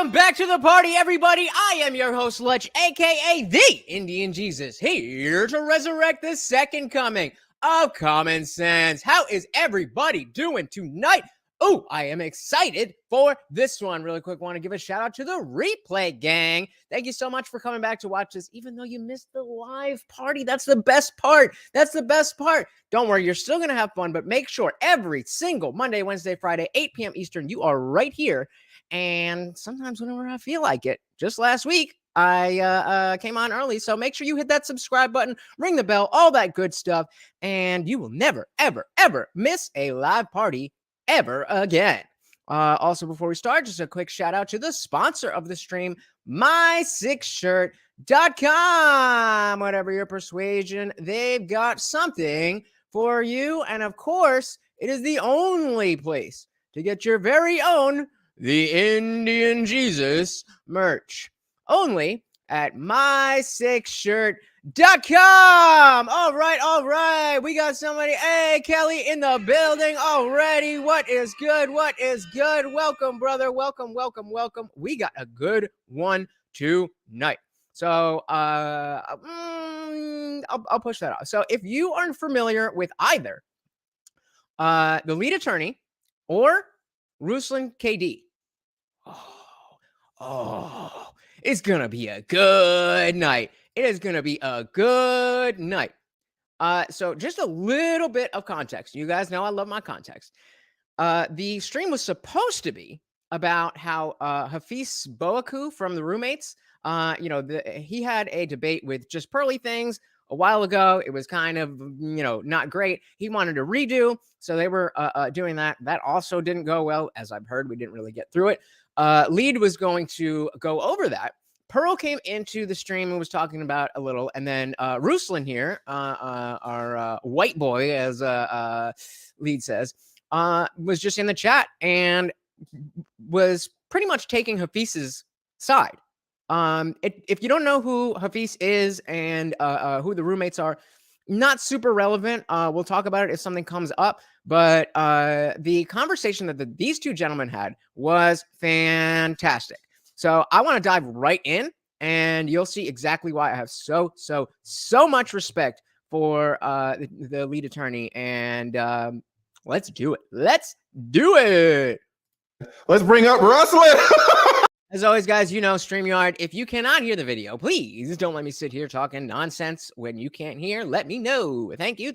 Welcome back to the party, everybody. I am your host, Lutch, aka the Indian Jesus, here to resurrect the second coming of common sense. How is everybody doing tonight? Oh, I am excited for this one. Really quick, want to give a shout out to the replay gang. Thank you so much for coming back to watch this, even though you missed the live party. That's the best part. That's the best part. Don't worry, you're still going to have fun, but make sure every single Monday, Wednesday, Friday, 8 p.m. Eastern, you are right here. And sometimes whenever I feel like it. Just last week, I came on early, so make sure you hit that subscribe button, ring the bell, all that good stuff, and you will never, ever, ever miss a live party ever again. Also, before we start, just a quick shout out to the sponsor of the stream, my6shirt.com. Whatever your persuasion, they've got something for you. And of course, it is the only place to get your very own The Indian Jesus merch. Only at my6shirt.com. All right. We got somebody. Hey, Kelly in the building already. What is good? Welcome, brother. Welcome. We got a good one tonight. So I'll push that off. So if you aren't familiar with either the lead attorney or Ruslan KD, it's gonna be a good night. It is gonna be a good night. So just a little bit of context. You guys know I love my context. The stream was supposed to be about how Hafeez Boaku from the roommates, he had a debate with Just Pearly Things a while ago. It was kind of, not great. He wanted to redo, so they were doing that. That also didn't go well, as I've heard. We didn't really get through it. Lead was going to go over that. Pearl came into the stream and was talking about a little, and then Ruslan here, our white boy, as Lead says, was just in the chat and was pretty much taking Hafeez's side. If you don't know who Hafeez is and who the roommates are, not super relevant. We'll talk about it if something comes up. But the conversation that these two gentlemen had was fantastic. So I want to dive right in, and you'll see exactly why I have so much respect for the lead attorney. And let's do it. Let's bring up Ruslan. As always, guys, StreamYard, if you cannot hear the video, please don't let me sit here talking nonsense when you can't hear. Let me know. Thank you.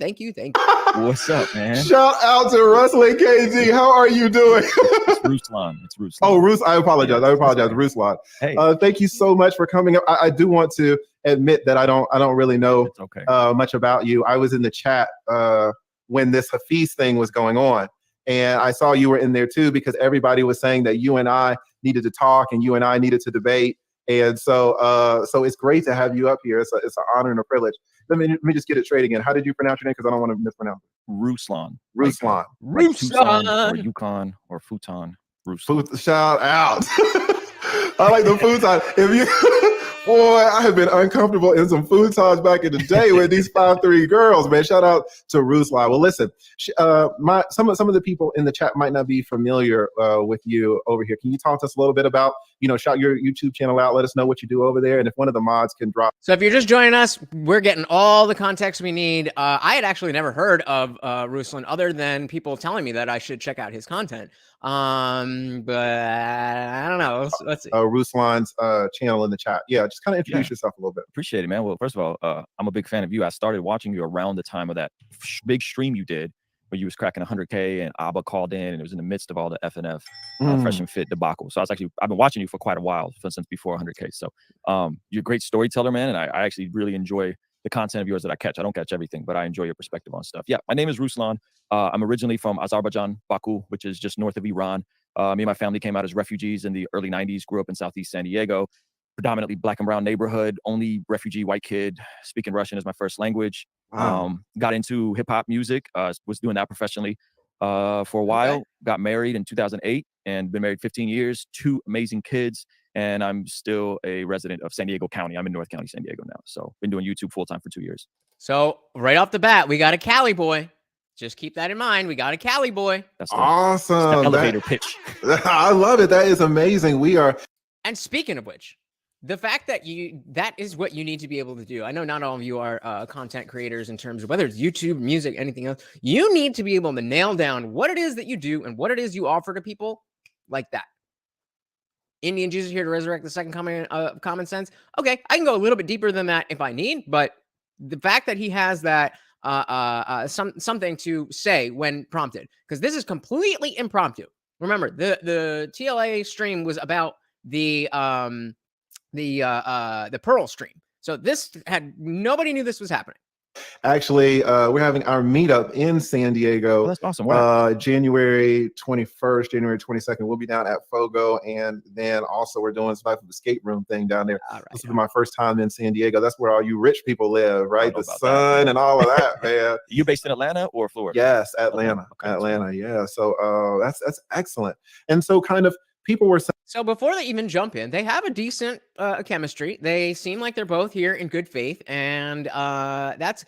What's up, man? Shout out to Ruslan KG. How are you doing? It's Ruslan. Oh, I apologize. Ruslan. Hey. Thank you so much for coming up. I do want to admit that I don't really know much about you. I was in the chat when this Hafeez thing was going on. And I saw you were in there too, because everybody was saying that you and I needed to talk and you and I needed to debate. And so it's great to have you up here. It's an honor and a privilege. Let me just get it straight again. How did you pronounce your name? Because I don't want to mispronounce it. Ruslan. Ruslan. Like Tucson or Yukon or Futon. Ruslan. Shout out. I like the futon. Boy, I have been uncomfortable in some futons back in the day with these 5'3" girls, man. Shout out to Ruslan. Well, listen, some of the people in the chat might not be familiar with you over here. Can you talk to us a little bit about, shout your YouTube channel out, let us know what you do over there, and if one of the mods can drop. So if you're just joining us, we're getting all the context we need. I had actually never heard of Ruslan other than people telling me that I should check out his content. But I don't know. Let's see. Ruslan's channel in the chat. Yeah, just kind of introduce yourself a little bit. Appreciate it, man. Well, first of all, I'm a big fan of you. I started watching you around the time of that big stream you did where you was cracking 100K and Abba called in, and it was in the midst of all the FNF Fresh and Fit debacle. So I've been watching you for quite a while, since before 100K. So you're a great storyteller, man, and I actually really enjoy the content of yours that I catch. I don't catch everything, but I enjoy your perspective on stuff. Yeah, my name is Ruslan. I'm originally from Azerbaijan, Baku, which is just north of Iran. Me and my family came out as refugees in the early 90s, grew up in Southeast San Diego, predominantly black and brown neighborhood, only refugee white kid, speaking Russian as my first language. Wow. Got into hip hop music, was doing that professionally for a while, got married in 2008 and been married 15 years, 2 amazing kids. And I'm still a resident of San Diego County. I'm in North County, San Diego now. So been doing YouTube full time for 2 years. So right off the bat, we got a Cali boy. Just keep that in mind. We got a Cali boy. That's awesome. That's the elevator pitch. I love it. That is amazing. We are And speaking of which, the fact that that is what you need to be able to do. I know not all of you are content creators in terms of whether it's YouTube, music, anything else. You need to be able to nail down what it is that you do and what it is you offer to people like that. IndianJesus here to resurrect the second coming of common sense. Okay, I can go a little bit deeper than that if I need, but the fact that he has that something to say when prompted, because this is completely impromptu. Remember, the TLA stream was about the Pearl stream. So this nobody knew this was happening. Actually, we're having our meetup in San Diego. Oh, that's awesome. January 21st, January 22nd. We'll be down at Fogo, and then also we're doing some type of escape room thing down there. Right, this will be my first time in San Diego. That's where all you rich people live, right? The sun and all of that, man. You based in Atlanta or Florida? Yes, Atlanta. Okay. Atlanta, yeah. So that's excellent. And so kind of people were saying. So before they even jump in, they have a decent chemistry. They seem like they're both here in good faith, and that's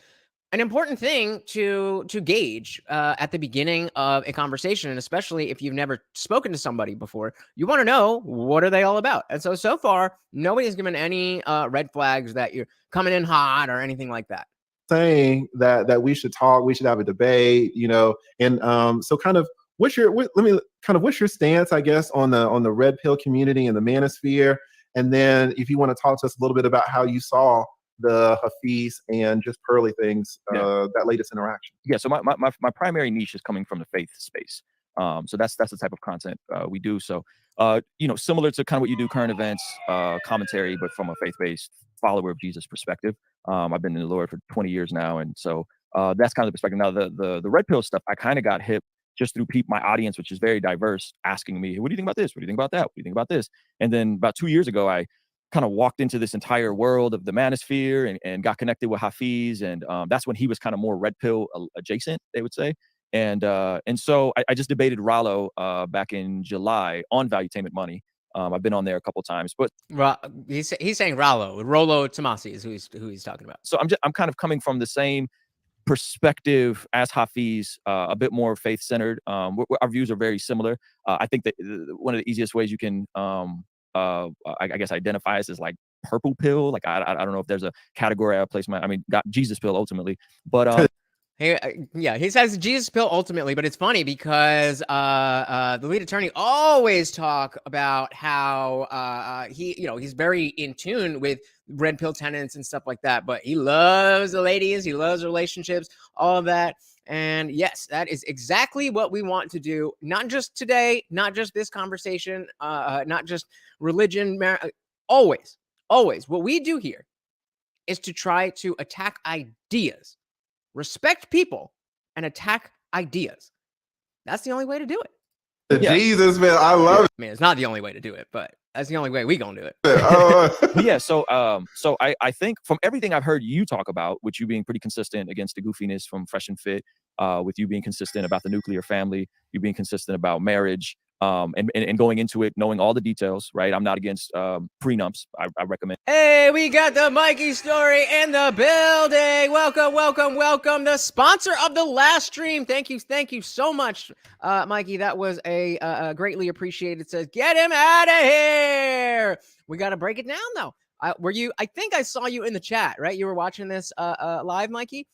an important thing to gauge at the beginning of a conversation, and especially if you've never spoken to somebody before. You want to know, what are they all about? And so far, nobody's given any red flags that you're coming in hot or anything like that. Saying that we should talk, we should have a debate, and so kind of what's your stance, I guess, on the red pill community and the manosphere, and then if you want to talk to us a little bit about how you saw the Hafeez and just Pearly things, that latest interaction. Yeah, so my primary niche is coming from the faith space. So that's the type of content we do. So similar to kind of what you do, current events, commentary, but from a faith-based follower of Jesus perspective. I've been in the Lord for 20 years now, and so that's kind of the perspective. Now the red pill stuff, I kind of got hip just through my audience, which is very diverse, asking me, what do you think about this? What do you think about that? What do you think about this? And then about 2 years ago, I kind of walked into this entire world of the manosphere and got connected with Hafeez. And that's when he was kind of more red pill adjacent, they would say. And so I just debated Rollo back in July on Valuetainment Money. I've been on there a couple times, but he's saying Rollo Tomasi is who he's talking about. So I'm kind of coming from the same perspective as Hafeez, a bit more faith centered. Our views are very similar. I think that one of the easiest ways you can I guess identify us as like purple pill. Like I don't know if there's a category I place got Jesus pill ultimately, but he says Jesus pill ultimately, but it's funny because the lead attorney always talk about how he's very in tune with red pill tenants and stuff like that, but he loves the ladies, he loves relationships, all of that. And yes, that is exactly what we want to do. Not just today, not just this conversation, not just religion, always. What we do here is to try to attack ideas, respect people, and attack ideas. That's the only way to do it. Jesus, man, I love it. I mean, it's not the only way to do it, but that's the only way we gonna do it. Yeah, so I think from everything I've heard you talk about, with you being pretty consistent against the goofiness from Fresh and Fit, with you being consistent about the nuclear family, you being consistent about marriage, and going into it knowing all the details, right? I'm not against prenups. I recommend. Hey, we got the Mikey story in the building. Welcome. The sponsor of the last stream. Thank you so much, Mikey. That was a greatly appreciated. It says, get him out of here. We got to break it down though. I think I saw you in the chat, right? You were watching this live, Mikey.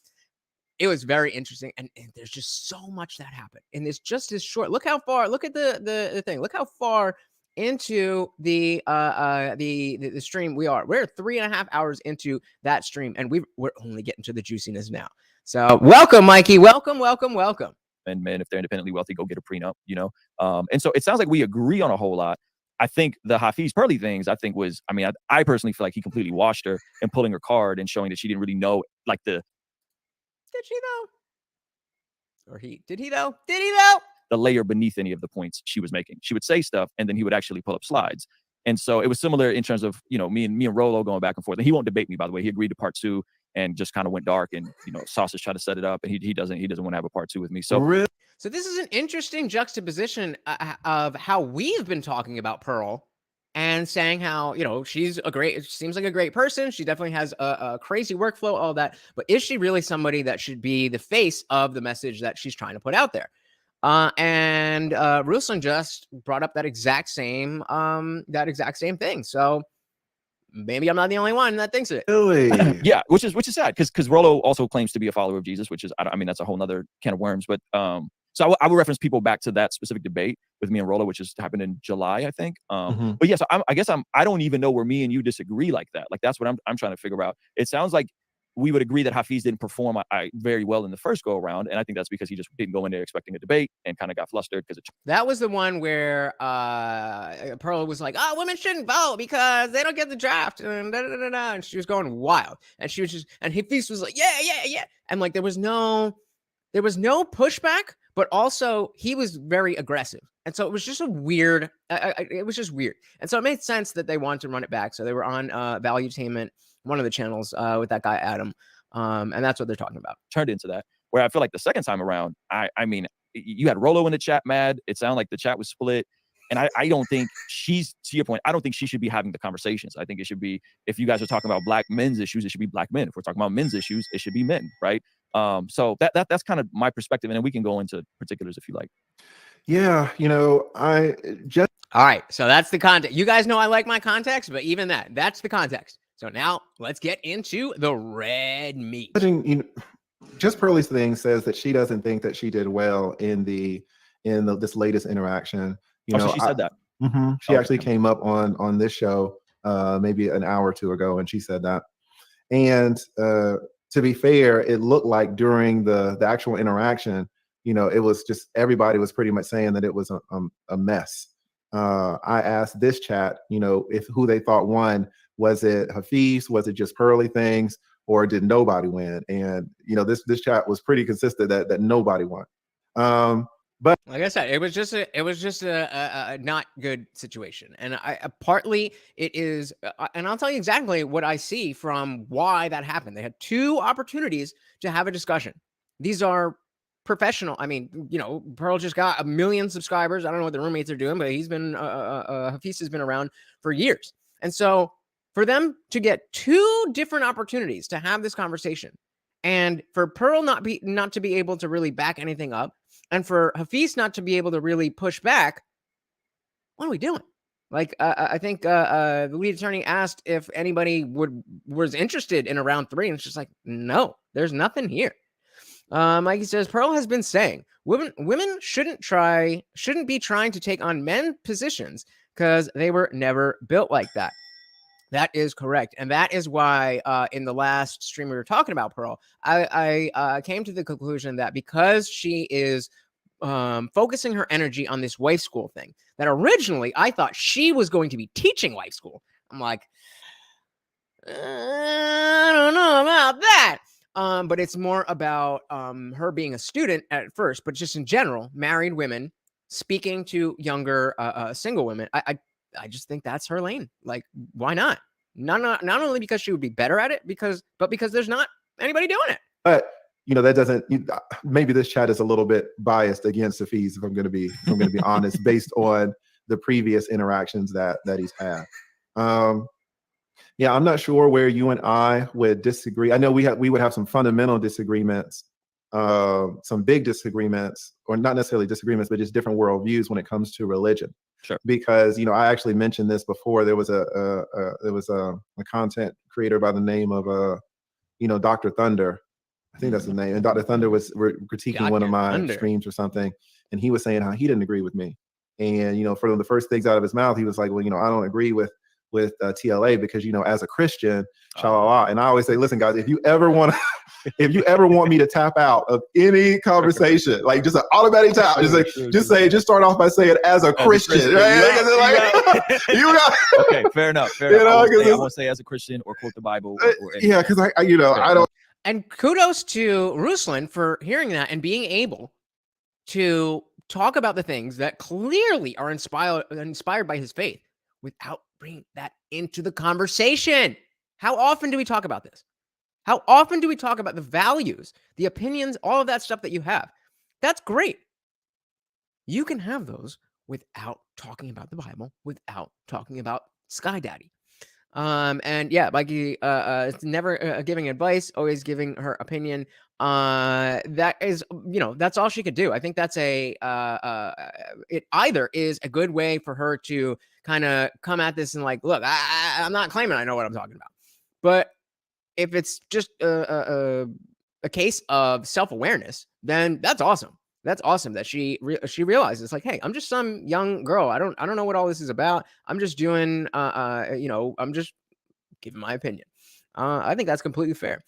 It was very interesting, and there's just so much that happened, and it's just as short. Look how far. Look at the thing. Look how far into the stream we are. We're 3.5 hours into that stream, and we're only getting to the juiciness now. So welcome, Mikey. Welcome. And men, if they're independently wealthy, go get a prenup. And so it sounds like we agree on a whole lot. I think the Hafeez Pearly things, I personally feel like he completely washed her and pulling her card and showing that she didn't really know like the. Did she though? Or did he though? The layer beneath any of the points she was making. She would say stuff, and then he would actually pull up slides. And so it was similar in terms of, me and Rollo going back and forth. And he won't debate me, by the way. He agreed to part 2 and just kind of went dark. And Sausage tried to set it up, and he doesn't want to have a part 2 with me. So really? So this is an interesting juxtaposition of how we've been talking about Pearl. And saying how, she's seems like a great person. She definitely has a crazy workflow, all that. But is she really somebody that should be the face of the message that she's trying to put out there? And Ruslan just brought up that exact same thing. So maybe I'm not the only one that thinks it. Really? Yeah, which is sad because Rollo also claims to be a follower of Jesus, which is I mean that's a whole nother can of worms. But so I would reference people back to that specific debate with me and Rollo, which just happened in July, I think. But yeah, so I guess I don't even know where me and you disagree like that. Like that's what I'm trying to figure out. It sounds like we would agree that Hafeez didn't perform very well in the first go around, and I think that's because he just didn't go in there expecting a debate and kind of got flustered because that was the one where Pearl was like, "Oh, women shouldn't vote because they don't get the draft," and da, da, da, da, and she was going wild, and she was just, and Hafeez was like, "Yeah," and like there was no pushback, but also he was very aggressive, and so it was just a weird. It was just weird, and so it made sense that they wanted to run it back. So they were on Valuetainment, one of the channels, with that guy Adam, and that's what they're talking about. Turned into that. Where I feel like the second time around, I mean, you had Rollo in the chat mad. It sounded like the chat was split. And I don't think she's, to your point, I don't think she should be having the conversations. I think it should be, if you guys are talking about black men's issues, it should be black men. If we're talking about men's issues, it should be men, right? So that's kind of my perspective. And then we can go into particulars if you like. Yeah, I just... All right, so that's the context. You guys know I like my context, but even that's the context. So now let's get into the red meat. Just Pearlie's thing says that she doesn't think that she did well in this latest interaction. So she said that. She actually came up on this show maybe an hour or two ago, and she said that. And to be fair, it looked like during the actual interaction, it was just everybody was pretty much saying that it was a mess. I asked this chat, if who they thought won. Was it Hafeez? Was it just Pearlie things? Or did nobody win? And this chat was pretty consistent that nobody won. But like I said, it was just a not good situation, and partly it is, and I'll tell you exactly what I see from why that happened. They had two opportunities to have a discussion. These are professional. I mean, Pearl just got 1 million subscribers. I don't know what the roommates are doing, but Hafeez has been around for years, and so for them to get two different opportunities to have this conversation, and for Pearl not to be able to really back anything up, and for Hafeez not to be able to really push back, what are we doing? Like, I think the lead attorney asked if anybody was interested in a round 3, and it's just like, no, there's nothing here. Like he says, Pearl has been saying women shouldn't be trying to take on men positions because they were never built like that. That is correct. And that is why in the last stream we were talking about Pearl, I came to the conclusion that because she is focusing her energy on this wife school thing, that originally I thought she was going to be teaching wife school. I'm like, I don't know about that. But it's more about her being a student at first, but just in general, married women speaking to younger single women. I just think that's her lane. Like, why not? Not only because she would be better at it, but because there's not anybody doing it. But that doesn't. Maybe this chat is a little bit biased against Hafeez, if I'm going to be honest, based on the previous interactions that he's had. Yeah, I'm not sure where you and I would disagree. I know we would have some fundamental disagreements, some big disagreements, or not necessarily disagreements, but just different worldviews when it comes to religion. Sure. Because I actually mentioned this before. There was a content creator by the name of Dr. Thunder. I think that's the name. And Dr. Thunder was critiquing Dr. one of my Thunder. streams or something, and he was saying how he didn't agree with me. And for the first things out of his mouth, he was like, "Well, I don't agree with TLA because as a Christian, shalala." And I always say, listen, guys, if you ever want me to tap out of any conversation, like just an automatic tap, just start off by saying as a Christian, right? You got okay, fair enough. I won't say as a Christian or quote the Bible. Yeah, because I don't. And kudos to Ruslan for hearing that and being able to talk about the things that clearly are inspired by his faith without bringing that into the conversation. How often do we talk about this? How often do we talk about the values, the opinions, all of that stuff that you have? That's great. You can have those without talking about the Bible, without talking about Sky Daddy. And yeah, Mikey, it's never giving advice, always giving her opinion. that is, that's all she could do. I think that's it either is a good way for her to kind of come at this and like, look, I'm not claiming I know what I'm talking about, but if it's just a case of self-awareness, then that's awesome. That's awesome that she realizes like, hey, I'm just some young girl. I don't know what all this is about. I'm just doing, I'm just giving my opinion. I think that's completely fair.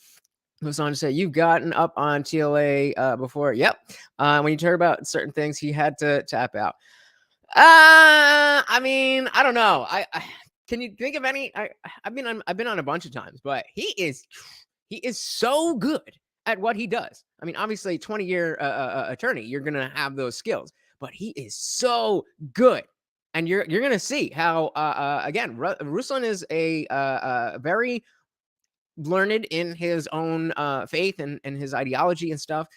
Goes on to say, you've gotten up on TLA before. Yep. When you heard about certain things, he had to tap out. I mean, I don't know. I can you think of any? I've been on a bunch of times, but he is so good at what he does. I mean, obviously, 20-year attorney, you're gonna have those skills, but he is so good, and you're gonna see how again, Ruslan is a very learned in his own faith and his ideology and stuff.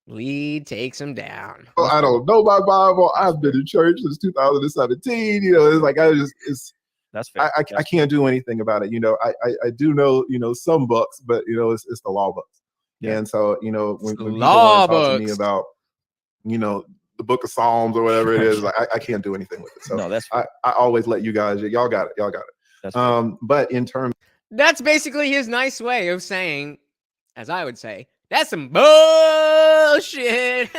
Lead takes him down. Well, I don't know my Bible. I've been in church since 2017. It's like that's fair. I can't do anything about it. I do know some books, but it's the law books. Yeah. And so when people want to talk to me about the Book of Psalms or whatever it is, like, I can't do anything with it. So no, that's I always let you guys. Y'all got it. That's but in terms, that's basically his nice way of saying, as I would say, that's some bullshit.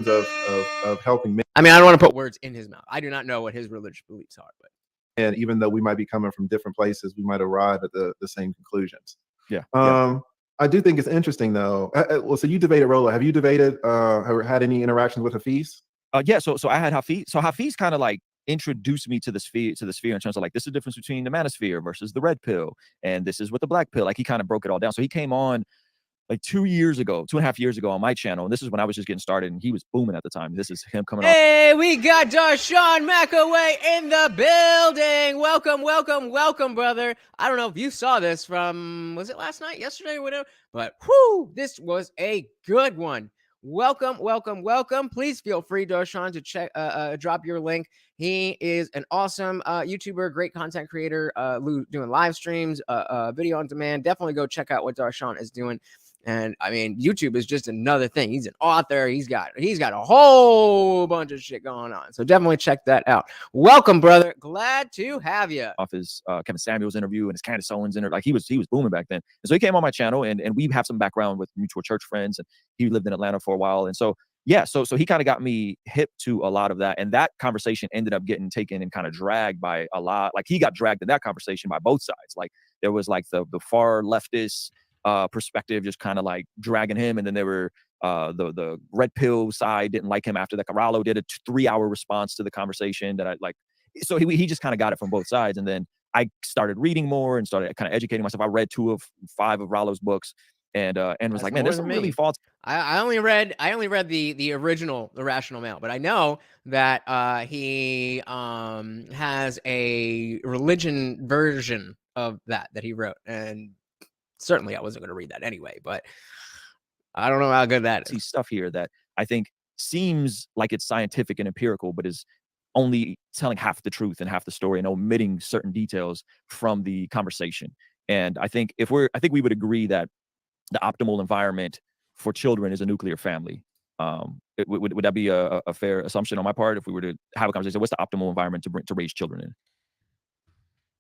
of helping me. I mean, I don't want to put words in his mouth. I do not know what his religious beliefs are, but and even though we might be coming from different places, we might arrive at the same conclusions. Yeah. I do think it's interesting though. Well, so you debated Rolo. Have you debated or had any interactions with Hafeez? Yeah. So I had Hafeez. So Hafeez kind of like introduced me to the sphere in terms of like, this is the difference between the manosphere versus the red pill, and this is what the black pill. Like he kind of broke it all down. So he came on like 2.5 years ago on my channel. And this is when I was just getting started and he was booming at the time. This is him coming on. Hey, we got Darshan McAway in the building. Welcome, brother. I don't know if you saw this from, was it last night, yesterday, or whatever, but whoo, this was a good one. Welcome. Please feel free, Darshan, to check, drop your link. He is an awesome YouTuber, great content creator, doing live streams, video on demand. Definitely go check out what Darshan is doing. And I mean, YouTube is just another thing. He's an author. He's got a whole bunch of shit going on. So definitely check that out. Welcome, brother. Glad to have you. Off his Kevin Samuels interview and his Candace Owens interview, like he was booming back then. And so he came on my channel, and we have some background with mutual church friends, and he lived in Atlanta for a while. And so yeah, so he kind of got me hip to a lot of that, and that conversation ended up getting taken and kind of dragged by a lot. Like he got dragged in that conversation by both sides. Like there was like the far leftist perspective just kind of like dragging him, and then there were the red pill side didn't like him after that. Carallo did a 3-hour response to the conversation that I like. So he just kind of got it from both sides, and then I started reading more and started kind of educating myself. I read 2 of 5 of Rollo's books, and was like, man, there's some really false. I only read the original The Rational Male, but I know that he has a religion version of that he wrote, and certainly I wasn't going to read that anyway, but I don't know how good that is. See stuff here that I think seems like it's scientific and empirical, but is only telling half the truth and half the story and omitting certain details from the conversation. And I think we would agree that the optimal environment for children is a nuclear family. Would that be a fair assumption on my part if we were to have a conversation? What's the optimal environment to raise children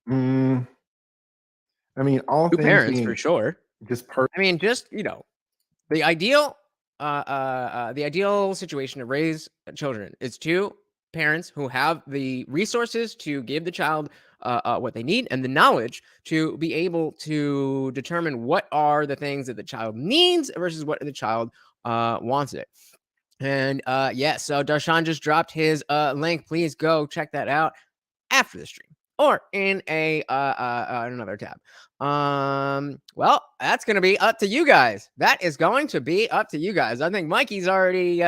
in? I mean, all 2 parents for sure. I mean, just the ideal situation to raise children is 2 parents who have the resources to give the child what they need and the knowledge to be able to determine what are the things that the child needs versus what the child wants it. And so Darshan just dropped his link. Please go check that out after the stream or in another tab. Well, that's going to be up to you guys. That is going to be up to you guys. I think Mikey's already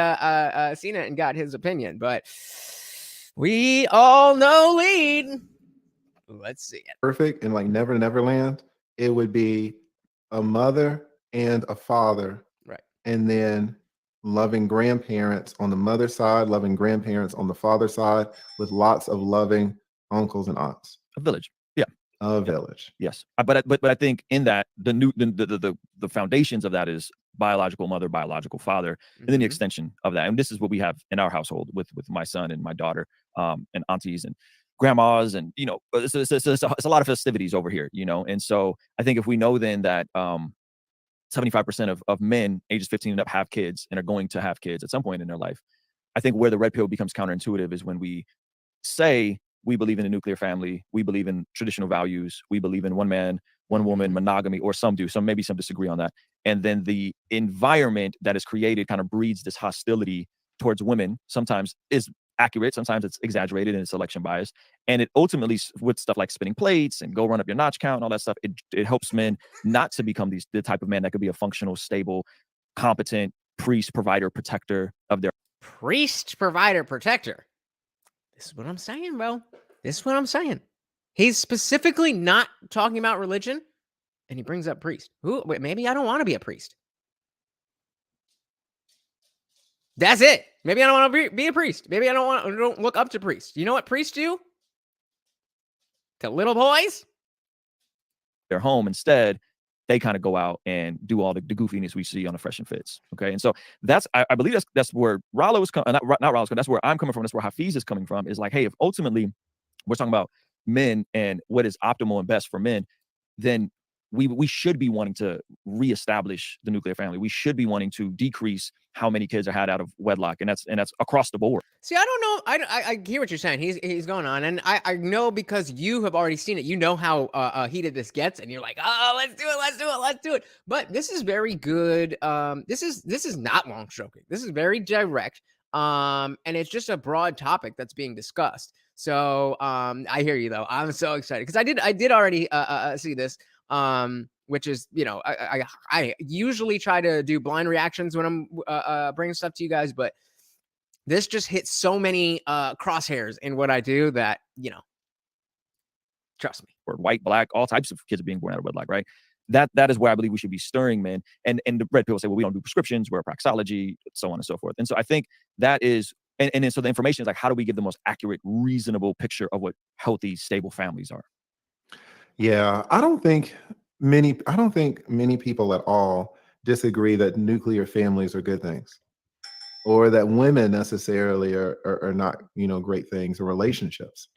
seen it and got his opinion, but we all know lead. Let's see it. Perfect. And like Never Neverland, it would be a mother and a father. Right. And then loving grandparents on the mother's side, loving grandparents on the father's side, with lots of loving uncles and aunts. A village. Yeah. A village. Yes. But I think in that the foundations of that is biological mother, biological father, and then the extension of that. And this is what we have in our household with my son and my daughter, and aunties and grandmas, and it's a lot of festivities over here, And so I think if we know then that 75% of men ages 15 and up have kids and are going to have kids at some point in their life, I think where the red pill becomes counterintuitive is when we say we believe in a nuclear family, we believe in traditional values, we believe in one man, one woman, monogamy, or some do, maybe some disagree on that. And then the environment that is created kind of breeds this hostility towards women. Sometimes is accurate, sometimes it's exaggerated and it's selection bias. And it ultimately, with stuff like spinning plates and go run up your notch count and all that stuff, it helps men not to become the type of man that could be a functional, stable, competent priest, provider, protector of their priest, provider, protector. This is what I'm saying, bro. This is what I'm saying. He's specifically not talking about religion, and he brings up priest. Wait, maybe I don't want to be a priest. That's it. Maybe I don't want to be a priest. Maybe I don't look up to priests. You know what priests do to little boys? Their home. Instead, they kind of go out and do all the goofiness we see on the Fresh and Fits. Okay. And so I believe that's where Rollo is coming, not Rollo's, that's where I'm coming from. That's where Hafeez is coming from, is like, hey, if ultimately we're talking about men and what is optimal and best for men, then we should be wanting to reestablish the nuclear family. We should be wanting to decrease how many kids are had out of wedlock, and that's across the board. See, I don't know. I hear what you're saying. He's going on, and I know because you have already seen it. You know how heated this gets, and you're like, oh, let's do it. But this is very good. This is not long stroking. This is very direct. And it's just a broad topic that's being discussed. So I hear you though. I'm so excited because I did already see this. Which is, I usually try to do blind reactions when I'm bringing stuff to you guys, but this just hits so many crosshairs in what I do that, trust me. Or white, black, all types of kids are being born out of wedlock, right? That is where I believe we should be stirring men. And the red pill say, well, we don't do prescriptions, we're a praxology, so on and so forth. And so I think that is, and then so the information is like, how do we give the most accurate, reasonable picture of what healthy, stable families are? Yeah, I don't think many people at all disagree that nuclear families are good things, or that women necessarily are not, great things, or relationships.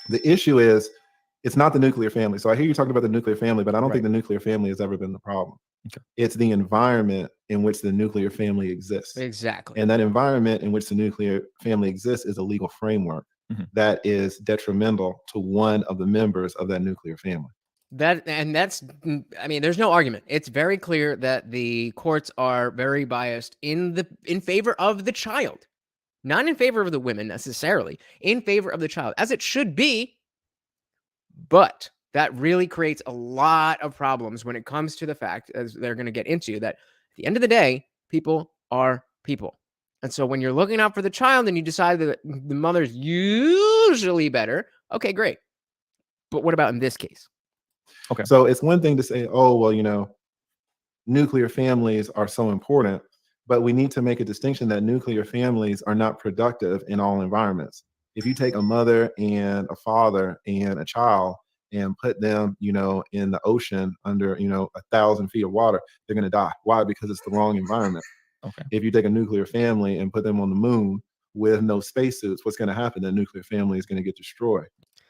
The issue is, it's not the nuclear family. So I hear you talking about the nuclear family, but I don't think the nuclear family has ever been the problem. Okay. It's the environment in which the nuclear family exists. Exactly. And that environment in which the nuclear family exists is a legal framework that is detrimental to one of the members of that nuclear family. There's no argument. It's very clear that the courts are very biased in favor of the child, not in favor of the women necessarily, in favor of the child, as it should be. But that really creates a lot of problems when it comes to the fact, as they're going to get into, that at the end of the day, people are people. And so when you're looking out for the child and you decide that the mother's usually better, okay, great. But what about in this case? Okay. So it's one thing to say, oh, well, nuclear families are so important, but we need to make a distinction that nuclear families are not productive in all environments. If you take a mother and a father and a child and put them, in the ocean under, 1,000 feet of water, they're going to die. Why? Because it's the wrong environment. Okay. If you take a nuclear family and put them on the moon with no spacesuits, what's going to happen? The nuclear family is going to get destroyed.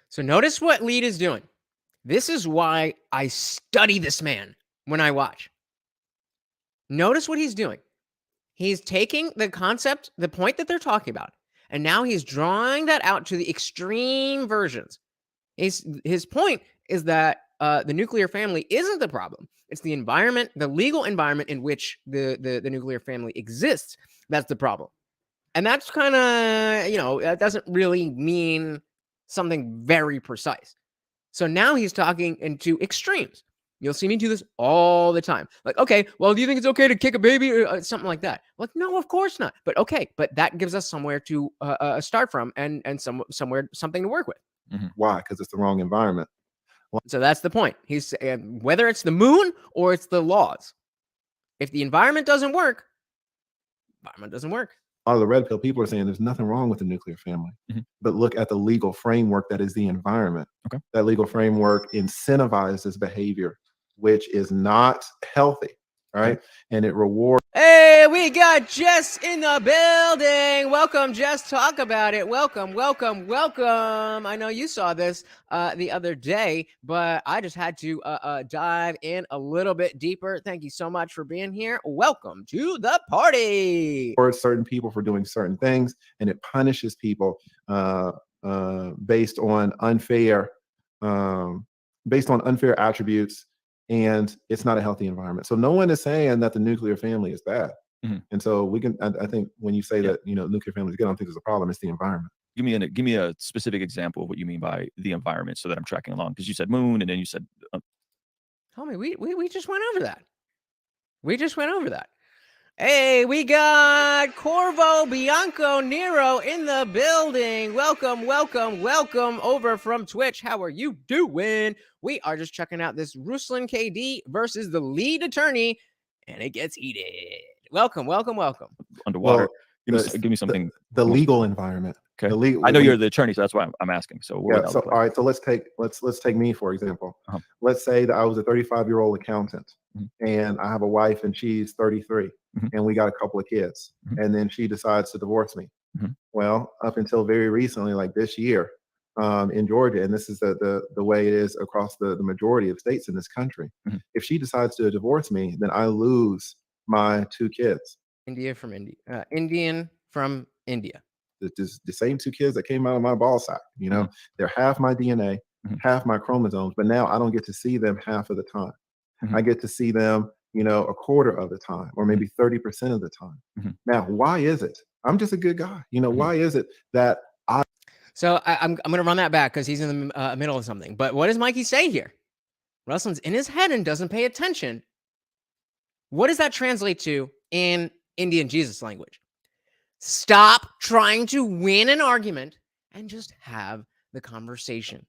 So notice what Lead is doing. This is why I study this man when I watch. Notice what he's doing. He's taking the concept, the point that they're talking about, and now he's drawing that out to the extreme versions. His point is that the nuclear family isn't the problem. It's the environment, the legal environment in which the nuclear family exists. That's the problem. And that's kind of, that doesn't really mean something very precise. So now he's talking into extremes. You'll see me do this all the time. Like, okay, well, do you think it's okay to kick a baby or something like that? Like, no, of course not. But okay, but that gives us somewhere to start from and somewhere, something to work with. Mm-hmm. Why? Because it's the wrong environment. So that's the point. He's whether it's the moon or it's the laws. If the environment doesn't work, environment doesn't work. lot of the red pill people are saying there's nothing wrong with the nuclear family, but look at the legal framework that is the environment. That legal framework incentivizes behavior, which is not healthy, right? And it rewards. Hey, we got Jess in the building. Welcome, Jess. Talk about it. Welcome, welcome, welcome. I know you saw this the other day, but I just had to dive in a little bit deeper. Thank you so much for being here. Welcome to the party. Or certain people for doing certain things, and it punishes people based on unfair attributes, and it's not a healthy environment. So no one is saying that the nuclear family is bad. And so we can, I think when you say that, nuclear family is good, I don't think there's a problem. It's the environment. Give me a specific example of what you mean by the environment so that I'm tracking along. Because you said moon and then you said. Homie, we just went over that. We just went over that. Hey, we got Corvo Bianco Nero in the building. Welcome, welcome, welcome over from Twitch. How are you doing? We are just checking out this Ruslan KD versus the lead attorney, and it gets heated. Welcome, welcome, welcome. Underwater. Well, give me something. The legal environment. Okay. I know you're the attorney, so that's why I'm asking. So yeah. So all right. So let's take me for example. Let's say that I was a 35-year-old accountant, and I have a wife, and she's 33, and we got a couple of kids, and then she decides to divorce me. Well, up until very recently, like this year, in Georgia, and this is the way it is across the majority of states in this country. If she decides to divorce me, then I lose my 2 kids. Indian from India. The same 2 kids that came out of my ball sack. They're half my DNA, half my chromosomes, but now I don't get to see them half of the time. I get to see them, a quarter of the time, or maybe 30% of the time. Now, why is it? I'm just a good guy. Why is it that I? So I'm going to run that back because he's in the middle of something. But what does Mikey say here? Ruslan's in his head and doesn't pay attention. What does that translate to in IndianJesus language? Stop trying to win an argument and just have the conversation.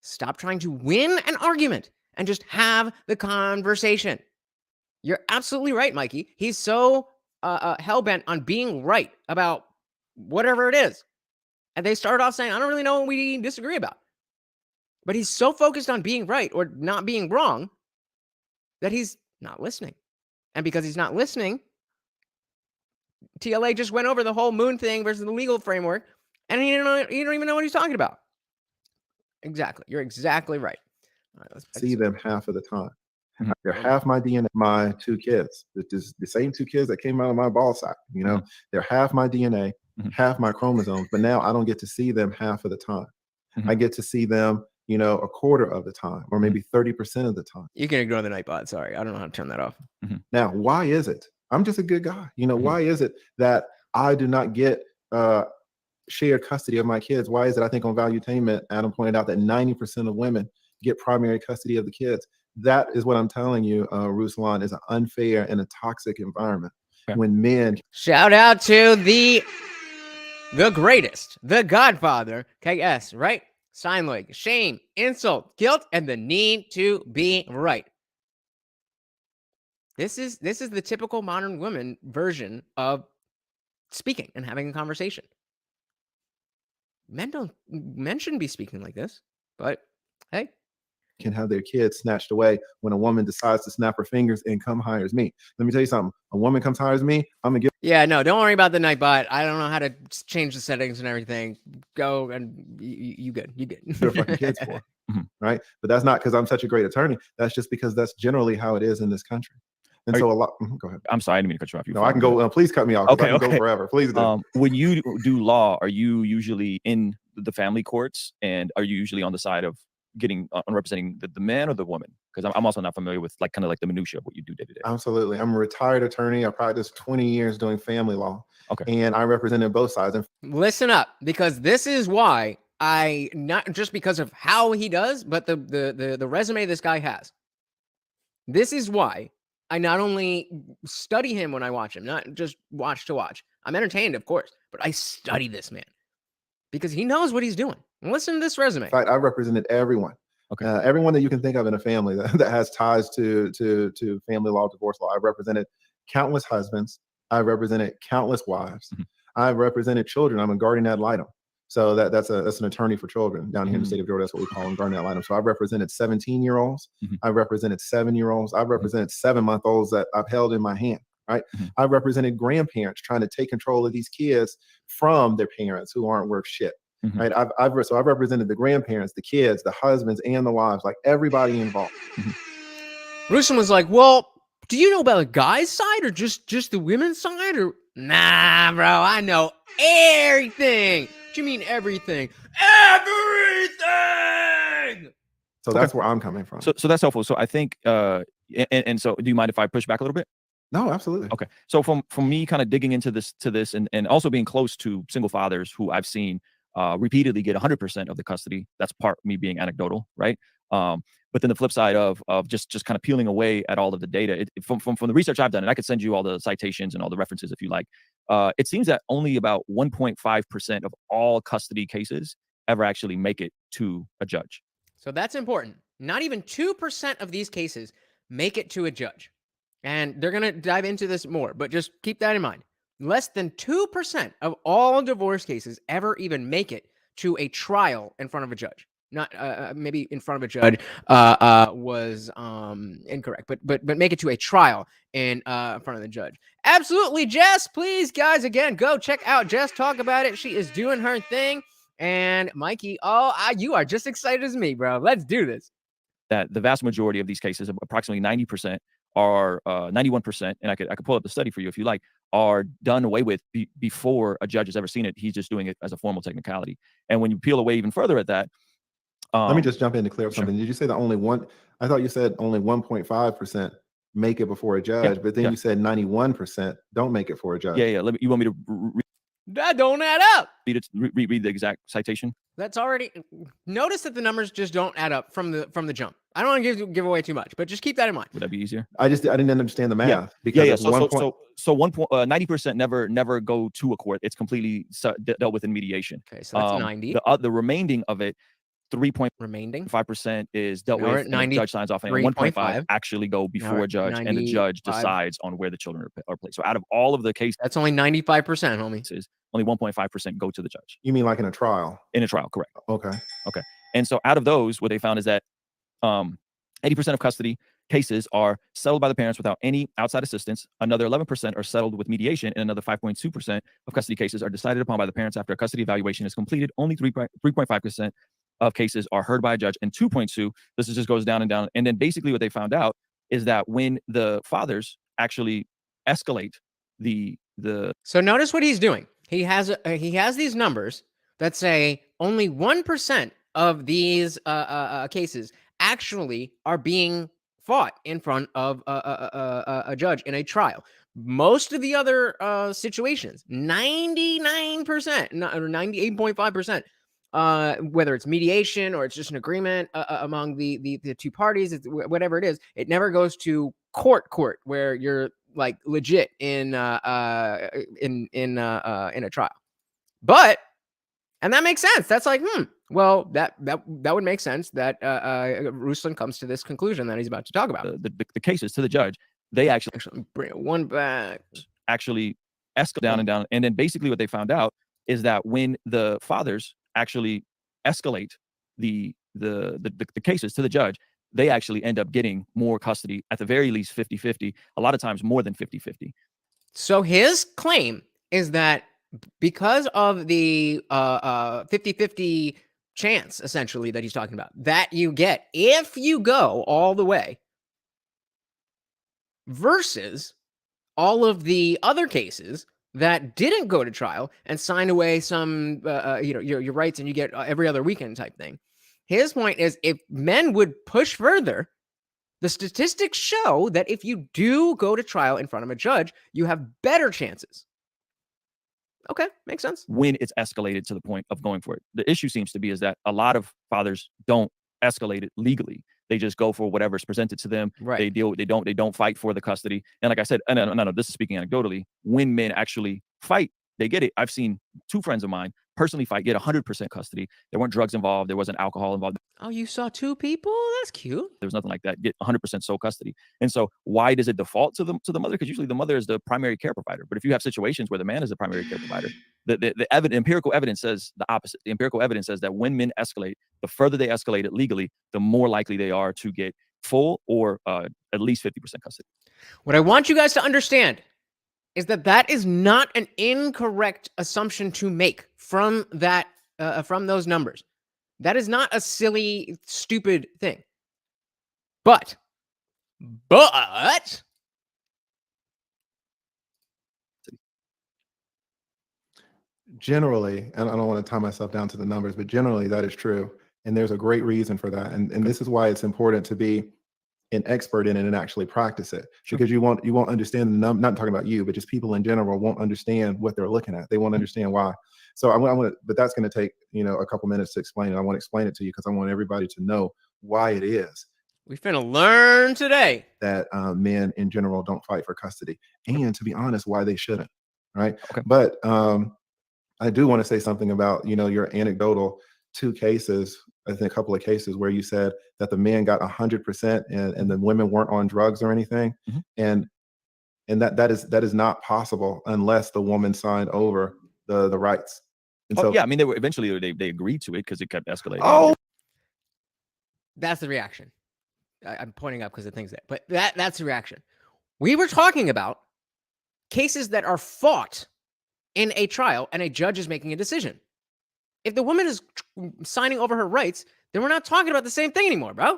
Stop trying to win an argument and just have the conversation. You're absolutely right, Mikey. He's so hell-bent on being right about whatever it is. And they started off saying, I don't really know what we disagree about. But he's so focused on being right or not being wrong that he's not listening. And because he's not listening, TLA just went over the whole moon thing versus the legal framework, and you don't even know what he's talking about. Exactly. You're exactly right. All right, let's see them half of the time. They're half my DNA, my 2 kids. It's the same 2 kids that came out of my ball sack. They're half my DNA, half my chromosomes, but now I don't get to see them half of the time. I get to see them, a quarter of the time, or maybe 30% of the time. You can ignore the Nightbot. Sorry, I don't know how to turn that off. Now, why is it? I'm just a good guy. Why is it that I do not get shared custody of my kids? Why is it I think on Valuetainment, Adam pointed out that 90% of women get primary custody of the kids? That is what I'm telling you, Ruslan, is an unfair and a toxic environment. When men... Shout out to the greatest, the Godfather, KS, right? Sign language, shame, insult, guilt, and the need to be right. This is the typical modern woman version of speaking and having a conversation. Men shouldn't be speaking like this, but hey. Can have their kids snatched away when a woman decides to snap her fingers and come hires me. Let me tell you something. A woman comes hires me, I'm gonna give. Yeah, no, don't worry about the Nightbot. I don't know how to change the settings and everything. Go and you good. You good. They're fucking kids for, right? But that's not because I'm such a great attorney. That's just because that's generally how it is in this country. And so a lot. Go ahead. I'm sorry, I didn't mean to cut you off. No, I can go. Please cut me off. Okay, I can go forever. Please do. When you do law, are you usually in the family courts, and are you usually on the side of getting representing the man or the woman? Because I'm also not familiar with kind of the minutia of what you do day to day. Absolutely, I'm a retired attorney. I practiced 20 years doing family law. Okay, and I represented both sides. Listen up, because this is why I, not just because of how he does, but the resume this guy has. This is why I not only study him when I watch him, not just watch to watch. I'm entertained, of course, but I study this man because he knows what he's doing. And listen to this resume. In fact, I represented everyone. Okay, everyone that you can think of in a family that has ties to family law, divorce law. I represented countless husbands, I've represented countless wives. I've represented children. I'm a guardian ad litem. So that's an attorney for children down here in the state of Georgia. That's what we call them, guardian ad litem. So I've represented 17-year-olds. I've represented 7-year-olds. I've represented 7-month-olds that I've held in my hand. Right. I've represented grandparents trying to take control of these kids from their parents who aren't worth shit. Right. I've represented the grandparents, the kids, the husbands, and the wives, like everybody involved. Ruslan was like, well, do you know about the guy's side or just the women's side? Or nah, bro, I know everything. What do you mean everything? Everything! So that's where I'm coming from. So that's helpful. So I think and so do you mind if I push back a little bit? No, absolutely. Okay. So from me kind of digging into this and also being close to single fathers who I've seen repeatedly get 100% of the custody. That's part me being anecdotal, right? But then the flip side of just kind of peeling away at all of the data from the research I've done, and I could send you all the citations and all the references if you like. It seems that only about 1.5% of all custody cases ever actually make it to a judge. So that's important. Not even 2% of these cases make it to a judge. And they're going to dive into this more, but just keep that in mind. Less than 2% of all divorce cases ever even make it to a trial in front of a judge. Not maybe in front of a judge was incorrect, but make it to a trial in front of the judge. Absolutely, Jess. Please, guys, again, go check out Jess talk about it. She is doing her thing. And Mikey, you are just excited as me, bro. Let's do this. That the vast majority of these cases, approximately 90%, are 91%, and I could pull up the study for you if you like, are done away with before a judge has ever seen it. He's just doing it as a formal technicality. And when you peel away even further at that, let me just jump in to clear up something. Did you say that only one? I thought you said only 1.5% make it before a judge, but then you said 91% don't make it for a judge. Yeah. You want me to that don't add up. Read the exact citation? That's already. Notice that the numbers just don't add up from the jump. I don't want to give away too much, but just keep that in mind. Would that be easier? I didn't understand the math. Because So 90% never go to a court. It's completely dealt with in mediation. Okay, so that's 90. The remaining of it, 3.5% is dealt with, and the judge signs off, and 1.5 actually go before a judge, and the judge decides on where the children are placed. So out of all of the cases, that's only 95%, homie. Only 1.5% go to the judge. You mean like in a trial? In a trial, correct. Okay. And so out of those, what they found is that 80% of custody cases are settled by the parents without any outside assistance. Another 11% are settled with mediation, and another 5.2% of custody cases are decided upon by the parents after a custody evaluation is completed. Only 3.5% of cases are heard by a judge, and 2.2, this just goes down and down. And then basically what they found out is that when the fathers actually escalate So notice what he's doing. He has these numbers that say only 1% of these cases actually are being fought in front of a judge in a trial. Most of the other situations, 99% or 98.5%, whether it's mediation or it's just an agreement among the two parties, whatever it is, it never goes to court where you're like legit in a trial. But and that makes sense. That's like, well, that would make sense that Ruslan comes to this conclusion that he's about to talk about. The cases to the judge, they actually bring one back. Actually escalate down and down. And then basically what they found out is that when the fathers actually escalate the cases to the judge, they actually end up getting more custody, at the very least 50-50, a lot of times more than 50-50. So his claim is that because of the 50-50 chance, essentially, that he's talking about, that you get if you go all the way, versus all of the other cases that didn't go to trial and sign away some, your rights, and you get every other weekend type thing. His point is, if men would push further, the statistics show that if you do go to trial in front of a judge, you have better chances. Okay, makes sense. When it's escalated to the point of going for it. The issue seems to be is that a lot of fathers don't escalate it legally. They just go for whatever's presented to them. Right. They don't fight for the custody. And like I said, no, this is speaking anecdotally. When men actually fight, they get it. I've seen two friends of mine personally fight, get 100% custody. There weren't drugs involved. There wasn't alcohol involved. Oh, you saw 2 people? That's cute. There was nothing like that. Get 100% sole custody. And so why does it default to the mother? Because usually the mother is the primary care provider. But if you have situations where the man is the primary care provider, the empirical evidence says the opposite. The empirical evidence says that when men escalate, the further they escalate it legally, the more likely they are to get full or at least 50% custody. What I want you guys to understand is that is not an incorrect assumption to make from those numbers. That is not a silly, stupid thing. But generally, and I don't want to tie myself down to the numbers, but generally that is true. And there's a great reason for that. And this is why it's important to be an expert in it and actually practice it. Sure. Because you won't understand the not talking about you, but just people in general won't understand what they're looking at. They won't understand why. So but that's going to take, a couple minutes to explain it. I want to explain it to you because I want everybody to know why it is we finna learn today that men in general don't fight for custody, and to be honest, why they shouldn't. Right. Okay. But I do want to say something about, your anecdotal 2 cases, I think a couple of cases where you said that the men got 100% and the women weren't on drugs or anything. Mm-hmm. And that is not possible unless the woman signed over the rights. And so, yeah, I mean, they agreed to it because it kept escalating. Oh, that's the reaction. I'm pointing up because of things but that's the reaction. We were talking about cases that are fought in a trial and a judge is making a decision. If the woman is signing over her rights, then we're not talking about the same thing anymore, bro.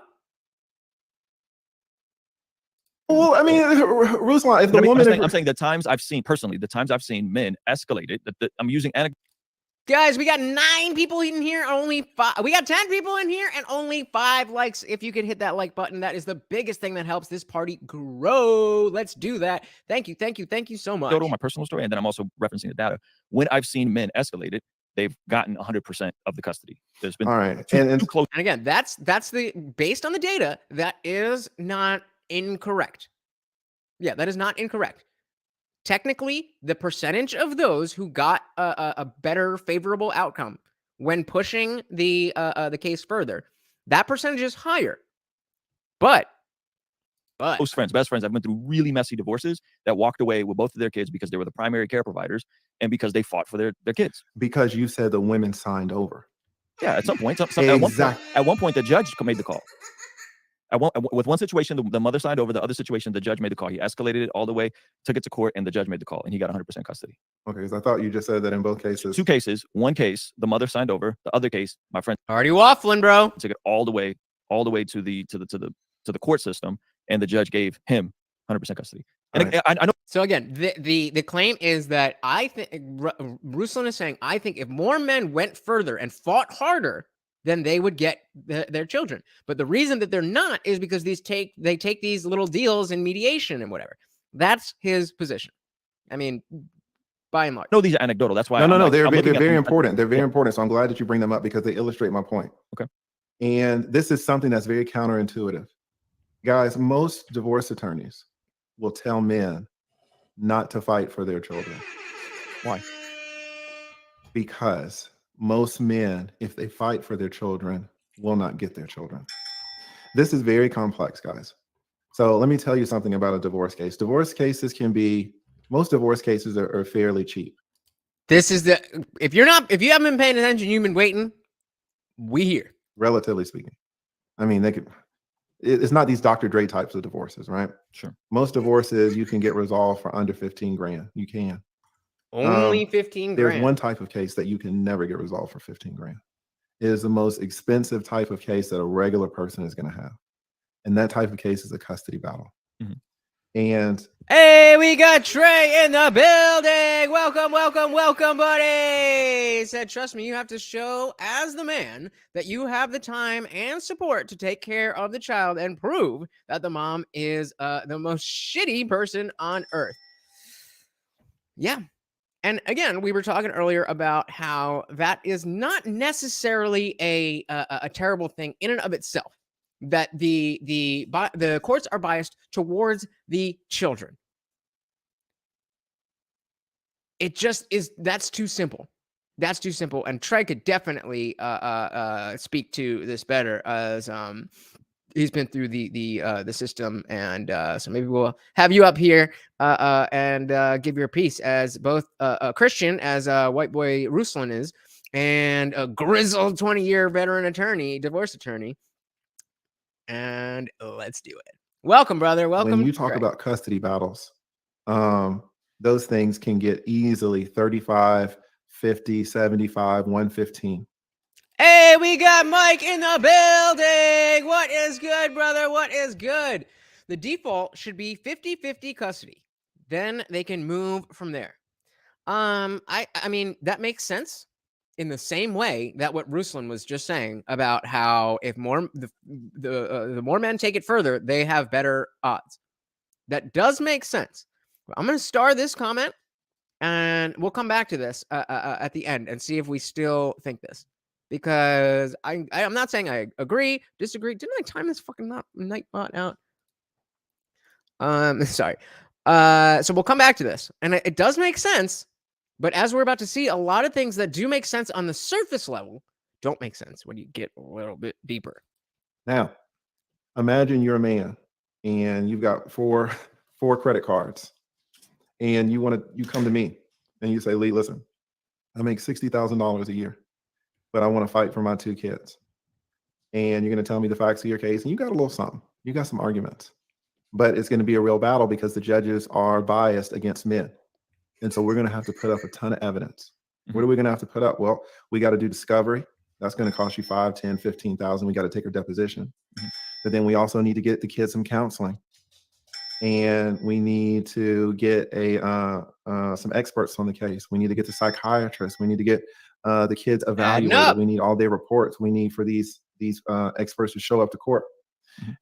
Well, I mean, Ruslan, if the woman... I'm saying the times I've seen men escalated, I'm using Guys, we got 9 people in here, only 5. We got 10 people in here and only 5 likes. If you could hit that like button, that is the biggest thing that helps this party grow. Let's do that. Thank you so much. Go to my personal story, and then I'm also referencing the data. When I've seen men escalate it, they've gotten 100% of the custody. There's been all right, too close. And again, that's the based on the data. That is not incorrect. Yeah, that is not incorrect. Technically, the percentage of those who got a better favorable outcome when pushing the case further, that percentage is higher. But close friends, best friends, I've been through really messy divorces that walked away with both of their kids because they were the primary care providers and because they fought for their kids. Because you said the women signed over. Yeah, at some point, exactly. At one point, the judge made the call. With one situation, the mother signed over. The other situation, the judge made the call. He escalated it all the way, took it to court, and the judge made the call, and he got 100% custody. Okay, because I thought you just said that in both cases. 2 cases. One case, the mother signed over. The other case, my friend already waffling, bro. Took it all the way to the court system, and the judge gave him 100% custody. And right. I know. So again, the claim is that I think Ruslan is saying I think if more men went further and fought harder, then they would get their children. But the reason that they're not is because they take these little deals in mediation and whatever. That's his position. I mean, by and large. No, these are anecdotal. That's why. No. They're very important. They're very important. So I'm glad that you bring them up because they illustrate my point. Okay. And this is something that's very counterintuitive. Guys, most divorce attorneys will tell men not to fight for their children. Why? Because most men, if they fight for their children, will not get their children. This is very complex, guys. So let me tell you something about a divorce case. Most divorce cases are fairly cheap. This is if you haven't been paying attention, you've been waiting, we here. Relatively speaking. I mean, it's not these Dr. Dre types of divorces, right? Sure. Most divorces you can get resolved for under 15 grand. You can. Only 15 grand. There's one type of case that you can never get resolved for 15 grand. It is the most expensive type of case that a regular person is going to have. And that type of case is a custody battle. Mm-hmm. And hey, we got Trey in the building. Welcome, buddy. He said, trust me, you have to show as the man that you have the time and support to take care of the child and prove that the mom is the most shitty person on earth. Yeah. And again, we were talking earlier about how that is not necessarily a terrible thing in and of itself. That the courts are biased towards the children. It just is. That's too simple. That's too simple. And Trey could definitely speak to this better, as he's been through the system, and so maybe we'll have you up here and give your piece as both a Christian, as white boy Ruslan is, and a grizzled 20-year veteran attorney, divorce attorney. And let's do it. Welcome, brother. Welcome. When you talk about custody battles, those things can get easily 35, 50, 75, 115. Hey, we got Mike in the building. What is good, brother? What is good? The default should be 50-50 custody. Then they can move from there. I mean, that makes sense in the same way that what Ruslan was just saying about how if the more men take it further, they have better odds. That does make sense. I'm going to star this comment, and we'll come back to this at the end and see if we still think this. Because I'm not saying I agree, disagree. Didn't I time this fucking Nightbot out? Sorry. So we'll come back to this. And it does make sense. But as we're about to see, a lot of things that do make sense on the surface level don't make sense when you get a little bit deeper. Now, imagine you're a man and you've got four credit cards, and you come to me and you say, Lee, listen, I make $60,000 a year, but I want to fight for my 2 kids. And you're going to tell me the facts of your case, and you got a little something. You got some arguments. But it's going to be a real battle because the judges are biased against men. And so we're going to have to put up a ton of evidence. What are we going to have to put up? Well, we got to do discovery. That's going to cost you 5, 10, 15,000. We got to take her deposition. But then we also need to get the kids some counseling. And we need to get some experts on the case. We need to get the psychiatrist. We need to get the kids evaluated. We need all their reports. We need for these experts to show up to court.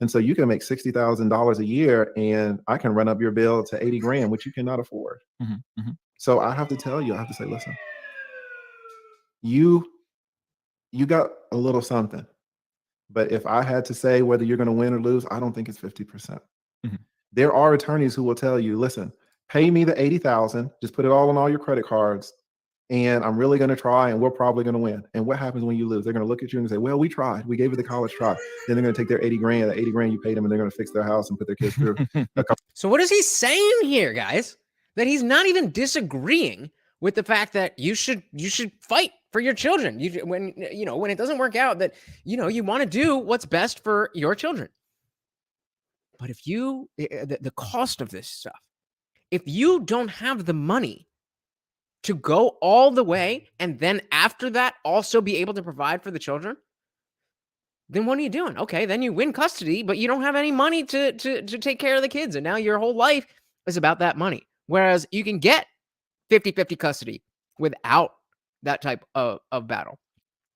And so you can make $60,000 a year, and I can run up your bill to 80 grand, which you cannot afford. So I have to tell you, I have to say, listen, you got a little something, but if I had to say whether you're going to win or lose, I don't think it's 50%. There are attorneys who will tell you, listen, pay me the 80,000, just put it all on all your credit cards, and I'm really going to try, and we're probably going to win. And what happens when you lose? They're going to look at you and say, well, we tried. We gave it the college try. Then they're going to take their 80 grand, the 80 grand you paid them, and they're going to fix their house and put their kids through. So what is he saying here, guys? That he's not even disagreeing with the fact that you should fight for your children. When it doesn't work out, that, you want to do what's best for your children. But if the cost of this stuff, if you don't have the money to go all the way, and then after that also be able to provide for the children, then what are you doing? Okay, then you win custody, but you don't have any money to take care of the kids, and now your whole life is about that money. Whereas you can get 50-50 custody without that type of battle.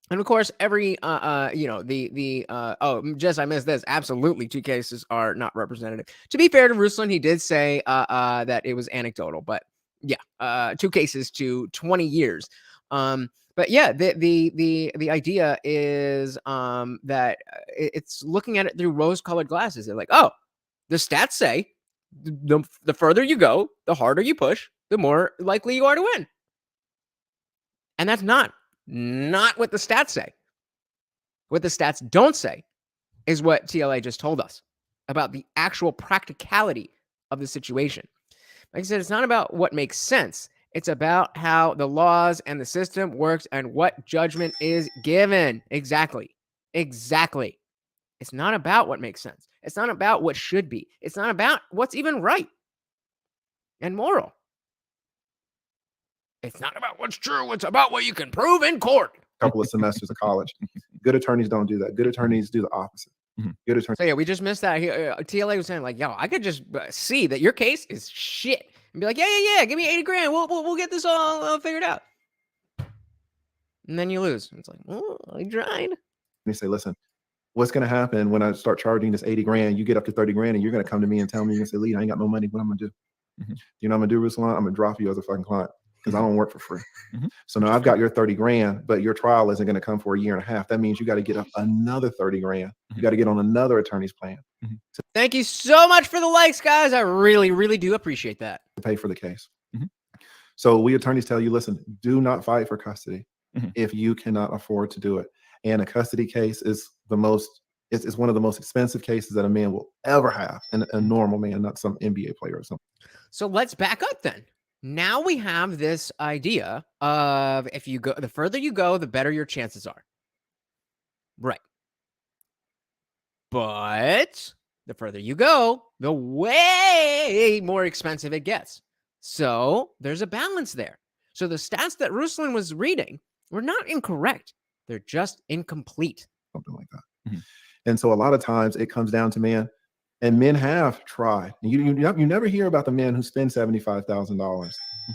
And of course, every Jess, I missed this. Absolutely, 2 cases are not representative. To be fair to Ruslan, he did say that it was anecdotal, but yeah, 2 cases to 20 years. But yeah, the idea is that it's looking at it through rose-colored glasses. They're like, oh, the stats say the further you go, the harder you push, the more likely you are to win. And that's not what the stats say. What the stats don't say is what TLA just told us about the actual practicality of the situation. Like I said, it's not about what makes sense. It's about how the laws and the system works and what judgment is given. Exactly. It's not about what makes sense. It's not about what should be. It's not about what's even right and moral. It's not about what's true. It's about what you can prove in court. A couple of semesters of college. Good attorneys don't do that. Good attorneys do the opposite. Good attorneys. So yeah, we just missed that. TLA was saying like, yo, I could just see that your case is shit and be like, yeah, give me 80 grand. We'll get this all figured out. And then you lose. It's like, oh, I tried. You say, listen, what's going to happen when I start charging this 80 grand? You get up to 30 grand and you're going to come to me and tell me, you say, Lee, I ain't got no money. What I'm going to do? You know what I'm going to do, Ruslan? I'm going to drop you as a fucking client because I don't work for free. So now I've got your 30 grand, but your trial isn't going to come for 1.5 years. That means you got to get up another 30 grand. You got to get on another attorney's plan. So thank you so much for the likes, guys. I really, really do appreciate that. To pay for the case. So we attorneys tell you, listen, do not fight for custody. if you cannot afford to do it. And a custody case is it's one of the most expensive cases that a man will ever have, and a normal man, not some NBA player or something. So let's back up then. Now we have this idea of if you go, the further you go, the better your chances are. Right. But the further you go, the way more expensive it gets. So there's a balance there. So the stats that Ruslan was reading were not incorrect. They're just incomplete. Something like that. And so a lot of times it comes down to men, and men have tried. You never hear about the men who spend $75,000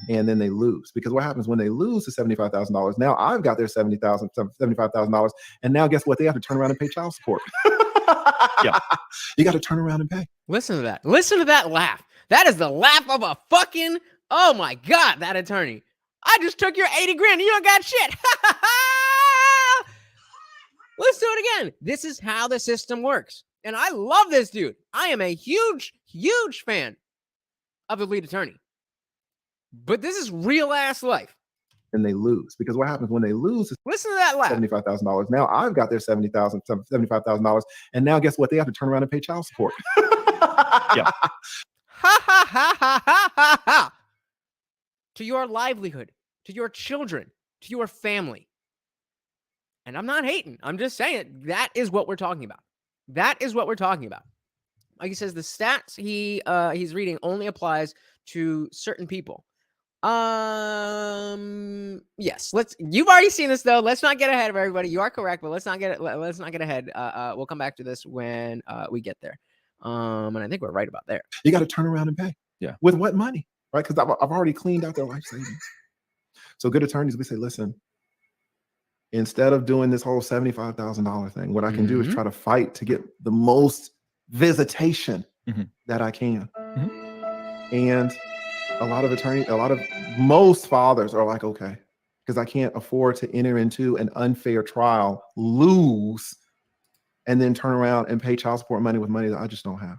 and then they lose, because what happens when they lose the $75,000? Now I've got their $75,000, and now guess what? They have to turn around and pay child support. Yeah, you got to turn around and pay. Listen to that. Listen to that laugh. That is the laugh of a fucking, oh my God, that attorney. I just took your 80 grand and you don't got shit. Let's do it again. This is how the system works. And I love this dude. I am a huge, huge fan of the lead attorney. But this is real ass life. And they lose, because what happens when they lose? Listen to that laugh. $75,000. Now I've got their $75,000, and now guess what? They have to turn around and pay child support. Yeah. Ha ha ha ha ha ha ha. To your livelihood, to your children, to your family. And I'm not hating. I'm just saying that is what we're talking about. That is what we're talking about. Like he says, the stats he's reading only applies to certain people. Yes. You've already seen this though. Let's not get ahead of everybody. You are correct, but let's not get ahead. We'll come back to this when we get there. And I think we're right about there. You got to turn around and pay. Yeah. With what money? Right? Because I've already cleaned out their life savings. So good attorneys, we say, listen, instead of doing this whole $75,000 thing, what I can do is try to fight to get the most visitation that I can. And most fathers are like, okay, because I can't afford to enter into an unfair trial, lose, and then turn around and pay child support money with money that I just don't have.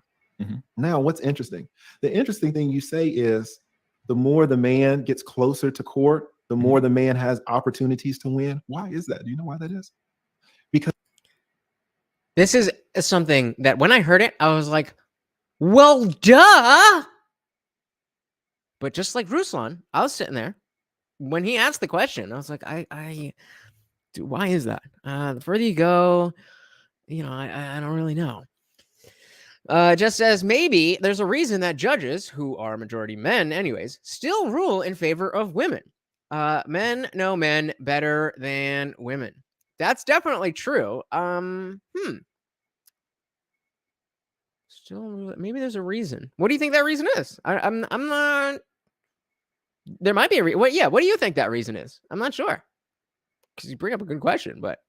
Now, what's interesting? The interesting thing you say is the more the man gets closer to court, the more the man has opportunities to win. Why is that? Do you know why that is? Because this is something that when I heard it, I was like, well, duh. But just like Ruslan, I was sitting there when he asked the question. I was like, why is that? The further you go, I don't really know. Just says maybe there's a reason that judges, who are majority men anyways, still rule in favor of women. Men know men better than women. That's definitely true. Still, maybe there's a reason. What do you think that reason is? I'm not. There might be a reason. What do you think that reason is? I'm not sure. Because you bring up a good question, but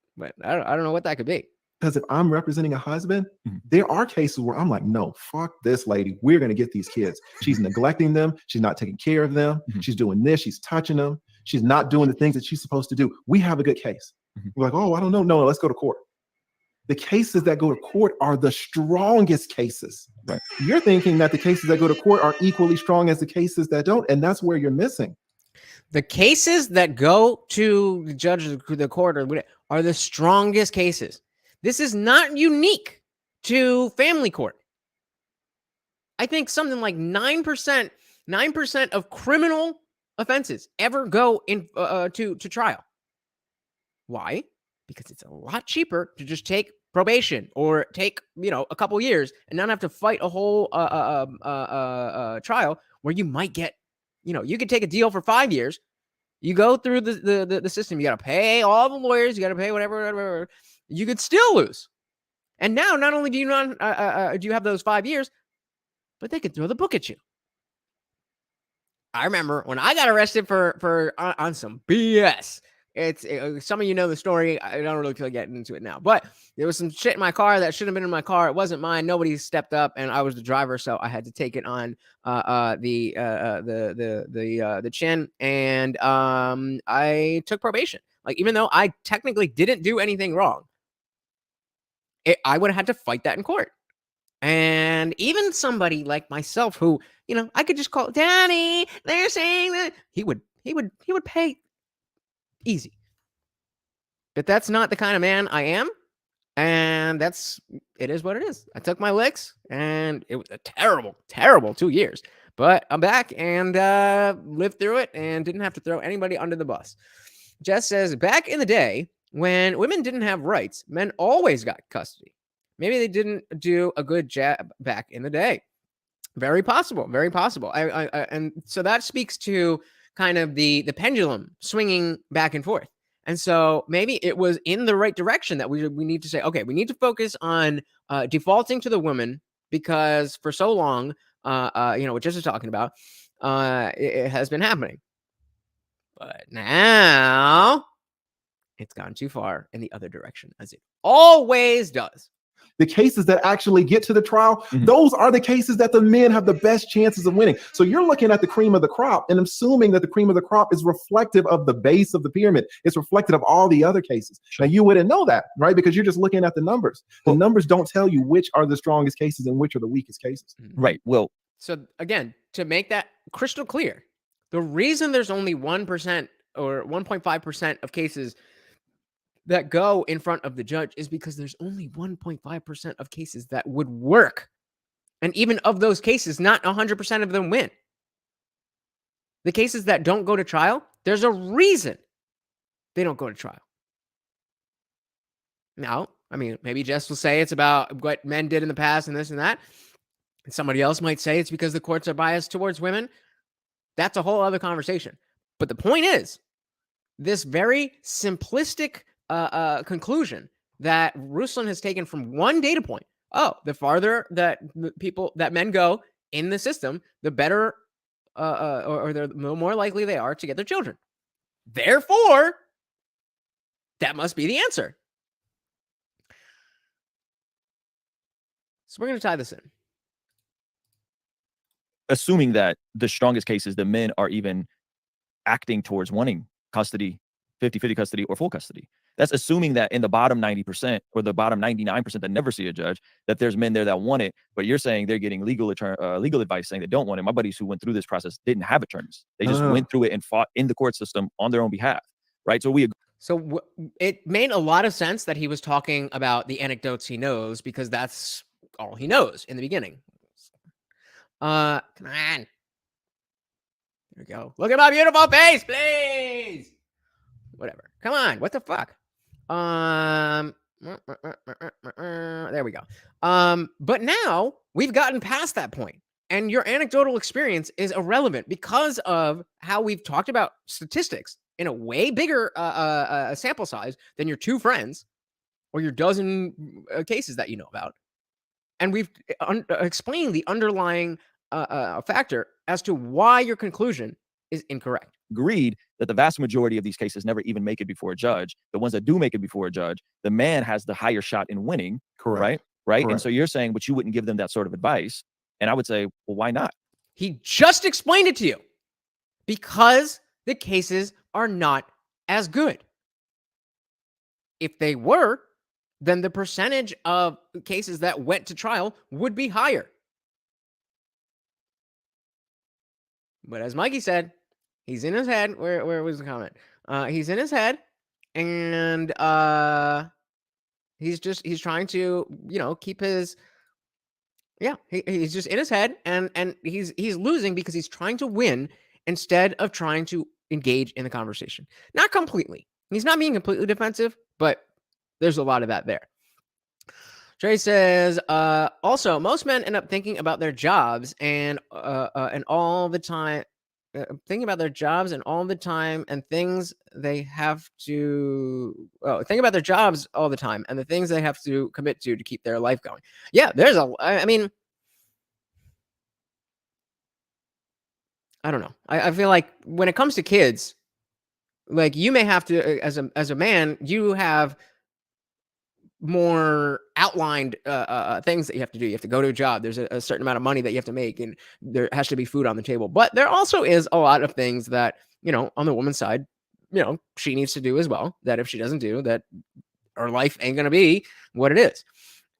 I don't know what that could be. Because if I'm representing a husband, there are cases where I'm like, no, fuck this lady. We're going to get these kids. She's neglecting them. She's not taking care of them. She's doing this. She's touching them. She's not doing the things that she's supposed to do. We have a good case. We're like, oh, I don't know. No, let's go to court. The cases that go to court are the strongest cases. Right. You're thinking that the cases that go to court are equally strong as the cases that don't. And that's where you're missing. The cases that go to the judge, the court, or whatever, are the strongest cases. This is not unique to family court. I think something like 9% of criminal offenses ever go in to trial. Why? Because it's a lot cheaper to just take probation or take a couple years and not have to fight a whole trial where you might get you could take a deal for 5 years. You go through the system. You got to pay all the lawyers. You got to pay whatever. You could still lose. And now, not only do you do you have those 5 years, but they could throw the book at you. I remember when I got arrested for on some BS. Some of you know the story. I don't really feel like getting into it now, but there was some shit in my car that shouldn't have been in my car. It wasn't mine. Nobody stepped up, and I was the driver, so I had to take it on the chin, and I took probation. Like, even though I technically didn't do anything wrong, I would have had to fight that in court. And even somebody like myself, who I could just call, Daddy, they're saying that he would pay. Easy. But that's not the kind of man I am. And it is what it is. I took my licks, and it was a terrible, terrible 2 years. But I'm back and lived through it and didn't have to throw anybody under the bus. Jess says, back in the day when women didn't have rights, men always got custody. Maybe they didn't do a good job back in the day. Very possible. Very possible. And so that speaks to kind of the pendulum swinging back and forth. And so maybe it was in the right direction that we need to say, okay, we need to focus on defaulting to the woman, because for so long, what Jess is talking about, it has been happening. But now it's gone too far in the other direction, as it always does. The cases that actually get to the trial, those are the cases that the men have the best chances of winning. So you're looking at the cream of the crop and assuming that the cream of the crop is reflective of the base of the pyramid. It's reflective of all the other cases. Now, you wouldn't know that, right? Because you're just looking at the numbers. The numbers don't tell you which are the strongest cases and which are the weakest cases. Right. Well, so again, to make that crystal clear, the reason there's only 1% or 1.5% of cases that go in front of the judge is because there's only 1.5% of cases that would work. And even of those cases, not 100% of them win. The cases that don't go to trial, there's a reason they don't go to trial. Now, I mean, maybe Jess will say it's about what men did in the past and this and that. And somebody else might say it's because the courts are biased towards women. That's a whole other conversation. But the point is, this very simplistic conclusion that Ruslan has taken from one data point. Oh, the farther that men go in the system, the better, or the more likely they are to get their children. Therefore, that must be the answer. So we're going to tie this in. Assuming that the strongest cases, the men are even acting towards wanting custody, 50-50 custody or full custody. That's assuming that in the bottom 90% or the bottom 99% that never see a judge, that there's men there that want it, but you're saying they're getting legal advice saying they don't want it. My buddies who went through this process didn't have attorneys. They just went through it and fought in the court system on their own behalf, right? So we agree. So it made a lot of sense that he was talking about the anecdotes he knows, because that's all he knows in the beginning. Come on. There we go. Look at my beautiful face, please. Whatever. Come on. What the fuck? There we go. But now we've gotten past that point, and your anecdotal experience is irrelevant because of how we've talked about statistics in a way bigger sample size than your two friends or your dozen cases that you know about. And we've explained the underlying factor as to why your conclusion is incorrect. Agreed that the vast majority of these cases never even make it before a judge. The ones that do make it before a judge, the man has the higher shot in winning. Correct. Right. And so you're saying, but you wouldn't give them that sort of advice. And I would say, well, why not? He just explained it to you. Because the cases are not as good. If they were, then the percentage of cases that went to trial would be higher. But as Mikey said, he's in his head. Where was the comment? He's in his head, and he's trying to, keep his, he's just in his head, and he's losing because he's trying to win instead of trying to engage in the conversation. Not completely. He's not being completely defensive, but there's a lot of that there. Trey says, also, most men end up thinking about their jobs and all the time, thinking about their jobs and all the time and things they have to, think about their jobs all the time and the things they have to commit to keep their life going. Yeah, I mean, I don't know. I feel like when it comes to kids, like you may have to, as a man, you have more outlined things that you have to do. You have to go to a job. There's a certain amount of money that you have to make, and there has to be food on the table. But there also is a lot of things that, on the woman's side, she needs to do as well, that if she doesn't do that, her life ain't going to be what it is.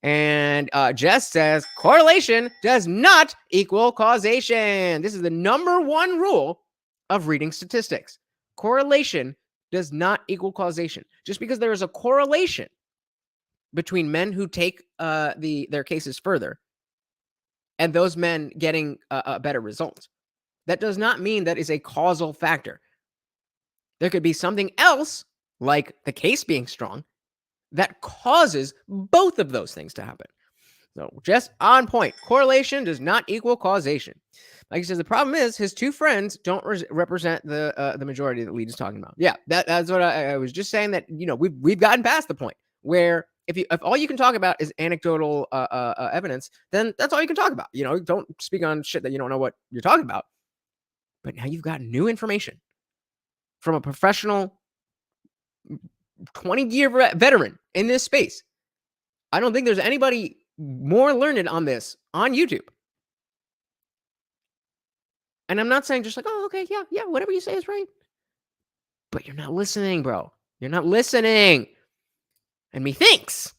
And Jess says, correlation does not equal causation. This is the number one rule of reading statistics. Correlation does not equal causation. Just because there is a correlation between men who take their cases further and those men getting a better result, that does not mean that is a causal factor. There could be something else, like the case being strong, that causes both of those things to happen. So just on point. Correlation does not equal causation. Like he says, the problem is his two friends don't represent the majority that Lead is talking about. Yeah, that's what I was just saying, that, you know, we've gotten past the point where if all you can talk about is anecdotal evidence, then that's all you can talk about. You know, don't speak on shit that you don't know what you're talking about. But now you've got new information from a professional 20-year veteran in this space. I don't think there's anybody more learned on this on YouTube. And I'm not saying just like, oh, okay, yeah, whatever you say is right. But you're not listening, bro. You're not listening. And methinks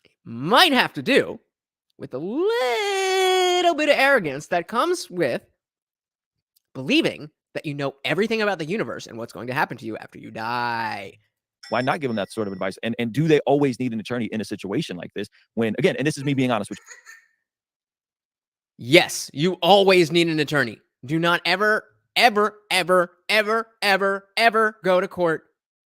it might have to do with a little bit of arrogance that comes with believing that you know everything about the universe and what's going to happen to you after you die. Why not give them that sort of advice? And do they always need an attorney in a situation like this? When, again, and this is me being honest with you. Yes, you always need an attorney. Do not ever go to court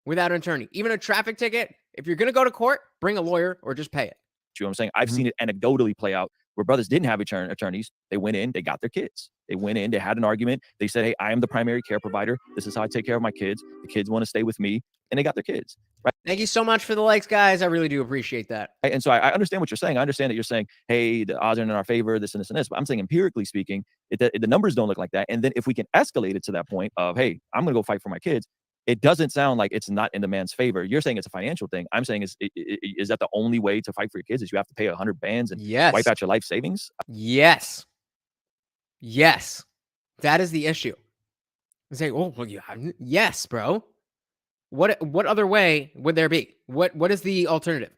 without an attorney. Even a traffic ticket, if you're going to go to court, bring a lawyer or just pay it. You know what I'm saying? I've seen it anecdotally play out where brothers didn't have attorneys. They went in, they got their kids. They went in, they had an argument. They said, hey, I am the primary care provider. This is how I take care of my kids. The kids want to stay with me. And they got their kids. Right? Thank you so much for the likes, guys. I really do appreciate that. And so I understand what you're saying. I understand that you're saying, hey, the odds are in our favor, this and this and this. But I'm saying empirically speaking, the numbers don't look like that. And then if we can escalate it to that point of, hey, I'm going to go fight for my kids, it doesn't sound like it's not in the man's favor. You're saying it's a financial thing. I'm saying, is that the only way to fight for your kids? Is you have to pay 100 bands and wipe out your life savings? Yes. That is the issue. I say, oh, well, yes, bro. What other way would there be? What is the alternative?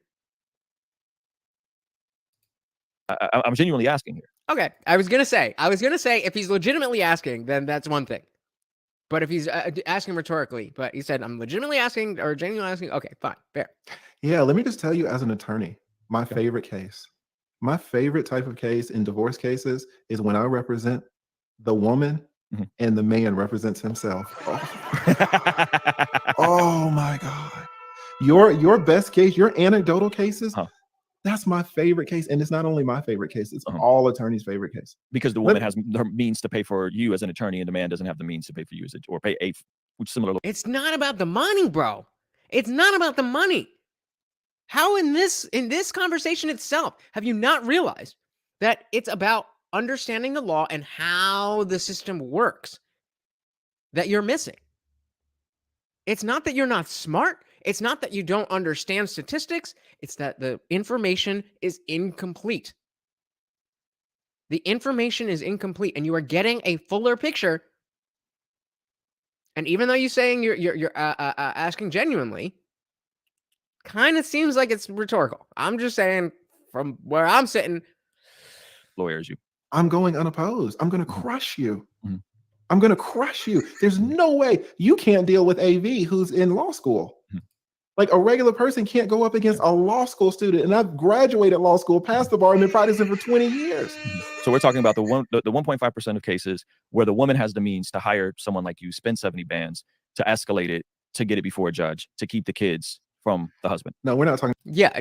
I'm genuinely asking here. Okay, I was gonna say if he's legitimately asking, then that's one thing. But if he's asking rhetorically, but he said, I'm legitimately asking or genuinely asking, okay, fine, fair. Yeah, let me just tell you, as an attorney, my favorite case, my favorite type of case in divorce cases is when I represent the woman and the man represents himself. Oh my God. Your best case, your anecdotal cases, that's my favorite case. And it's not only my favorite case, it's all attorneys' favorite case. Because the woman has the means to pay for you as an attorney and the man doesn't have the means to pay for you or pay a similar. It's not about the money, bro. It's not about the money. How in this conversation itself have you not realized that it's about understanding the law and how the system works that you're missing? It's not that you're not smart. It's not that you don't understand statistics. It's that the information is incomplete. The information is incomplete, and you are getting a fuller picture. And even though you're saying you're asking genuinely, kind of seems like it's rhetorical. I'm just saying from where I'm sitting. Lawyers, I'm going unopposed. I'm going to crush you. I'm going to crush you. There's no way you can't deal with AV who's in law school. Like a regular person can't go up against a law school student. And I've graduated law school, passed the bar, and been practicing for 20 years. So we're talking about the 1.5% of cases where the woman has the means to hire someone like you, spend 70 bands to escalate it, to get it before a judge, to keep the kids from the husband. No, we're not talking. Yeah,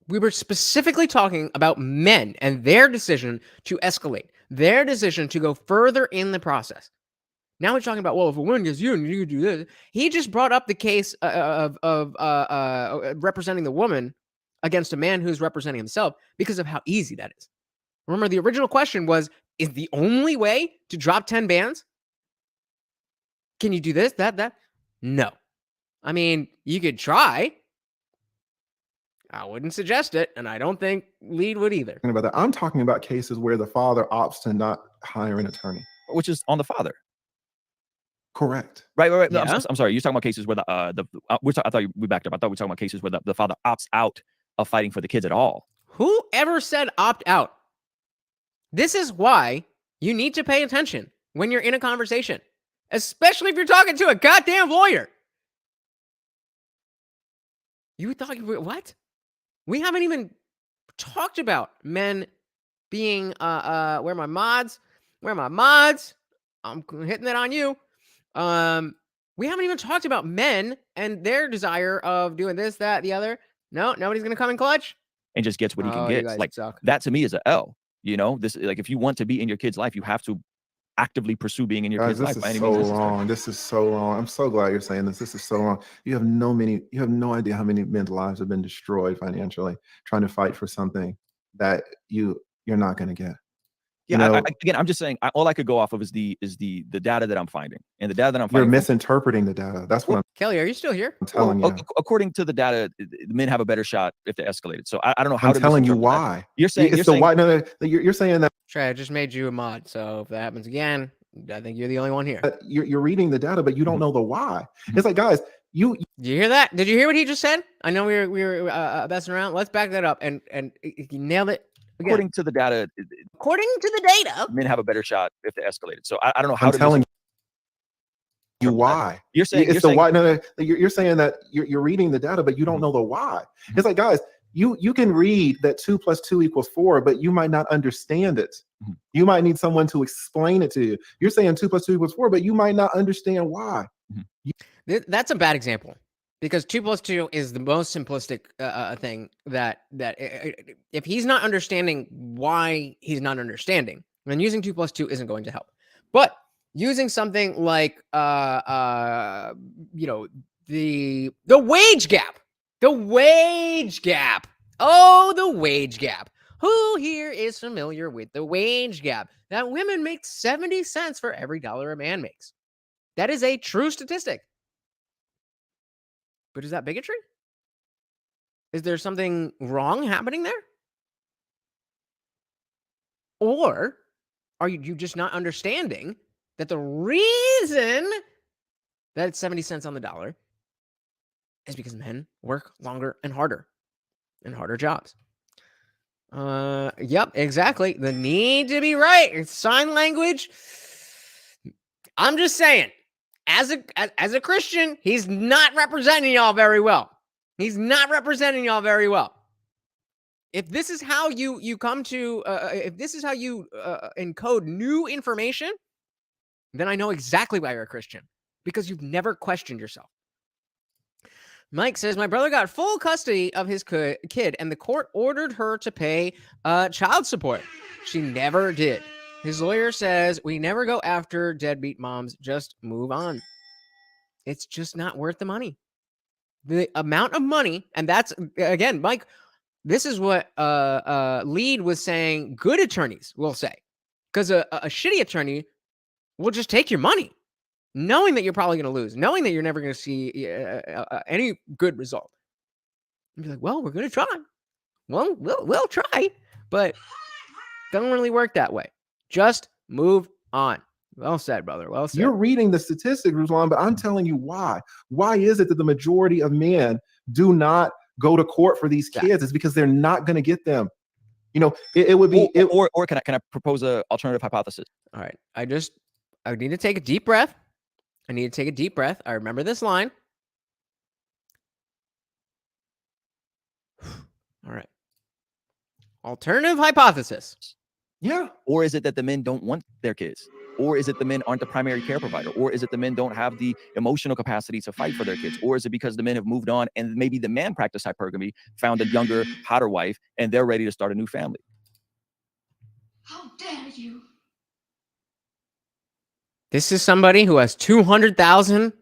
we were specifically talking about men and their decision to escalate, their decision to go further in the process. Now we're talking about, well, if a woman gets you and you do this. He just brought up the case of representing the woman against a man who's representing himself because of how easy that is. Remember, the original question was, is the only way to drop 10 bands? Can you do this, that? No. I mean, you could try. I wouldn't suggest it, and I don't think Lead would either. I'm talking about cases where the father opts to not hire an attorney. Which is on the father. Correct. Right. Yeah. No, I'm sorry. You're talking about cases where I thought we backed up. I thought we were talking about cases where the father opts out of fighting for the kids at all. Whoever said opt out? This is why you need to pay attention when you're in a conversation. especially if you're talking to a goddamn lawyer. You thought, what? We haven't even talked about men being, where are my mods? Where are my mods? I'm hitting that on you. We haven't even talked about men and their desire of doing this, that, the other. No, nobody's going to come in clutch. And just gets what he can You get. guys Like suck. that to me is a L. You know, this, like, if you want to be in your kid's life, you have to actively pursue being in your kid's life. This is so long. This is so long. I'm so glad you're saying this. This is so long. You have no idea how many men's lives have been destroyed financially trying to fight for something that you're not going to get. Yeah, again, I'm just saying, all I could go off of is the data that I'm finding, and the data that I'm finding. You're misinterpreting the data. That's what Kelly, are you still here? I'm telling you. According to the data, the men have a better shot if they escalated. So I don't know how I'm telling you why. That. You're saying it's the why. No, you're saying that. Trey, I just made you a mod, so if that happens again, I think you're the only one here. You're reading the data, but you don't know the why. It's like, guys, Did you hear that? Did you hear what he just said? I know we were messing around. Let's back that up, and he nailed it. Again. According to the data, men have a better shot if they escalated. So I don't know how. I'm telling you why. You're saying it's the why. No, you're saying that you're reading the data, but you don't know the why. It's like, guys, you can read that 2 + 2 = 4, but you might not understand it. You might need someone to explain it to you. You're saying 2 + 2 = 4, but you might not understand why. That's a bad example. Because 2 + 2 is the most simplistic thing that if he's not understanding why he's not understanding, then using 2 + 2 isn't going to help. But using something like the wage gap, the wage gap. Oh, the wage gap. Who here is familiar with the wage gap? That women make 70 cents for every dollar a man makes. That is a true statistic. But is that bigotry? Is there something wrong happening there? Or are you just not understanding that the reason that it's 70 cents on the dollar is because men work longer and harder jobs? Yep, exactly. The need to be right. It's sign language. I'm just saying. As a Christian, he's not representing y'all very well. He's not representing y'all very well. If this is how you come to, if this is how you encode new information, then I know exactly why you're a Christian, because you've never questioned yourself. Mike says, my brother got full custody of his kid, and the court ordered her to pay child support. She never did. His lawyer says, we never go after deadbeat moms, just move on. It's just not worth the money. The amount of money, and that's, again, Mike, this is what Lead was saying good attorneys will say. Because a shitty attorney will just take your money, knowing that you're probably going to lose, knowing that you're never going to see any good result. And be like, well, we're going to try. Well, we'll try, but doesn't really work that way. Just move on. Well said, brother. Well said. You're reading the statistics, Ruslan, but I'm telling you why. Why is it that the majority of men do not go to court for these kids? It's because they're not going to get them. You know, it would be... Or can I propose an alternative hypothesis? All right. I need to take a deep breath. I remember this line. All right. Alternative hypothesis. Yeah. Or is it that the men don't want their kids? Or is it the men aren't the primary care provider? Or is it the men don't have the emotional capacity to fight for their kids? Or is it because the men have moved on and maybe the man practiced hypergamy, found a younger, hotter wife, and they're ready to start a new family? How dare you? This is somebody who has 200,000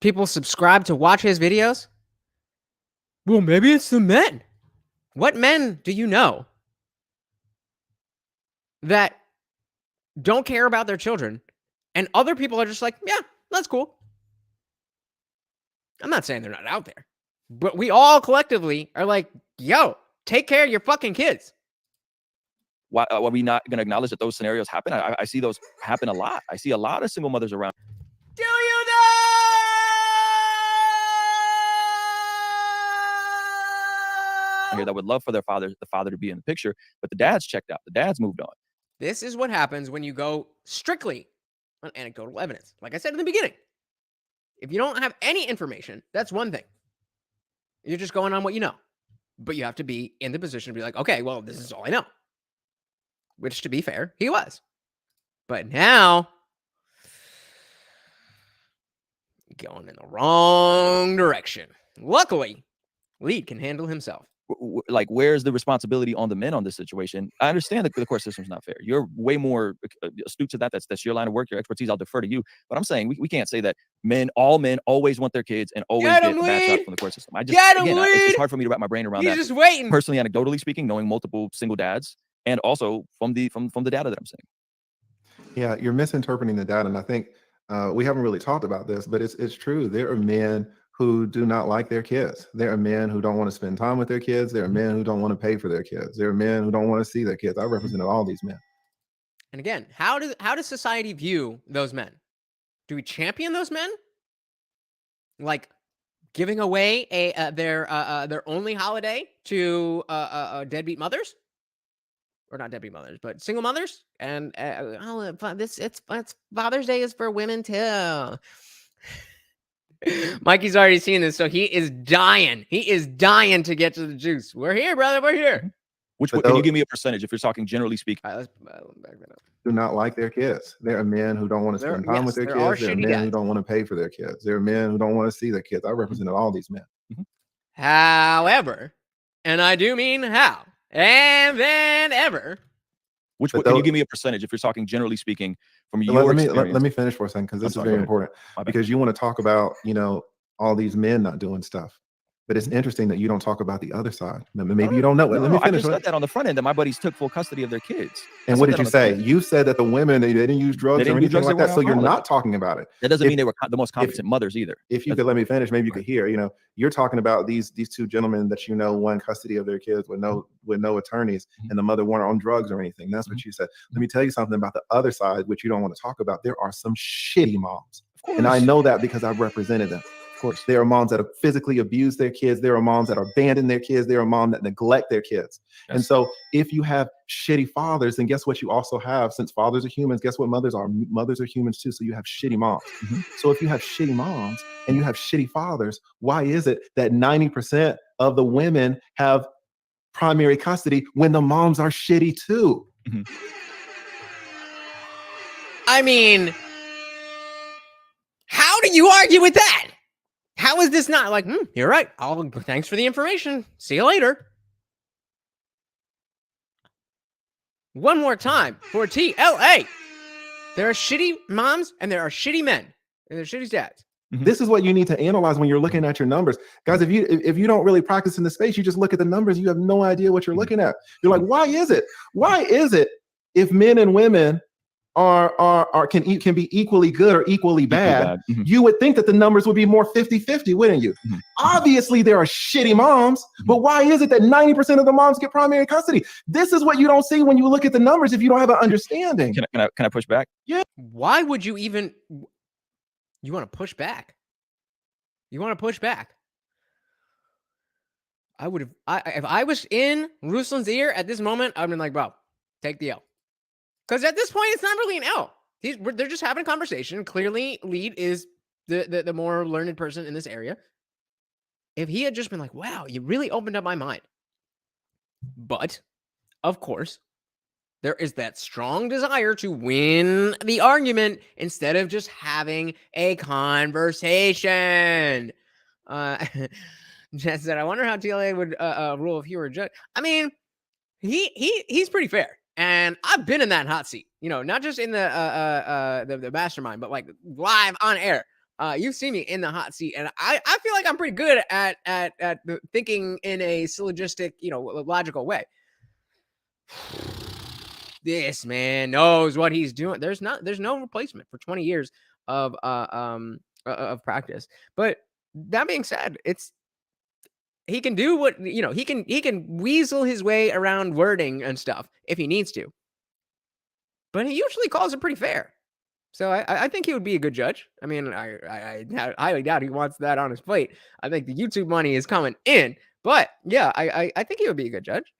people subscribe to watch his videos. Well, maybe it's the men. What men do you know that don't care about their children, and other people are just like, yeah, that's cool? I'm not saying they're not out there, but we all collectively are like, yo, take care of your fucking kids. Why are we not going to acknowledge that those scenarios happen? I see those happen a lot. I see a lot of single mothers around. Do you know? Here that would love for the father to be in the picture, but the dad's checked out. The dad's moved on. This is what happens when you go strictly on anecdotal evidence. Like I said in the beginning, if you don't have any information, that's one thing. You're just going on what you know. But you have to be in the position to be like, okay, well, this is all I know. Which, to be fair, he was. But now, going in the wrong direction. Luckily, Lead can handle himself. Like, where's the responsibility on the men on this situation? I understand that the court system's not fair. You're way more astute to that. That's your line of work, your expertise. I'll defer to you. But I'm saying we can't say that all men always want their kids and always get bad shots from the court system. It's just hard for me to wrap my brain around that. He's just waiting. Personally, anecdotally speaking, knowing multiple single dads, and also from the data that I'm seeing. Yeah, you're misinterpreting the data, and I think we haven't really talked about this, but it's true. There are men who do not like their kids. There are men who don't want to spend time with their kids. There are men who don't want to pay for their kids. There are men who don't want to see their kids. I represented all these men. And again, how does society view those men? Do we champion those men? Like giving away their only holiday to deadbeat mothers? Or not deadbeat mothers, but single mothers? And it's Father's Day is for women too. Mikey's already seen this, so he is dying. He is dying to get to the juice. We're here, brother. We're here. Can you give me a percentage if you're talking generally speaking? Let's back that up. Do not like their kids. There are men who don't want to spend time with their kids. There are men who don't want to pay for their kids. There are men who don't want to see their kids. I represented all these men. However, and I do mean how, and then ever. Can you give me a percentage if you're talking generally speaking from your experience? Let me finish for a second, because this is very important. Because you want to talk about, all these men not doing stuff. But it's interesting that you don't talk about the other side. Maybe you don't know. Let me finish. I just said that on the front end, that my buddies took full custody of their kids. And what did you say? You said that the women, they didn't use drugs or anything like that. So you're not talking about it. That doesn't mean they were the most competent mothers either. If you could let me finish, maybe you could hear. You're talking about these two gentlemen that won custody of their kids with no attorneys, and the mother weren't on drugs or anything. That's what you said. Let me tell you something about the other side, which you don't want to talk about. There are some shitty moms, and I know that because I've represented them. Of course, there are moms that have physically abused their kids. There are moms that abandon their kids. There are moms that neglect their kids. Yes. And so if you have shitty fathers, then guess what you also have? Since fathers are humans, guess what mothers are? Mothers are humans too. So you have shitty moms. So if you have shitty moms and you have shitty fathers, why is it that 90% of the women have primary custody when the moms are shitty too? I mean, how do you argue with that? How is this not like, you're right. Thanks for the information. See you later. One more time for TLA. There are shitty moms and there are shitty men and there's shitty dads. This is what you need to analyze when you're looking at your numbers. Guys, if you don't really practice in the space, you just look at the numbers, you have no idea what you're looking at. You're like, why is it if men and women can be equally good or equally bad, you would think that the numbers would be more 50-50, wouldn't you? Obviously, there are shitty moms, but why is it that 90% of the moms get primary custody? This is what you don't see when you look at the numbers if you don't have an understanding. Can I push back? Yeah. Why would you even... You want to push back? You want to push back? If I was in Ruslan's ear at this moment, I'd been like, bro, take the L. Because at this point, it's not really an L. They're just having a conversation. Clearly, Lead is the more learned person in this area. If he had just been like, wow, you really opened up my mind. But, of course, there is that strong desire to win the argument instead of just having a conversation. Jess said, I wonder how TLA would rule if he were a judge. I mean, he's pretty fair. And I've been in that hot seat, not just in the mastermind, but like live on air. You've seen me in the hot seat, and I feel like I'm pretty good at thinking in a syllogistic, logical way. This man knows what he's doing. There's no replacement for 20 years of practice. But that being said, he can do what, he can weasel his way around wording and stuff if he needs to. But he usually calls it pretty fair. So I think he would be a good judge. I mean, I highly doubt he wants that on his plate. I think the YouTube money is coming in. But yeah, I think he would be a good judge.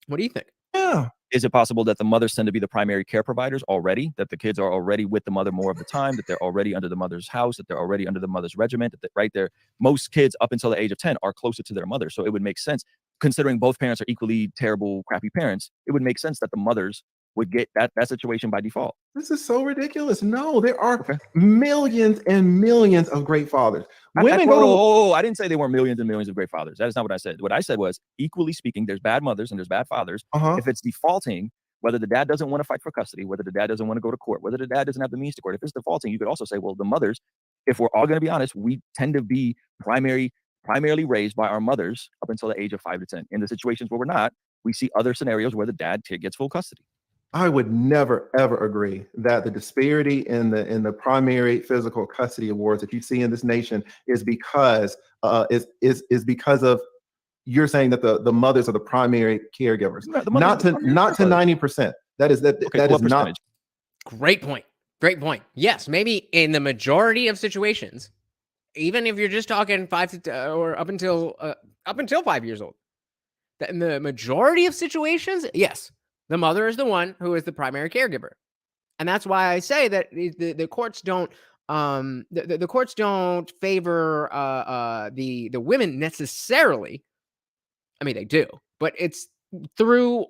What do you think? Yeah. Is it possible that the mothers tend to be the primary care providers already, that the kids are already with the mother more of the time, that they're already under the mother's house, that they're already under the mother's regiment, that right there, most kids up until the age of 10 are closer to their mother. So it would make sense, considering both parents are equally terrible, crappy parents, it would make sense that the mothers would get that situation by default. This is so ridiculous. No, there are millions and millions of great fathers. Women go to. I didn't say there were millions and millions of great fathers. That is not what I said. What I said was, equally speaking, there's bad mothers and there's bad fathers. If it's defaulting, whether the dad doesn't want to fight for custody, whether the dad doesn't want to go to court, whether the dad doesn't have the means to court, if it's defaulting, you could also say, well, the mothers, if we're all going to be honest, we tend to be primarily raised by our mothers up until the age of 5 to 10. In the situations where we're not, we see other scenarios where the dad gets full custody. I would never ever agree that the disparity in the primary physical custody awards that you see in this nation is because is because of, you're saying that the mothers are the primary caregivers, not to 90%. That is not. Great point. Great point. Yes, maybe in the majority of situations, even if you're just talking 5 to or up until 5 years old, that in the majority of situations, yes, the mother is the one who is the primary caregiver, and that's why I say that the courts don't the courts don't favor the women necessarily. I mean, they do, but it's through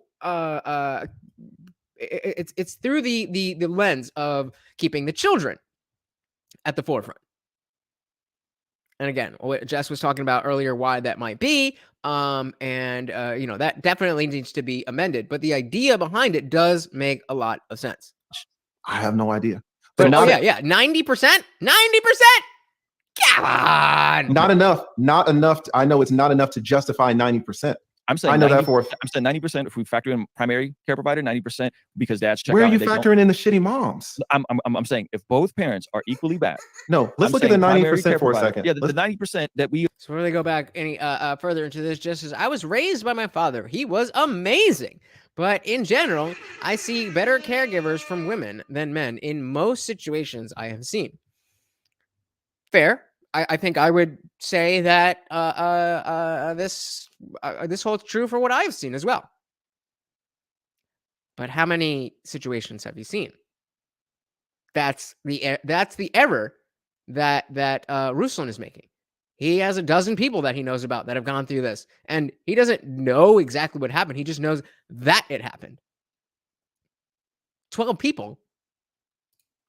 it's through the lens of keeping the children at the forefront. And again, what Jess was talking about earlier, why that might be, that definitely needs to be amended. But the idea behind it does make a lot of sense. I have no idea. But 90%, 90%. Come on, not enough. I know it's not enough to justify 90%. I'm saying I know 90, that for. I'm saying 90% if we factor in primary care provider, 90% because dad's checked out. Where are you factoring in the shitty moms? I'm saying if both parents are equally bad. No, let's look at the 90% for a second. Yeah, the 90% that we. So we're gonna go back any further into this. Just as I was raised by my father, he was amazing. But in general, I see better caregivers from women than men in most situations I have seen. Fair. I think I would say that this holds true for what I've seen as well. But how many situations have you seen? That's the error that Ruslan is making. He has a dozen people that he knows about that have gone through this, and he doesn't know exactly what happened. He just knows that it happened. 12 people.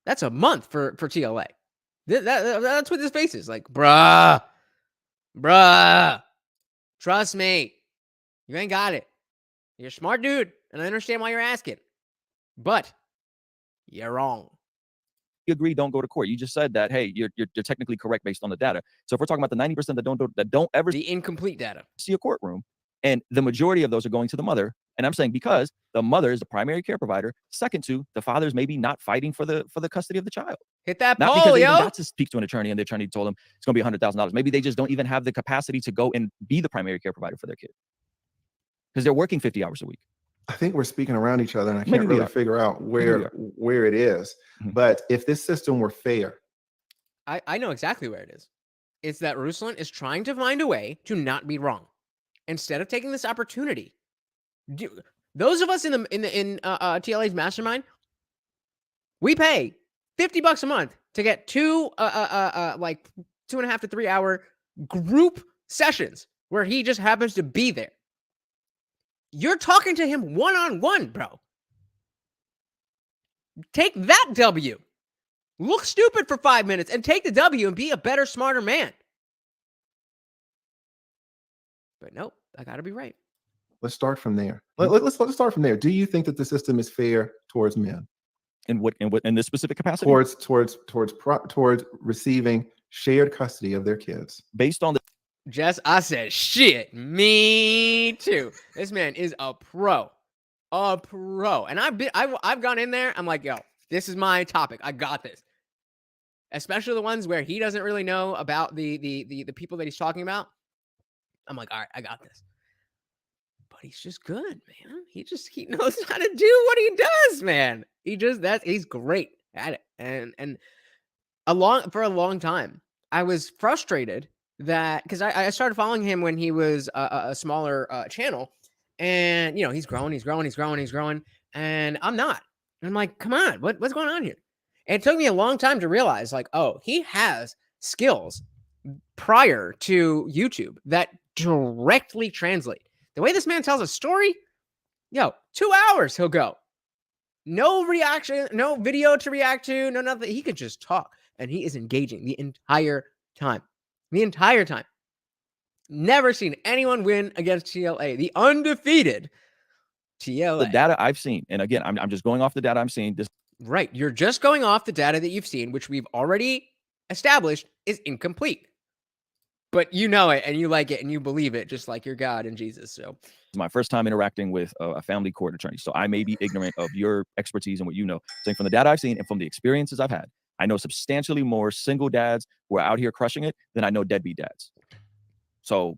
That's a month for TLA. That's what this face is like, bruh. Trust me, you ain't got it. You're a smart dude, and I understand why you're asking, but you're wrong. You agree? Don't go to court. You just said that. Hey, you're technically correct based on the data. So if we're talking about the 90% that don't ever the incomplete data see a courtroom, and the majority of those are going to the mother. And I'm saying because the mother is the primary care provider. Second to the father's maybe not fighting for the custody of the child. Hit that not poll, because they yo. got to speak to an attorney and the attorney told them it's going to be $100,000. Maybe they just don't even have the capacity to go and be the primary care provider for their kid because they're working 50 hours a week. I think we're speaking around each other, and I can't really figure out where it is. Mm-hmm. But if this system were fair, I know exactly where it is. It's that Ruslan is trying to find a way to not be wrong. Instead of taking this opportunity, those of us in TLA's mastermind, we pay $50 a month to get two 2.5 to 3 hour group sessions where he just happens to be there. You're talking to him one-on-one, bro. Take that W. Look stupid for 5 minutes and take the W and be a better, smarter man. But nope, I gotta be right. Let's start from there. Let's start from there. Do you think that the system is fair towards men? In this specific capacity? Towards receiving shared custody of their kids. Based on the Jess, I said shit. Me too. This man is a pro. And I've gone in there. I'm like, yo, this is my topic. I got this. Especially the ones where he doesn't really know about the people that he's talking about. I'm like, all right, I got this. But he's just good, man. He knows how to do what he does, man. He's great at it. And for a long time, I was frustrated that because I started following him when he was a smaller channel, And, you know, he's growing. And I'm not. And I'm like, come on, what's going on here? And it took me a long time to realize, like, oh, he has skills prior to YouTube that directly translate. The way this man tells a story, 2 hours he'll go. No reaction, no video to react to, no nothing. He could just talk, and he is engaging the entire time. The entire time. Never seen anyone win against TLA, the undefeated TLA. The data I've seen, and again, I'm just going off the data I'm seeing. Right. You're just going off the data that you've seen, which we've already established is incomplete. But you know it, and you like it, and you believe it, just like your God and Jesus. So it's my first time interacting with a family court attorney. So I may be ignorant of your expertise and what you know. Saying from the data I've seen and from the experiences I've had, I know substantially more single dads who are out here crushing it than I know deadbeat dads. So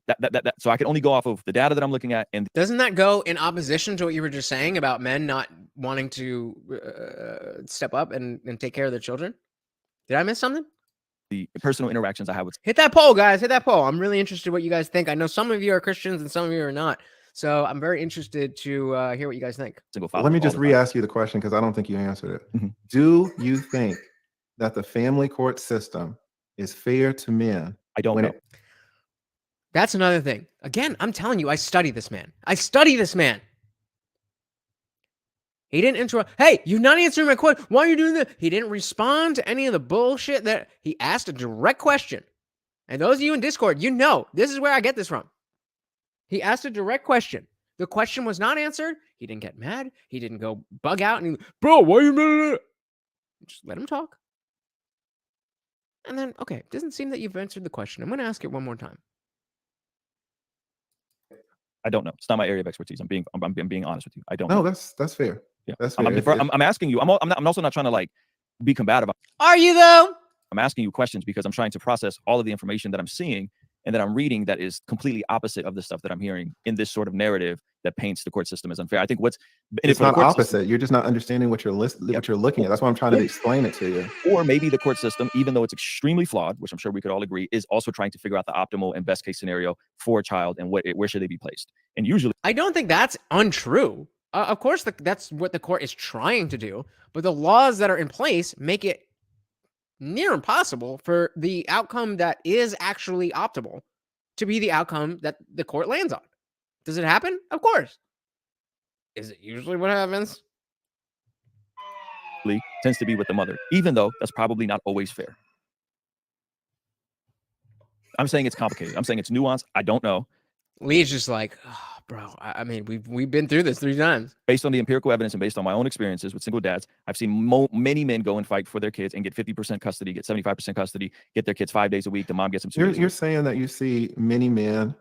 so I can only go off of the data that I'm looking at. And doesn't that go in opposition to what you were just saying about men not wanting to step up and take care of their children? Did I miss something? The personal interactions I have with... Hit that poll, guys. Hit that poll. I'm really interested in what you guys think. I know some of you are Christians and some of you are not. So I'm very interested to hear what you guys think. Let me just re-ask you the question because I don't think you answered it. Mm-hmm. Do you think that the family court system is fair to men? I don't know. That's another thing. Again, I'm telling you, I study this man. He didn't interrupt. Hey, you're not answering my question. Why are you doing that? He didn't respond to any of the bullshit that he asked a direct question. And those of you in Discord, you know, this is where I get this from. He asked a direct question. The question was not answered. He didn't get mad. He didn't go bug out and bro, why are you mad? Just let him talk. And then, okay, it doesn't seem that you've answered the question. I'm going to ask it one more time. I don't know. It's not my area of expertise. I'm being honest with you. I don't know. No, that's fair. Yeah, that's fair. I'm asking you. I'm also not trying to like be combative. Are you though? I'm asking you questions because I'm trying to process all of the information that I'm seeing and that I'm reading that is completely opposite of the stuff that I'm hearing in this sort of narrative that paints the court system as unfair. I think it's not opposite. You're just not understanding what you're looking at. That's why I'm trying to explain it to you. Or maybe the court system, even though it's extremely flawed, which I'm sure we could all agree, is also trying to figure out the optimal and best case scenario for a child and where should they be placed. And usually, I don't think that's untrue. Of course, that's what the court is trying to do, but the laws that are in place make it near impossible for the outcome that is actually optimal to be the outcome that the court lands on. Does it happen? Of course. Is it usually what happens? Tends to be with the mother, even though that's probably not always fair. I'm saying it's complicated. I'm saying it's nuanced. I don't know. Lee's just like, oh, bro, I mean, we've been through this 3 times. Based on the empirical evidence and based on my own experiences with single dads, I've seen many men go and fight for their kids and get 50% custody, get 75% custody, get their kids 5 days a week. The mom gets them 2 days. You're saying that you see many men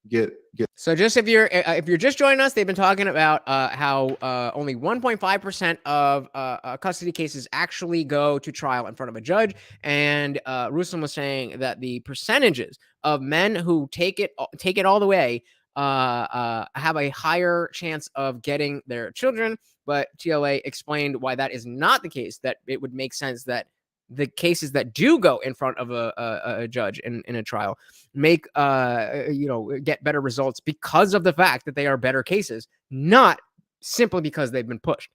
get. So just if you're just joining us, they've been talking about how only 1.5% of custody cases actually go to trial in front of a judge, and Ruslan was saying that the percentages of men who take it all the way have a higher chance of getting their children. But TLA explained why that is not the case. That it would make sense that the cases that do go in front of a judge in a trial make get better results because of the fact that they are better cases, not simply because they've been pushed.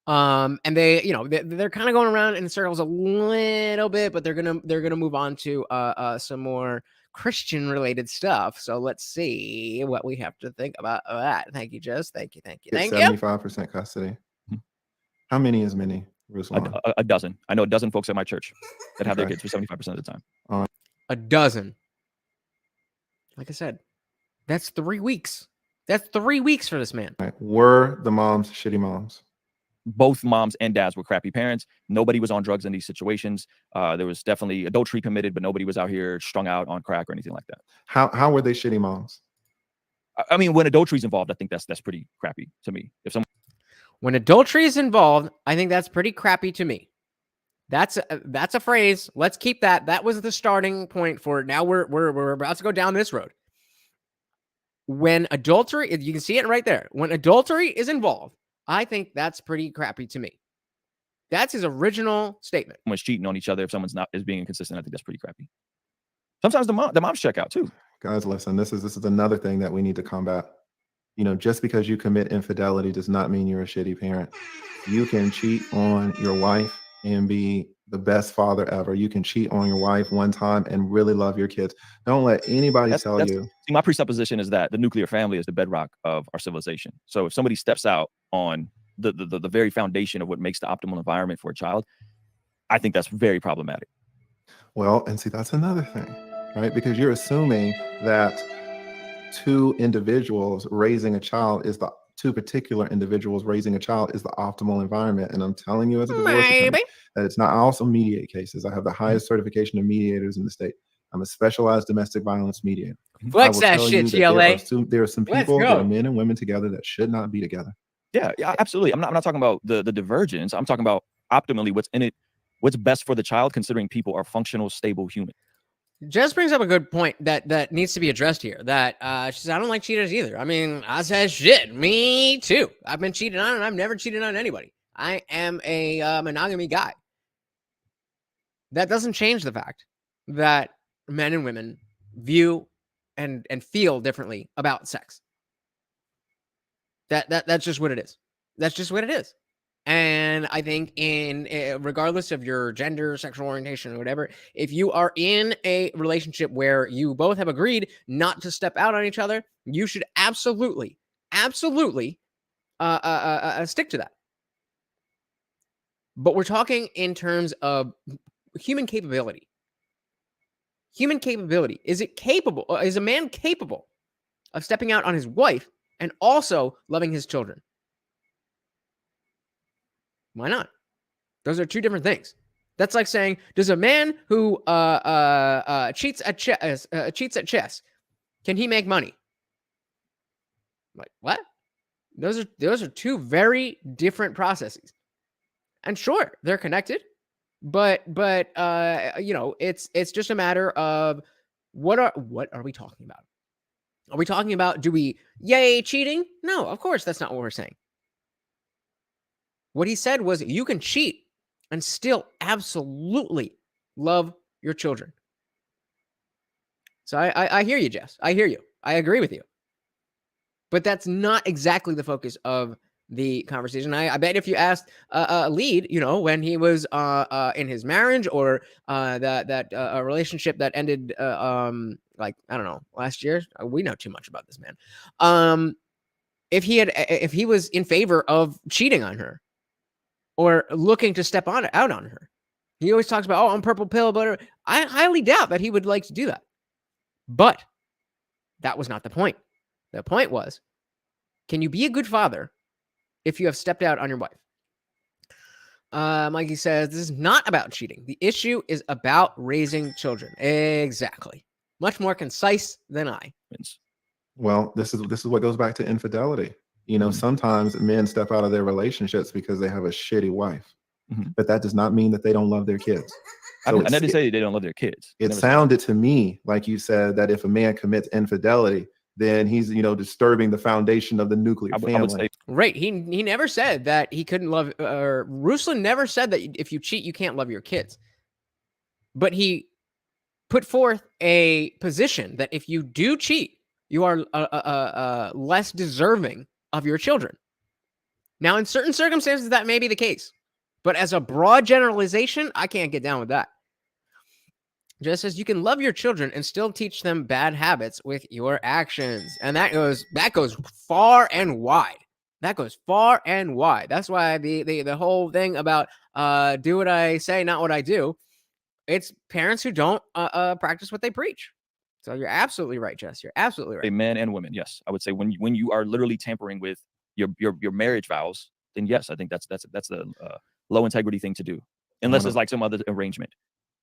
And they're kind of going around in circles a little bit, but they're gonna move on to some more Christian related stuff. So let's see what we have to think about that. Thank you, Jess. Thank you. 75% custody. How many is many? A dozen. I know a dozen folks at my church that have their kids for 75% of the time. A dozen. Like I said, that's 3 weeks. That's 3 weeks for this man. Were the moms shitty moms? Both moms and dads were crappy parents. Nobody was on drugs in these situations. There was definitely adultery committed, but nobody was out here strung out on crack or anything like that. How were they shitty moms? I mean, when adultery is involved, I think that's pretty crappy to me. When adultery is involved, I think that's pretty crappy to me. That's a phrase. Let's keep that. That was the starting point for it. Now we're about to go down this road. When adultery, you can see it right there. When adultery is involved, I think that's pretty crappy to me. That's his original statement. Someone's cheating on each other. If someone's not is being inconsistent, I think that's pretty crappy. Sometimes the moms check out too. Guys, listen. This is another thing that we need to combat. You know, just because you commit infidelity does not mean you're a shitty parent. You can cheat on your wife and be the best father ever. You can cheat on your wife one time and really love your kids. Don't let anybody tell you. See, my presupposition is that the nuclear family is the bedrock of our civilization. So if somebody steps out on the very foundation of what makes the optimal environment for a child, I think that's very problematic. Well, and see, that's another thing, right? Because you're assuming that two individuals raising a child is the two particular individuals raising a child is the optimal environment. And I'm telling you as a divorce attorney that it's not. I also mediate cases. I have the highest certification of mediators in the state. I'm a specialized domestic violence mediator. Flex that shit, GLA. There are some people that are men and women together that should not be together. Yeah, absolutely. I'm not talking about the divergence. I'm talking about optimally what's best for the child, considering people are functional, stable humans. Jess brings up a good point that needs to be addressed here. That she says, I don't like cheaters either. I mean, I said, shit, me too. I've been cheated on and I've never cheated on anybody. I am a monogamy guy. That doesn't change the fact that men and women view and feel differently about sex. That's just what it is. That's just what it is. And I think regardless of your gender, sexual orientation, or whatever, if you are in a relationship where you both have agreed not to step out on each other, you should absolutely stick to that. But we're talking in terms of human capability. Human capability. Is a man capable of stepping out on his wife and also loving his children? Why not? Those are two different things. That's like saying, does a man who cheats at chess, can he make money? Like, what? Those are two very different processes. And sure, they're connected, but you know, it's just a matter of what are we talking about? Are we talking about, yay cheating? No, of course that's not what we're saying. What he said was, you can cheat and still absolutely love your children. So I hear you, Jess. I hear you. I agree with you. But that's not exactly the focus of the conversation. I bet if you asked Lead, you know, when he was in his marriage or that relationship that ended like, I don't know, last year, we know too much about this man. If he was in favor of cheating on her, or looking to step out on her. He always talks about, I'm purple pill, but I highly doubt that he would like to do that. But that was not the point. The point was, can you be a good father if you have stepped out on your wife? Mikey says, this is not about cheating. The issue is about raising children. Exactly. Much more concise than I. Well, this is what goes back to infidelity. You know, sometimes men step out of their relationships because they have a shitty wife, but that does not mean that they don't love their kids. So I never say they don't love their kids. It sounded to me like you said that if a man commits infidelity, then he's, you know, disturbing the foundation of the nuclear family. Right. He never said that he couldn't love, Ruslan never said that if you cheat, you can't love your kids. But he put forth a position that if you do cheat, you are less deserving of your children. Now, in certain circumstances, that may be the case. But as a broad generalization, I can't get down with that. Just as you can love your children and still teach them bad habits with your actions. And that goes far and wide. That goes far and wide. That's why the whole thing about do what I say, not what I do. It's parents who don't practice what they preach. So you're absolutely right, Jess. You're absolutely right. Men and women, yes. I would say when you are literally tampering with your marriage vows, then yes, I think that's a low integrity thing to do, unless there's like some other arrangement.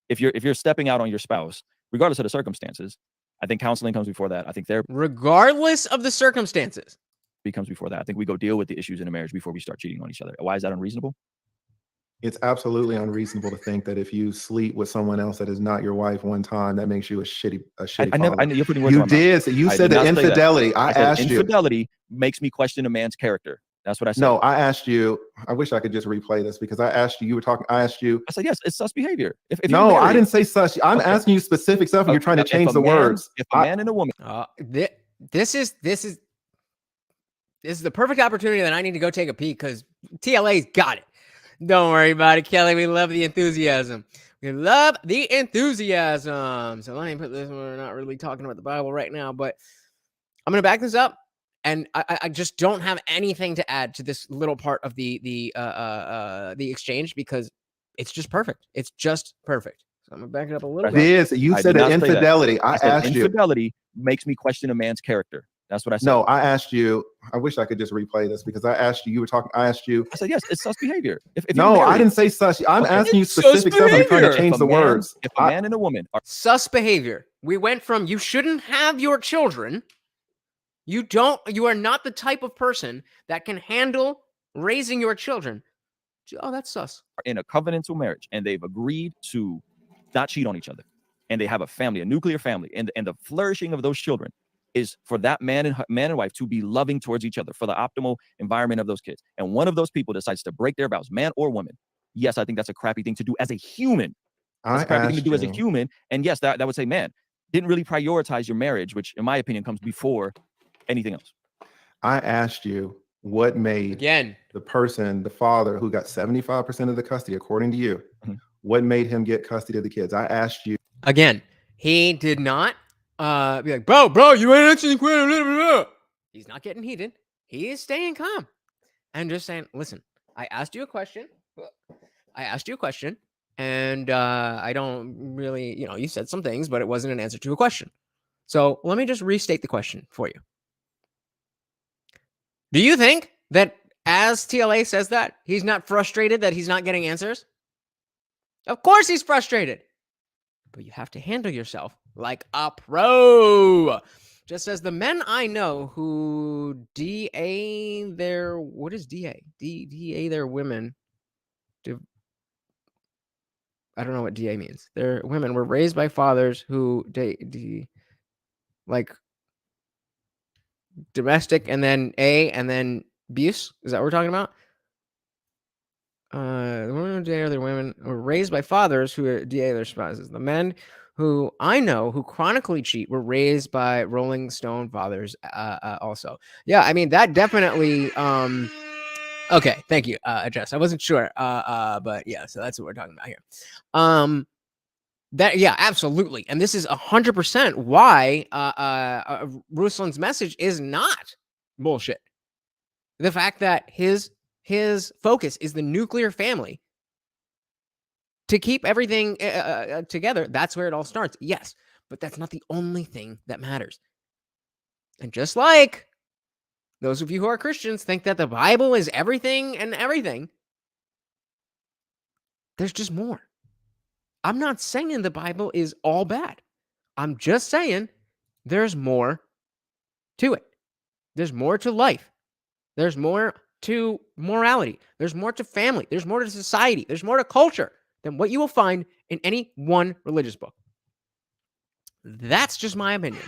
If you're stepping out on your spouse, regardless of the circumstances, I think counseling comes before that. I think therapy, regardless of the circumstances, comes before that. I think we go deal with the issues in a marriage before we start cheating on each other. Why is that unreasonable? It's absolutely unreasonable to think that if you sleep with someone else that is not your wife one time, that makes you a shitty father. You're putting words in my mouth. You said that infidelity. I asked you. Infidelity makes me question a man's character. That's what I said. No, I asked you. I wish I could just replay this because I asked you. You were talking. I asked you. I said yes. It's sus behavior. If no, I didn't say sus. I'm asking you specific stuff, and you're trying to change the words. If a man and a woman. This is This is the perfect opportunity that I need to go take a peek because TLA's got it. Don't worry about it, Kelly. We love the enthusiasm. We love the enthusiasm. So let me put this. We're not really talking about the Bible right now, but I'm going to back this up. And I just don't have anything to add to this little part of the exchange because it's just perfect. It's just perfect. So I'm going to back it up a little bit. You said infidelity. I asked you. Infidelity makes me question a man's character. That's what I said. No, I asked you. I wish I could just replay this because I asked you. You were talking. I asked you. I said yes. It's sus behavior. If no, I didn't say sus. I'm asking you specific stuff. I'm trying to change the words. If a man and a woman are sus behavior, we went from you shouldn't have your children. You are not the type of person that can handle raising your children. Oh, that's sus. In a covenantal marriage, and they've agreed to not cheat on each other, and they have a family, a nuclear family, and the flourishing of those children is for that man and wife to be loving towards each other for the optimal environment of those kids. And one of those people decides to break their vows, man or woman. Yes, I think that's a crappy thing to do as a human. That's a crappy thing to do as a human. And yes, that would say, man, didn't really prioritize your marriage, which in my opinion comes before anything else. I asked you what made the person, the father who got 75% of the custody, according to you, what made him get custody of the kids? I asked you. Again, he did not be like, bro, you ain't answering the question. He's not getting heated. He is staying calm and just saying, listen, I asked you a question. And I don't really, you said some things, but it wasn't an answer to a question. So let me just restate the question for you. Do you think that as TLA says that, he's not frustrated that he's not getting answers? Of course he's frustrated. But you have to handle yourself like a pro. Just as the men I know who DA their, what is DA? DA their women. I don't know what DA means. Their women were raised by fathers who like domestic and then A and then abuse. Is that what we're talking about? The women who DA their women were raised by fathers who DA their spouses. The men who I know who chronically cheat were raised by Rolling Stone fathers also. Yeah, I mean, that definitely... okay, thank you, Jess. I wasn't sure, but yeah, so that's what we're talking about here. Yeah, absolutely. And this is 100% why Ruslan's message is not bullshit. The fact that his focus is the nuclear family to keep everything together, that's where it all starts. Yes, but that's not the only thing that matters. And just like those of you who are Christians think that the Bible is everything and everything, there's just more. I'm not saying the Bible is all bad. I'm just saying there's more to it. There's more to life. There's more to morality. There's more to family. There's more to society. There's more to culture than what you will find in any one religious book. That's just my opinion.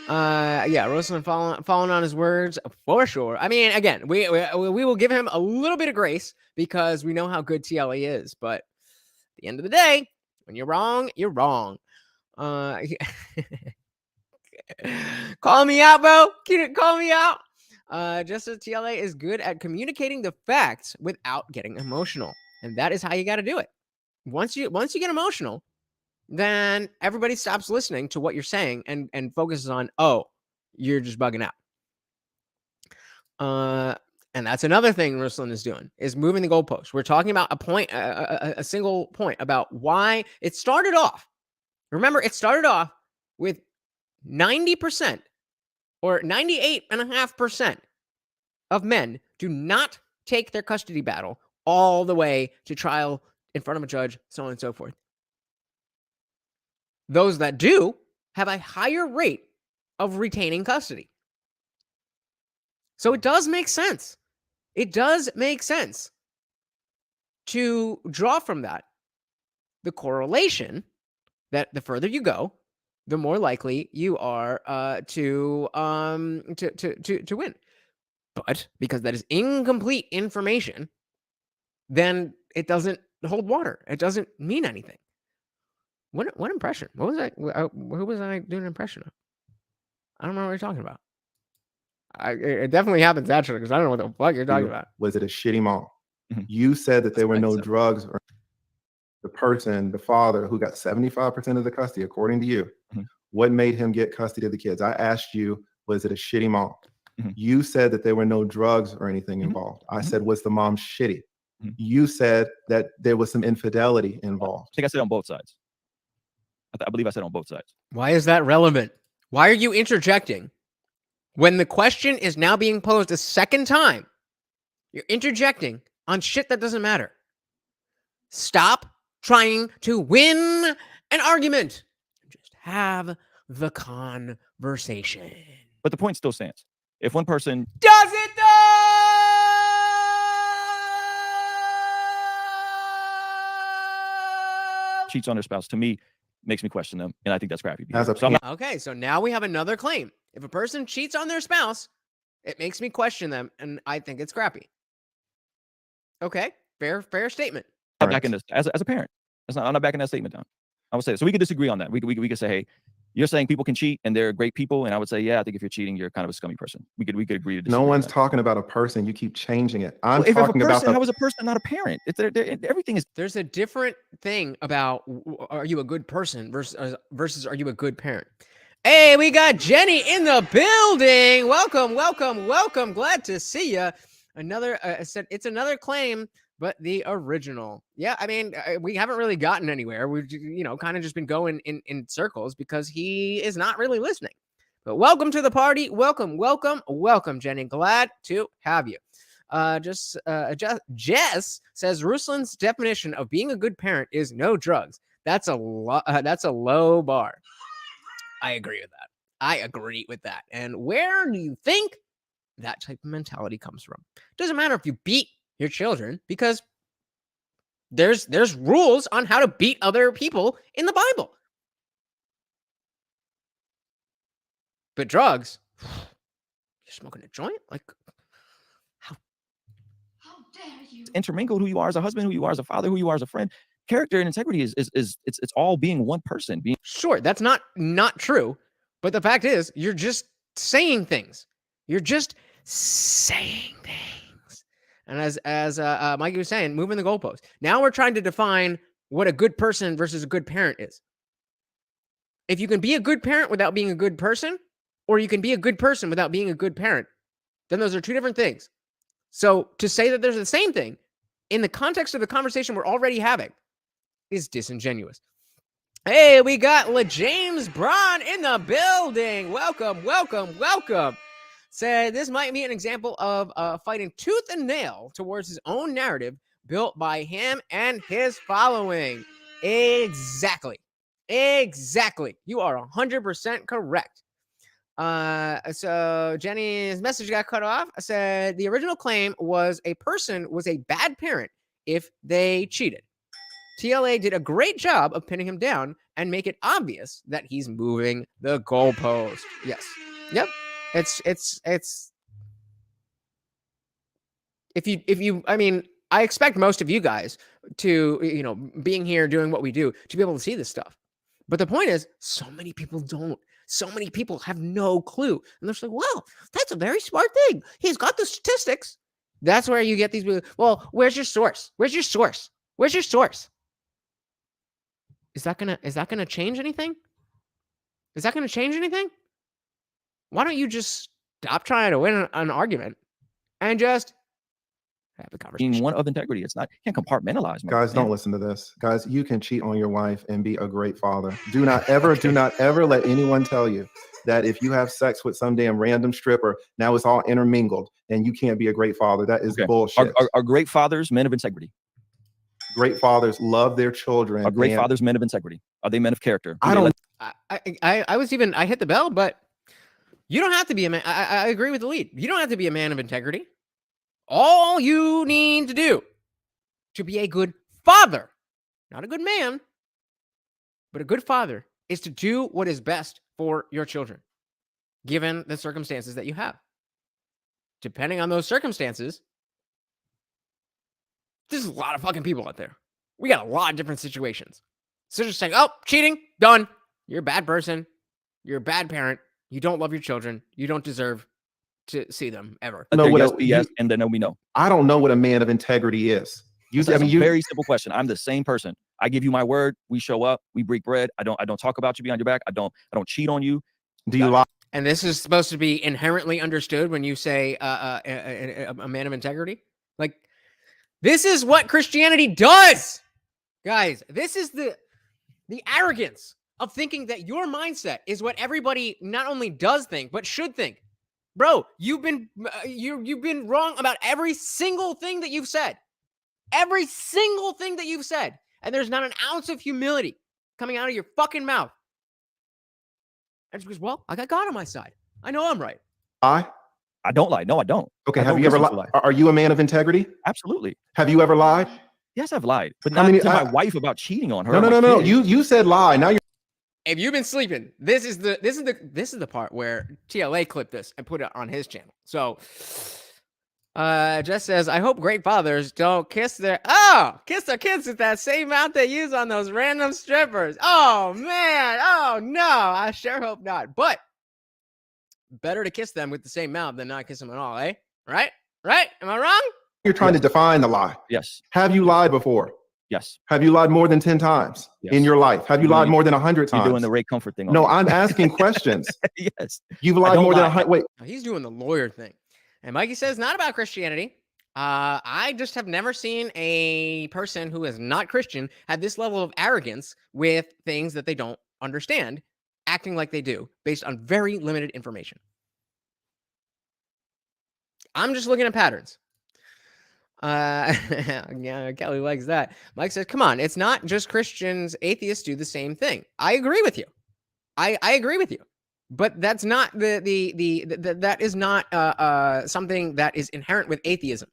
Yeah, Ruslan following on his words for sure. I mean, again, we will give him a little bit of grace because we know how good TLE is. But at the end of the day, when you're wrong, you're wrong. Call me out, bro. Call me out. Just as TLA is good at communicating the facts without getting emotional, and that is how you got to do it. Once you get emotional, then everybody stops listening to what you're saying and focuses on, oh, you're just bugging out. And that's another thing Ruslan is doing, is moving the goalpost. We're talking about a single point about why it started off. Remember, it started off with 90% or 98.5% of men do not take their custody battle all the way to trial in front of a judge, so on and so forth. Those that do have a higher rate of retaining custody. So it does make sense. It does make sense to draw from that the correlation that the further you go, the more likely you are to win. But because that is incomplete information, then it doesn't hold water. It doesn't mean anything. What impression? What was I? Who was I doing an impression of? I don't know what you're talking about. It definitely happens naturally because I don't know what the fuck you're talking about. Was it a shitty mom? Mhm. You said that there were no That's drugs. Or the father who got 75% of the custody, according to you, Mhm. what made him get custody of the kids? I asked you, was it a shitty mom? Mhm. You said that there were no drugs or anything Mhm. involved. I Mhm. said, was the mom shitty? Mhm. You said that there was some infidelity I involved. think I said on both sides. I believe I said on both sides. Why is that relevant? Why are you interjecting when the question is now being posed a second time? You're interjecting on shit that doesn't matter. Stop trying to win an argument. Just have the conversation. But the point still stands. If one person Does it though? cheats on their spouse, to me, makes me question them, and I think that's crappy As behavior. a So I'm not, Okay, so now we have another claim. If a person cheats on their spouse, it makes me question them, and I think it's crappy. Okay, fair statement. backing this as a parent. I'm not backing that statement down. I would say so. We could disagree on that. We could say, hey, you're saying people can cheat and they're great people, and I would say, yeah, I think if you're cheating, you're kind of a scummy person. We could agree to disagree. No one's on that. talking about a person. You keep changing it. I'm Well, if talking a person, about how is a person not a parent? It's everything is. There's a different thing about are you a good person versus are you a good parent. Hey, we got Jenny in the building. Welcome. Glad to see you. It's another claim, but the original. Yeah, I mean, we haven't really gotten anywhere. We've kind of just been going in circles because he is not really listening. But welcome to the party. Welcome, Jenny. Glad to have you. Jess says Ruslan's definition of being a good parent is no drugs. That's a low bar. I agree with that. And where do you think that type of mentality comes from? Doesn't matter if you beat your children because there's rules on how to beat other people in the Bible. But drugs, you're smoking a joint? Like, How dare you? Intermingled who you are as a husband, who you are as a father, who you are as a friend. Character and integrity is it's all being one person. Sure, that's not true. But the fact is, you're just saying things. You're just saying things. And as Mikey was saying, moving the goalpost. Now we're trying to define what a good person versus a good parent is. If you can be a good parent without being a good person, or you can be a good person without being a good parent, then those are two different things. So to say that there's the same thing in the context of the conversation we're already having is disingenuous. Hey, we got LaJames Braun in the building. Welcome. Said this might be an example of fighting tooth and nail towards his own narrative built by him and his following. Exactly. You are 100% correct. So Jenny's message got cut off. I said the original claim was a person was a bad parent if they cheated. TLA did a great job of pinning him down and make it obvious that he's moving the goalpost. Yes. Yep. It's if you I mean, I expect most of you guys to, being here doing what we do to be able to see this stuff. But the point is, so many people don't. So many people have no clue. And they're just like, well, that's a very smart thing. He's got the statistics. That's where you get these people. Well, where's your source? Is that gonna change anything? Why don't you just stop trying to win an argument and just have a conversation? One of integrity. It's not, you can't compartmentalize. Guys, don't listen to this. Guys, you can cheat on your wife and be a great father. Do not ever let anyone tell you that if you have sex with some damn random stripper, now it's all intermingled and you can't be a great father. That is bullshit. Are great fathers men of integrity? Great fathers love their children. Are great fathers men of integrity? Are they men of character? I hit the bell, but you don't have to be a man. I agree with the lead. You don't have to be a man of integrity. All you need to do to be a good father, not a good man, but a good father, is to do what is best for your children, given the circumstances that you have. Depending on those circumstances, there's a lot of fucking people out there. We got a lot of different situations. So just saying, oh, cheating, done. You're a bad person. You're a bad parent. You don't love your children. You don't deserve to see them ever. No, Yes, yes, and then no, we know. I don't know what a man of integrity is. That's a very simple question. I'm the same person. I give you my word. We show up. We break bread. I don't talk about you behind your back. I don't cheat on you. Do you lie? And this is supposed to be inherently understood when you say a man of integrity. Like, this is what Christianity does, guys. This is the arrogance of thinking that your mindset is what everybody not only does think but should think. Bro, you've been wrong about every single thing that you've said. Every single thing that you've said. And there's not an ounce of humility coming out of your fucking mouth. And it's because, well, I got God on my side. I know I'm right. I don't lie. No, I don't. Okay, have you ever lied? Are you a man of integrity? Absolutely. Have you ever lied? Yes, I've lied, but not to my wife about cheating on her. No. You said lie. Now you're. If you've been sleeping, this is the part where TLA clipped this and put it on his channel. So, Jess says, I hope great fathers don't kiss their kids with that same mouth they use on those random strippers. Oh man, oh no, I sure hope not. But better to kiss them with the same mouth than not kiss them at all, eh? Right? Am I wrong? You're trying to define the lie. Yes. Have you lied before? Yes. Have you lied more than 10 times in your life? Have you lied more than 100 times? You're doing the Ray Comfort thing. No, I'm asking questions. Yes. You've lied more than 100. Wait. He's doing the lawyer thing. And Mikey says, not about Christianity. I just have never seen a person who is not Christian have this level of arrogance with things that they don't understand, acting like they do, based on very limited information. I'm just looking at patterns. Yeah, Kelly likes that. Mike says, come on, it's not just Christians. Atheists do the same thing. I agree with you. I agree with you. But that's not that is not something that is inherent with atheism.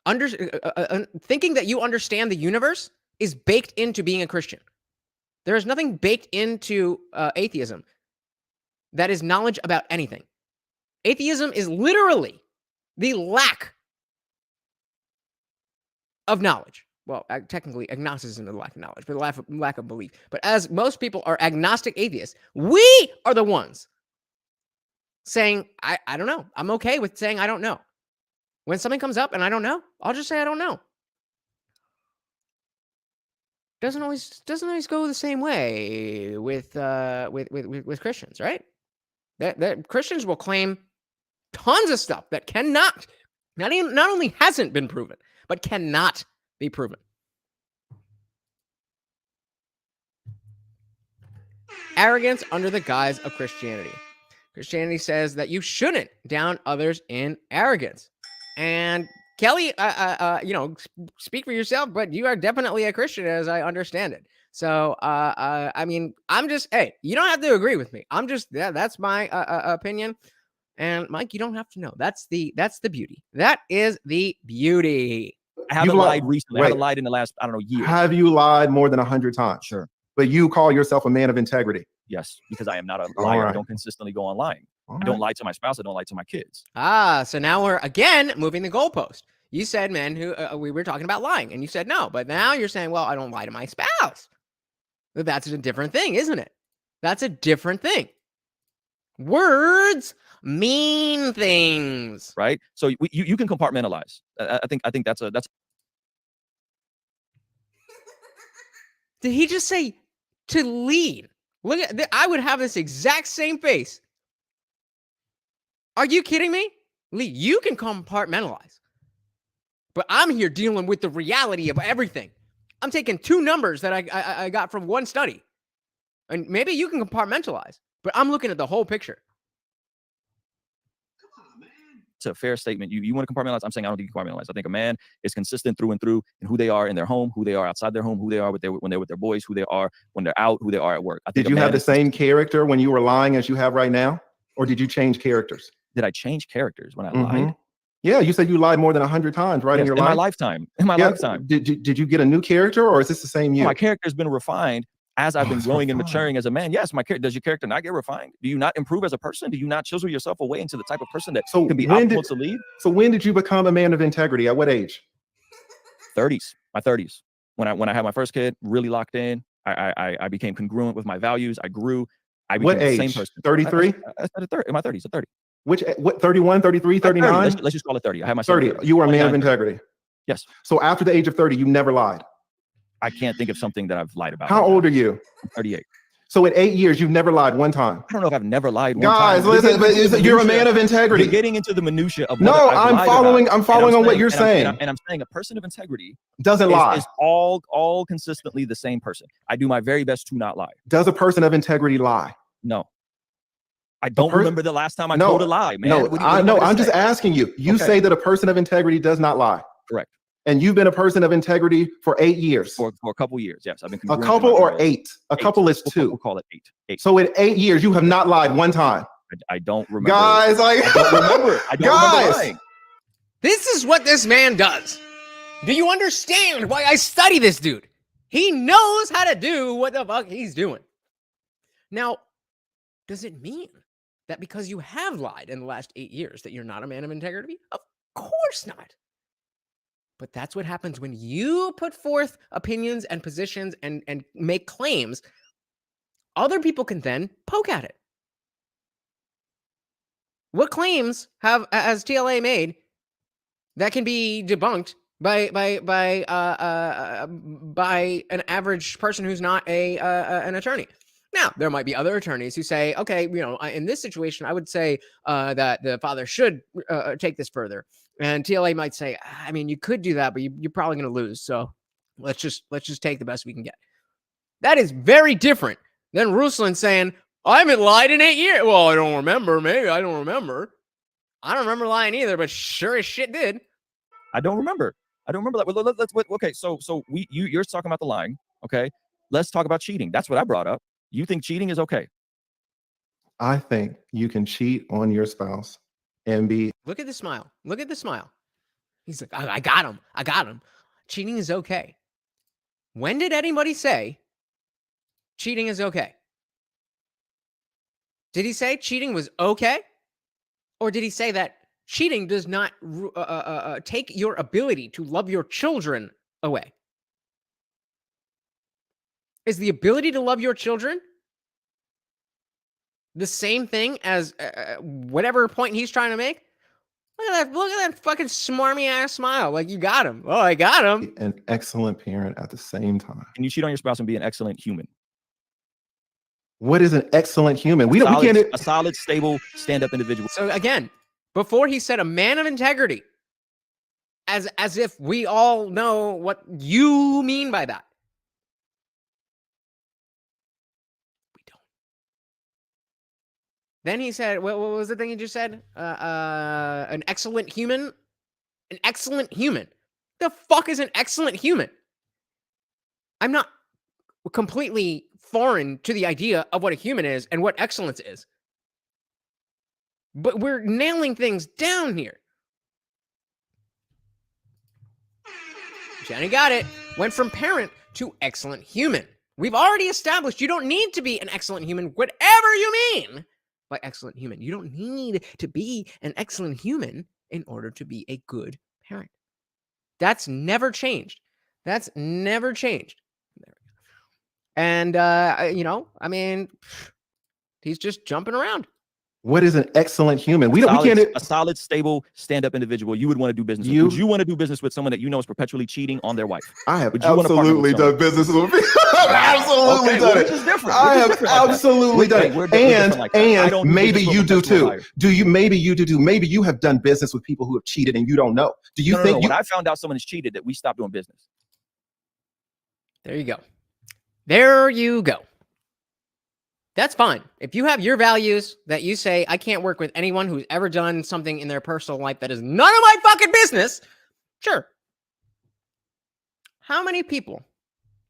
Thinking that you understand the universe is baked into being a Christian. There is nothing baked into atheism that is knowledge about anything. Atheism is literally the lack of knowledge. Well, technically, agnosticism is the lack of knowledge, but lack of belief. But as most people are agnostic atheists, we are the ones saying, I don't know. I'm okay with saying I don't know. When something comes up and I don't know, I'll just say I don't know. Doesn't always go the same way with Christians, right? That Christians will claim tons of stuff that not only hasn't been proven, but cannot be proven. Arrogance under the guise of Christianity. Christianity says that you shouldn't down others in arrogance. And Kelly, speak for yourself, but you are definitely a Christian as I understand it. So, I mean, I'm just, hey, you don't have to agree with me. I'm just, that's my opinion. And Mike, you don't have to know. That's the beauty. That is the beauty. I haven't lied recently. I haven't lied in the last, year. Have you lied more than 100 times? Sure. But you call yourself a man of integrity? Yes, because I am not a liar. Right. I don't consistently go on lying. I don't lie to my spouse. I don't lie to my kids. So now we're again moving the goalpost. You said, man, we were talking about lying, and you said no. But now you're saying, well, I don't lie to my spouse. But that's a different thing, isn't it? That's a different thing. Words mean things, right? So you can compartmentalize. I think that's. Did he just say to lead? Look at I would have this exact same face. Are you kidding me? Lee, you can compartmentalize. But I'm here dealing with the reality of everything. I'm taking two numbers that I got from one study. And maybe you can compartmentalize, but I'm looking at the whole picture. Come on, man. It's a fair statement. You want to compartmentalize? I'm saying I don't think you compartmentalize. I think a man is consistent through and through in who they are in their home, who they are outside their home, who they are when they're with their boys, who they are when they're out, who they are at work. Did you have the same character when you were lying as you have right now? Or did you change characters? Did I change characters when I lied? Yeah, you said you lied more than 100 times, right? In your life? My lifetime. In my lifetime. Did you get a new character, or is this the same you? My character has been refined as I've been growing and maturing as a man. Yes, does your character not get refined? Do you not improve as a person? Do you not chisel yourself away into the type of person that can be optimal to lead? So when did you become a man of integrity? At what age? 30s. My 30s. When I had my first kid, really locked in. I became congruent with my values. I grew. I What became the same age? person. 33? I said 30, in my 30s, so 30. What, 31, 33, 39? Let's just call it 30. I have my son 30. You were a man of 29, 30. integrity. Yes. So after the age of 30, you never lied. I can't think of something that I've lied about. How old are you? I'm 38. So in 8 years, you've never lied one time. I don't know if I've never lied one Guys, time. listen, but you're a man of integrity. You're getting into the minutia of No, what I've I'm lied following. about, I'm following on what you're and saying. I'm saying a person of integrity Doesn't lie. is all consistently the same person. I do my very best to not lie. Does a person of integrity lie? No. I don't remember the last time I told a lie, man. No, I'm just asking you. You say that a person of integrity does not lie. Correct. And you've been a person of integrity for 8 years. For a couple years, yes. I've been a couple or 8. A couple is 2. We'll call it 8. So in 8 years, you have not lied one time. I don't remember. Guys, like I don't remember. I don't remember lying. This is what this man does. Do you understand why I study this dude? He knows how to do what the fuck he's doing. Now, does it mean that because you have lied in the last 8 years that you're not a man of integrity? Of course not. But that's what happens when you put forth opinions and positions and make claims. Other people can then poke at it. What claims has TLA made that can be debunked by an average person who's not an attorney? Now, there might be other attorneys who say, okay, in this situation, I would say that the father should take this further. And TLA might say, I mean, you could do that, but you're probably going to lose. So let's just take the best we can get. That is very different than Ruslan saying, I haven't lied in 8 years. Well, I don't remember. Maybe I don't remember. I don't remember lying either, but sure as shit did. I don't remember that. Well, let's okay. So you're talking about the lying. Okay, let's talk about cheating. That's what I brought up. You think cheating is okay? I think you can cheat on your spouse and be. Look at the smile. Look at the smile. He's like, I got him. I got him. Cheating is okay. When did anybody say cheating is okay? Did he say cheating was okay? Or did he say that cheating does not take your ability to love your children away? Is the ability to love your children the same thing as whatever point he's trying to make? Look at that fucking smarmy ass smile. Like, you got him. Oh, I got him. An excellent parent at the same time. Can you cheat on your spouse and be an excellent human? What is an excellent human? A solid, stable, stand-up individual. So again, before he said a man of integrity, as if we all know what you mean by that. We don't. Then he said, what was the thing he just said? An excellent human? An excellent human. The fuck is an excellent human? I'm not completely foreign to the idea of what a human is and what excellence is. But we're nailing things down here. Jenny got it. Went from parent to excellent human. We've already established you don't need to be an excellent human, whatever you mean by excellent human. You don't need to be an excellent human in order to be a good parent. That's never changed. That's never changed. There we go. And, I mean, he's just jumping around. What is an excellent human? We can't. A solid, stable, stand-up individual you would want to do business with. Would you want to do business with someone that you know is perpetually cheating on their wife? I have absolutely done business with people. I've absolutely done it. I have absolutely done it. And maybe you do too. Maybe you do too. Maybe you have done business with people who have cheated and you don't know. Do you think when I found out someone has cheated, that we stopped doing business? There you go. There you go. That's fine. If you have your values that you say, I can't work with anyone who's ever done something in their personal life that is none of my fucking business, sure. How many people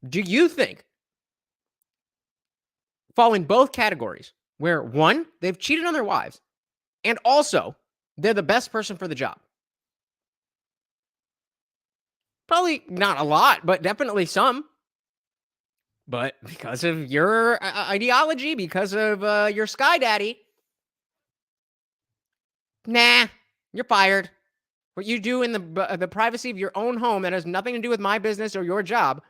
do you think fall in both categories where, one, they've cheated on their wives, and also they're the best person for the job? Probably not a lot, but definitely some. But because of your ideology, because of your Sky Daddy, nah, you're fired. What you do in the privacy of your own home that has nothing to do with my business or your job,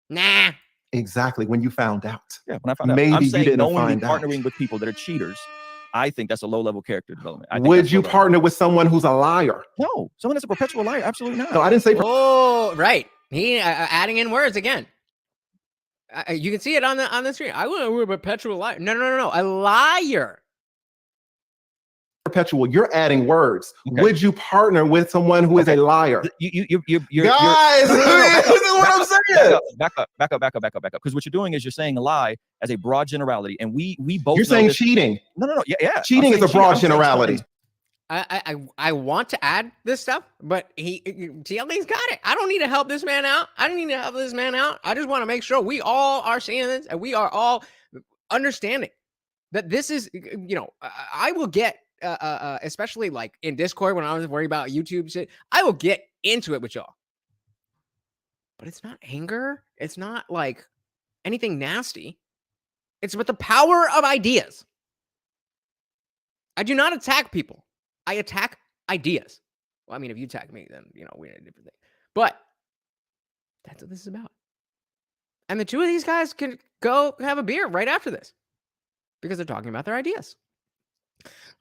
nah, Exactly. When you found out. Yeah, when I found out. Maybe I'm you saying didn't knowingly find out. partnering with people that are cheaters, I think that's a low-level character development. Would you partner with someone who's a liar? No, someone that's a perpetual liar. Absolutely not. No, I didn't say. Oh, right. He adding in words again. You can see it on the screen. I wouldn't be a perpetual liar. No. A liar. Perpetual. You're adding words. Okay. Would you partner with someone who is a liar? You're guys, this is what I'm saying. Back up. Because what you're doing is you're saying a lie as a broad generality, and we both. You're saying cheating. No. Yeah. Cheating is a broad generality. I want to add this stuff, but TLD's got it. I don't need to help this man out. I just want to make sure we all are seeing this and we are all understanding that this is, I will get, especially like in Discord when I was worried about YouTube shit, I will get into it with y'all. But it's not anger. It's not like anything nasty. It's with the power of ideas. I do not attack people. I attack ideas. Well, I mean, if you attack me, then, we're in a different thing. But that's what this is about. And the two of these guys can go have a beer right after this because they're talking about their ideas.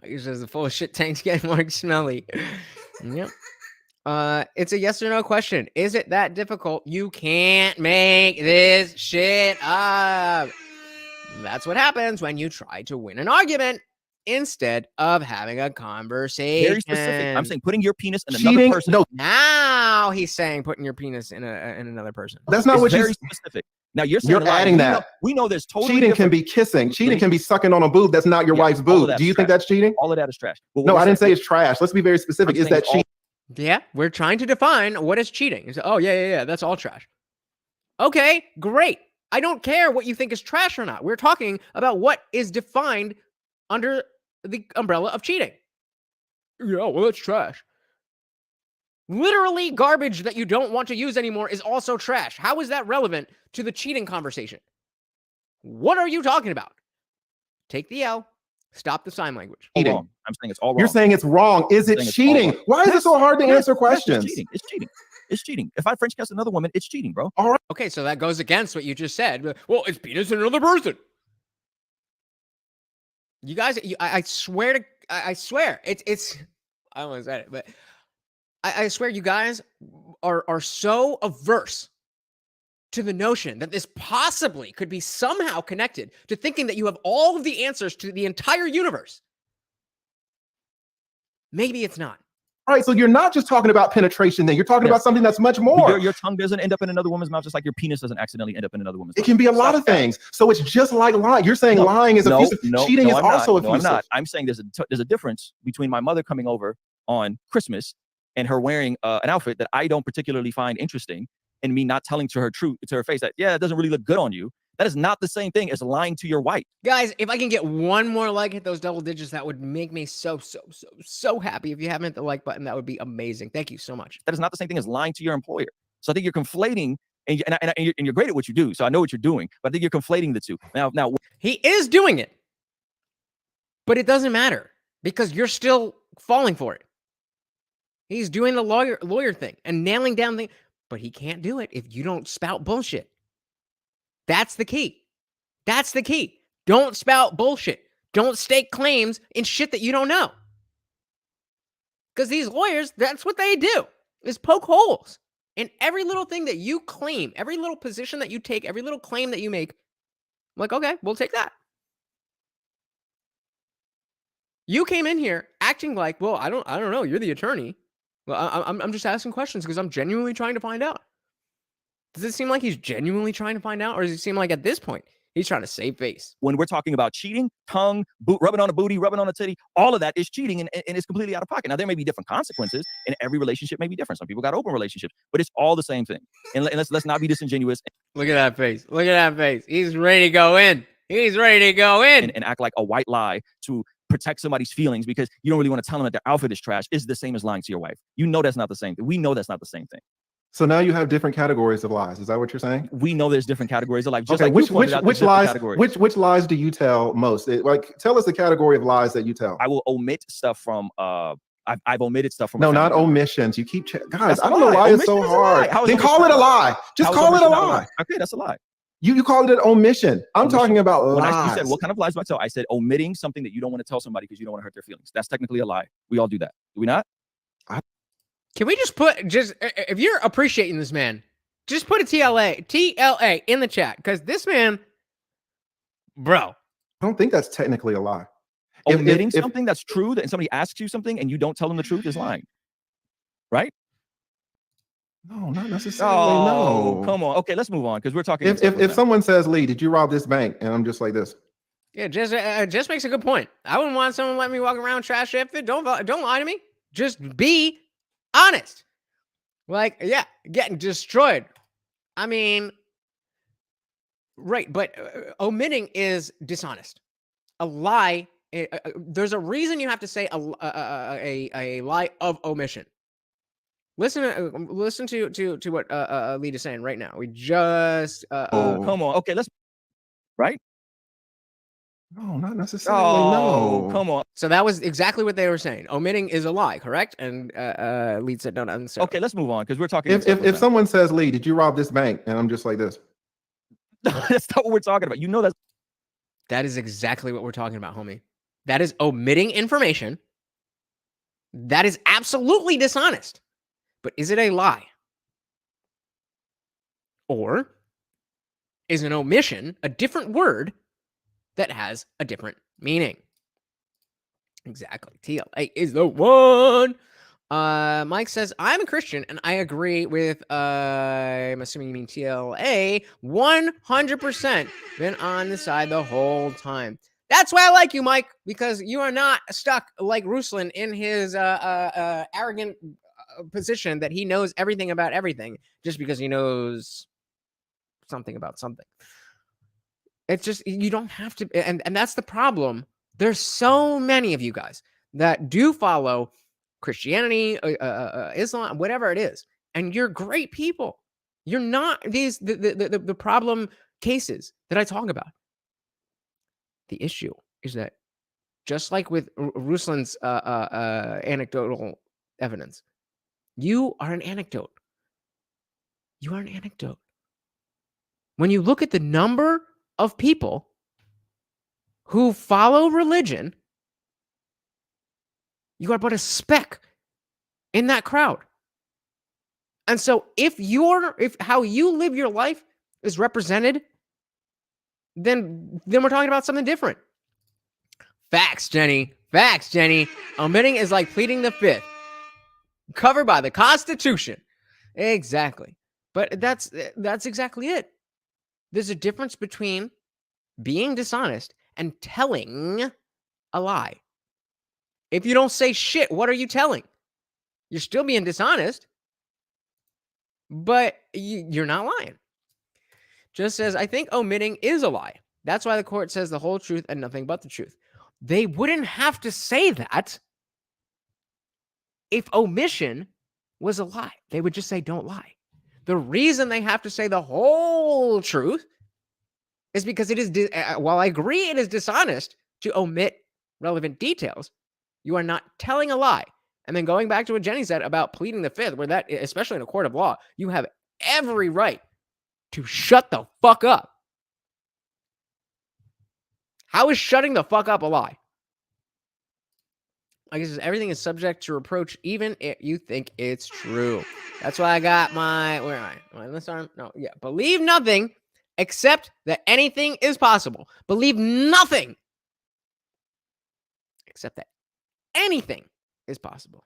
Like it says the full of shit tanks getting more smelly. Yep. It's a yes or no question. Is it that difficult? You can't make this shit up. That's what happens when you try to win an argument instead of having a conversation. Very specific. I'm saying putting your penis in another person. No. Now he's saying putting your penis in another person. That's not what very specific. Now you're adding that. We know there's totally cheating can be kissing. Cheating can be sucking on a boob that's not your wife's boob. Do you think that's cheating? All of that is trash. No, I didn't say it's trash. Let's be very specific. Is that cheating? Yeah, we're trying to define what is cheating. Oh, yeah. That's all trash. Okay, great. I don't care what you think is trash or not. We're talking about what is defined under the umbrella of cheating. Yeah, well, that's trash. Literally garbage that you don't want to use anymore is also trash. How is that relevant to the cheating conversation? What are you talking about? Take the L. Stop the sign language. I'm saying it's all wrong. You're saying it's wrong. Is it cheating? Why is it so hard to answer questions? It's cheating. If I French kiss another woman, it's cheating, bro. All right. Okay, so that goes against what you just said. Well, it's penis in another person. You guys, I swear it's. I don't want to say it, but I swear you guys are so averse to the notion that this possibly could be somehow connected to thinking that you have all of the answers to the entire universe. Maybe it's not. All right, so you're not just talking about penetration then. You're talking about something that's much more. Your tongue doesn't end up in another woman's mouth, just like your penis doesn't accidentally end up in another woman's mouth. It can be a lot of things. So it's just like lying. You're saying lying is abusive. Cheating is also abusive. No, I'm not. I'm saying there's a difference between my mother coming over on Christmas and her wearing an outfit that I don't particularly find interesting, and me not telling to her face that, yeah, it doesn't really look good on you. That is not the same thing as lying to your wife. Guys, if I can get one more like hit those double digits, that would make me so happy. If you haven't hit the like button, that would be amazing. Thank you so much. That is not the same thing as lying to your employer. So I think you're conflating, and you're great at what you do. So I know what you're doing, but I think you're conflating the two. Now he is doing it, but it doesn't matter because you're still falling for it. He's doing the lawyer thing and nailing down the, but he can't do it if you don't spout bullshit. That's the key. That's the key. Don't spout bullshit. Don't stake claims in shit that you don't know. Because these lawyers, that's what they do, is poke holes in every little thing that you claim, every little position that you take, every little claim that you make. I'm like, okay, we'll take that. You came in here acting like, well, I don't know. You're the attorney. Well, I'm just asking questions because I'm genuinely trying to find out. Does it seem like he's genuinely trying to find out, or does it seem like at this point he's trying to save face? When we're talking about cheating, tongue, rubbing on a booty, rubbing on a titty, all of that is cheating, and it's completely out of pocket. Now, there may be different consequences, and every relationship may be different. Some people got open relationships, but it's all the same thing. And let's not be disingenuous. Look at that face. Look at that face. He's ready to go in. He's ready to go in. And act like a white lie to protect somebody's feelings because you don't really want to tell them that their outfit is trash is the same as lying to your wife. You know that's not the same thing. We know that's not the same thing. So now you have different categories of lies. Is that what you're saying? We know there's different categories of lies. Just okay, like which lies do you tell most? Tell us the category of lies that you tell. I will omit stuff from I've omitted stuff from. No, not omissions. You keep guys. I don't know why it's so hard. Then call it a lie. Just call it a lie. Okay, that's a lie. You called it omission. I'm talking about lies. You said, what kind of lies do I tell? I said omitting something that you don't want to tell somebody because you don't want to hurt their feelings. That's technically a lie. We all do that. Do we not? Can we just if you're appreciating this man, just put a TLA in the chat, because this man, bro. I don't think that's technically a lie. Omitting something that's true, that somebody asks you something and you don't tell them the truth is lying. Right? No, not necessarily. No, come on. Okay, let's move on, because we're talking. If someone says, "Lee, did you rob this bank?" and I'm just like this. Yeah, just makes a good point. I wouldn't want someone letting me walk around trash outfit. Don't lie to me. Just be honest. Like, yeah, getting destroyed. I mean, right, but omitting is dishonest. A lie. There's a reason you have to say a lie of omission. Listen to what Lee is saying right now. We just come on. Okay, let's right. No, not necessarily. No, come on. So that was exactly what they were saying. Omitting is a lie, correct? And Lee said no. Okay, let's move on, because we're talking. If someone says, "Lee, did you rob this bank?" and I'm just like this. That's not what we're talking about. You know that is exactly what we're talking about, homie. That is omitting information. That is absolutely dishonest. But is it a lie? Or is an omission a different word that has a different meaning? Exactly. TLA is the one. Mike says, I'm a Christian and I agree with, I'm assuming you mean TLA, 100% been on the side the whole time. That's why I like you, Mike, because you are not stuck like Ruslan in his arrogant position that he knows everything about everything just because he knows something about something. It's just, you don't have to, and that's the problem. There's so many of you guys that do follow Christianity, Islam, whatever it is, and you're great people. You're not the problem cases that I talk about. The issue is that, just like with Ruslan's anecdotal evidence, you are an anecdote. You are an anecdote. When you look at the number of people who follow religion, you are but a speck in that crowd. And so if how you live your life is represented, then we're talking about something different. Facts, Jenny. Facts, Jenny. Omitting is like pleading the fifth, covered by the Constitution. Exactly. But that's exactly it. There's a difference between being dishonest and telling a lie. If you don't say shit, what are you telling? You're still being dishonest, but you're not lying. Just says, I think omitting is a lie. That's why the court says the whole truth and nothing but the truth. They wouldn't have to say that if omission was a lie. They would just say, don't lie. The reason they have to say the whole truth is because it is, while I agree it is dishonest to omit relevant details, you are not telling a lie. And then going back to what Jenny said about pleading the fifth, where that, especially in a court of law, you have every right to shut the fuck up. How is shutting the fuck up a lie? I guess everything is subject to reproach, even if you think it's true. That's why I got my, where am I? On this arm? No, yeah. Believe nothing except that anything is possible. Believe nothing except that anything is possible.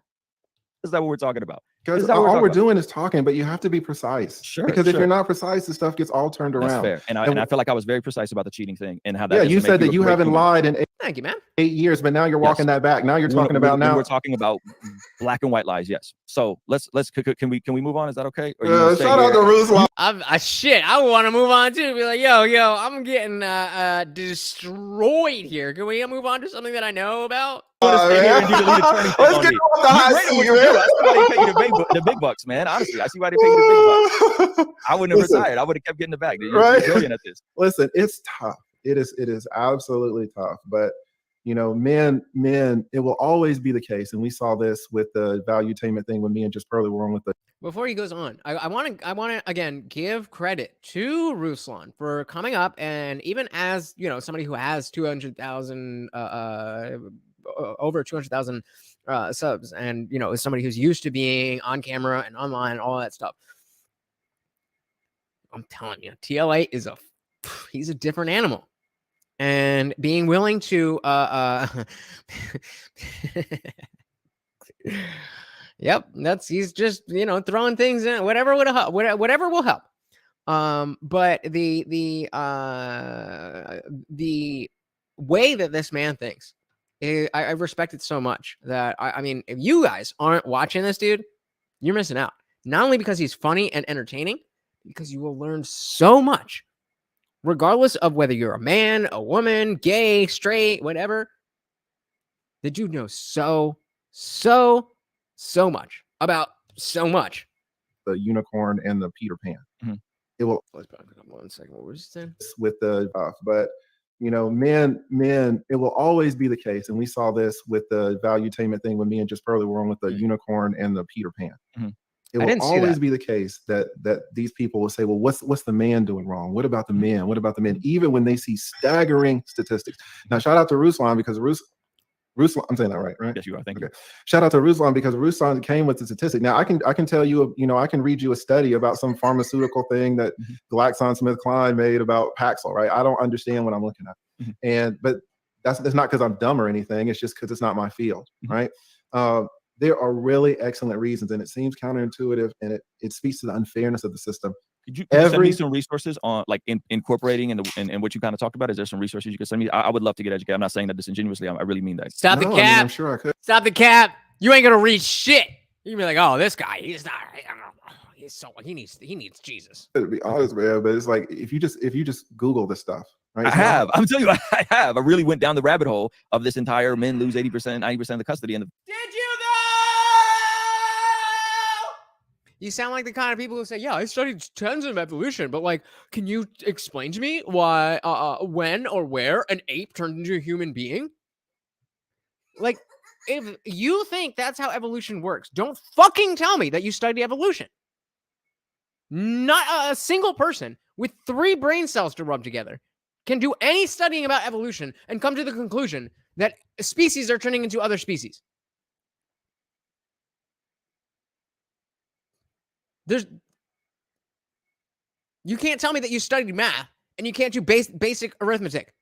Is that what we're talking about? Because all we're doing is talking, but you have to be precise. Sure. Because if you're not precise, the stuff gets all turned around. That's fair. And I feel like I was very precise about the cheating thing and how that. Yeah, you said that you haven't lied in Thank you, man. 8 years, but now you're walking that back. Now you're talking about now. We're talking about black and white lies. Yes. So can we move on? Is that okay? Shout out to Ruslan. I want to move on too. Be like, yo, I'm getting destroyed here. Can we move on to something that I know about? Let's get on the hot seat, man. That's why they pay you the big bucks, man. Honestly, I see why they pay you the big bucks. I wouldn't have retired. I would have kept getting the bag. You're brilliant at this. Listen, it's tough. It is absolutely tough. But men, it will always be the case. And we saw this with the valuetainment thing when me and Just Pearly were on with the. Before he goes on, I want to again give credit to Ruslan for coming up, and even as somebody who has 200,000 over 200,000 subs, and is somebody who's used to being on camera and online and all that stuff. I'm telling you, TLA is he's a different animal, and being willing to yep, he's just throwing things in, whatever will help. But the way that this man thinks, I respect it so much that I mean, if you guys aren't watching this dude, you're missing out. Not only because he's funny and entertaining, because you will learn so much, regardless of whether you're a man, a woman, gay, straight, whatever. The dude knows so much about so much. The unicorn and the Peter Pan. Mm-hmm. It will. Let's back up 1 second. What was you saying? With the but men, it will always be the case, and we saw this with the valuetainment thing when me and Just Pearly were on with the unicorn and the Peter Pan. Mm-hmm. It will always be the case that these people will say, well, what's the man doing wrong? What about the men? What about the men? Even when they see staggering statistics. Now, shout out to Ruslan, because Ruslan, I'm saying that right? Yes, you are. Thank you. Shout out to Ruslan, because Ruslan came with the statistic. Now, I can tell you, I can read you a study about some pharmaceutical thing that GlaxoSmithKline made about Paxil, right? I don't understand what I'm looking at. But that's not because I'm dumb or anything. It's just because it's not my field, right? There are really excellent reasons, and it seems counterintuitive, and it speaks to the unfairness of the system. Could you send me some resources on incorporating in what you kind of talked about? Is there some resources you could send me? I would love to get educated. I'm not saying that disingenuously. I really mean that. Stop the cap. I mean, I'm sure I could. Stop the cap. You ain't gonna read shit. You can be like, oh, this guy, he's not. He needs Jesus. To be honest, man, but it's like if you just Google this stuff, right? I have. I'm telling you, I have. I really went down the rabbit hole of this entire men lose 80%, 90% of the custody. And Did you though? You sound like the kind of people who say, yeah, I studied tons of evolution, but like, can you explain to me why, when or where an ape turned into a human being? Like, if you think that's how evolution works, don't fucking tell me that you study evolution. Not a single person with 3 brain cells to rub together can do any studying about evolution and come to the conclusion that species are turning into other species. You can't tell me that you studied math and you can't do basic arithmetic.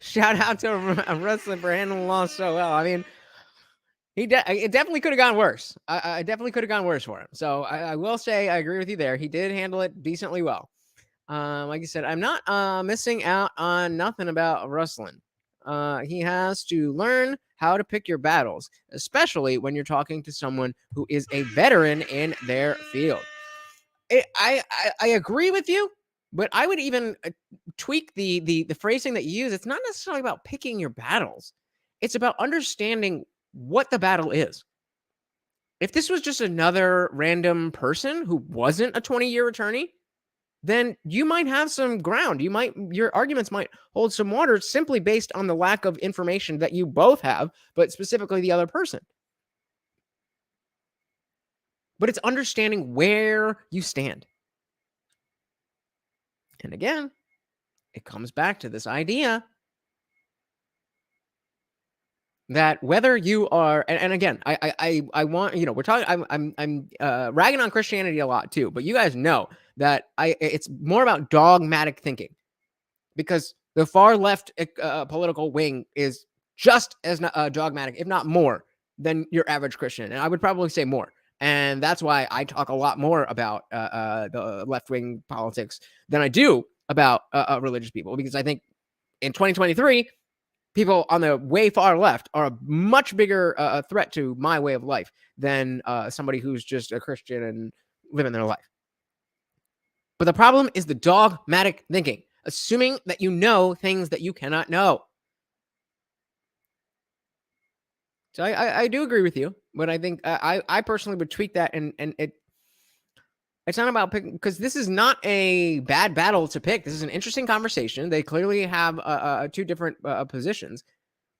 Shout out to Ruslan for handling the law so well. I mean, it definitely could have gone worse. I definitely could have gone worse for him. So I will say I agree with you there. He did handle it decently well. Like you said, I'm not missing out on nothing about Ruslan. He has to learn how to pick your battles, especially when you're talking to someone who is a veteran in their field. I agree with you, but I would even tweak the phrasing that you use. It's not necessarily about picking your battles. It's about understanding what the battle is. If this was just another random person who wasn't a 20-year attorney, then you might have some ground. Your arguments might hold some water simply based on the lack of information that you both have, but specifically the other person. But it's understanding where you stand. And again, it comes back to this idea that whether you are, and again, I want, we're talking, I'm ragging on Christianity a lot too, but you guys know that it's more about dogmatic thinking, because the far left political wing is just as dogmatic, if not more, than your average Christian. And I would probably say more. And that's why I talk a lot more about the left-wing politics than I do about religious people, because I think in 2023, people on the way far left are a much bigger threat to my way of life than somebody who's just a Christian and living their life. But the problem is the dogmatic thinking, assuming that you know things that you cannot know. So I do agree with you, but I think I personally would tweak that, and it It's not about picking, because this is not a bad battle to pick. This is an interesting conversation. They clearly have two different positions,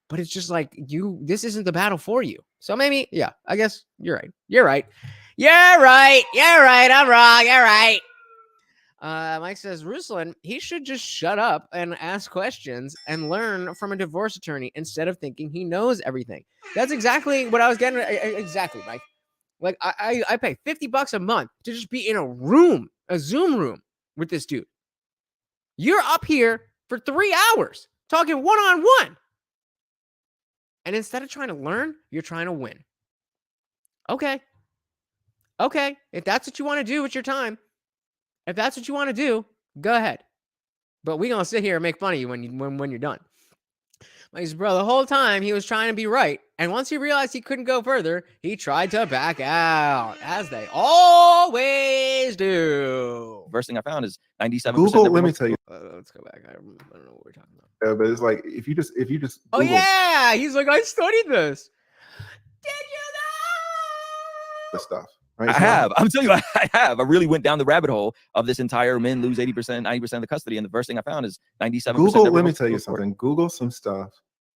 but it's just like this isn't the battle for you. So maybe, yeah, I guess you're right. You're right. You're right. You're right. I'm wrong. You're right. Mike says, Ruslan, he should just shut up and ask questions and learn from a divorce attorney instead of thinking he knows everything. That's exactly what I was getting. Exactly, Mike. Like, I pay $50 a month to just be in a Zoom room with this dude. You're up here for 3 hours talking one-on-one. And instead of trying to learn, you're trying to win. Okay. If that's what you want to do with your time, if that's what you want to do, go ahead. But we're going to sit here and make fun of you when you're done. Like, bro, the whole time he was trying to be right. And once he realized he couldn't go further, he tried to back out, as they always do. First thing I found is 97%. Google, let me tell you. Let's go back. I don't know what we're talking about. But it's like, if you just Oh, Google yeah. He's like, I studied this. Did you the stuff. Right? I have. I'm telling you, I have. I really went down the rabbit hole of this entire men lose 80%, 90% of the custody. And the first thing I found is 97%. Google, let me tell you something. Google some stuff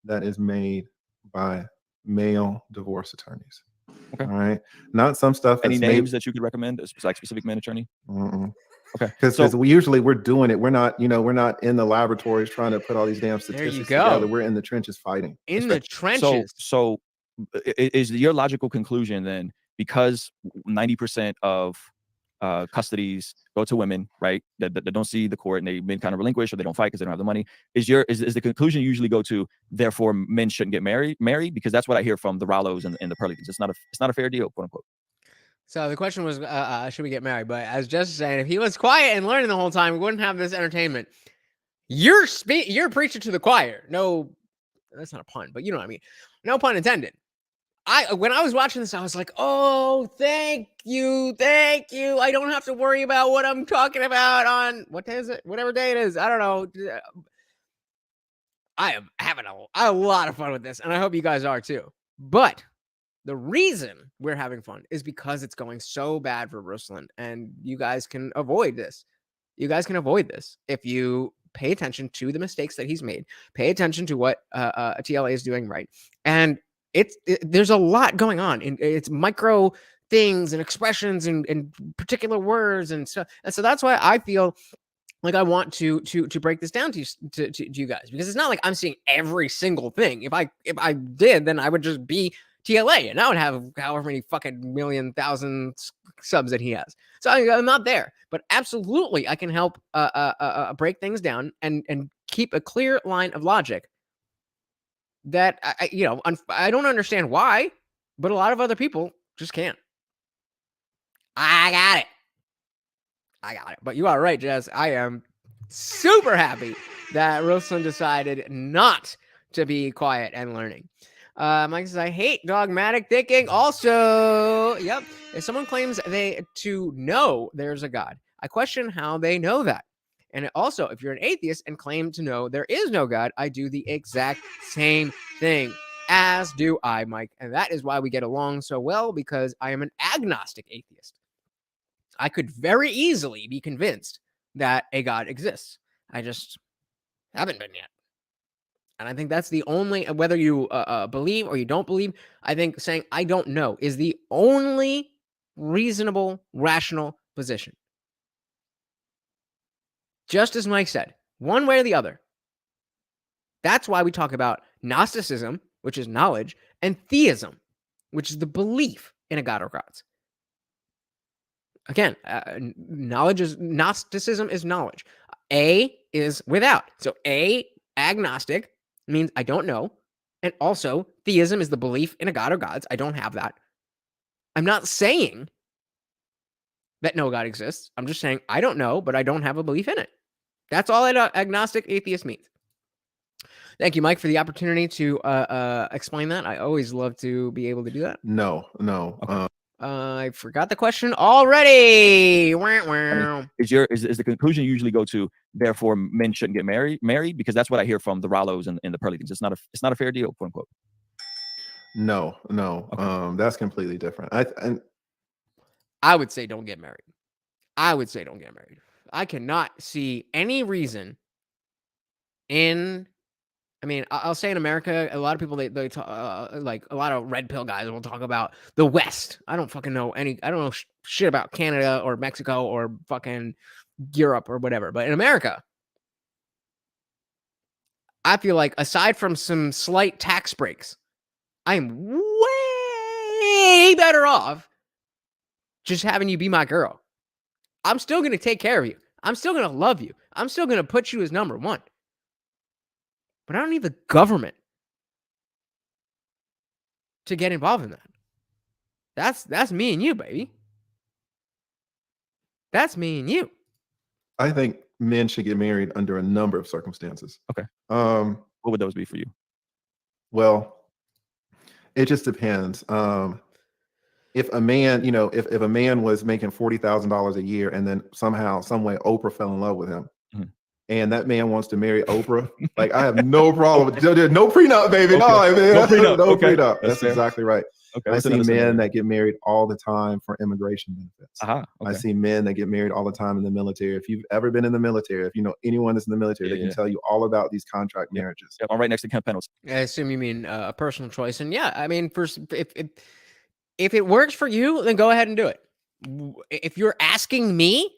that is made by male divorce attorneys. Okay. All right. Not some stuff. Any names that you could recommend? Like specific men attorney? Okay. Because we're doing it. We're not in the laboratories trying to put all these damn statistics together. We're in the trenches fighting. In the trenches. So is your logical conclusion then, because 90% of custodies go to women, right? That don't see the court and they've been kind of relinquished, or they don't fight because they don't have the money. Is the conclusion you usually go to, therefore men shouldn't get married? Because that's what I hear from the Rallos and the Pearlingtons. It's not a fair deal, quote unquote. So the question was, should we get married? But as Jess is saying, if he was quiet and learning the whole time, we wouldn't have this entertainment. You're preaching to the choir. No, that's not a pun, but you know what I mean. No pun intended. When I was watching this, I was like, oh, thank you. I don't have to worry about what I'm talking about on, what day is it? Whatever day it is. I don't know. I am having a lot of fun with this, and I hope you guys are too. But the reason we're having fun is because it's going so bad for Ruslan, and you guys can avoid this. You guys can avoid this if you pay attention to the mistakes that he's made, pay attention to what TLA is doing right, and there's a lot going on. It's micro things and expressions and particular words and stuff. And so that's why I feel like I want to break this down to you guys, because it's not like I'm seeing every single thing. If I did, then I would just be TLA and I would have however many fucking million thousand subs that he has. So I'm not there, but absolutely I can help break things down and keep a clear line of logic that I don't understand why, but a lot of other people just can't. I got it. But you are right, Jess. I am super happy that Ruslan decided not to be quiet and learning. Mike says, I hate dogmatic thinking. Also, yep. If someone claims to know there's a God, I question how they know that. And also, if you're an atheist and claim to know there is no God, I do the exact same thing, as do I, Mike. And that is why we get along so well, because I am an agnostic atheist. I could very easily be convinced that a God exists. I just haven't been yet. And I think that's the only, whether you believe or you don't believe, I think saying I don't know is the only reasonable, rational position. Just as Mike said, one way or the other. That's why we talk about Gnosticism, which is knowledge, and theism, which is the belief in a God or gods. Again, Gnosticism is knowledge. A is without. So A, agnostic, means I don't know. And also, theism is the belief in a God or gods. I don't have that. I'm not saying that no God exists. I'm just saying I don't know, but I don't have a belief in it. That's all agnostic atheist means. Thank you, Mike, for the opportunity to explain that. I always love to be able to do that. No. Okay. I forgot the question already. Is the conclusion you usually go to, therefore men shouldn't get married? Because that's what I hear from the Rallos and the Pearlingtons. It's not a fair deal, quote unquote. No. Okay. That's completely different. I would say don't get married. I would say don't get married. I cannot see any reason I'll say in America, a lot of people, they talk, like a lot of red pill guys will talk about the West. I don't fucking know I don't know shit about Canada or Mexico or fucking Europe or whatever. But in America, I feel like aside from some slight tax breaks, I'm way better off just having you be my girl. I'm still going to take care of you. I'm still going to love you. I'm still going to put you as number one. But I don't need the government to get involved in that. That's me and you, baby. That's me and you. I think men should get married under a number of circumstances. Okay. What would those be for you? Well, it just depends. If a man, if a man was making $40,000 a year and then somehow, some way, Oprah fell in love with him, and that man wants to marry Oprah, like I have no problem. No prenup, baby. Okay. No, man. No prenup. No prenup. That's exactly right. Okay. I see men that get married all the time for immigration benefits. Okay. I see men that get married all the time in the military. If you've ever been in the military, if you know anyone that's in the military, they can tell you all about these contract marriages. Yep. I'm right next to Kent Pendleton. I assume you mean a personal choice. And yeah, I mean, if it works for you, then go ahead and do it. If you're asking me,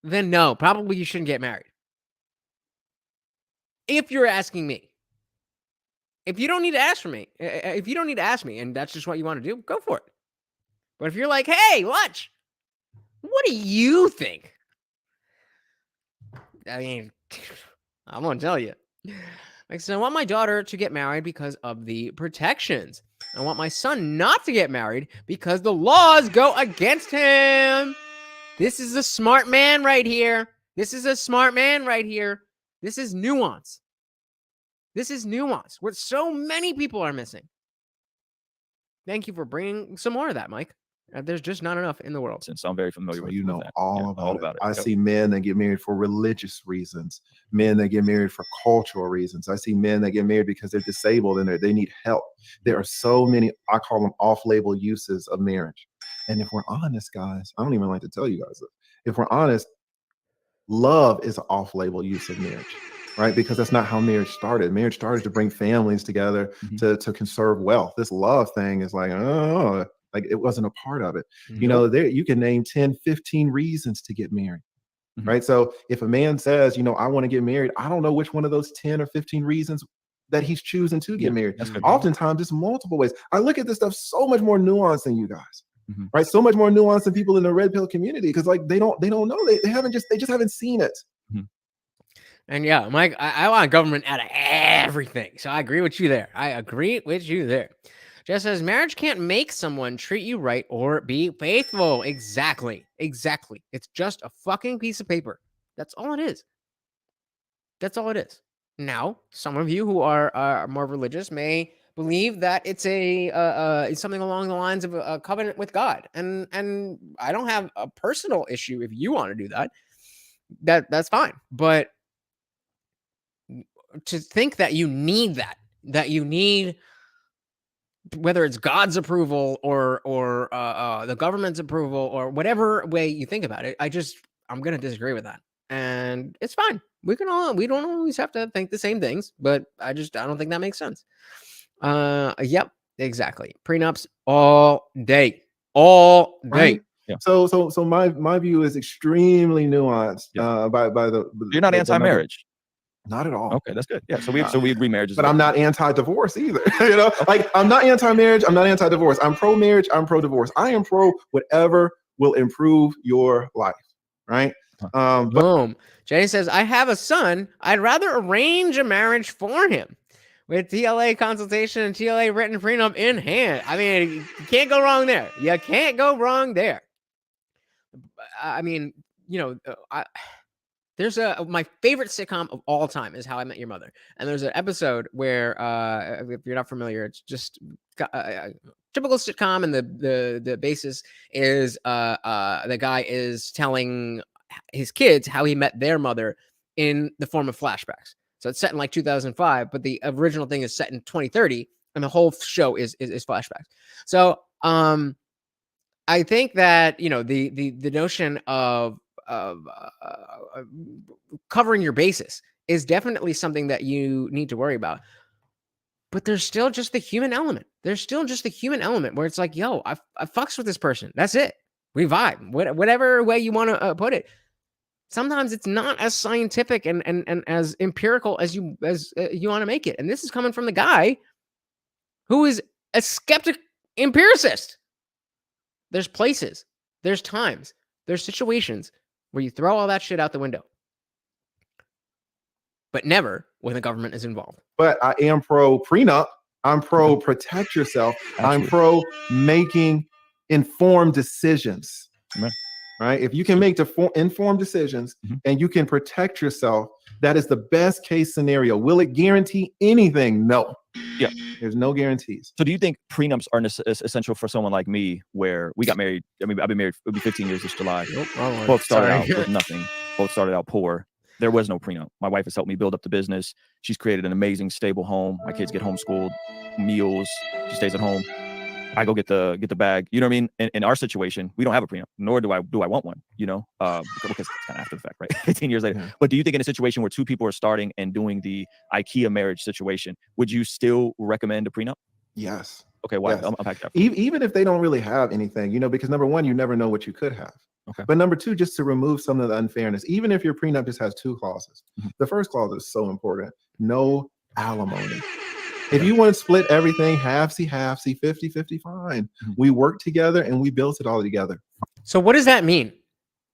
then no, probably you shouldn't get married. If you're asking me. If you don't need to ask me, and that's just what you want to do, go for it. But if you're like, hey, watch, what do you think? I mean, I'm going to tell you. Like, so I want my daughter to get married because of the protections. I want my son not to get married because the laws go against him. This is a smart man right here. This is nuance. This is nuance, what so many people are missing. Thank you for bringing some more of that, Mike. There's just not enough in the world. So I'm very familiar with that. all about it. I see men that get married for religious reasons, men that get married for cultural reasons. I see men that get married because they're disabled and they need help. There are so many, I call them off-label uses of marriage. And if we're honest, guys, I don't even like to tell you guys this. If we're honest, love is an off-label use of marriage. Right? Because that's not how marriage started. Marriage started to bring families together, to conserve wealth. This love thing is like, oh, like it wasn't a part of it. There you can name 10, 15 reasons to get married. Right? So if a man says, I want to get married, I don't know which one of those 10 or 15 reasons that he's choosing to get married. Oftentimes it's multiple ways. I look at this stuff so much more nuanced than you guys. Right? So much more nuanced than people in the red pill community, because like they don't know. They just haven't seen it. And yeah, Mike, I want government out of everything. So I agree with you there. Jess says, marriage can't make someone treat you right or be faithful. Exactly. It's just a fucking piece of paper. That's all it is. Now, some of you who are more religious may believe that it's it's something along the lines of a covenant with God. And I don't have a personal issue if you want to do that. That's fine. But to think that you need that you need, whether it's God's approval or the government's approval or whatever way you think about it, I'm going to disagree with that. And it's fine. We don't always have to think the same things, but I don't think that makes sense. Yep, exactly. Prenups all day. Right? Yeah. So my view is extremely nuanced. You're not anti-marriage. Not at all. Okay, that's good. Yeah, so we agree marriage. But I'm not anti-divorce either. Like I'm not anti-marriage. I'm not anti-divorce. I'm pro-marriage. I'm pro-divorce. I am pro whatever will improve your life. Right. Boom. Jay says, I have a son. I'd rather arrange a marriage for him with TLA consultation and TLA written prenup in hand. I mean, you can't go wrong there. I mean, there's my favorite sitcom of all time is How I Met Your Mother. And there's an episode where, if you're not familiar, it's just a typical sitcom. And the basis is the guy is telling his kids how he met their mother in the form of flashbacks. So it's set in like 2005, but the original thing is set in 2030. And the whole show is flashbacks. So I think that, you know, the notion of covering your bases is definitely something that you need to worry about. But there's still just the human element. There's still just the human element where it's like, yo, I fucks with this person. That's it. We vibe. Whatever way you want to put it. Sometimes it's not as scientific and as empirical as you want to make it. And this is coming from the guy who is a skeptic empiricist. There's places, there's times, there's situations where you throw all that shit out the window. But never when the government is involved. But I am pro prenup. I'm pro protect yourself. I'm pro making informed decisions. Amen. Right? If you can make informed decisions and you can protect yourself, that is the best case scenario. Will it guarantee anything? No. Yeah. There's no guarantees. So do you think prenups are essential for someone like me where we got married? I mean, I've been married, it'll be 15 years this July. Both started out with nothing. Both started out poor. There was no prenup. My wife has helped me build up the business. She's created an amazing, stable home. My kids get homeschooled, meals. She stays at home. I go get the bag. You know what I mean? In our situation, we don't have a prenup, nor do I want one. You know, because it's kind of after the fact, right? 15 years later. Yeah. But do you think in a situation where two people are starting and doing the IKEA marriage situation, would you still recommend a prenup? Yes. Okay. Why? Yes. I'll unpack that. Even if they don't really have anything, you know, because number one, you never know what you could have. Okay. But number two, just to remove some of the unfairness, even if your prenup just has two clauses, the first clause is so important: no alimony. If you want to split everything, halfsy, 50-50, fine. We worked together and we built it all together. So what does that mean?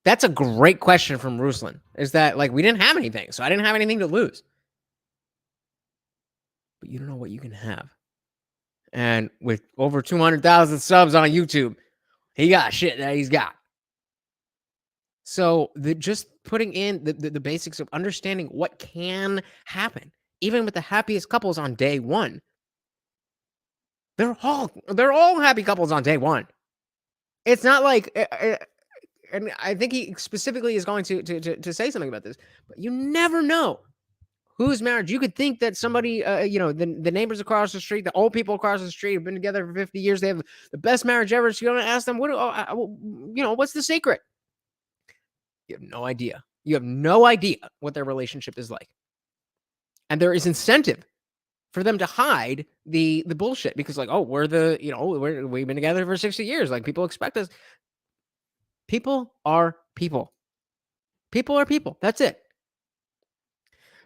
That's a great question from Ruslan. Is that like, we didn't have anything, so I didn't have anything to lose. But you don't know what you can have. And with over 200,000 subs on YouTube, he got shit that he's got. So just putting in the basics of understanding what can happen, even with the happiest couples on day one, they're all happy couples on day one. It's not like, and I think he specifically is going to say something about this, but you never know whose marriage. You could think that somebody, you know, the neighbors across the street, the old people across the street have been together for 50 years. They have the best marriage ever. So you're going to ask them, you know, what's the secret? You have no idea. You have no idea what their relationship is like. And there is incentive for them to hide the bullshit because, like, oh, we've been together for 60 years. Like, people expect us. People are people. People are people. That's it.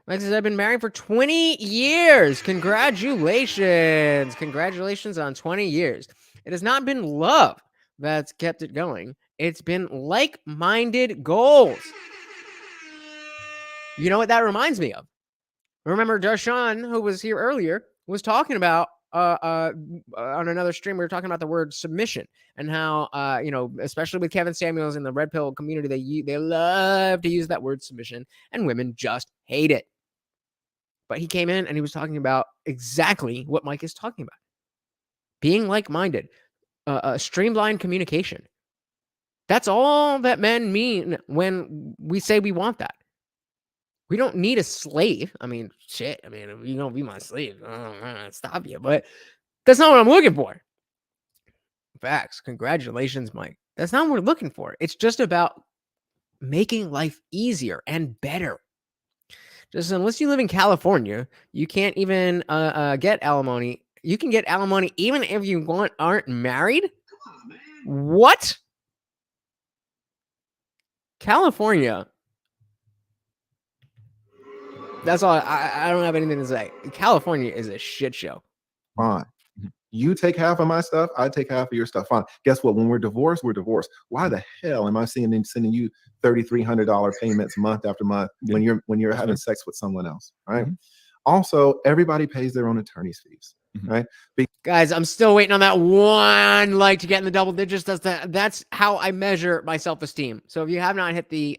Like I said, I've been married for 20 years. Congratulations. Congratulations on 20 years. It has not been love that's kept it going. It's been like-minded goals. You know what that reminds me of? Remember Darshan, who was here earlier, was talking about on another stream, we were talking about the word submission and how, you know, especially with Kevin Samuels in the Red Pill community, they love to use that word submission, and women just hate it. But he came in and he was talking about exactly what Mike is talking about. Being like-minded, streamlined communication. That's all that men mean when we say we want that. We don't need a slave. I mean, shit. I mean, if you don't be my slave, I'm gonna stop you. But that's not what I'm looking for. Facts. Congratulations, Mike. That's not what we're looking for. It's just about making life easier and better. Just unless you live in California, you can't even get alimony. You can get alimony even if you aren't married. Come on, man. What? California. That's all. I don't have anything to say. California is a shit show. Fine. You take half of my stuff, I take half of your stuff. Fine. Guess what? When we're divorced, we're divorced. Why the hell am I sending you $3,300 payments month after month when you're having sex with someone else? Right. Also, everybody pays their own attorney's fees. Right. Guys, I'm still waiting on that one like to get in the double digits. That's how I measure my self-esteem. So if you have not hit the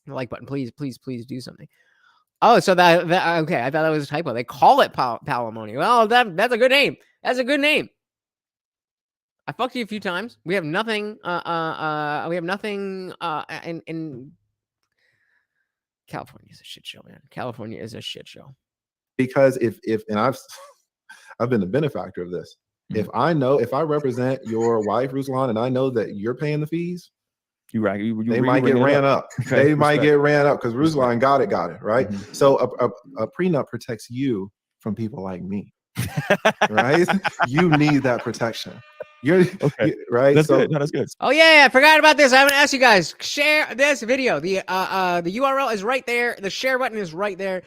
like button, please do something. Oh, so that okay. I thought that was a typo. They call it palimony. Well, that's a good name. That's a good name. I fucked you a few times. We have nothing. We have nothing. In California is a shit show, man. California is a shit show. Because if and I've been the benefactor of this. If I represent your wife, Ruslan, and I know that you're paying the fees, they might get ran up. Okay. They might get ran up because Ruslan got it, right? So a prenup protects you from people like me, right? You need that protection. Right. That's good. No, that's good. Oh yeah, I forgot about this. I haven't asked you guys. Share this video. The URL is right there. The share button is right there.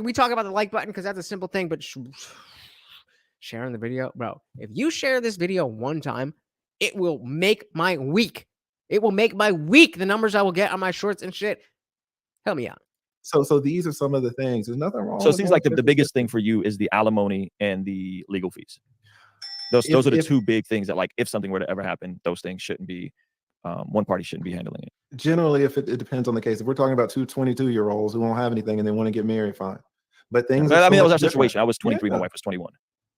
We talk about the like button because that's a simple thing, but sharing the video, bro. If you share this video one time, it will make my week. It will make my week. The numbers I will get on my shorts and shit. Help me out. So these are some of the things. There's nothing wrong. So it seems like the biggest thing for you is the alimony and the legal fees. Those are the two big things that, like, if something were to ever happen, those things shouldn't be, one party shouldn't be handling it. Generally, if it depends on the case. If we're talking about two 22-year-olds who won't have anything and they want to get married, fine. But things. I mean, that was our situation. I was 23. My wife was 21.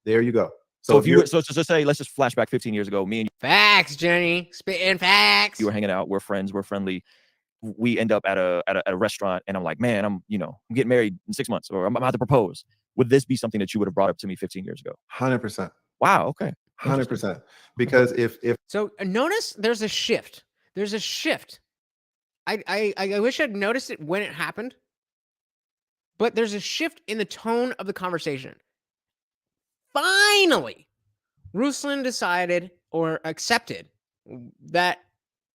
There you go. So just say, let's just flash back 15 years ago. Me and you. Facts, Jenny. Spitting facts. You were hanging out. We're friends. We're friendly. We end up at a restaurant, and I'm like, man, I'm getting married in 6 months, or I'm about to propose. Would this be something that you would have brought up to me 15 years ago? 100%. Wow. Okay. 100%. Because if so, notice there's a shift. There's a shift. I wish I'd noticed it when it happened, but there's a shift in the tone of the conversation. Finally, Ruslan decided or accepted that,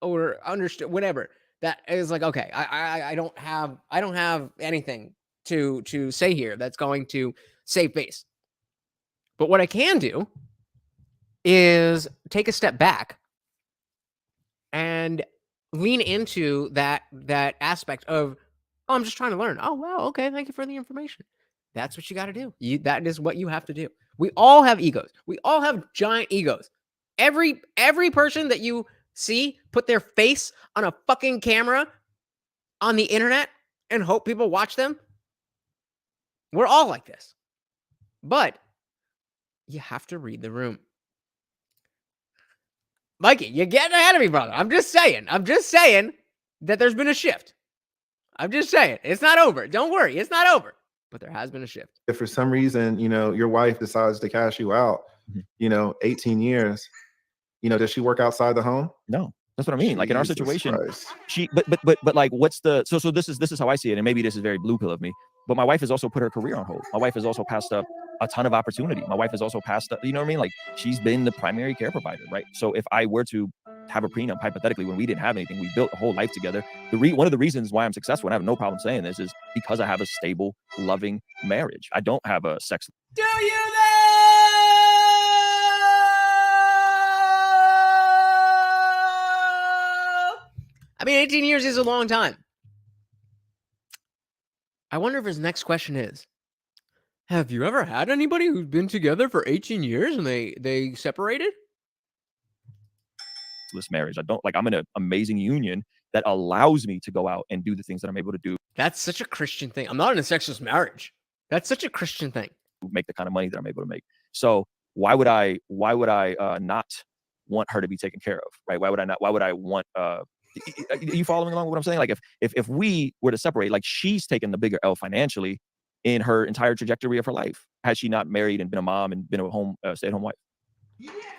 or understood, whatever, that is like, okay, I don't have anything to say here that's going to save face. But what I can do is take a step back and lean into that aspect of, oh, I'm just trying to learn. Oh, wow, okay, thank you for the information. That's what you got to do. That is what you have to do. We all have egos. We all have giant egos. Every person that you see put their face on a fucking camera on the internet and hope people watch them, we're all like this. But you have to read the room. Mikey, you're getting ahead of me, brother. I'm just saying that there's been a shift. I'm just saying. It's not over. Don't worry. It's not over. But there has been a shift. If for some reason, your wife decides to cash you out, 18 years, does she work outside the home? No. That's what I mean. Like, in our situation, Christ. but like, what's the, so this is how I see it. And maybe this is very blue pill of me, but my wife has also put her career on hold. My wife has also passed up a ton of opportunity. My wife has also passed up, you know what I mean? Like, she's been the primary care provider, right? So if I were to have a prenup, hypothetically, when we didn't have anything, we built a whole life together. One of the reasons why I'm successful, and I have no problem saying this, is because I have a stable, loving marriage. I don't have a sex. Do you know? I mean, 18 years is a long time. I wonder if his next question is, have you ever had anybody who's been together for 18 years and they separated? This marriage. I'm in an amazing union that allows me to go out and do the things that I'm able to do. That's such a Christian thing. I'm not in a sexless marriage. That's such a Christian thing. Make the kind of money that I'm able to make. So why would I not want her to be taken care of, right? Why would I want, are you following along with what I'm saying? Like, if we were to separate, like, she's taken the bigger L financially in her entire trajectory of her life, had she not married and been a mom and been a stay-at-home wife.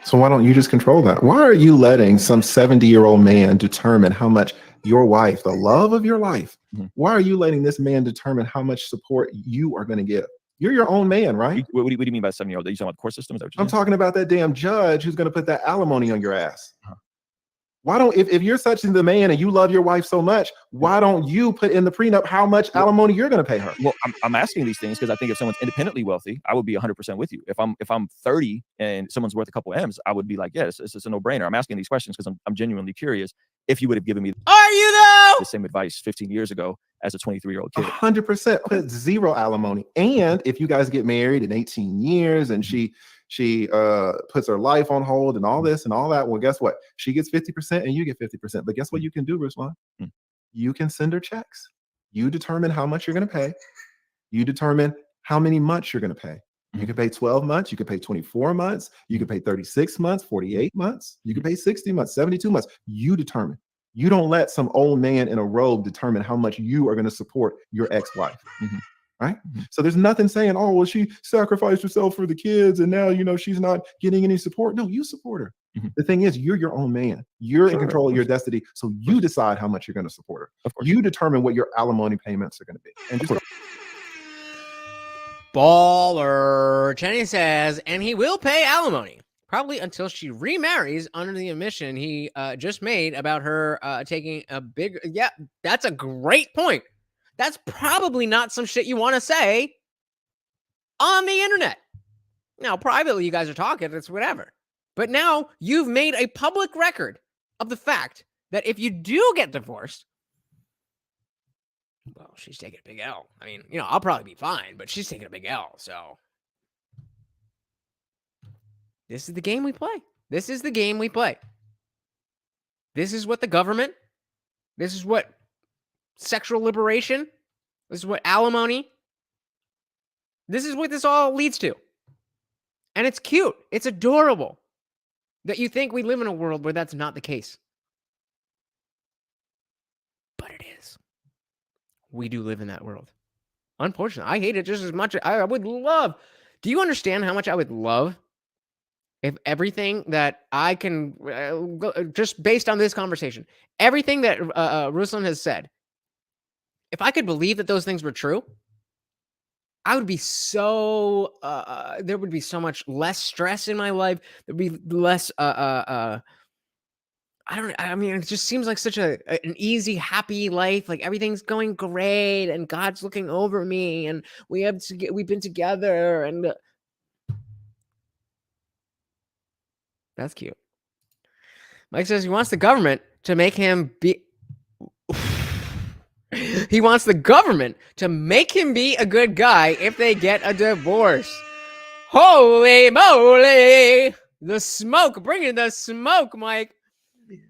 So why don't you just control that? Why are you letting some 70-year-old man determine how much your wife, the love of your life, why are you letting this man determine how much support you are going to give? You're your own man, right? What do you mean by 7-year-old? Are you talking about the court system? I'm talking about that damn judge who's going to put that alimony on your ass. Why don't, if you're such the man and you love your wife so much, why don't you put in the prenup how much alimony you're going to pay her? Well, I'm asking these things because I think if someone's independently wealthy, I would be 100% with you. If I'm 30 and someone's worth a couple M's, I would be like, yeah, it's a no-brainer. I'm asking these questions because I'm genuinely curious if you would have given me the same advice 15 years ago as a 23-year-old kid. 100% put zero alimony. And if you guys get married in 18 years and she puts her life on hold and all this and all that, well, guess what? She gets 50% and you get 50%. But guess what you can do, Ruslan? You can send her checks. You determine how much you're going to pay. You determine how many months you're going to pay. You can pay 12 months. You can pay 24 months. You can pay 36 months, 48 months. You can pay 60 months, 72 months. You determine. You don't let some old man in a robe determine how much you are going to support your ex-wife. right? So there's nothing saying, oh, well, she sacrificed herself for the kids and now, she's not getting any support. No, you support her. The thing is, you're your own man. You're in control of your destiny. So you decide how much you're going to support her. Of course. You determine what your alimony payments are going to be. And just baller. Chenny says, and he will pay alimony. Probably until she remarries under the admission he just made about her taking a big... Yeah, that's a great point. That's probably not some shit you want to say on the internet. Now, privately, you guys are talking, it's whatever. But now you've made a public record of the fact that if you do get divorced, well, she's taking a big L. I mean, I'll probably be fine, but she's taking a big L, so... This is the game we play. This is the game we play. This is what the government, this is what sexual liberation, this is what alimony, this is what this all leads to. And it's cute. It's adorable that you think we live in a world where that's not the case. But it is. We do live in that world. Unfortunately, I hate it just as much. I would love. Do you understand how much I would love if everything that I can, just based on this conversation, everything that Ruslan has said, if I could believe that those things were true, I would be so, there would be so much less stress in my life. There'd be less, it just seems like such an easy, happy life. Like everything's going great and God's looking over me and we've been together and that's cute. Mike says he wants the government to make him be... He wants the government to make him be a good guy if they get a divorce. Holy moly! The smoke, bring in the smoke, Mike.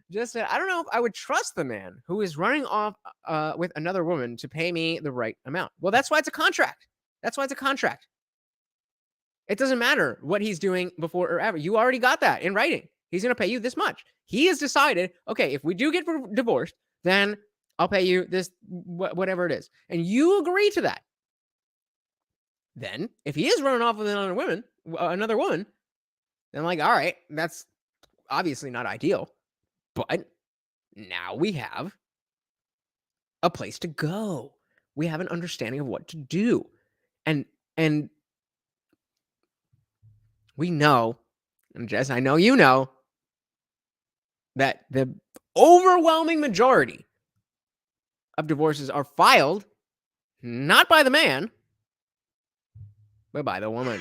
Just said, I don't know if I would trust the man who is running off with another woman to pay me the right amount. Well, that's why it's a contract. That's why it's a contract. It doesn't matter what he's doing before or ever. You already got that in writing. He's going to pay you this much. He has decided, okay, if we do get divorced, then I'll pay you this, whatever it is. And you agree to that. Then, if he is running off with another woman, then like, all right, that's obviously not ideal. But now we have a place to go. We have an understanding of what to do. And we know, and Jess, I know you know, that the overwhelming majority of divorces are filed not by the man, but by the woman.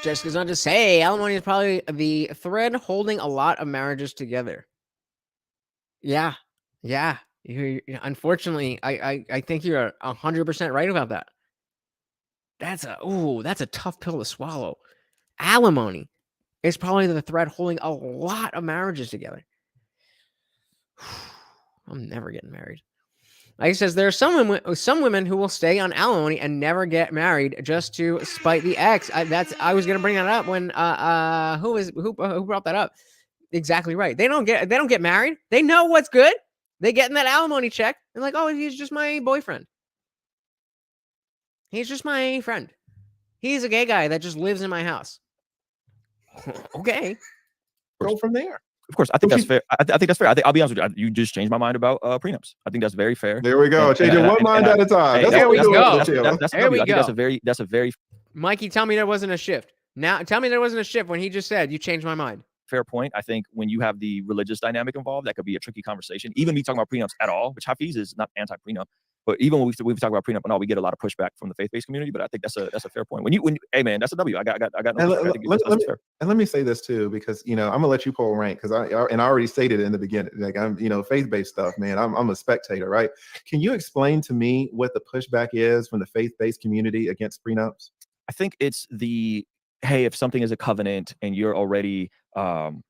Jessica's on to say alimony is probably the thread holding a lot of marriages together. Yeah. Unfortunately, I think you're 100% right about that. That's a tough pill to swallow. Alimony is probably the thread holding a lot of marriages together. I'm never getting married. Like he says, there are some women who will stay on alimony and never get married just to spite the ex. I was gonna bring that up when who brought that up? Exactly right. They don't get married. They know what's good. They get in that alimony check and like, oh, he's just my boyfriend. He's just my friend. He's a gay guy that just lives in my house. Okay. Go from there. Of course, I think that's fair. I think that's fair. I'll be honest with you. You just changed my mind about prenups. I think that's very fair. There we go. Changing one mind at a time. That's there what we go. There we go. I think that's a very Mikey, tell me there wasn't a shift. Now, tell me there wasn't a shift when he just said you changed my mind. Fair point. I think when you have the religious dynamic involved, that could be a tricky conversation. Even me talking about prenups at all, which Hafeez is not anti-prenup, but even when we talk about prenup and all, we get a lot of pushback from the faith-based community. But I think that's a fair point. When hey man, that's a W. I got no and let me say this too, because I'm gonna let you pull rank because I already stated it in the beginning. Like I'm faith-based stuff, man. I'm a spectator, right? Can you explain to me what the pushback is from the faith-based community against prenups? I think it's hey, if something is a covenant and you're already pledging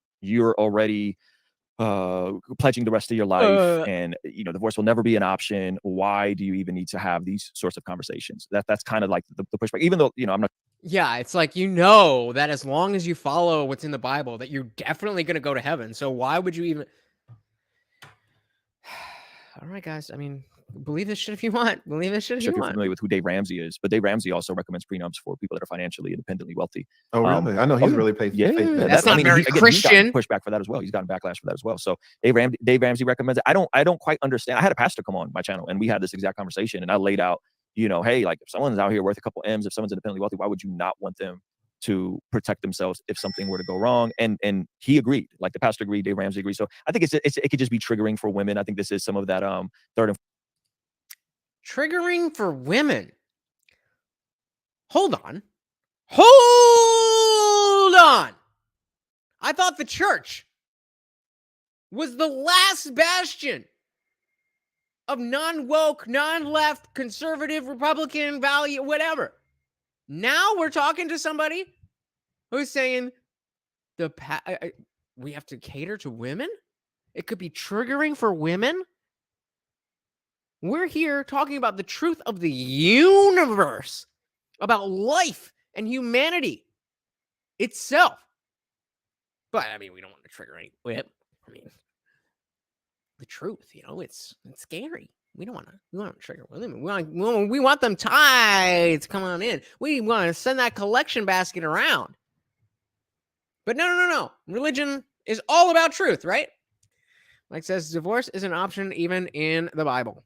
the rest of your life and divorce will never be an option, why do you even need to have these sorts of conversations? That's kind of like the pushback, even though I'm not. Yeah, it's like that as long as you follow what's in the Bible, that you're definitely going to go to heaven. So why would you even? All right, guys. I mean, Believe this shit if you want. Believe this shit if Sure, you if you're want. familiar with who Dave Ramsey is, but Dave Ramsey also recommends prenups for people that are financially independently wealthy. Oh, really? I know he's really paid. Yeah, That's not very Christian. He's gotten pushback for that as well. He's gotten backlash for that as well. So Dave Ramsey recommends it. I don't quite understand. I had a pastor come on my channel and we had this exact conversation, and I laid out, hey, like if someone's out here worth a couple M's, if someone's independently wealthy, why would you not want them to protect themselves if something were to go wrong? And he agreed. Like the pastor agreed, Dave Ramsey agreed. So I think it could just be triggering for women. I think this is some of that third and triggering for women. Hold on. Hold on. I thought the church was the last bastion of non-woke, non-left, conservative, Republican value, whatever. Now we're talking to somebody who's saying we have to cater to women? It could be triggering for women? We're here talking about the truth of the universe, about life and humanity itself. But, I mean, we don't want to trigger any whip. I mean, the truth, it's scary. We don't want to trigger women. We want them tied to come on in. We want to send that collection basket around. But no. Religion is all about truth, right? Mike says divorce is an option even in the Bible.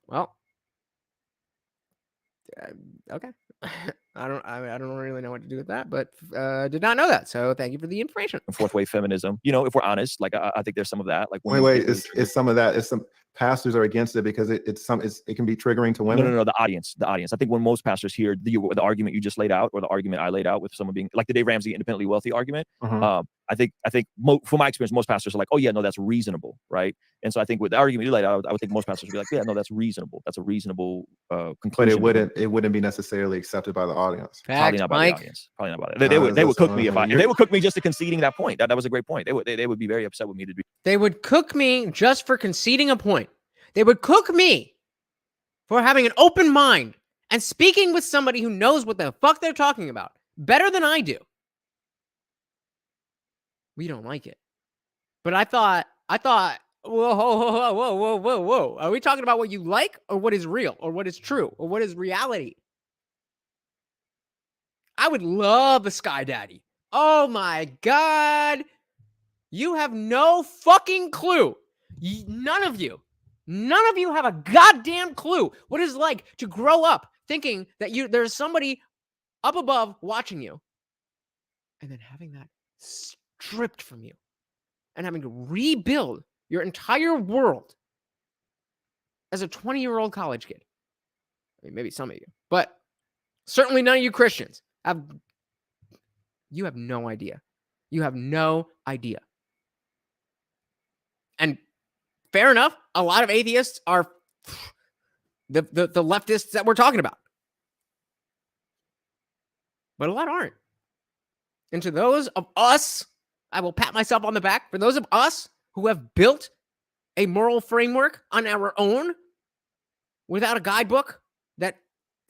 Well, okay. I don't really know what to do with that, but did not know that. So thank you for the information. Fourth wave feminism. If we're honest, like I think there's some of that. Like wait, is some of that? Is some pastors are against it because it can be triggering to women? No. The audience. I think when most pastors hear the argument you just laid out, or the argument I laid out with someone being like the Dave Ramsey independently wealthy argument, I think from my experience, most pastors are like, oh yeah, no, that's reasonable, right? And so I think with the argument you laid out, I would think most pastors would be like, yeah, no, that's reasonable. That's a reasonable conclusion. But it wouldn't be necessarily accepted by the audience. Fact, Probably not by Mike. the audience. Probably not by it. They would cook me if they would cook me just to conceding that point. That was a great point. They would be very upset with me to do. They would cook me just for conceding a point. They would cook me for having an open mind and speaking with somebody who knows what the fuck they're talking about better than I do. We don't like it. But I thought, whoa. Are we talking about what you like or what is real or what is true or what is reality? I would love a Sky Daddy. Oh my God. You have no fucking clue. None of you have a goddamn clue what it's like to grow up thinking that there's somebody up above watching you and then having that stripped from you and having to rebuild your entire world as a 20-year-old college kid. I mean, maybe some of you, but certainly none of you Christians you have no idea. You have no idea. And fair enough, a lot of atheists are the leftists that we're talking about. But a lot aren't. And to those of us, I will pat myself on the back. For those of us who have built a moral framework on our own without a guidebook that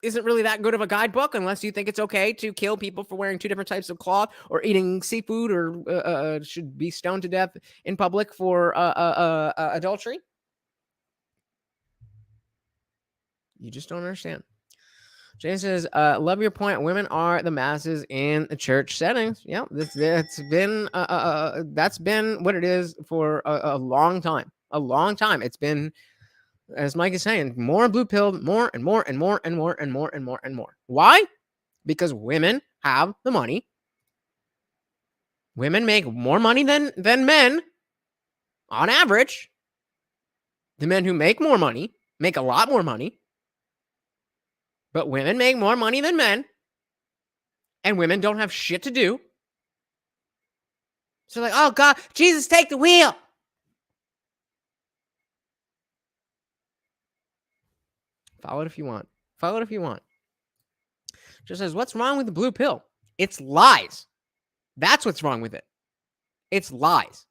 isn't really that good of a guidebook unless you think it's okay to kill people for wearing two different types of cloth or eating seafood or should be stoned to death in public for adultery. You just don't understand. Jane says, love your point. Women are the masses in the church settings. Yeah, that's been what it is for a long time. A long time. It's been, as Mike is saying, more blue pill, more and more and more and more and more and more and more. Why? Because women have the money. Women make more money than men on average. The men who make more money make a lot more money. But women make more money than men. And women don't have shit to do. So like, oh God, Jesus, take the wheel. Follow it if you want. Follow it if you want. Just says, what's wrong with the blue pill? It's lies. That's what's wrong with it. It's lies.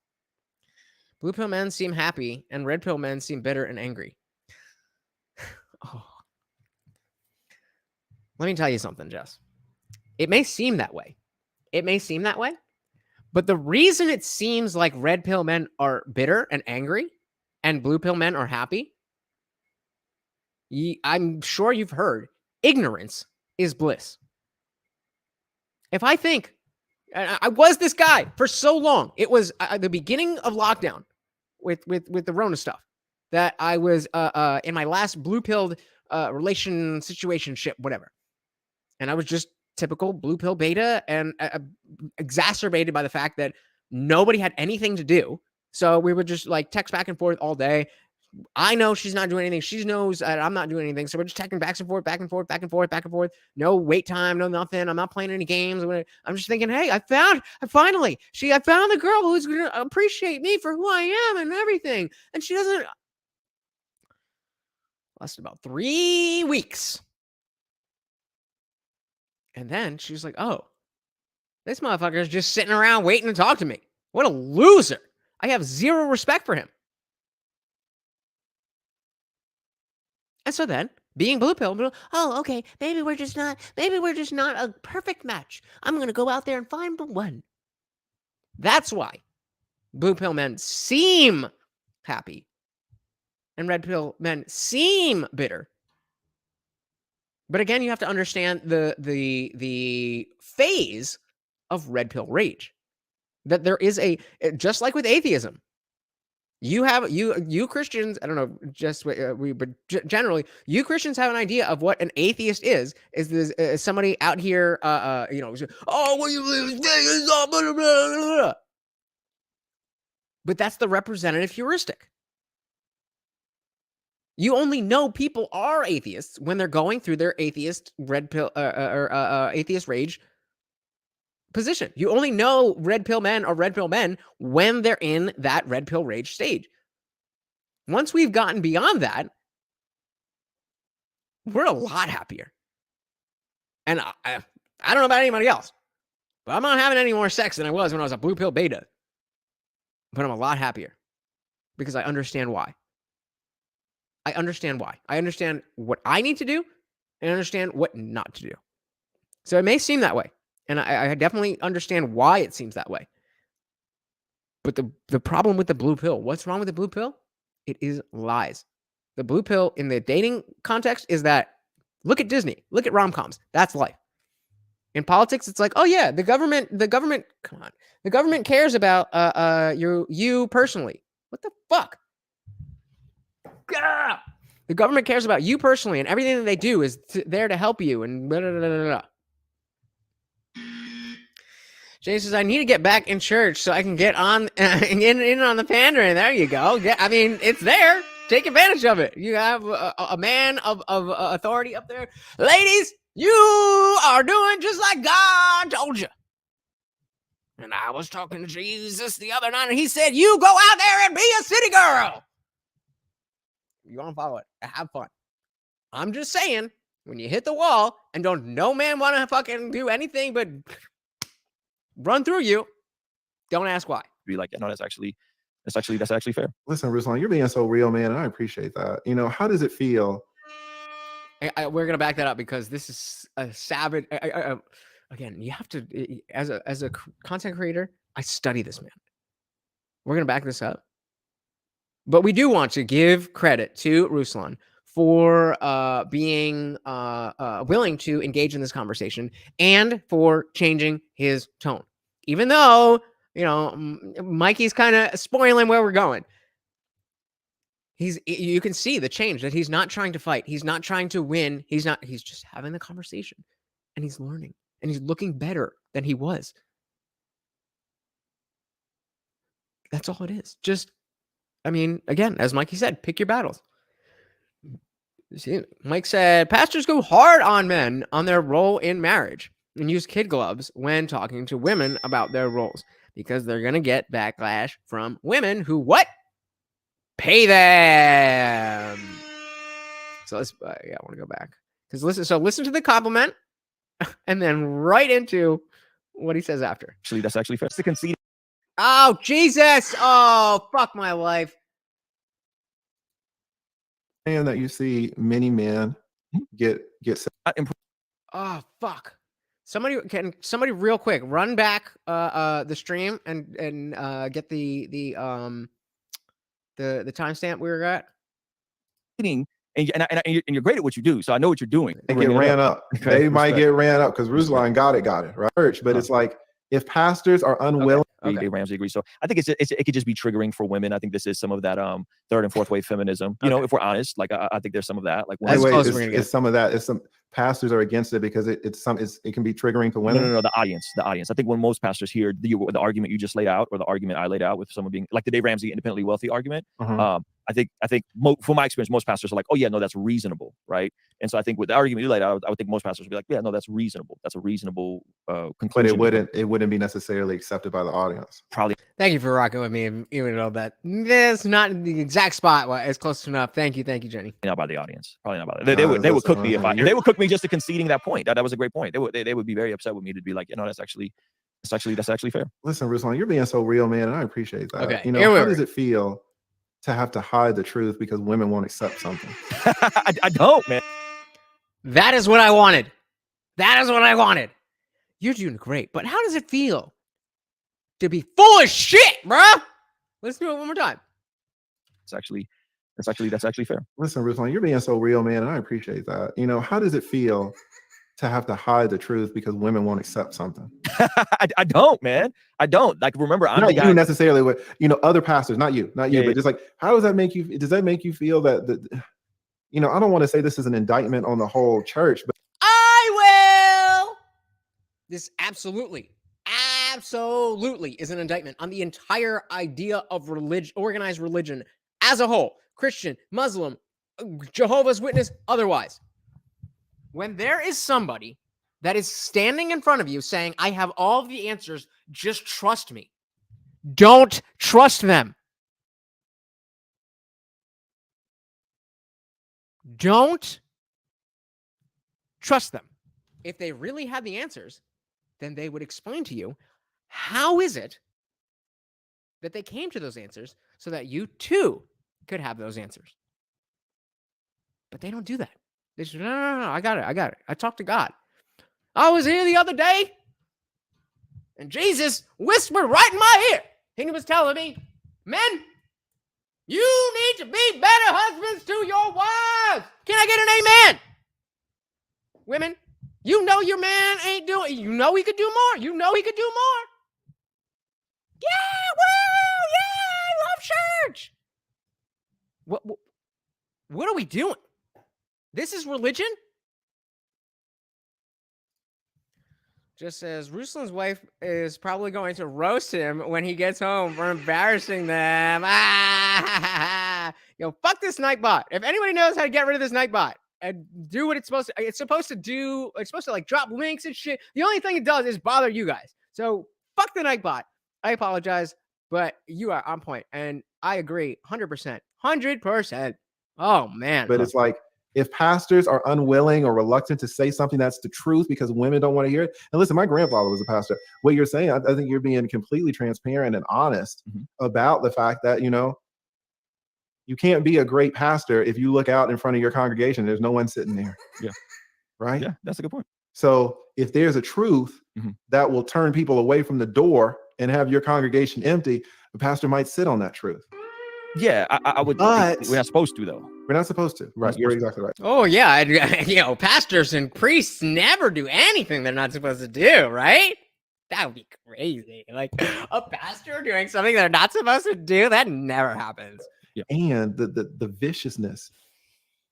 Blue pill men seem happy, and red pill men seem bitter and angry. Oh. Let me tell you something, Jess. It may seem that way. But the reason it seems like red pill men are bitter and angry, and blue pill men are happy, I'm sure you've heard, ignorance is bliss. If I think, I was this guy for so long, it was the beginning of lockdown with the Rona stuff that I was in my last blue-pilled relation situationship, whatever. And I was just typical blue pill beta and exacerbated by the fact that nobody had anything to do. So we would just like text back and forth all day. I know she's not doing anything. She knows that I'm not doing anything. So we're just texting back and forth, back and forth, back and forth, back and forth. No wait time, no nothing. I'm not playing any games. I'm just thinking, hey, I found the girl who's going to appreciate me for who I am and everything. And she doesn't. Lasted about 3 weeks. And then she's like, oh, this motherfucker is just sitting around waiting to talk to me. What a loser. I have zero respect for him. And so then, being blue pill, oh, okay, maybe we're just not a perfect match. I'm going to go out there and find the one. That's why blue pill men seem happy and red pill men seem bitter. But again, you have to understand the phase of red pill rage. That there is just like with atheism, you Christians, I don't know, but generally, you Christians have an idea of what an atheist is this somebody out here, oh, what you live, but that's the representative heuristic. You only know people are atheists when they're going through their atheist red pill atheist rage position. You only know red pill men or red pill men when they're in that red pill rage stage. Once we've gotten beyond that, we're a lot happier. And I don't know about anybody else, but I'm not having any more sex than I was when I was a blue pill beta. But I'm a lot happier because I understand why. I understand why. I understand what I need to do and I understand what not to do. So it may seem that way. And I definitely understand why it seems that way. But the problem with the blue pill, what's wrong with the blue pill? It is lies. The blue pill in the dating context is that, look at Disney, look at rom-coms. That's life. In politics, it's like, oh yeah, the government, come on. The government cares about you personally. What the fuck? Gah! The government cares about you personally, and everything that they do is there to help you. And blah, blah, blah, blah, blah. Jay says, I need to get back in church so I can get on in on the pandering. There you go. I mean, it's there. Take advantage of it. You have a man of authority up there. Ladies, you are doing just like God told you. And I was talking to Jesus the other night, and he said, you go out there and be a city girl. You want to follow it. Have fun. I'm just saying, when you hit the wall and don't no man want to fucking do anything but run through you, don't ask why. Be like, no, that's actually fair. Listen, Ruslan, you're being so real, man, and I appreciate that. How does it feel? We're gonna back that up because this is a savage. Again, you have to, as a content creator, I study this man. We're gonna back this up, but we do want to give credit to Ruslan for being willing to engage in this conversation and for changing his tone. Even though, Mikey's kind of spoiling where we're going. You can see the change, that he's not trying to fight. He's not trying to win. He's just having the conversation and he's learning and he's looking better than he was. That's all it is. Just, again, as Mikey said, pick your battles. See, Mike said, pastors go hard on men on their role in marriage and use kid gloves when talking to women about their roles because they're going to get backlash from women who what? Pay them. So let's, I want to go back because listen to the compliment and then right into what he says after. Actually, that's actually fair. It's the conceit. Oh, Jesus. Oh, fuck my life. And that you see many men get oh fuck. Somebody real quick run back the stream and get the timestamp we were at. and you're great at what you do. So I know what you're doing. They get ran up. Okay, They might respect. get ran up because Ruslan got it, right? Church, but it's like if pastors are unwilling. Okay. Ramsey agrees. So I think it could just be triggering for women. I think this is some of that third and fourth wave feminism. You know, if we're honest, like I think there's some of that. Like it's some of that. It's some pastors are against it because it can be triggering to women. No, the audience. I think when most pastors hear the argument you just laid out or the argument I laid out with someone being like the Dave Ramsey independently wealthy argument, I think from my experience, most pastors are like, oh yeah, no, that's reasonable, right? And so I think with the argument you laid out, I would think most pastors would be like, yeah, no, that's reasonable. That's a reasonable conclusion. But it wouldn't be necessarily accepted by the audience. Probably. Thank you for rocking with me, even though that that's not the exact spot. Well, it's close enough. Thank you, Jenny. Not by the audience. Probably not by they would cook me if they would cook me just to conceding that point. That was a great point. They would be very upset with me to be like, you know, that's actually fair. Listen, Ruslan, you're being so real, man, and I appreciate that. Okay, you know, how does it feel to have to hide the truth because women won't accept something? I don't, man. That is what I wanted. You're doing great, but how does it feel to be full of shit, bro? Let's do it one more time. That's actually fair. Listen, Ruslan, you're being so real, man, and I appreciate that. You know, how does it feel to have to hide the truth because women won't accept something? I don't, man. I don't. Like, remember, I'm not the guy you necessarily, with other pastors, not you, but just like, how does that make you? Does that make you feel that I don't want to say this is an indictment on the whole church, but I will. This absolutely is an indictment on the entire idea of religion, organized religion as a whole, Christian, Muslim, Jehovah's Witness, otherwise. When there is somebody that is standing in front of you saying, I have all the answers, just trust me. Don't trust them. Don't trust them. If they really had the answers, then they would explain to you how is it that they came to those answers so that you too could have those answers. But they don't do that. They say, no, I got it. I talked to God. I was here the other day, and Jesus whispered right in my ear, and he was telling me, men, you need to be better husbands to your wives. Can I get an amen? Women, you know your man ain't doing, you know he could do more. You know he could do more. Yeah, I love church. What are we doing? This is religion? Just says, Ruslan's wife is probably going to roast him when he gets home for embarrassing them. Yo, fuck this Nightbot. If anybody knows how to get rid of this Nightbot and do what it's supposed to do, it's supposed to like drop links and shit. The only thing it does is bother you guys. So fuck the Nightbot. I apologize, but you are on point. And I agree 100%. 100%. Oh, man. But it's like, if pastors are unwilling or reluctant to say something that's the truth because women don't want to hear it. And listen, my grandfather was a pastor. What you're saying, I think you're being completely transparent and honest about the fact that, you can't be a great pastor if you look out in front of your congregation. There's no one sitting there. Yeah. Right? Yeah, that's a good point. So if there's a truth that will turn people away from the door and have your congregation empty, the pastor might sit on that truth. Yeah, I would. But we're not supposed to, though. We're not supposed to. Right. You're exactly right. Oh, yeah. Pastors and priests never do anything they're not supposed to do, right? That would be crazy. Like a pastor doing something they're not supposed to do, that never happens. Yeah. And the viciousness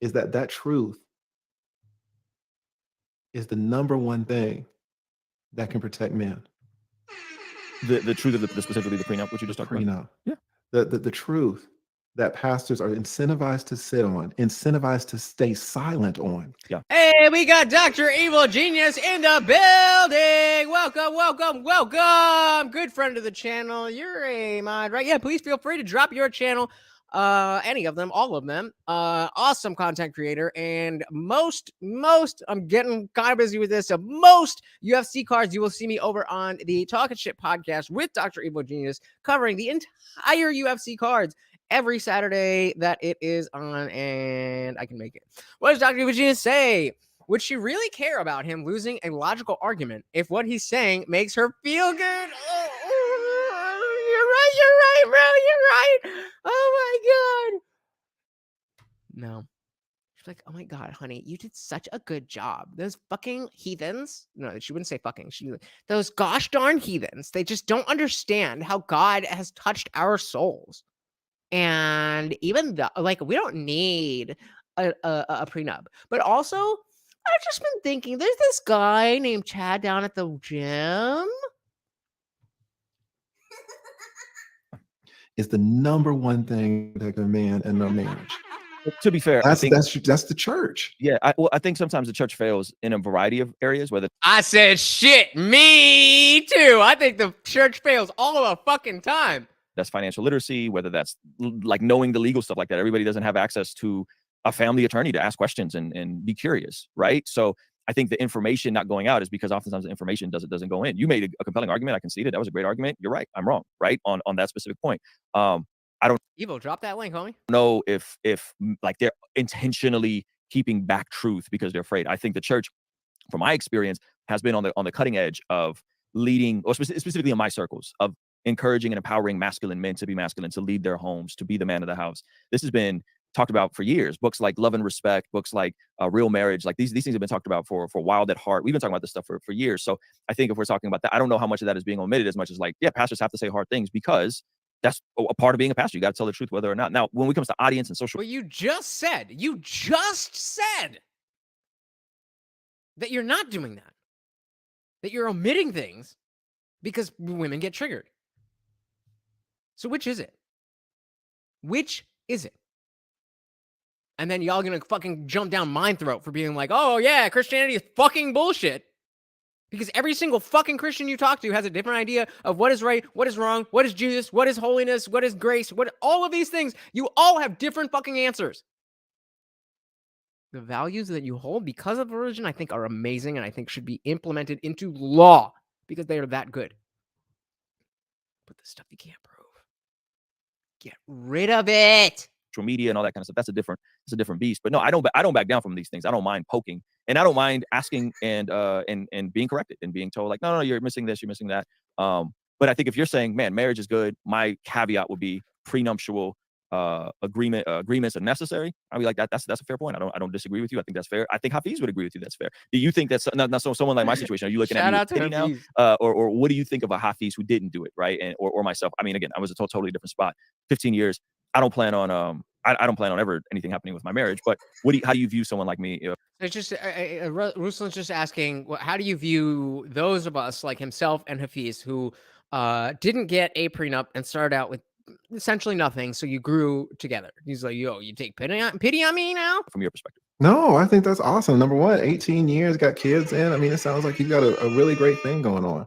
is that truth is the number one thing that can protect men. The truth of specifically the prenup, which you just talked about. Yeah. The truth that pastors are incentivized to sit on, incentivized to stay silent on. Yeah. Hey, we got Dr. Evil Genius in the building. Welcome. Good friend of the channel. You're a mod, right? Yeah, please feel free to drop your channel. Any of them, all of them. Awesome content creator. And most, I'm getting kind of busy with this. So most UFC cards, you will see me over on the Talking Shit podcast with Dr. Evil Genius, covering the entire UFC cards every Saturday that it is on, and I can make it. What does Dr. Evil Genius say? Would she really care about him losing a logical argument if what he's saying makes her feel good? You're right, bro. You're right. Oh my God. No, She's like, oh my God, honey, you did such a good job. Those fucking heathens. No, she wouldn't say fucking. Those gosh darn heathens. They just don't understand how God has touched our souls. And even though, like, we don't need a prenup. But also, I've just been thinking, there's this guy named Chad down at the gym. It's the number one thing that a man in a marriage. To be fair, that's the church. Yeah, I think sometimes the church fails in a variety of areas. Whether I said shit, me too. I think the church fails all the fucking time. That's financial literacy, whether that's like knowing the legal stuff like that. Everybody doesn't have access to a family attorney to ask questions and be curious, right? So I think the information not going out is because oftentimes the information doesn't go in. You made a compelling argument. I conceded. That was a great argument. You're right. I'm wrong, right? On that specific point. I don't Evo, drop that link, homie. know if like they're intentionally keeping back truth because they're afraid. I think the church, from my experience, has been on the cutting edge of leading, or specifically in my circles, of encouraging and empowering masculine men to be masculine, to lead their homes, to be the man of the house. This has been talked about for years. Books like Love and Respect, books like Real Marriage, like these things have been talked about for Wild at Heart. We've been talking about this stuff for years. So I think if we're talking about that, I don't know how much of that is being omitted as much as like, yeah, pastors have to say hard things because that's a part of being a pastor. You got to tell the truth whether or not. Now, when it comes to audience and social. But you just said that you're not doing that. That you're omitting things because women get triggered. So which is it? Which is it? And then y'all gonna fucking jump down my throat for being like, oh yeah, Christianity is fucking bullshit. Because every single fucking Christian you talk to has a different idea of what is right, what is wrong, what is Jesus, what is holiness, what is grace, what all of these things. You all have different fucking answers. The values that you hold because of religion, I think, are amazing and I think should be implemented into law because they are that good. But the stuff you can't prove, get rid of it. Social media and all that kind of stuff. It's a different beast. But no, I don't back down from these things. I don't mind poking, and I don't mind asking and being corrected and being told like, no, you're missing this, you're missing that. But I think if you're saying, man, marriage is good, my caveat would be prenuptial agreements are necessary. I'd be like, that's a fair point. I don't disagree with you. I think that's fair. I think Hafeez would agree with you. That's fair. Do you think that's not someone like my situation? Are you looking at me with pity now, or what do you think of a Hafeez who didn't do it, right? And or myself. I mean, again, I was a totally different spot. 15 years. I don't plan on I don't plan on ever anything happening with my marriage. But how do you view someone like me? It's just Ruslan's just asking, how do you view those of us like himself and Hafeez who didn't get a prenup and started out with essentially nothing, so you grew together? He's like, yo, you take pity on me now? From your perspective. No, I think that's awesome. Number one, 18 years, got kids in. I mean, it sounds like you got a really great thing going on.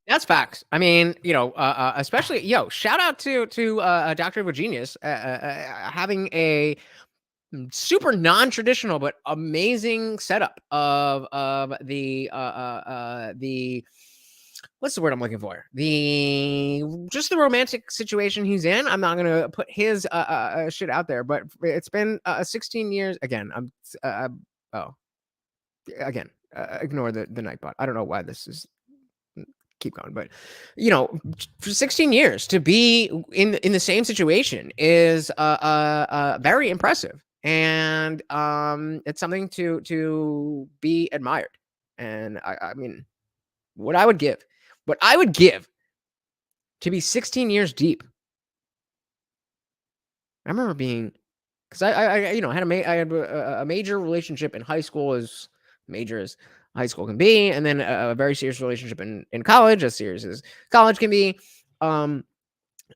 That's facts. I mean, especially, shout out to Dr. Genius having a super non-traditional but amazing setup of the what's the word I'm looking for? Just the romantic situation he's in. I'm not gonna put his shit out there, but it's been 16 years. Again, ignore the Nightbot. I don't know why this is. Keep going, but for 16 years to be in the same situation is very impressive, and it's something to be admired. And I mean, what I would give to be 16 years deep. I remember being, because I had a major relationship in high school, as major as high school can be, and then a very serious relationship in college, as serious as college can be.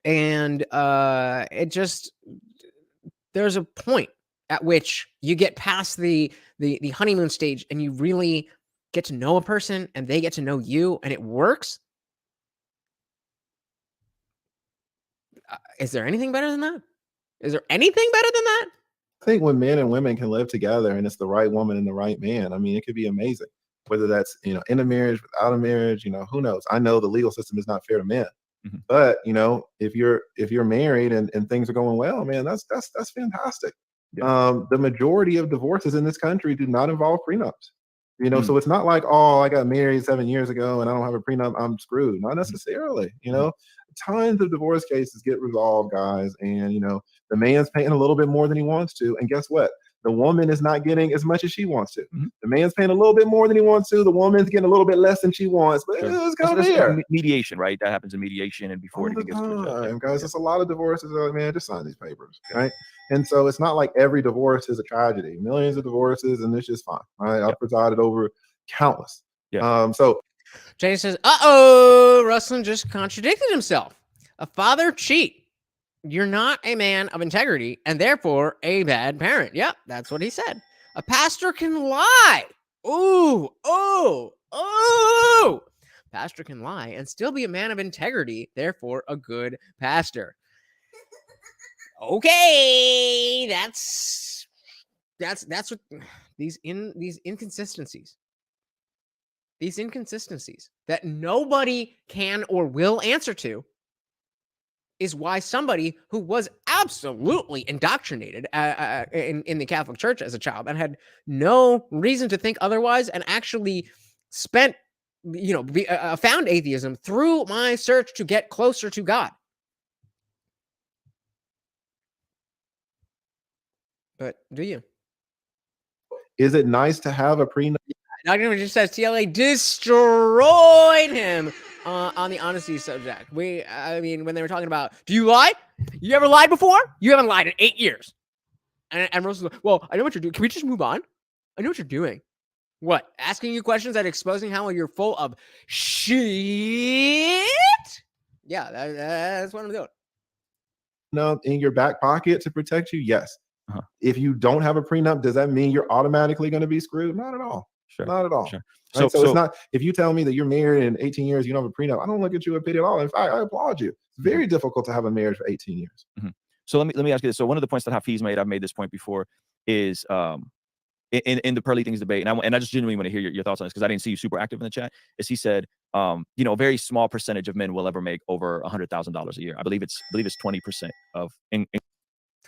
It just, there's a point at which you get past the honeymoon stage and you really get to know a person and they get to know you and it works. Is there anything better than that? Is there anything better than that? I think when men and women can live together and it's the right woman and the right man, I mean, it could be amazing. Whether that's, in a marriage, without a marriage, who knows? I know the legal system is not fair to men, but if you're married and things are going well, man, that's fantastic. Yeah. The majority of divorces in this country do not involve prenups. So it's not like, oh, I got married 7 years ago and I don't have a prenup, I'm screwed. Not necessarily. Tons of divorce cases get resolved, guys, and the man's paying a little bit more than he wants to, and guess what? The woman is not getting as much as she wants to. The man's paying a little bit more than he wants to. The woman's getting a little bit less than she wants. But it's kind of there. Mediation, right? That happens in mediation and before it even gets to the judge. Guys, there's a lot of divorces. Like, man, just sign these papers, right? And so it's not like every divorce is a tragedy. Millions of divorces, and it's just fine. Right? I've presided over countless. So Jenny says, "Uh-oh, Ruslan just contradicted himself. A father cheat. You're not a man of integrity and therefore a bad parent." Yep, that's what he said. A pastor can lie. Ooh. Pastor can lie and still be a man of integrity, therefore a good pastor. Okay, that's what these inconsistencies. These inconsistencies that nobody can or will answer to is why somebody who was absolutely indoctrinated in the Catholic Church as a child and had no reason to think otherwise and actually spent, found atheism through my search to get closer to God. But do you? Is it nice to have a prenup? Dr. just says TLA destroyed him on the honesty subject. I mean, when they were talking about, do you lie? You ever lied before? You haven't lied in 8 years. And Rose was like, well, I know what you're doing. Can we just move on? I know what you're doing. What? Asking you questions and exposing how you're full of shit? Yeah, that's what I'm doing. No, in your back pocket to protect you? Yes. If you don't have a prenup, does that mean you're automatically going to be screwed? Not at all. Sure. Not at all. Sure. Right? So it's not, if you tell me that you're married in 18 years, you don't have a prenup, I don't look at you with pity at all. In fact, I applaud you. It's very difficult to have a marriage for 18 years. So let me ask you this. So one of the points that Hafeez made, I've made this point before, is in the Pearly Things debate, and I just genuinely want to hear your thoughts on this because I didn't see you super active in the chat, is he said, a very small percentage of men will ever make over $100,000 a year. I believe it's 20% of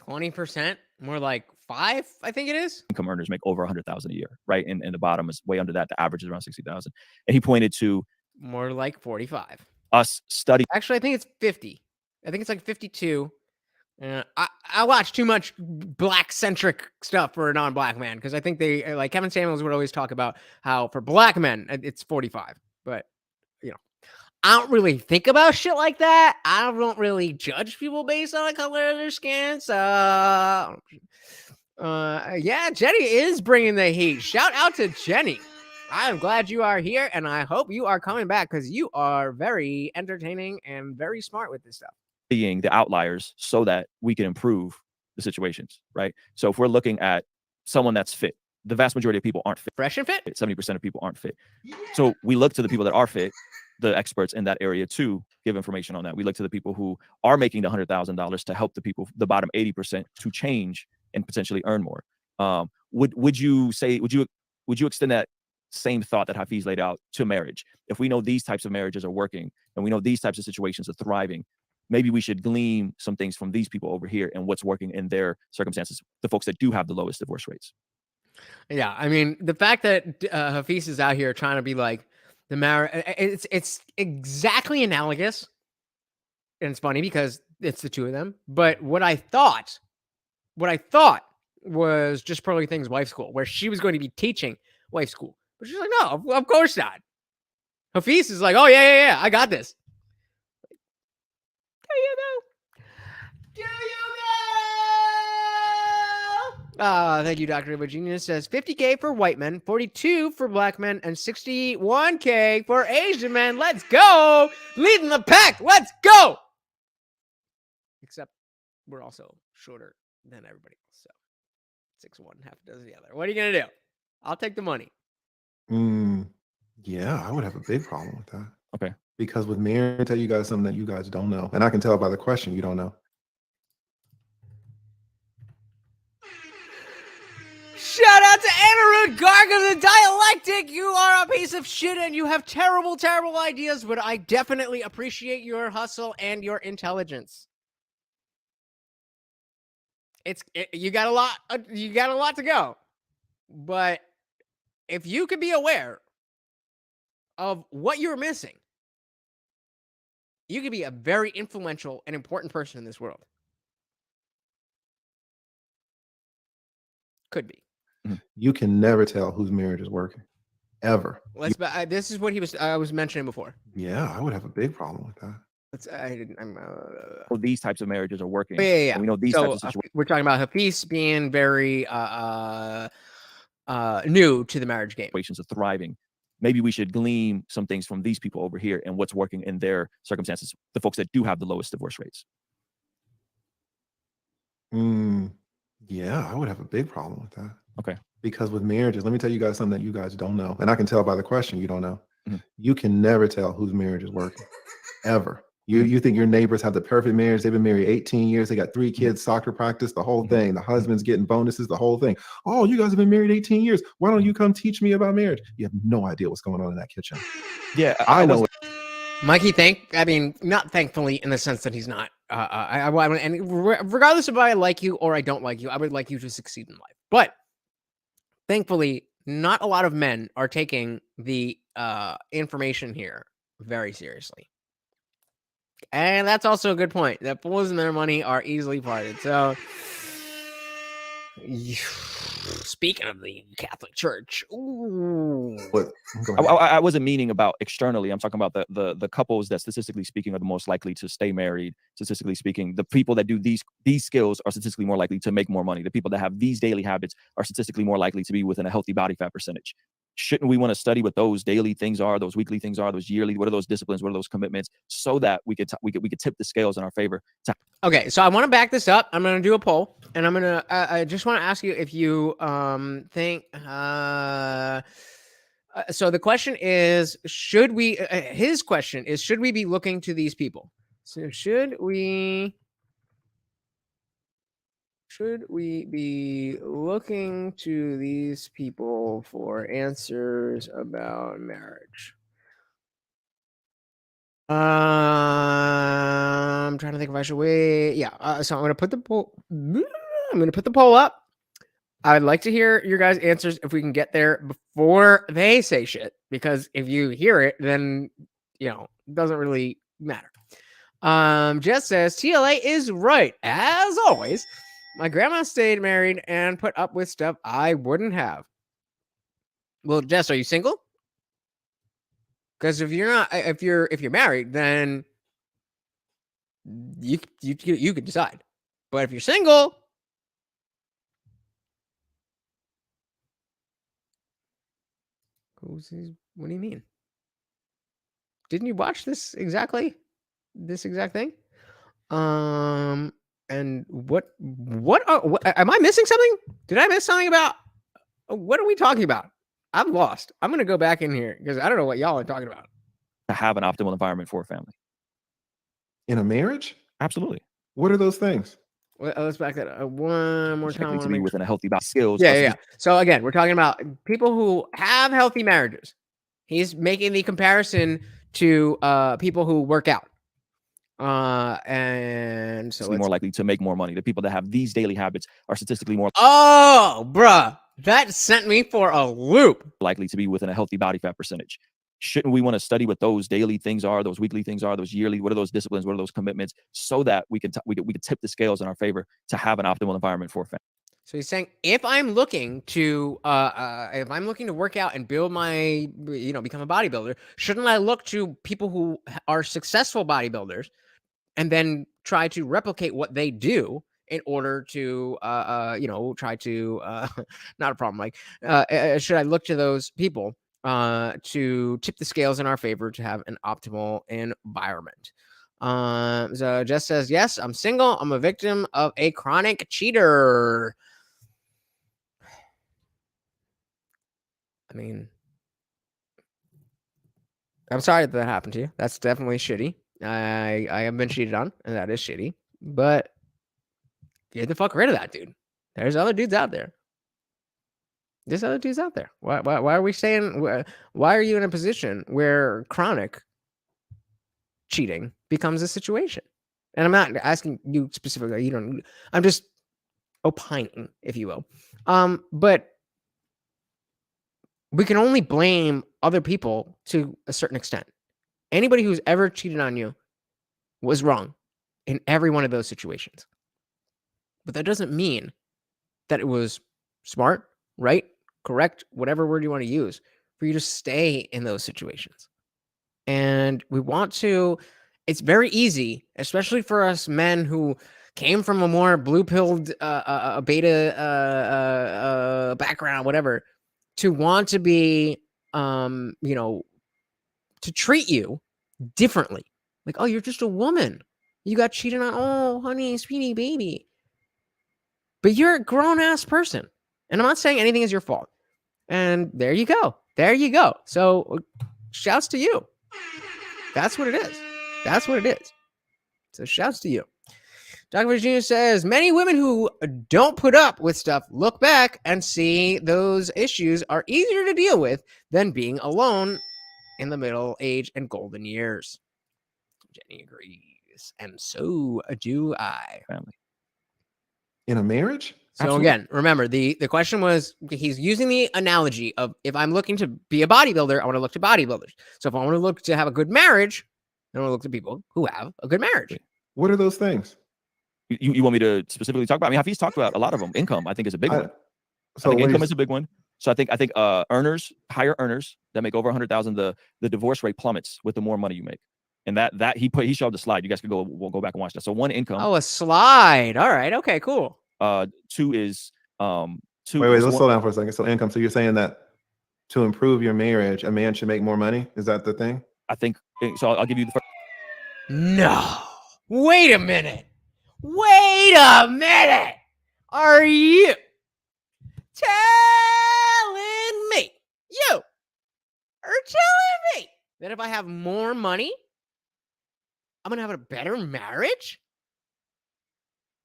20%, more like 5, I think it is. Income earners make over 100,000 a year, right? And the bottom is way under that. The average is around 60,000. And he pointed to more like 45. Us study. Actually, I think it's 50. I think it's like 52. I watch too much black-centric stuff for a non-black man because I think they, like Kevin Samuels would always talk about how for black men, it's 45. But, I don't really think about shit like that. I don't really judge people based on the color of their skin. So, yeah, Jenny is bringing the heat. Shout out to Jenny. I'm glad you are here, and I hope you are coming back because you are very entertaining and very smart with this stuff. Being the outliers so that we can improve the situations, right? So if we're looking at someone that's fit, the vast majority of people aren't fit. Fresh and fit? 70% of people aren't fit. So we look to the people that are fit, the experts in that area, to give information on that. We look to the people who are making the $100,000 to help the people, the bottom 80%, to change and potentially earn more. Would you extend that same thought that Hafeez laid out to marriage? If we know these types of marriages are working and we know these types of situations are thriving, maybe we should glean some things from these people over here and what's working in their circumstances, the folks that do have the lowest divorce rates. Yeah, I mean, the fact that Hafeez is out here trying to be like the marriage, it's exactly analogous. And it's funny because it's the two of them. But what I thought was just Pearly Things Wife School, where she was going to be teaching wife school. But she's like, no, of course not. Hafeez is like, oh, yeah, I got this. Do you know? Thank you, Dr. Virginia says 50K for white men, 42 for black men, and 61K for Asian men. Let's go. Leading the pack. Let's go. Except we're also shorter than everybody else. So 6'1", half a dozen the other. What are you going to do? I'll take the money. Yeah, I would have a big problem with that. Okay. Because with me, I tell you guys something that you guys don't know. And I can tell by the question you don't know. Shout out to Anirudh Garg of the Dialectic. You are a piece of shit and you have terrible, terrible ideas, but I definitely appreciate your hustle and your intelligence. You got a lot to go. But if you could be aware of what you're missing, you could be a very influential and important person in this world. Could be. You can never tell whose marriage is working, ever. This is what I was mentioning before. Yeah, I would have a big problem with that. These types of marriages are working. Yeah. And we know these types of situations. We're talking about Hafeez being very new to the marriage game. Situations are thriving. Maybe we should glean some things from these people over here and what's working in their circumstances. The folks that do have the lowest divorce rates. Yeah, I would have a big problem with that. Okay. Because with marriages, let me tell you guys something that you guys don't know. And I can tell by the question you don't know. You can never tell whose marriage is working, ever. You think your neighbors have the perfect marriage. They've been married 18 years. They got 3 kids, soccer practice, the whole thing. The husband's getting bonuses, the whole thing. Oh, you guys have been married 18 years. Why don't you come teach me about marriage? You have no idea what's going on in that kitchen. Yeah, I know. Mikey, not thankfully in the sense that he's not. And regardless of if I like you or I don't like you, I would like you to succeed in life. But thankfully, not a lot of men are taking the information here very seriously. And that's also a good point. That fools and their money are easily parted. So, speaking of the Catholic Church, I wasn't meaning about externally. I'm talking about the couples that statistically speaking are the most likely to stay married. Statistically speaking, the people that do these skills are statistically more likely to make more money. The people that have these daily habits are statistically more likely to be within a healthy body fat percentage. Shouldn't we want to study what those daily things are, those weekly things are, those yearly? What are those disciplines? What are those commitments? So that we could tip the scales in our favor. Okay, so I want to back this up. I'm going to do a poll, and I'm going to. I just want to ask you if you think. So the question is, should we? His question is, should we be looking to these people? So should we be looking to these people for answers about marriage? I'm trying to think if I should wait. Yeah. So I'm going to put the poll. I'm going to put the poll up. I'd like to hear your guys' answers if we can get there before they say shit. Because if you hear it, then it doesn't really matter. Jess says TLA is right as always. My grandma stayed married and put up with stuff I wouldn't have. Well, Jess, are you single? Because if you're not, if you're married, then you could decide. But if you're single, what do you mean? Didn't you watch this exact thing? And what am I missing something? Did I miss something about? What are we talking about? I'm lost. I'm going to go back in here because I don't know what y'all are talking about. To have an optimal environment for a family. In a marriage? Absolutely. What are those things? Well, let's back that up one more time. To be within a healthy body skills. Yeah. So again, we're talking about people who have healthy marriages. He's making the comparison to people who work out. And so more likely to make more money. The people that have these daily habits are statistically more. Oh, bruh, that sent me for a loop. Likely to be within a healthy body fat percentage. Shouldn't we want to study what those daily things are, those weekly things are, those yearly? What are those disciplines? What are those commitments? So that we could tip the scales in our favor to have an optimal environment for a family. So he's saying, if I'm looking to work out and build my, become a bodybuilder, shouldn't I look to people who are successful bodybuilders and then try to replicate what they do in order to, try to, not a problem, Mike. Should I look to those people to tip the scales in our favor to have an optimal environment? So Jess says, yes, I'm single. I'm a victim of a chronic cheater. I mean, I'm sorry that happened to you. That's definitely shitty. I have been cheated on, and that is shitty. But get the fuck rid of that dude. There's other dudes out there. Why are we saying? Why are you in a position where chronic cheating becomes a situation? And I'm not asking you specifically. You don't. I'm just opining, if you will. But we can only blame other people to a certain extent. Anybody who's ever cheated on you was wrong in every one of those situations. But that doesn't mean that it was smart, right, correct, whatever word you want to use, for you to stay in those situations. And we want to, it's very easy, especially for us men who came from a more blue-pilled beta background, whatever, to want to be, to treat you differently. Like, oh, you're just a woman. You got cheated on. Oh, honey, sweetie, baby. But you're a grown-ass person. And I'm not saying anything is your fault. And there you go. There you go. So shouts to you. That's what it is. That's what it is. So shouts to you. Dr. Virginia says, many women who don't put up with stuff look back and see those issues are easier to deal with than being alone in the middle age and golden years. Jenny agrees. And so do I. Family. In a marriage? So Absolutely. again, remember, the question was, he's using the analogy of, if I'm looking to be a bodybuilder, I want to look to bodybuilders. So if I want to look to have a good marriage, I want to look to people who have a good marriage. What are those things? You want me to specifically talk about? I mean, Hafeez talked about a lot of them. Income, I think, is a big one. So I think income is a big one. So I think earners, higher earners that make over 100,000, the divorce rate plummets with the more money you make. And that he showed the slide. You guys can we'll go back and watch that. So one, income. Oh, a slide. All right. Okay, cool. Two is two. Wait, let's slow down for a second. So income. So you're saying that to improve your marriage, a man should make more money? Is that the thing? I think so. I'll give you the first. No. Wait a minute. Wait a minute. Are you telling me, you are telling me that if I have more money, I'm going to have a better marriage?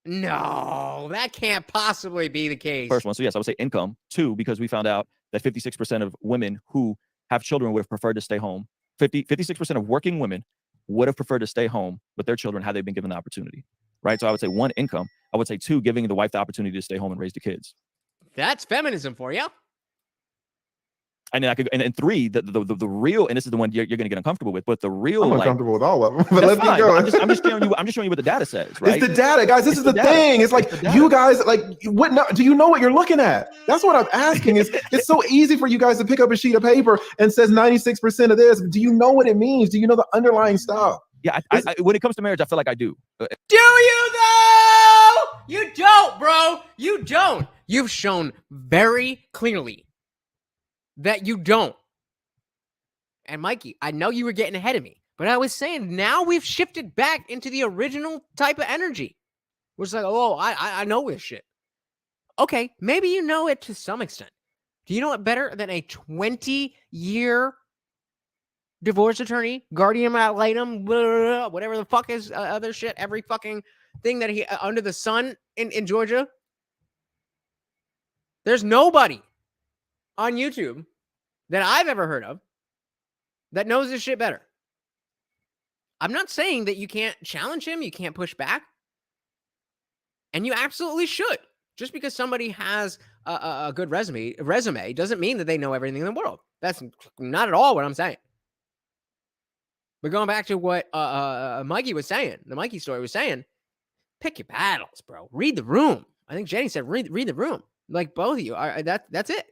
No, that can't possibly be the case. First one. So yes, I would say income. Two, because we found out that 56% of women who have children would have preferred to stay home. 56% of working women would have preferred to stay home with their children had they been given the opportunity. Right. So I would say one, income. I would say two, giving the wife the opportunity to stay home and raise the kids. That's feminism for you. And then and three, the real, and this is the one you're going to get uncomfortable with, but the real, I'm uncomfortable with all of them. But let's keep going. I'm just showing you what the data says, right? It's the data, guys. This is the thing. It's like you guys, do you know what you're looking at? That's what I'm asking. It's so easy for you guys to pick up a sheet of paper and says 96% of this. Do you know what it means? Do you know the underlying stuff? Yeah, I when it comes to marriage, I feel like I do. Do you though? You don't, bro. You don't. You've shown very clearly that you don't. And Mikey, I know you were getting ahead of me, but I was saying now we've shifted back into the original type of energy. Which is like, oh, I know this shit. Okay, maybe you know it to some extent. Do you know it better than a 20-year divorce attorney, guardian ad litem, whatever the fuck is other shit, every fucking thing that he under the sun in Georgia? There's nobody on YouTube that I've ever heard of that knows this shit better. I'm not saying that you can't challenge him, you can't push back. And you absolutely should. Just because somebody has a good resume doesn't mean that they know everything in the world. That's not at all what I'm saying. But going back to what Mikey was saying, the Mikey story was saying, pick your battles, bro. Read the room. I think Jenny said read the room. Like both of you. That's it.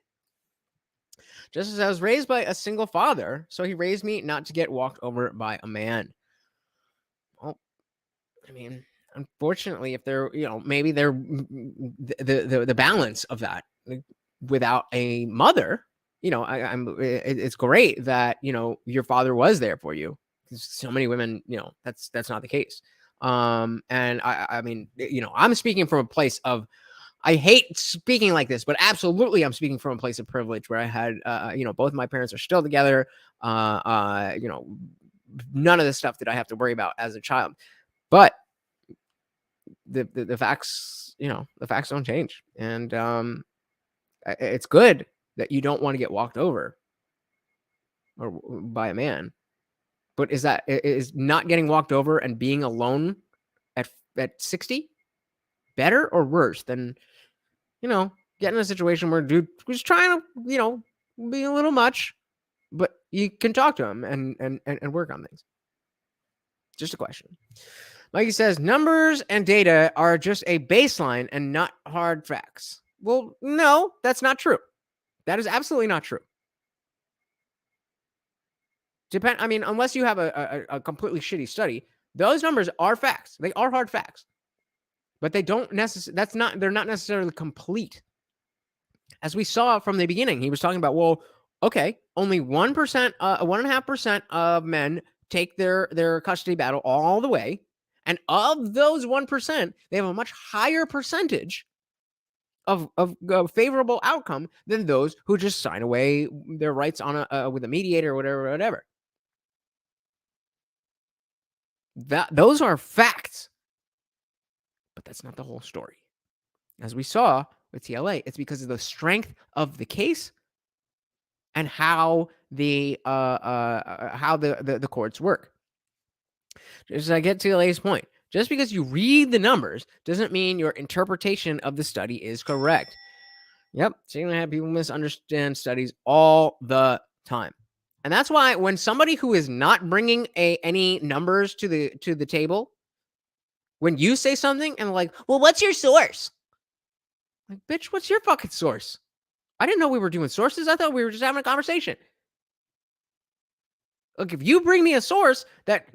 Just as I was raised by a single father, so he raised me not to get walked over by a man. Well, I mean, unfortunately, if they're, maybe they're the balance of that without a mother, it's great that, your father was there for you. So many women, that's not the case. And I mean, I'm speaking from a place of, I hate speaking like this, but absolutely I'm speaking from a place of privilege where I had, both my parents are still together. None of the stuff that I have to worry about as a child, but the facts, the facts don't change. And it's good that you don't want to get walked over or by a man, but is not getting walked over and being alone at 60 better or worse than, get in a situation where dude was trying to, be a little much, but you can talk to him and work on things. Just a question. Mikey says, numbers and data are just a baseline and not hard facts. Well, no, that's not true. That is absolutely not true. I mean, unless you have a completely shitty study, those numbers are facts. They are hard facts. But they don't necessarily, they're not necessarily complete. As we saw from the beginning, he was talking about, well, okay, only 1%, 1.5% of men take their custody battle all the way. And of those 1%, they have a much higher percentage of favorable outcome than those who just sign away their rights on with a mediator or whatever. Those are facts. But that's not the whole story. As we saw with TLA, it's because of the strength of the case and how the courts work. Just I get to TLA's point. Just because you read the numbers doesn't mean your interpretation of the study is correct. Yep, so you're gonna have people misunderstand studies all the time, and that's why when somebody who is not bringing any numbers to the table, when you say something and like, well, what's your source? Like, bitch, what's your fucking source? I didn't know we were doing sources. I thought we were just having a conversation. Look, if you bring me a source that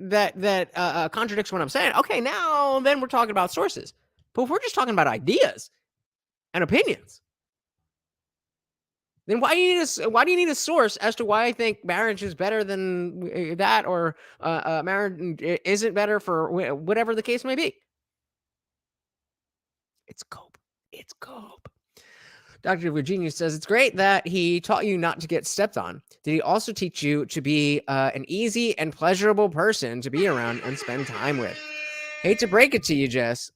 contradicts what I'm saying, okay, now then we're talking about sources. But if we're just talking about ideas and opinions, then why do you need a source as to why I think marriage is better than that, or marriage isn't better for whatever the case may be? It's cope. It's cope. Dr. Virginia says, it's great that he taught you not to get stepped on. Did he also teach you to be an easy and pleasurable person to be around and spend time with? Hate to break it to you, Jess.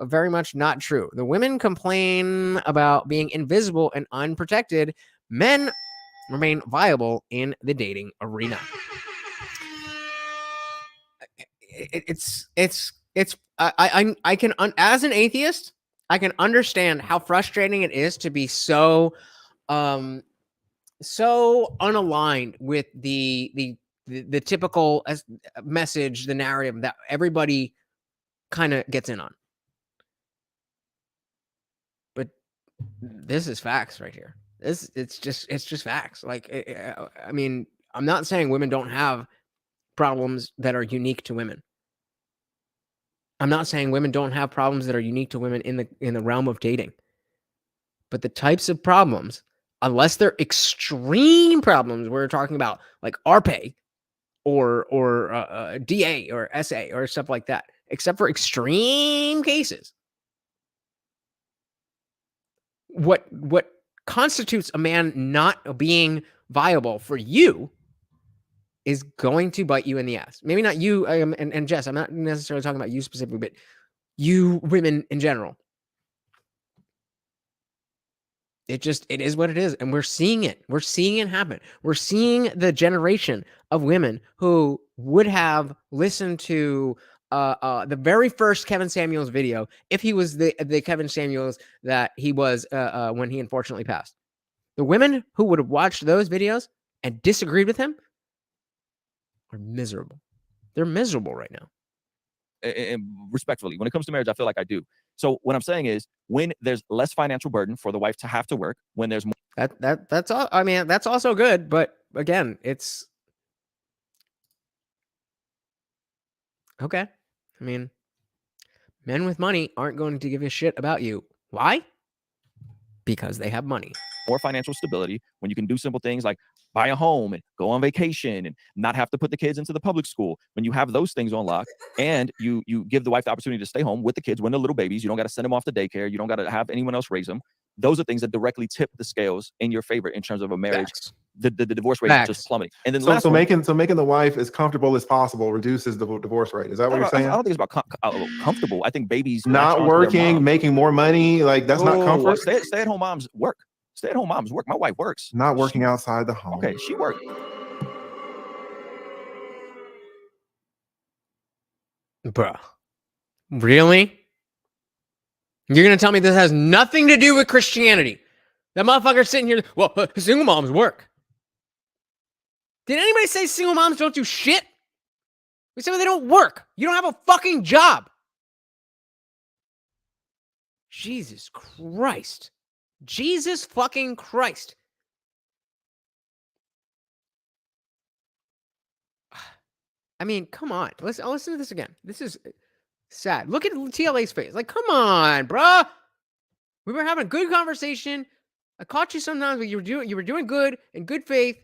Very much not true. The women complain about being invisible and unprotected. Men remain viable in the dating arena. I can as an atheist, I can understand how frustrating it is to be so unaligned with the typical message, the narrative that everybody kind of gets in on. But this is facts right here. It's just facts. Like, I mean, I'm not saying women don't have problems that are unique to women. I'm not saying women don't have problems that are unique to women in the realm of dating. But the types of problems, unless they're extreme problems, we're talking about like RPay or DA or SA or stuff like that, except for extreme cases. What constitutes a man not being viable for you is going to bite you in the ass. Maybe not you, and Jess, I'm not necessarily talking about you specifically, but you women in general. It is what it is. And we're seeing it. We're seeing it happen. We're seeing the generation of women who would have listened to the very first Kevin Samuels video if he was the Kevin Samuels that he was when he unfortunately passed. The women who would have watched those videos and disagreed with him are miserable. They're miserable right now. And respectfully, when it comes to marriage, I feel like I do. So what I'm saying is, when there's less financial burden for the wife to have to work, when there's more, that's all. I mean, that's also good, but again, it's okay. I mean, men with money aren't going to give a shit about you. Why? Because they have money. More financial stability, when you can do simple things like buy a home and go on vacation and not have to put the kids into the public school. When you have those things on lock, and you give the wife the opportunity to stay home with the kids when they're little babies, you don't got to send them off to daycare. You don't got to have anyone else raise them. Those are things that directly tip the scales in your favor in terms of a marriage. Facts. The divorce rate is just plummeting. And then so making the wife as comfortable as possible reduces the divorce rate. Is that what you're saying? I don't think it's about comfortable. I think babies not working, making more money, like that's not comfort. Stay at home moms work. Stay at home moms work. My wife works. Not working outside the home. Okay, she works. Bruh. Really? You're going to tell me this has nothing to do with Christianity? That motherfucker's sitting here, well, single moms work. Did anybody say single moms don't do shit? We said they don't work. You don't have a fucking job. Jesus Christ. Jesus fucking Christ. I mean, come on. Listen to this again. This is sad. Look at TLA's face. Like, come on, bruh. We were having a good conversation. I caught you sometimes, but you were doing good in good faith.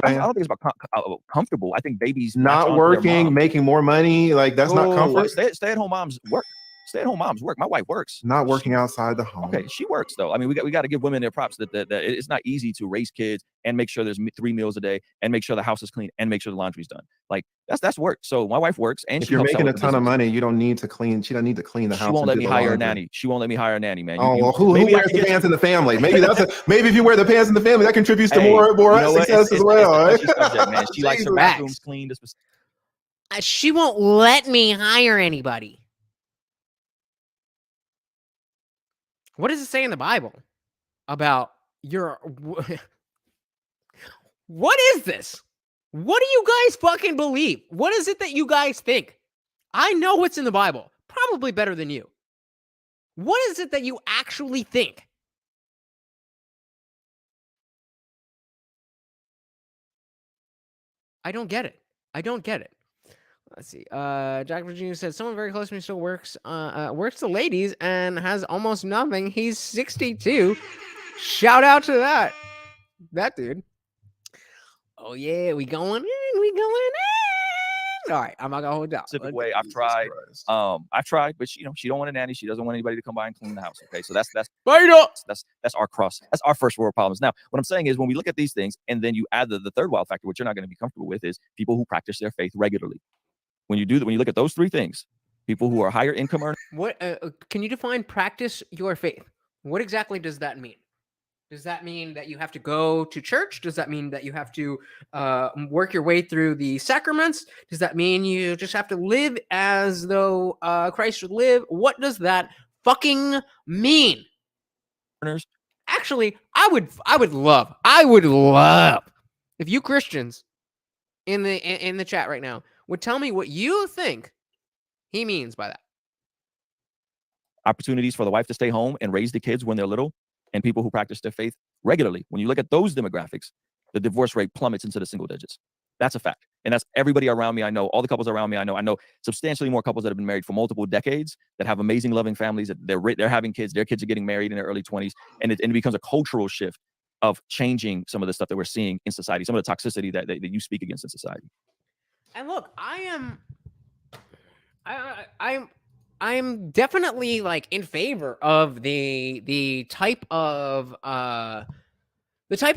I don't think it's about comfortable. I think babies not working, making more money. Like, that's not comfort. Stay-at-home moms work. Stay-at-home moms work. My wife works. Not working outside the home. Okay, she works though. I mean, we got to give women their props that it's not easy to raise kids and make sure there's 3 meals a day and make sure the house is clean and make sure the laundry's done. Like that's work. So my wife works, and if you're making a ton of money, you don't need to clean. She doesn't need to clean the house. She won't let me hire a nanny. She won't let me hire a nanny, man. Who wears the pants in the family? Maybe maybe if you wear the pants in the family, that contributes to more success as well. It's subject, man. She likes her bathrooms cleaned. She won't let me hire anybody. What does it say in the Bible about your... What is this? What do you guys fucking believe? What is it that you guys think? I know what's in the Bible. Probably better than you. What is it that you actually think? I don't get it. I don't get it. Let's see. Jack Virginia said someone very close to me still works the ladies and has almost nothing. He's 62. Shout out to that dude. Oh yeah, we going in. All right, I'm not gonna hold down. Specific way. I've tried, but she don't want a nanny. She doesn't want anybody to come by and clean the house. Okay, so that's our cross. That's our first world problems. Now, what I'm saying is when we look at these things, and then you add the third wild factor, which you're not going to be comfortable with, is people who practice their faith regularly. When you look at those three things, people who are higher income earners. What can you define practice your faith? What exactly does that mean? Does that mean that you have to go to church? Does that mean that you have to work your way through the sacraments? Does that mean you just have to live as though Christ should live? What does that fucking mean? Actually, I would love if you Christians in the chat right now would tell me what you think he means by that. Opportunities for the wife to stay home and raise the kids when they're little, and people who practice their faith regularly. When you look at those demographics, the divorce rate plummets into the single digits. That's a fact. And that's everybody around me I know, all the couples around me I know. I know substantially more couples that have been married for multiple decades that have amazing, loving families, that they're having kids, their kids are getting married in their early 20s, and it becomes a cultural shift of changing some of the stuff that we're seeing in society, some of the toxicity that you speak against in society. And look, I'm definitely like in favor of the type of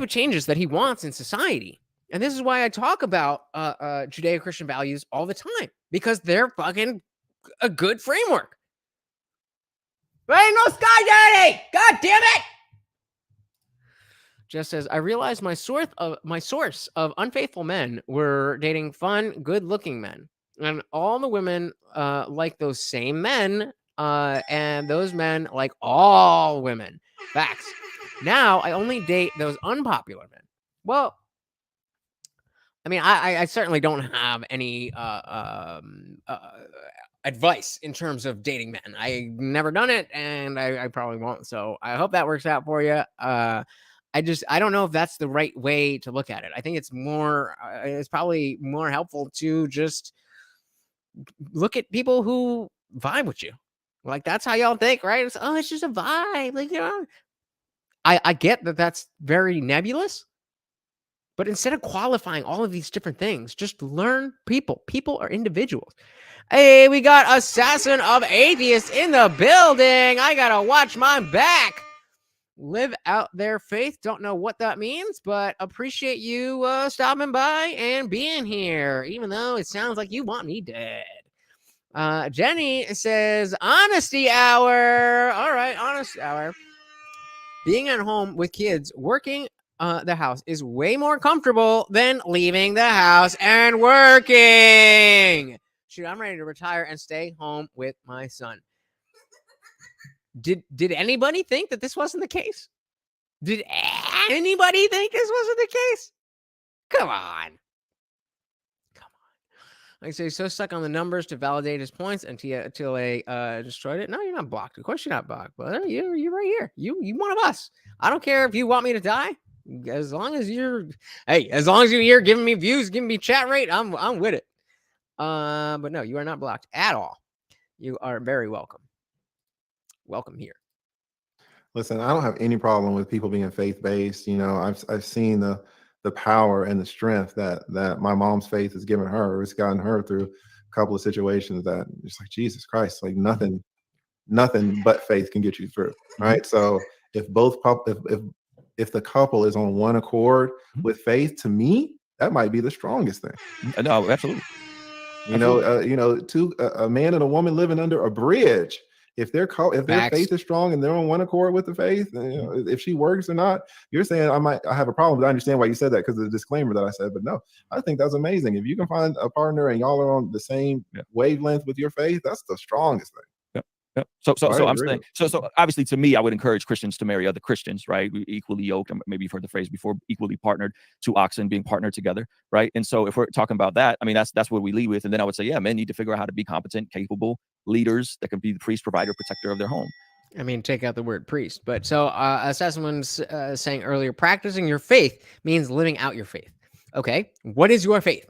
changes that he wants in society. And this is why I talk about Judeo-Christian values all the time, because they're fucking a good framework. There ain't no Sky Daddy! God damn it! Just says, I realized my source of unfaithful men were dating fun, good-looking men. And all the women like those same men, and those men like all women. Facts. Now I only date those unpopular men. Well, I mean, I certainly don't have any advice in terms of dating men. I've never done it, and I probably won't. So I hope that works out for you. I don't know if that's the right way to look at it. I think it's probably more helpful to just look at people who vibe with you. Like, that's how y'all think, right? It's just a vibe. Like, I get that that's very nebulous, but instead of qualifying all of these different things, just learn people. People are individuals. Hey, we got Assassin of Atheists in the building. I gotta watch my back. Live out their faith. Don't know what that means, but appreciate you stopping by and being here, even though it sounds like you want me dead. Jenny says, honesty hour. All right, honesty hour. Being at home with kids, working the house is way more comfortable than leaving the house and working. Shoot, I'm ready to retire and stay home with my son. Did anybody think that this wasn't the case? Did anybody think this wasn't the case? Come on. Like I say, so stuck on the numbers to validate his points until they destroyed it. No, you're not blocked. Of course you're not blocked, but you're right here. You one of us. I don't care if you want me to die. As long as you're here giving me views, giving me chat rate, I'm with it. But no, you are not blocked at all. You are very welcome. Welcome here. Listen, I don't have any problem with people being faith-based. You know, I've seen the power and the strength that my mom's faith has given her. It's gotten her through a couple of situations that it's like, Jesus Christ, like nothing but faith can get you through. Right. So if the couple is on one accord with faith, to me, that might be the strongest thing. No, absolutely. You know, a man and a woman living under a bridge. If their faith is strong and they're on one accord with the faith, if she works or not, you're saying I have a problem. But I understand why you said that because of the disclaimer that I said. But no, I think that's amazing. If you can find a partner and y'all are on the same wavelength with your faith, that's the strongest thing. Yep. So I'm saying, so obviously to me, I would encourage Christians to marry other Christians, right? We equally yoked, maybe you've heard the phrase before, equally partnered, two oxen being partnered together, right? And so if we're talking about that, I mean, that's what we lead with. And then I would say, yeah, men need to figure out how to be competent, capable leaders that can be the priest, provider, protector of their home. I mean, take out the word priest. But so Assassin's saying earlier, practicing your faith means living out your faith. Okay, what is your faith?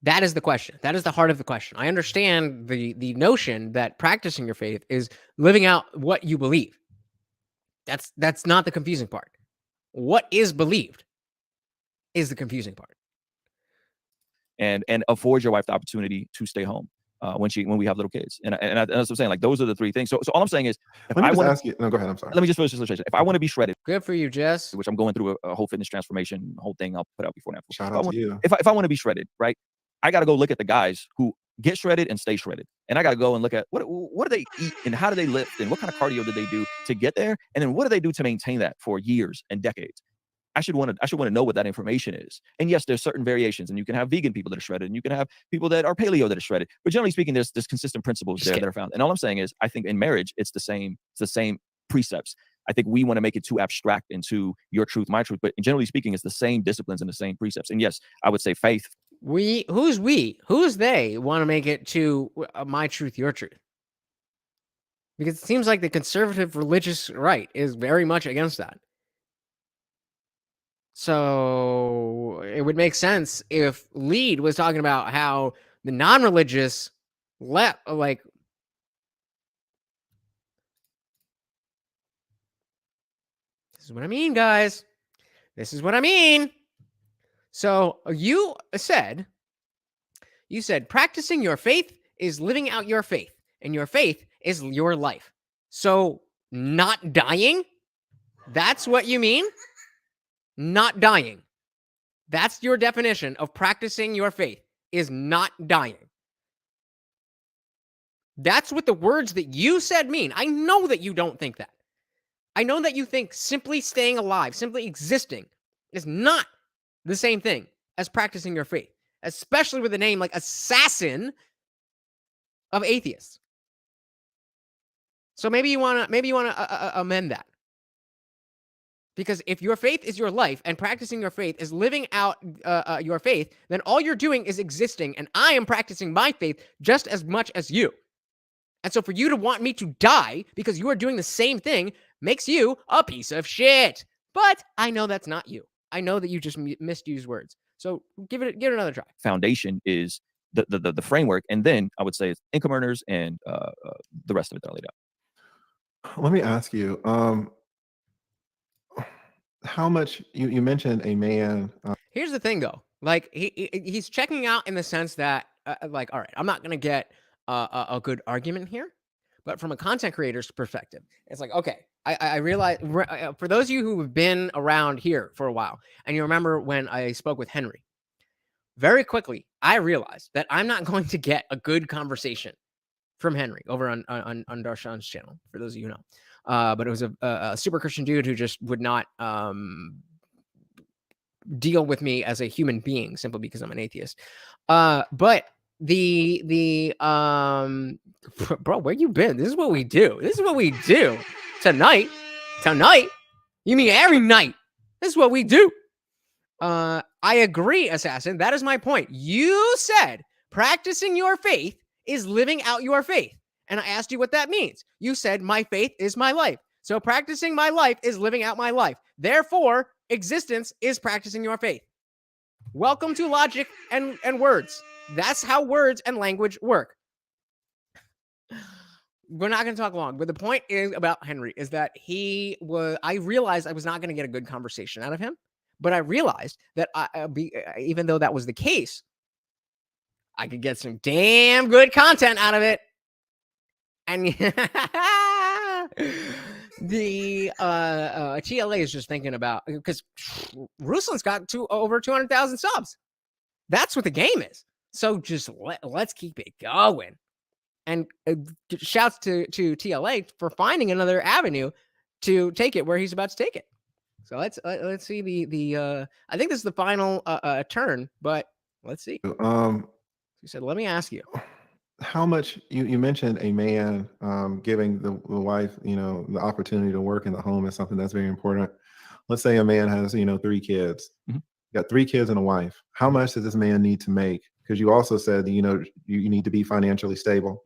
That is the question. That is the heart of the question. I understand the notion that practicing your faith is living out what you believe. That's not the confusing part. What is believed is the confusing part. And afford your wife the opportunity to stay home when we have little kids. And that's what I'm saying. Like those are the three things. So all I'm saying is, let me just ask you. No, go ahead. I'm sorry. Let me just finish this illustration. If I want to be shredded, good for you, Jess. Which I'm going through a whole fitness transformation, whole thing I'll put out before now. Shout out to you. If I want to be shredded, right? I got to go look at the guys who get shredded and stay shredded. And I got to go and look at what do they eat and how do they lift and what kind of cardio did they do to get there? And then what do they do to maintain that for years and decades? I should want to know what that information is. And yes, there's certain variations, and you can have vegan people that are shredded, and you can have people that are paleo that are shredded. But generally speaking, there's consistent principles there that are found. And all I'm saying is, I think in marriage, it's the same precepts. I think we want to make it too abstract into your truth, my truth. But generally speaking, it's the same disciplines and the same precepts. And yes, I would say faith. Who's they want to make it to my truth, your truth? Because it seems like the conservative religious right is very much against that. So it would make sense if Lead was talking about how the non-religious this is what I mean, guys. This is what I mean. So you said practicing your faith is living out your faith, and your faith is your life. So not dying, that's what you mean? Not dying. That's your definition of practicing your faith, is not dying. That's what the words that you said mean. I know that you don't think that. I know that you think simply staying alive, simply existing is not the same thing as practicing your faith, especially with a name like Assassin of Atheists. So maybe you want to amend that. Because if your faith is your life and practicing your faith is living out your faith, then all you're doing is existing, and I am practicing my faith just as much as you. And so for you to want me to die because you are doing the same thing makes you a piece of shit. But I know that's not you. I know that you just misused words. So give it another try. Foundation is the framework, and then I would say it's income earners and the rest of it that I laid out. Let me ask you, how much you mentioned a man. Here's the thing, though. Like he's checking out in the sense that, all right, I'm not gonna get a good argument here, but from a content creator's perspective, it's like, okay, I realize for those of you who have been around here for a while, and you remember when I spoke with Henry, very quickly I realized that I'm not going to get a good conversation from Henry over on Darshan's channel. For those of you who know. But it was a super Christian dude who just would not deal with me as a human being simply because I'm an atheist. But bro, where you been? This is what we do. This is what we do tonight. You mean every night? This is what we do. I agree, Assassin. That is my point. You said practicing your faith is living out your faith. And I asked you what that means. You said my faith is my life. So practicing my life is living out my life. Therefore, existence is practicing your faith. Welcome to logic and words. That's how words and language work. We're not going to talk long, but the point is about Henry is that I realized I was not going to get a good conversation out of him, but I realized that even though that was the case, I could get some damn good content out of it. And the TLA is just thinking about, because Ruslan's got over 200,000 subs. That's what the game is. So just let's keep it going. And shouts to TLA for finding another avenue to take it where he's about to take it. So let's see the I think this is the final turn, but let's see. He said, "Let me ask you, how much you mentioned a man giving the wife, the opportunity to work in the home is something that's very important. Let's say a man has, 3 kids, got 3 kids and a wife. How much does this man need to make? Because you also said that, you need to be financially stable.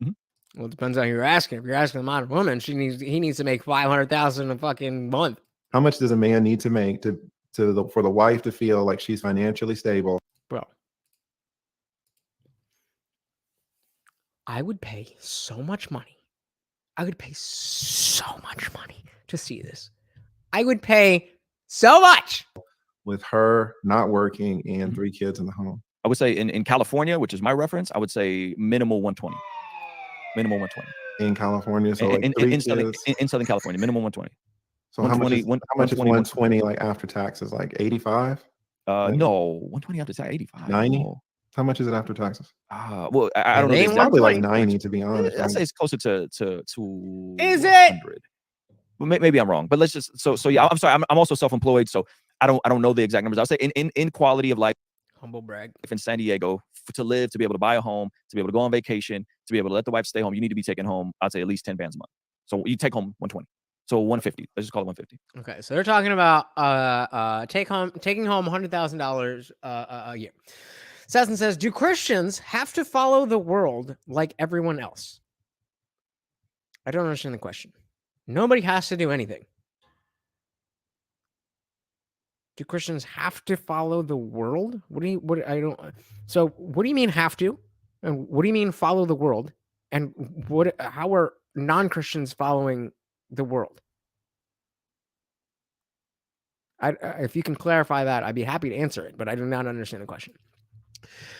Well, it depends on who you're asking. If you're asking a modern woman, he needs to make 500,000 a fucking month. How much does a man need to make for the wife to feel like she's financially stable? Bro, I would pay so much money. I would pay so much money to see this. I would pay so much. With her not working and 3 kids in the home. I would say in California, which is my reference, I would say minimal 120. Minimal 120. In California, so in Southern California, minimum 120. So how much is 120 like after taxes? Like 85? No, 120 after tax, 85. 90? No. How much is it after taxes? Well, I don't know. It's probably like 90 to be honest. I'd say it's closer to is it? 100. Well, maybe I'm wrong, but let's just so yeah. I'm sorry. I'm also self-employed, so I don't know the exact numbers. I'll say in quality of life. Humble brag. If in San Diego, to live, to be able to buy a home, to be able to go on vacation, to be able to let the wife stay home, you need to be taking home, I'd say at least 10 bands a month. So you take home 120. So 150. Let's just call it 150. Okay, so they're talking about taking home $100,000 a year. Assassin says, do Christians have to follow the world like everyone else? I don't understand the question. Nobody has to do anything. Do Christians have to follow the world? So what do you mean have to? And what do you mean follow the world? And how are non-Christians following the world? If you can clarify that, I'd be happy to answer it, but I do not understand the question.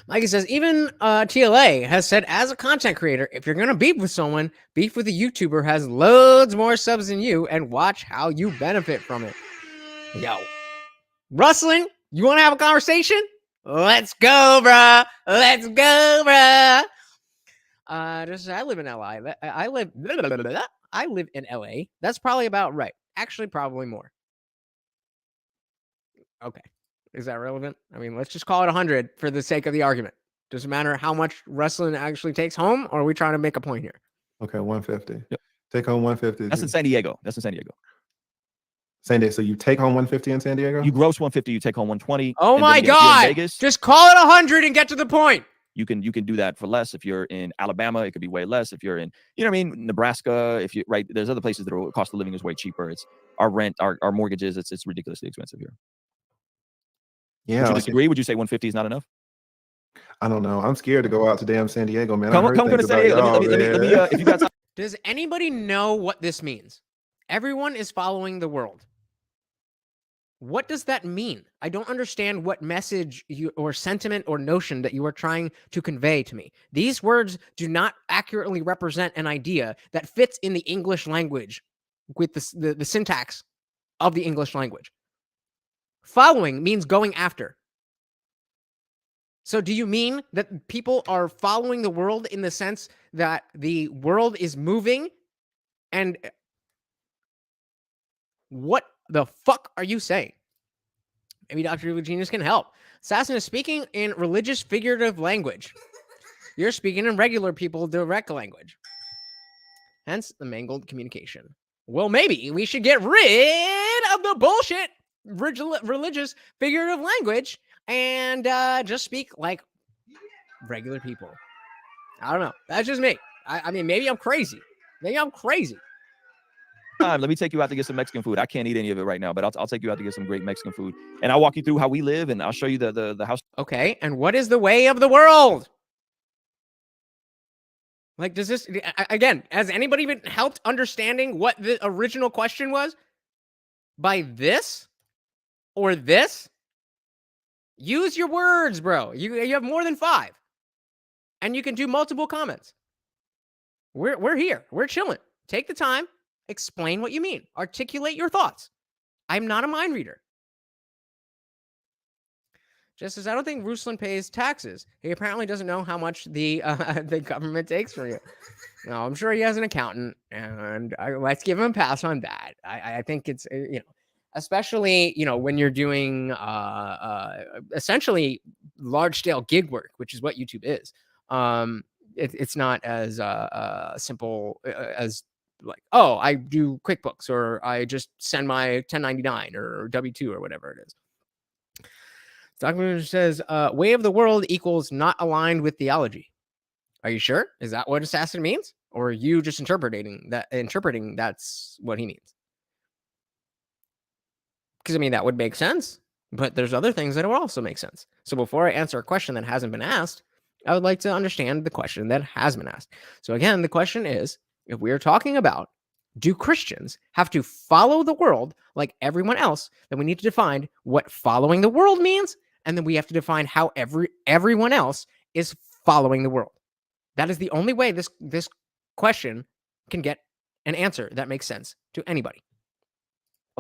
Mikey says, even TLA has said, as a content creator, if you're going to beef with someone, beef with a YouTuber who has loads more subs than you and watch how you benefit from it. Yo. Ruslan, you want to have a conversation? Let's go, bruh. Let's go, bruh. I live in LA. I live in LA. That's probably about right. Actually, probably more. Okay. Is that relevant? I mean, let's just call it 100 for the sake of the argument. Doesn't matter how much Ruslan actually takes home, or are we trying to make a point here? Okay, 150. Yep. Take home 150. That's in San Diego. San Diego. So you take home 150 in San Diego? You gross 150, you take home 120. Oh my God. Vegas, just call it 100 and get to the point. You can do that for less. If you're in Alabama, it could be way less. If you're in, Nebraska, there's other places that the cost of living is way cheaper. It's our rent, our mortgages, it's ridiculously expensive here. Yeah. Would you disagree? Would you say 150 is not enough? I don't know. I'm scared to go out to damn San Diego, man. Come to San Diego. Let me if you got time. Does anybody know what this means? Everyone is following the world. What does that mean? I don't understand what message or sentiment or notion that you are trying to convey to me. These words do not accurately represent an idea that fits in the English language with the syntax of the English language. Following means going after. So do you mean that people are following the world in the sense that the world is moving? And what the fuck are you saying? Maybe Dr. Evil Genius can help. Assassin is speaking in religious figurative language. You're speaking in regular people direct language. Hence the mangled communication. Well, maybe we should get rid of the bullshit religious figurative language and just speak like regular people. I don't know. That's just me. I mean, maybe I'm crazy. Maybe I'm crazy. Let me take you out to get some Mexican food. I can't eat any of it right now, but I'll take you out to get some great Mexican food, and I'll walk you through how we live, and I'll show you the house. Okay, and what is the way of the world? Like, does this again? Has anybody been helped understanding what the original question was? By this or this? Use your words, bro. You have more than 5, and you can do multiple comments. We're here. We're chilling. Take the time. Explain what you mean. Articulate your thoughts. I'm not a mind reader. Just as I don't think Ruslan pays taxes. He apparently doesn't know how much the government takes from you. No, I'm sure he has an accountant, and let's give him a pass on that. I think it's, especially, when you're doing essentially large-scale gig work, which is what YouTube is. It's not as simple as like, oh, I do QuickBooks, or I just send my 1099 or W-2 or whatever it is. Document says, way of the world equals not aligned with theology. Are you sure? Is that what assassin means? Or are you just interpreting that's what he means? Because, I mean, that would make sense. But there's other things that would also make sense. So before I answer a question that hasn't been asked, I would like to understand the question that has been asked. So again, the question is, if we are talking about, do Christians have to follow the world like everyone else, then we need to define what following the world means, and then we have to define how everyone else is following the world. That is the only way this question can get an answer that makes sense to anybody.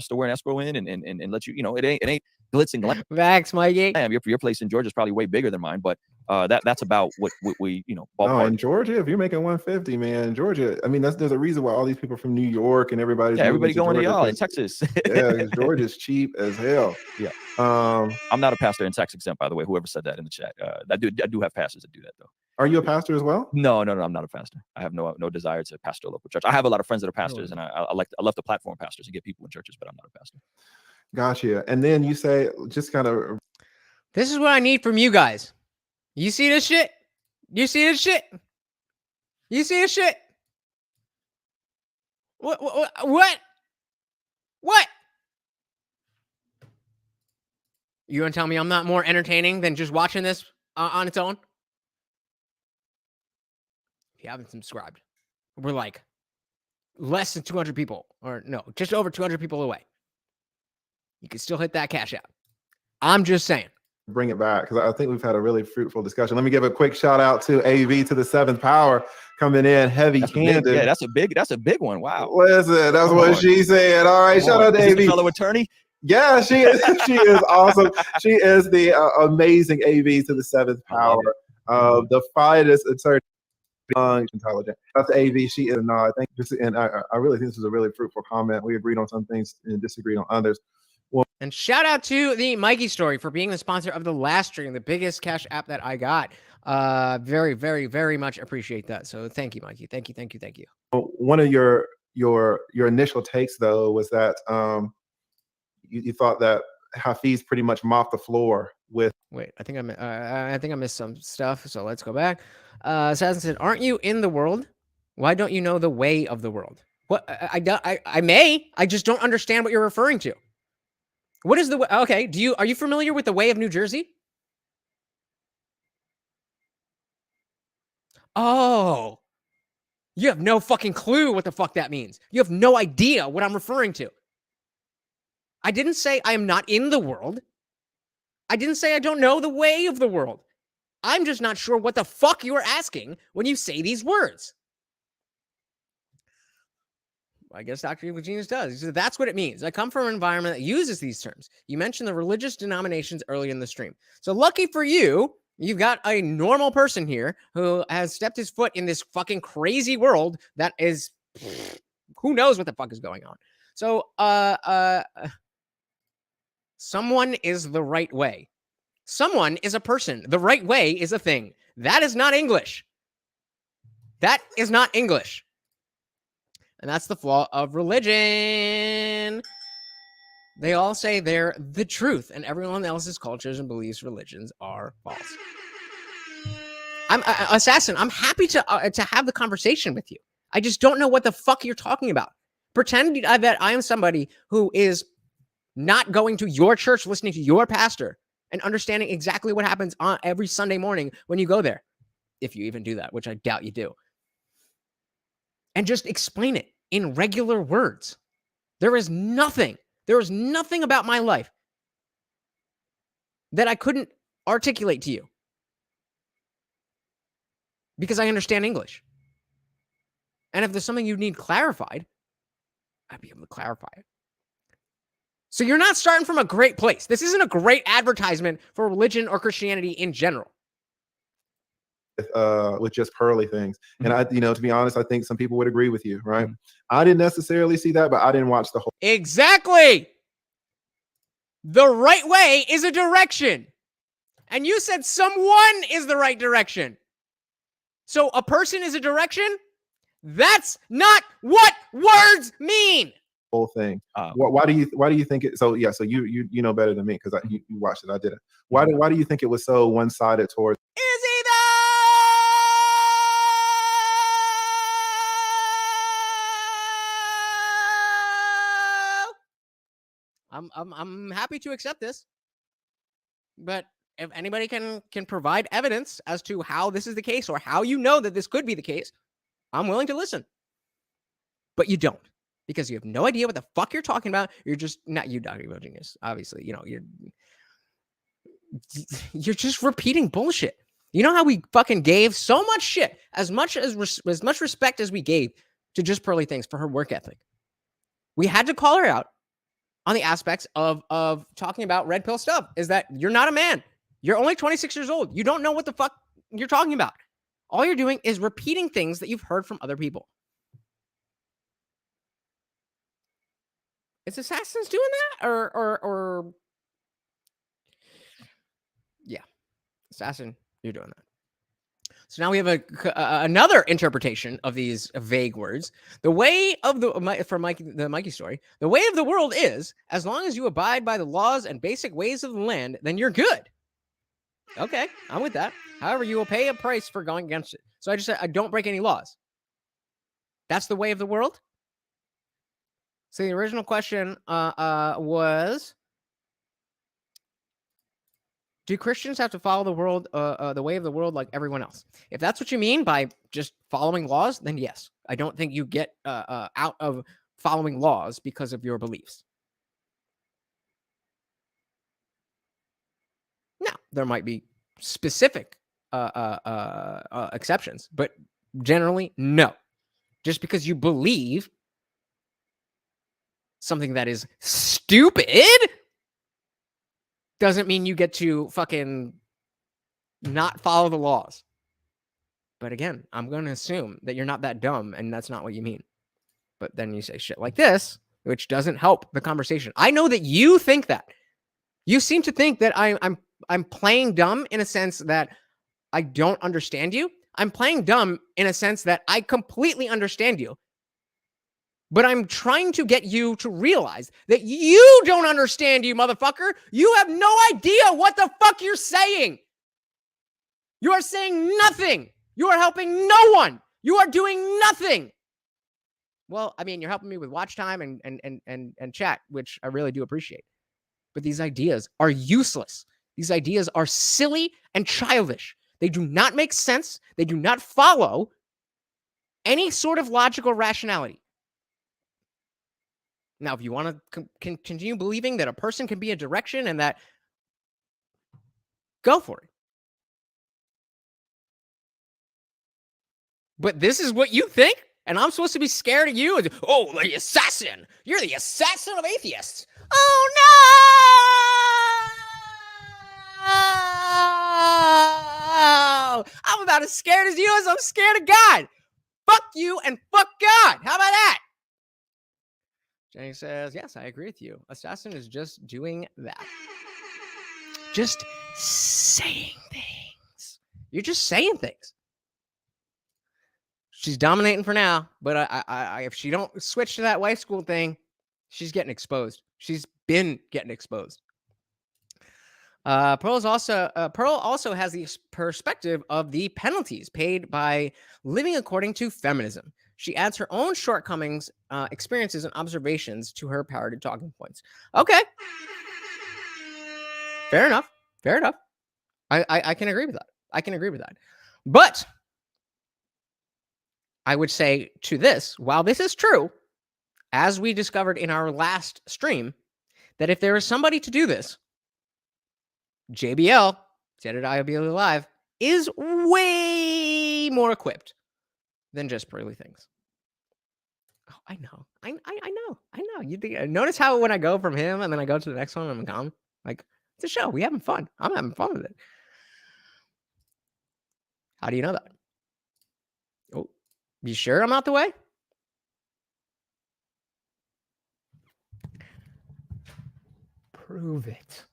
To wear an escrow in and let you, it ain't glitz and glam. Thanks, Mikey. Your place in Georgia is probably way bigger than mine, but that's about what we ballpark. No, in Georgia, if you're making 150, man, Georgia. I mean, there's a reason why all these people from New York and everybody going to y'all in Texas. Yeah, because Georgia's cheap as hell. Yeah. I'm not a pastor and tax exempt, by the way. Whoever said that in the chat, I do have pastors that do that though. Are you a pastor as well? No, I'm not a pastor. I have no desire to pastor a local church. I have a lot of friends that are pastors, and I love to platform pastors and get people in churches, but I'm not a pastor. Gotcha. And then you say, just kind of, this is what I need from you guys. You see this shit? You see this shit? You see this shit? What? You gonna tell me I'm not more entertaining than just watching this on its own? If you haven't subscribed, we're like less than 200 people, or no, just over 200 people away. You can still hit that cash app. I'm just saying. Bring it back, because I think we've had a really fruitful discussion. Let me give a quick shout out to AV to the 7th power coming in heavy-handed. Yeah, that's a big one. Wow. Listen, that's what she said. All right, shout out to AV. Fellow attorney. Yeah, she is. She is awesome. She is the amazing AV to the 7th power, the finest attorney. Intelligent. That's AV. She is not. I think this, and I really think this is a really fruitful comment. We agreed on some things and disagreed on others. Well, and shout out to the Mikey Story for being the sponsor of the last stream, the biggest cash app that I got. Very, very, very much appreciate that. So thank you, Mikey. Thank you. One of your initial takes though was that you thought that Hafeez pretty much mopped the floor with. Wait, I think I missed some stuff. So let's go back. Assassin said, "Aren't you in the world? Why don't you know the way of the world?" What? I may. I just don't understand what you're referring to. What is the way? Okay, are you familiar with the way of New Jersey? Oh, you have no fucking clue what the fuck that means. You have no idea what I'm referring to. I didn't say I am not in the world. I didn't say I don't know the way of the world. I'm just not sure what the fuck you are asking when you say these words. I guess Dr. Evil Genius does. He said, that's what it means. I come from an environment that uses these terms. You mentioned the religious denominations early in the stream. So lucky for you, you've got a normal person here who has stepped his foot in this fucking crazy world that is, who knows what the fuck is going on. So, someone is the right way. Someone is a person. The right way is a thing. That is not English. That is not English. And that's the flaw of religion. They all say they're the truth, and everyone else's cultures and beliefs, religions are false. Assassin, I'm happy to have the conversation with you. I just don't know what the fuck you're talking about. Pretend that I am somebody who is not going to your church, listening to your pastor, and understanding exactly what happens on every Sunday morning when you go there. If you even do that, which I doubt you do. And just explain it in regular words. There is nothing about my life that I couldn't articulate to you because I understand English. And if there's something you need clarified, I'd be able to clarify it. So you're not starting from a great place. This isn't a great advertisement for religion or Christianity in general. With just pearly things. And to be honest, I think some people would agree with you, right? I didn't necessarily see that, but I didn't watch the whole. Exactly. The right way is a direction. And you said someone is the right direction. So a person is a direction? That's not what words mean. Whole thing. Why do you think it? So you know better than me because you watched it. I didn't. Why do you think it was so one-sided towards? I'm happy to accept this, but if anybody can provide evidence as to how this is the case or how you know that this could be the case, I'm willing to listen. But you don't, because you have no idea what the fuck you're talking about. You're just not you, Dr. IndianJesus. Obviously, you're just repeating bullshit. You know how we fucking gave so much shit, as much respect as we gave to Just Pearly Things for her work ethic. We had to call her out on the aspects of talking about red pill stuff, is that you're not a man. You're only 26 years old. You don't know what the fuck you're talking about. All you're doing is repeating things that you've heard from other people. Is Assassins doing that? Or yeah. Assassin, you're doing that. So now we have another interpretation of these vague words. The way of the Mikey story, the way of the world is, as long as you abide by the laws and basic ways of the land, then you're good. Okay, I'm with that. However, you will pay a price for going against it. So I just said, I don't break any laws. That's the way of the world? So the original question was, do Christians have to follow the world, the way of the world like everyone else? If that's what you mean by just following laws, then yes. I don't think you get out of following laws because of your beliefs. Now, there might be specific exceptions, but generally, no. Just because you believe something that is stupid doesn't mean you get to fucking not follow the laws. But again, I'm going to assume that you're not that dumb and that's not what you mean. But then you say shit like this, which doesn't help the conversation. I know that you think that. You seem to think that I'm playing dumb in a sense that I don't understand you. I'm playing dumb in a sense that I completely understand you. But I'm trying to get you to realize that you don't understand, you motherfucker. You have no idea what the fuck you're saying. You are saying nothing. You are helping no one. You are doing nothing. Well, I mean, you're helping me with watch time and chat, which I really do appreciate. But these ideas are useless. These ideas are silly and childish. They do not make sense. They do not follow any sort of logical rationality. Now, if you want to continue believing that a person can be a direction and that, go for it. But this is what you think? And I'm supposed to be scared of you? Oh, the assassin. You're the assassin of atheists. Oh, no! I'm about as scared as you as I'm scared of God. Fuck you and fuck God. How about that? Jenny says, yes, I agree with you. Assassin is just doing that. Just saying things. You're just saying things. She's dominating for now, but I if she don't switch to that wife school thing, she's getting exposed. She's been getting exposed. Pearl also has the perspective of the penalties paid by living according to feminism. She adds her own shortcomings, experiences, and observations to her parroted talking points. Okay. Fair enough. Fair enough. I can agree with that. I can agree with that. But I would say to this, while this is true, as we discovered in our last stream, that if there is somebody to do this, JBL, Jedediah Live, is way more equipped than just Pearly Things. Oh, I know. I know. You think, notice how when I go from him and then I go to the next one, I'm gone. Like, it's a show. We having fun. I'm having fun with it. How do you know that? Oh, you sure I'm out the way? Prove it.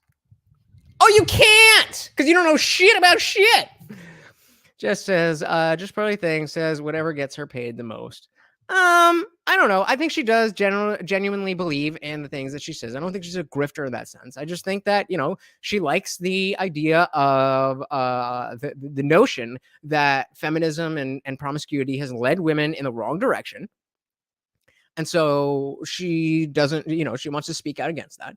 Oh, you can't, because you don't know shit about shit. Just says, just Pearly Things says whatever gets her paid the most. I don't know. I think she does genuinely believe in the things that she says. I don't think she's a grifter in that sense. I just think that, she likes the idea of the notion that feminism and promiscuity has led women in the wrong direction. And so she doesn't, she wants to speak out against that.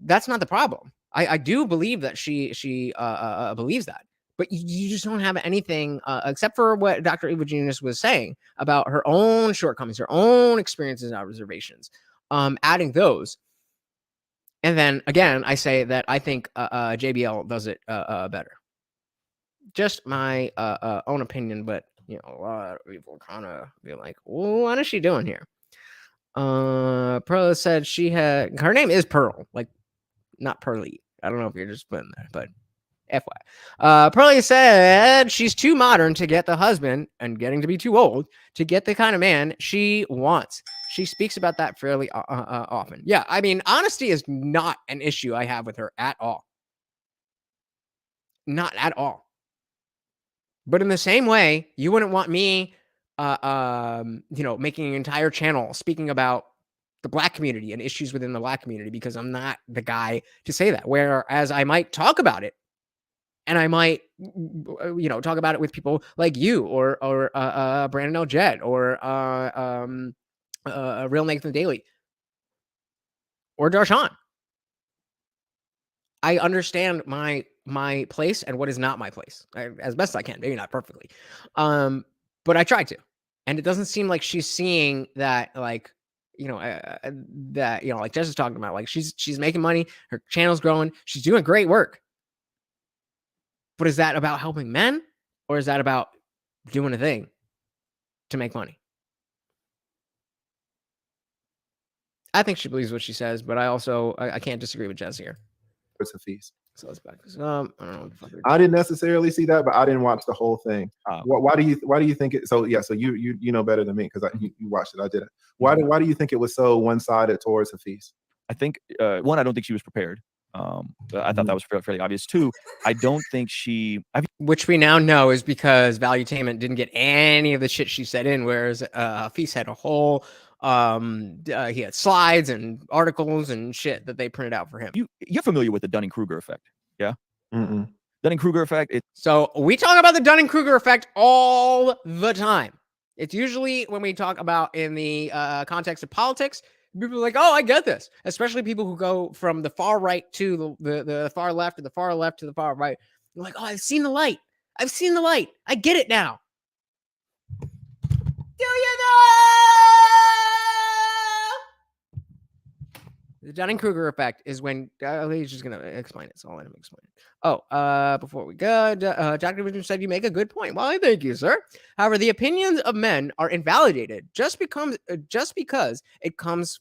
That's not the problem. I do believe that she believes that. But you just don't have anything except for what Dr. IndianJesus was saying about her own shortcomings, her own experiences and observations, adding those. And then, again, I say that I think JBL does it better. Just my own opinion, but, a lot of people kind of be like, well, what is she doing here? Pearl said her name is Pearl, like, not Pearly. I don't know if you're just putting there, but FY. Pearly said she's too modern to get the husband and getting to be too old to get the kind of man she wants. She speaks about that fairly often. Yeah, I mean, honesty is not an issue I have with her at all. Not at all. But in the same way, you wouldn't want me, making an entire channel speaking about the Black community and issues within the Black community because I'm not the guy to say that. Whereas I might talk about it. And I might, talk about it with people like you or Brandon L. Jett or Real Nathan Daly or Darshan. I understand my place and what is not my place as best I can. Maybe not perfectly, but I try to. And it doesn't seem like she's seeing that, like, like Jess is talking about, like she's making money, her channel's growing, she's doing great work. But is that about helping men or is that about doing a thing to make money? I think she believes what she says, but I can't disagree with Jess here. It's Hafeez. So let's back this up. I don't know what the fuck I didn't necessarily see that, but I didn't watch the whole thing. Why do you think it? So yeah, so you know better than me because you watched it. I didn't. Why do you think it was so one-sided towards Hafeez? I think one, I don't think she was prepared. I thought that was fairly obvious. Two, I don't think which we now know is because Valuetainment didn't get any of the shit she said in, whereas Hafeez had a whole he had slides and articles and shit that they printed out for him. You're familiar with the Dunning-Kruger effect, yeah? Dunning-Kruger effect. So we talk about the Dunning-Kruger effect all the time. It's usually when we talk about in the context of politics. People are like, oh, I get this. Especially people who go from the far right to the far left, or the far left to the far right. You're like, oh, I've seen the light. I've seen the light. I get it now. Do you know? The Dunning-Kruger effect is when he's just going to explain it. So I'll let him explain it. Oh, before we go, Dr. Vision said you make a good point. Well, thank you, sir. However, the opinions of men are invalidated just because it comes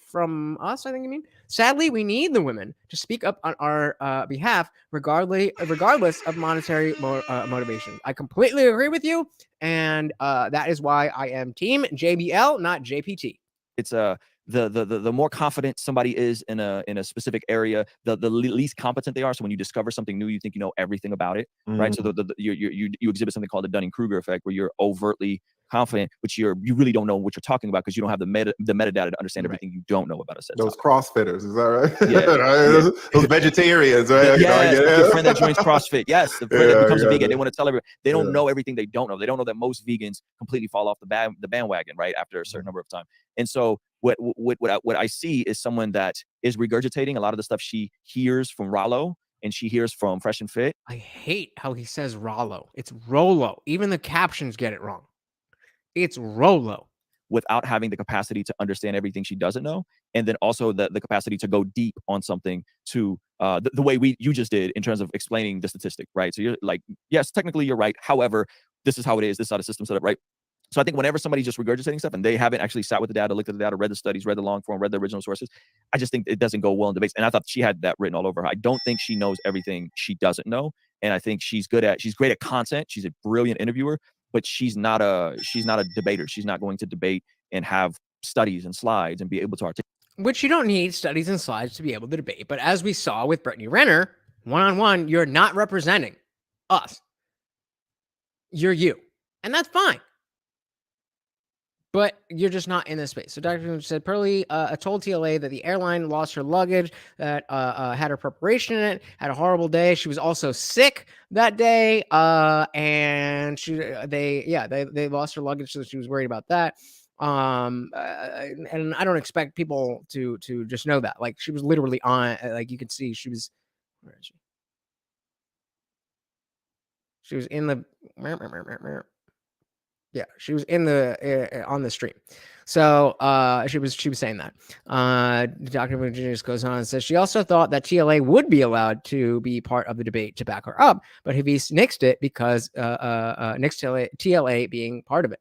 from us, I think you mean. Sadly, we need the women to speak up on our behalf, regardless of monetary motivation. I completely agree with you, and that is why I am Team JBL, not JPT. It's the more confident somebody is in a specific area, the least competent they are. So when you discover something new, you think you know everything about it, right? So you exhibit something called the Dunning-Kruger effect, where you're overtly confident, but you really don't know what you're talking about because you don't have the metadata to understand everything you don't know about a set. Those CrossFitters, is that right? Yeah. Those vegetarians, right? Yes, like your friend that joins CrossFit. Yes, the friend that becomes a vegan. They want to tell everyone they don't know everything they don't know. They don't know that most vegans completely fall off the bandwagon, right, after a certain number of time. And so what I see is someone that is regurgitating a lot of the stuff she hears from Rollo and she hears from Fresh and Fit. I hate how he says Rollo. It's Rollo. Even the captions get it wrong. It's Rollo. Without having the capacity to understand everything she doesn't know, and then also the capacity to go deep on something to the way you just did in terms of explaining the statistic, right? So you're like, yes, technically you're right. However, this is how it is. This is how the system set up, right? So I think whenever somebody's just regurgitating stuff and they haven't actually sat with the data, looked at the data, read the studies, read the long form, read the original sources, I just think it doesn't go well in debates. And I thought she had that written all over her. I don't think she knows everything she doesn't know. And I think she's great at content. She's a brilliant interviewer, but she's not a debater. She's not going to debate and have studies and slides and be able to articulate. Which you don't need studies and slides to be able to debate. But as we saw with Brittany Renner, one-on-one, you're not representing us. You're you. And that's fine. But you're just not in this space. So Dr. said, Pearlie told TLA that the airline lost her luggage that had her preparation in it, had a horrible day. She was also sick that day. And they lost her luggage, so she was worried about that. And I don't expect people to just know that. Like, she was literally on, like, you could see she was, where is she? She was in the, yeah, she was in the on the stream. So she was saying that. Dr. Virginia goes on and says she also thought that TLA would be allowed to be part of the debate to back her up, but Hafeez nixed it because nixed TLA being part of it.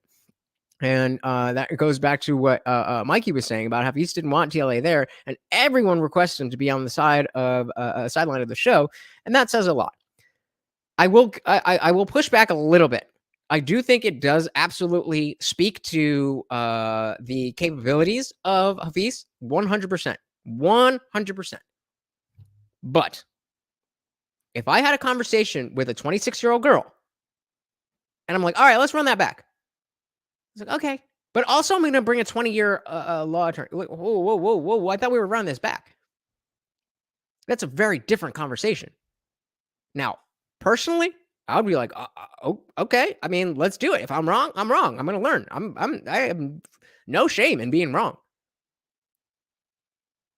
And that goes back to what Mikey was saying about Hafeez didn't want TLA there, and everyone requested him to be on the side of sideline of the show, and that says a lot. I will push back a little bit. I do think it does absolutely speak to the capabilities of Hafeez, 100%. 100%. But if I had a conversation with a 26-year-old girl, and I'm like, all right, let's run that back. It's like, okay. But also I'm going to bring a 20-year law attorney. Whoa. I thought we were running this back. That's a very different conversation. Now, personally, I would be like, okay. I mean, let's do it. If I'm wrong, I'm wrong. I'm going to learn. I have no shame in being wrong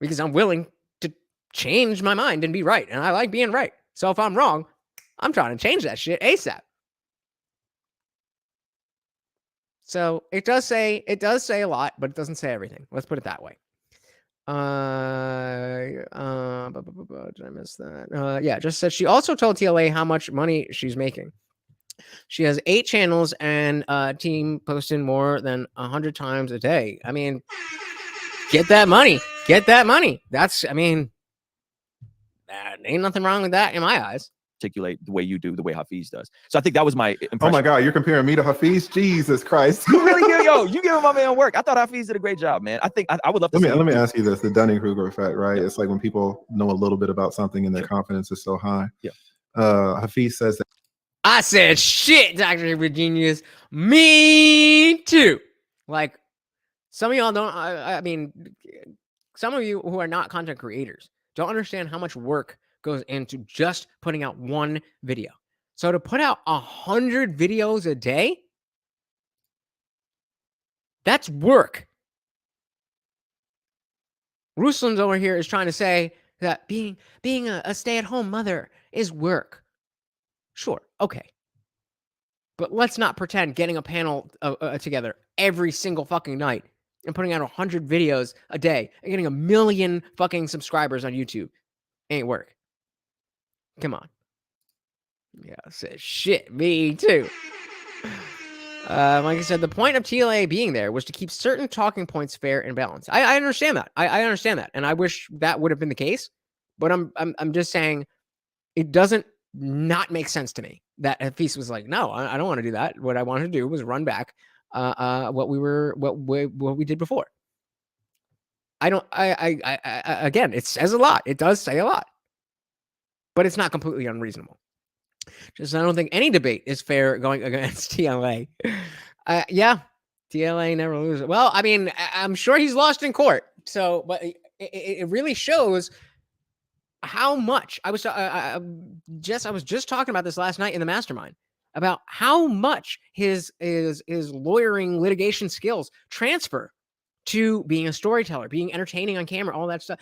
because I'm willing to change my mind and be right. And I like being right. So if I'm wrong, I'm trying to change that shit ASAP. So it does say a lot, but it doesn't say everything. Let's put it that way. Did I miss that? Yeah, just said she also told TLA how much money she's making. She has 8 channels and team posting more than 100 times a day. I mean, get that money. Get that money. That's, I mean, ain't nothing wrong with that in my eyes. Articulate the way you do, the way Hafeez does. So I think that was my impression. Oh my God, you're comparing me to Hafeez? Jesus Christ. You really you giving my man work. I thought Hafeez did a great job, man. I think I would love to let me ask you this, the Dunning-Kruger effect, right? It's like when people know a little bit about something and their confidence is so high. Yeah. Hafeez says that I said shit, Dr. Virginius. Me too. Like, some of y'all don't, I mean, some of you who are not content creators don't understand how much work goes into just putting out one video. So to put out 100 videos a day, that's work. Ruslan's over here is trying to say that being a stay-at-home mother is work. Sure, okay. But let's not pretend getting a panel together every single fucking night and putting out 100 videos a day and getting 1 million fucking subscribers on YouTube ain't work. Come on. Yeah, said shit. Me too. Like I said, the point of TLA being there was to keep certain talking points fair and balanced. I understand that. I understand that, and I wish that would have been the case. But I'm just saying, it doesn't not make sense to me that Hafeez was like, no, I don't want to do that. What I wanted to do was run back what we did before. Again, it says a lot. It does say a lot. But it's not completely unreasonable. Just I don't think any debate is fair going against TLA. Yeah, TLA never loses. Well, I mean, I'm sure he's lost in court. So, but it really shows how much I was just talking about this last night in the mastermind about how much his lawyering litigation skills transfer to being a storyteller, being entertaining on camera, all that stuff.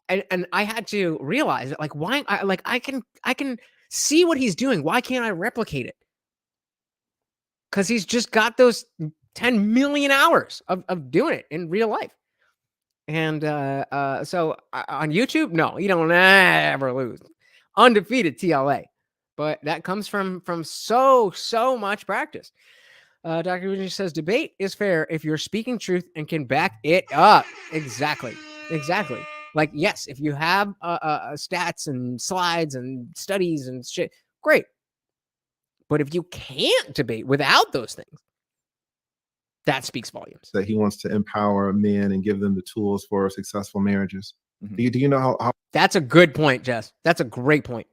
And I had to realize that, like, why I can see what he's doing. Why can't I replicate it? Because he's just got those 10 million hours of doing it in real life. And so on YouTube, no, you don't ever lose. Undefeated TLA. But that comes from so much practice. Dr. Winter says, debate is fair if you're speaking truth and can back it up. Exactly. Like, yes, if you have stats and slides and studies and shit, great. But if you can't debate without those things, that speaks volumes. That he wants to empower men and give them the tools for successful marriages. Mm-hmm. Do you know how? That's a good point, Jess. That's a great point.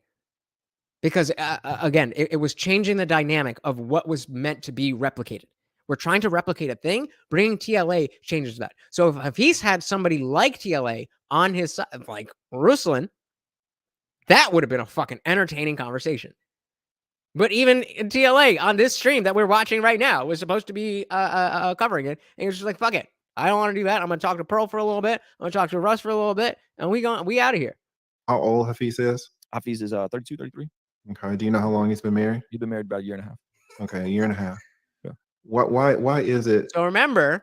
Because, again, it was changing the dynamic of what was meant to be replicated. We're trying to replicate a thing. Bringing TLA changes that. So if Hafeez had somebody like TLA on his side, like Ruslan, that would have been a fucking entertaining conversation. But even TLA on this stream that we're watching right now was supposed to be covering it. And he was just like, fuck it. I don't want to do that. I'm going to talk to Pearl for a little bit. I'm going to talk to Russ for a little bit. And we out of here. How old Hafeez is? Hafeez is 32, 33. Okay. Do you know how long he's been married? He's been married about a year and a half. Okay, a year and a half. Yeah. Why is it? So remember,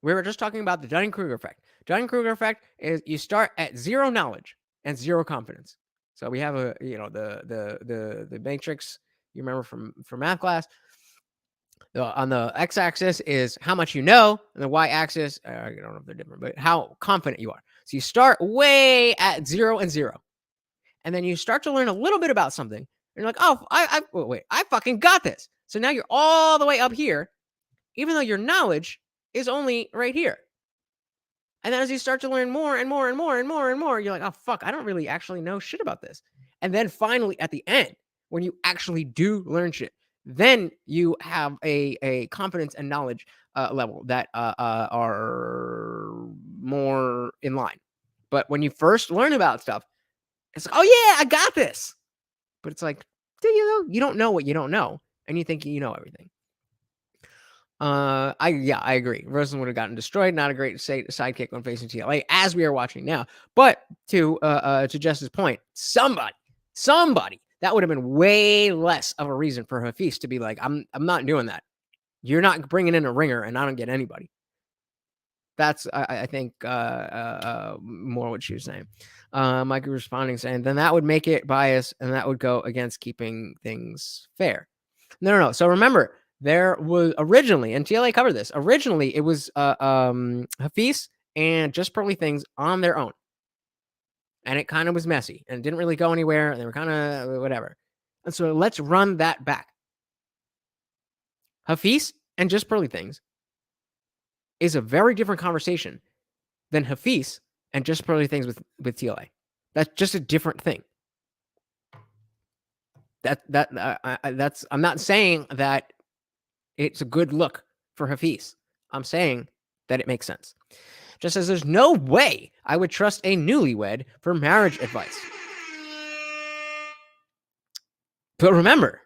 we were just talking about the Dunning-Kruger effect. Dunning-Kruger effect is you start at zero knowledge and zero confidence. So we have the matrix you remember from math class. On the x-axis is how much you know, and the y-axis, I don't know if they're different, but how confident you are. So you start way at 0 and 0. And then you start to learn a little bit about something. And you're like, oh, I fucking got this. So now you're all the way up here, even though your knowledge is only right here. And then as you start to learn more and more and more and more and more, you're like, oh, fuck, I don't really actually know shit about this. And then finally, at the end, when you actually do learn shit, then you have a confidence and knowledge level that are more in line. But when you first learn about stuff, it's like, oh yeah, I got this. But it's like, do you know? You don't know what you don't know, and you think you know everything. I agree. Ruslan would have gotten destroyed. Not a great sidekick when facing TLA, as we are watching now. But to Jess's point, somebody, that would have been way less of a reason for Hafeez to be like, I'm not doing that. You're not bringing in a ringer, and I don't get anybody. That's, I think, more what she was saying. Mike responding, saying, then that would make it biased, and that would go against keeping things fair. No. So remember, there was originally, and TLA covered this, originally it was Hafeez and Just Pearly Things on their own. And it kind of was messy, and it didn't really go anywhere, and they were kind of whatever. And so let's run that back. Hafeez and Just Pearly Things is a very different conversation than Hafeez and Just Pearly Things with TLA. That's just a different thing. That's I'm not saying that it's a good look for Hafeez. I'm saying that it makes sense. Just as there's no way I would trust a newlywed for marriage advice. But remember,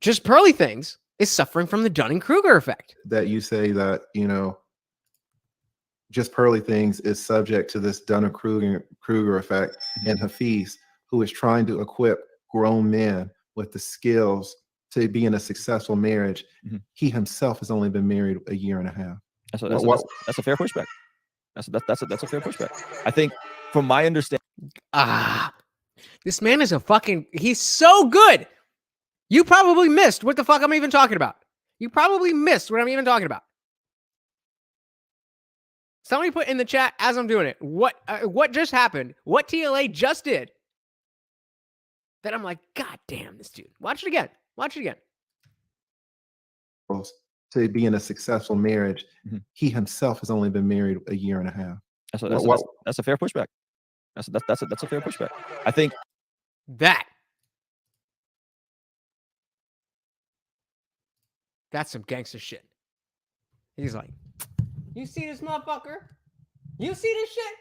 Just Pearly Things is suffering from the Dunning-Kruger effect. That you say that, Just Pearly Things is subject to this Dunning-Kruger effect, and Hafeez, who is trying to equip grown men with the skills to be in a successful marriage, he himself has only been married a year and a half. That's a fair pushback. That's a fair pushback. I think, from my understanding, this man is he's so good. You probably missed what the fuck I'm even talking about. You probably missed what I'm even talking about. Somebody put in the chat as I'm doing it, what just happened, what TLA just did. That I'm like, God damn this dude. Watch it again. To be in a successful marriage, he himself has only been married a year and a half. That's a fair pushback. That's a fair pushback. I think that That's some gangster shit. He's like, you see this motherfucker? You see this shit?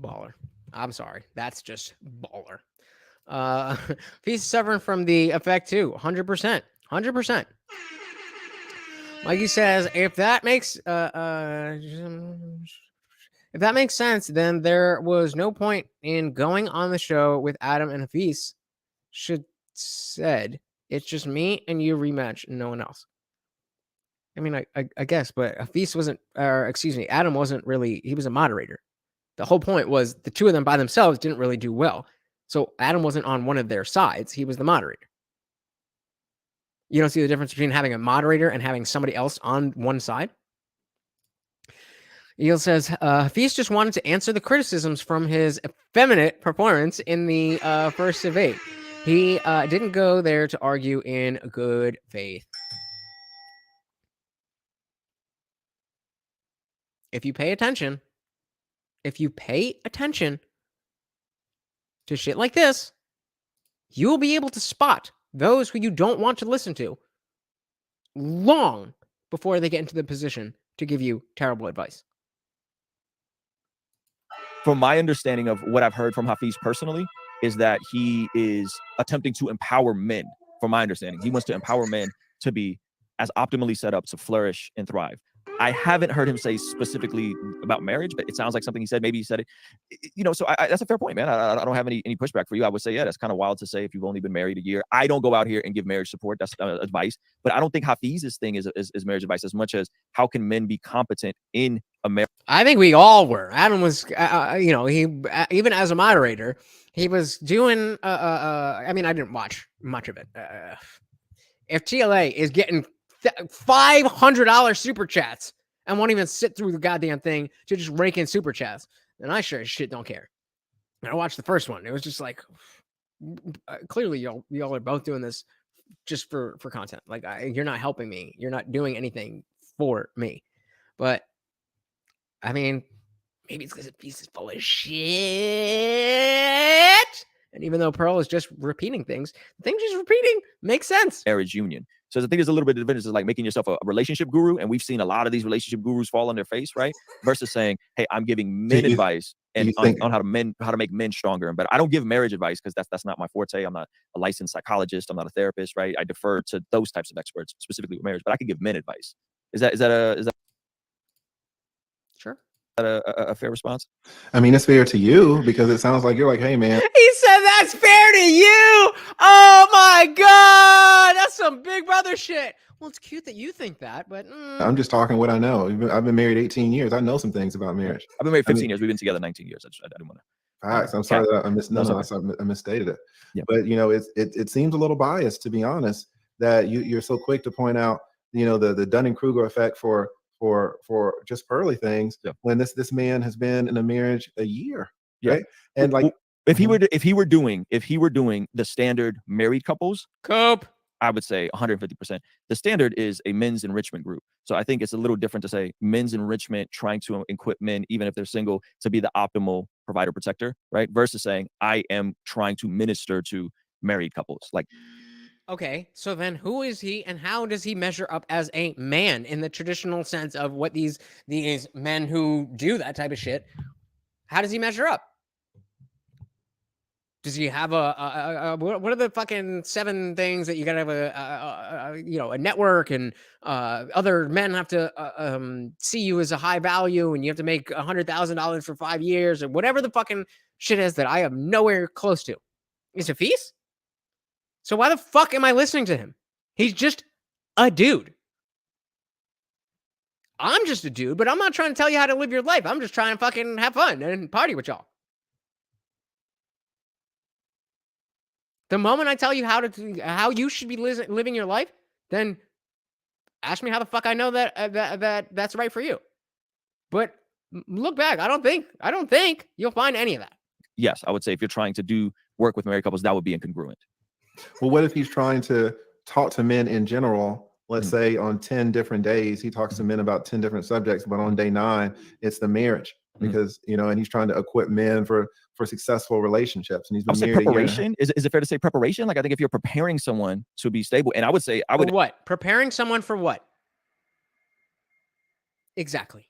Baller. I'm sorry. That's just baller. He's suffering from the effect too. 100%. 100%. Mikey says, if that makes sense, then there was no point in going on the show with Adam and Hafeez. Should said, it's just me and you rematch and no one else. I mean, I guess, but Hafeez wasn't, or excuse me, Adam wasn't really, he was a moderator. The whole point was the two of them by themselves didn't really do well. So Adam wasn't on one of their sides. He was the moderator. You don't see the difference between having a moderator and having somebody else on one side? Eel says, Hafeez just wanted to answer the criticisms from his effeminate performance in the first of 8. He didn't go there to argue in good faith. If you pay attention to shit like this, you'll be able to spot those who you don't want to listen to long before they get into the position to give you terrible advice. From my understanding of what I've heard from Hafeez personally, is that he is attempting to empower men. From my understanding, he wants to empower men to be as optimally set up to flourish and thrive. I haven't heard him say specifically about marriage, but it sounds like something he said. Maybe he said it, you know, so that's a fair point, man. I don't have any pushback for you. I would say, yeah, that's kind of wild to say if you've only been married a year. I don't go out here and give marriage support. That's advice. But I don't think Hafeez's thing is marriage advice as much as how can men be competent in a marriage. I think we all were. Adam was, you know, he, even as a moderator, he was doing, I mean, I didn't watch much of it. If TLA is getting $500 super chats and won't even sit through the goddamn thing to just rake in super chats, then I sure as shit don't care. And I watched the first one. It was just like, clearly y'all are both doing this just for content. Like, you're not helping me. You're not doing anything for me. But I mean, maybe it's because a piece is full of shit. And even though Pearl is just repeating things, the thing she's repeating makes sense. Marriage union. So I think there's a little bit of difference is like making yourself a relationship guru. And we've seen a lot of these relationship gurus fall on their face, right? Versus saying, hey, I'm giving men advice and on how to make men stronger and better. I don't give marriage advice because that's not my forte. I'm not a licensed psychologist. I'm not a therapist, right? I defer to those types of experts, specifically with marriage, but I can give men advice. Is that Sure. A fair response? I mean, it's fair to you because it sounds like you're like, hey, man. He said that's fair to you. Oh my God, that's some Big Brother shit. Well, it's cute that you think that, but I'm just talking what I know. I've been married 18 years. I know some things about marriage. I've been married 15 years. We've been together 19 years. I didn't want to. Facts. I'm sorry that I misstated it. Yeah. But you know, it seems a little biased, to be honest, that you're so quick to point out, you know, the Dunning-Kruger effect for just pearly things, when this man has been in a marriage a year, right? And like, if he were doing the standard married couples, I would say 150%. The standard is a men's enrichment group. So I think it's a little different to say men's enrichment, trying to equip men, even if they're single, to be the optimal provider protector, right? Versus saying I am trying to minister to married couples. Like, okay, so then who is he and how does he measure up as a man in the traditional sense of what these men who do that type of shit, how does he measure up? Does he have what are the fucking 7 things that you gotta have a network and other men have to see you as a high value and you have to make $100,000 for 5 years or whatever the fucking shit is that I am nowhere close to? Is it Hafeez? So why the fuck am I listening to him? He's just a dude. I'm just a dude, but I'm not trying to tell you how to live your life. I'm just trying to fucking have fun and party with y'all. The moment I tell you how you should be living your life, then ask me how the fuck I know that's right for you. But look back, I don't think you'll find any of that. Yes, I would say if you're trying to do work with married couples, that would be incongruent. Well, what if he's trying to talk to men in general? Let's say on 10 different days, he talks to men about 10 different subjects, but on day 9, it's the marriage. because and he's trying to equip men for successful relationships, and he's been married preparation. Is it fair to say preparation? Like, I think if you're preparing someone to be stable, and I would say for what? Preparing someone for what? Exactly.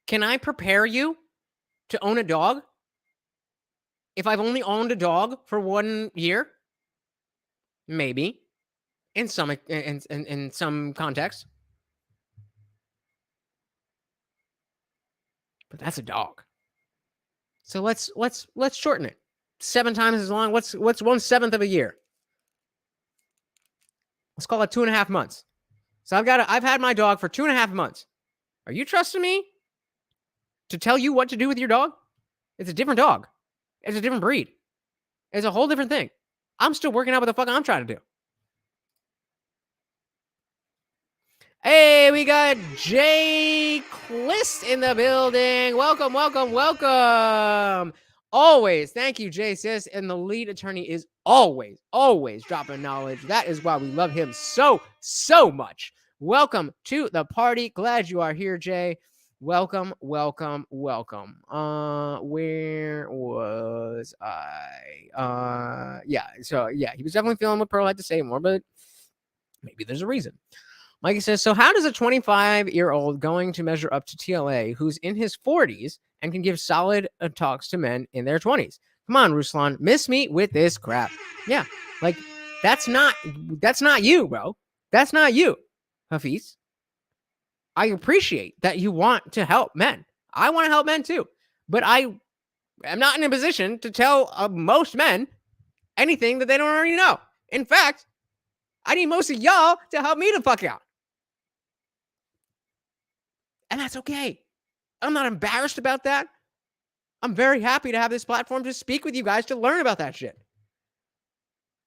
Can I prepare you to own a dog if I've only owned a dog for 1 year? Maybe, in some context. But that's a dog. So let's shorten it. 7 times as long. What's 1/7 of a year? Let's call it 2.5 months. So I've had my dog for 2.5 months. Are you trusting me to tell you what to do with your dog? It's a different dog. It's a different breed. It's a whole different thing. I'm still working out what the fuck I'm trying to do. Hey, we got Jay Clist in the building. Welcome, welcome, welcome. Always, thank you, Jay Sis. And the lead attorney is always dropping knowledge. That is why we love him so much. Welcome to the party. Glad you are here, Jay. Welcome, welcome, welcome. Where was I? Yeah, he was definitely feeling what Pearl had to say more, but maybe there's a reason. Mikey says, so how does a 25-year-old going to measure up to TLA who's in his 40s and can give solid talks to men in their 20s? Come on, Ruslan, miss me with this crap. Yeah, like, that's not you, bro. That's not you, Hafeez. I appreciate that you want to help men. I want to help men too. But I am not in a position to tell most men anything that they don't already know. In fact, I need most of y'all to help me the fuck out. And that's okay. I'm not embarrassed about that. I'm very happy to have this platform to speak with you guys to learn about that shit.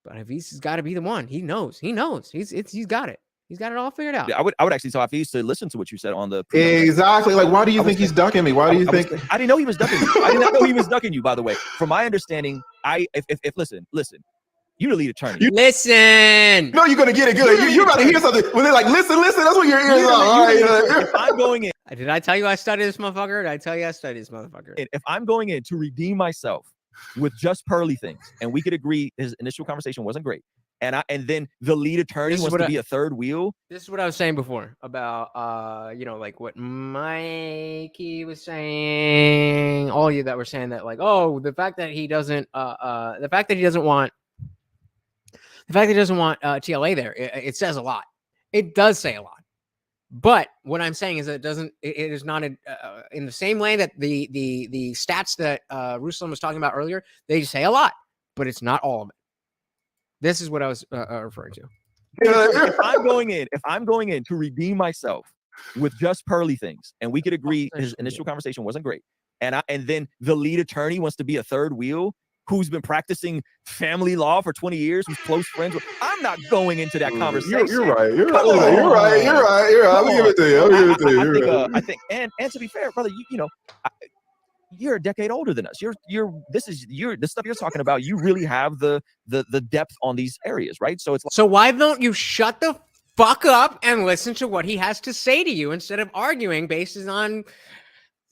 But Hafeez has got to be the one. He knows. He's got it. He's got it all figured out. I would actually tell Hafeez to listen to what you said on the exactly. Like, why do you think he's ducking me? Why do you think? I didn't know he was ducking you. I did not know he was ducking you. By the way, from my understanding, if listen, you the lead attorney. Listen. No, you're gonna get it good. You're about to hear something when they're like, listen. That's what your ears are. If I'm going in, did I tell you I studied this motherfucker? Did I tell you I studied this motherfucker? If I'm going in to redeem myself with just pearly things, and we could agree his initial conversation wasn't great, and then the lead attorney wants to be a third wheel. This is what I was saying before about like what Mikey was saying. All of you that were saying that, like, oh, the fact that he doesn't want TLA there, it says a lot. It does say a lot. But what I'm saying is that it is not in the same way that the stats that Ruslan was talking about earlier, they say a lot, but it's not all of it. This is what I was referring to. If I'm going in to redeem myself with just pearly things, and we could agree his initial conversation wasn't great, and then the lead attorney wants to be a third wheel who's been practicing family law for 20 years, who's close friends with, I'm not going into that conversation. You're right. I'm gonna give it to you. I think, and to be fair, brother, you're a decade older than us. This stuff you're talking about. You really have the depth on these areas, right? So it's like, so why don't you shut the fuck up and listen to what he has to say to you instead of arguing based on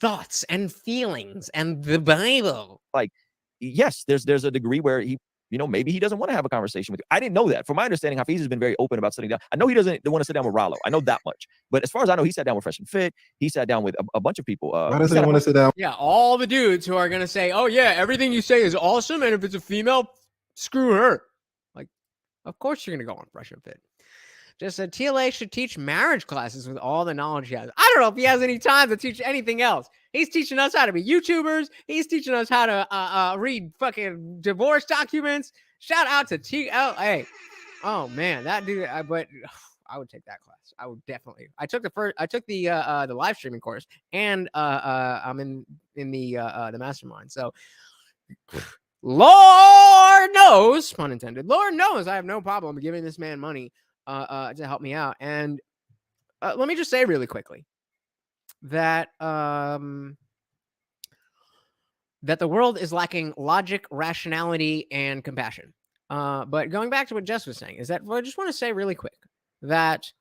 thoughts and feelings and the Bible? Like, yes, there's a degree where he, maybe he doesn't want to have a conversation with you. I didn't know that. From my understanding, Hafeez has been very open about sitting down. I know he doesn't want to sit down with Rollo. I know that much. But as far as I know, he sat down with Fresh and Fit. He sat down with a bunch of people. Why does he want to sit down? Yeah, all the dudes who are going to say, oh, yeah, everything you say is awesome. And if it's a female, screw her. Like, of course you're going to go on Fresh and Fit. Just said TLA should teach marriage classes with all the knowledge he has. I don't know if he has any time to teach anything else. He's teaching us how to be YouTubers. He's teaching us how to read fucking divorce documents. Shout out to TLA. Oh man, that dude. But I would take that class. I would definitely. I took the live streaming course, and I'm in the mastermind. So, Lord knows, pun intended. Lord knows, I have no problem giving this man money to help me out. And let me just say really quickly that that the world is lacking logic, rationality, and compassion. But going back to what Jess was saying is that I just want to say really quick that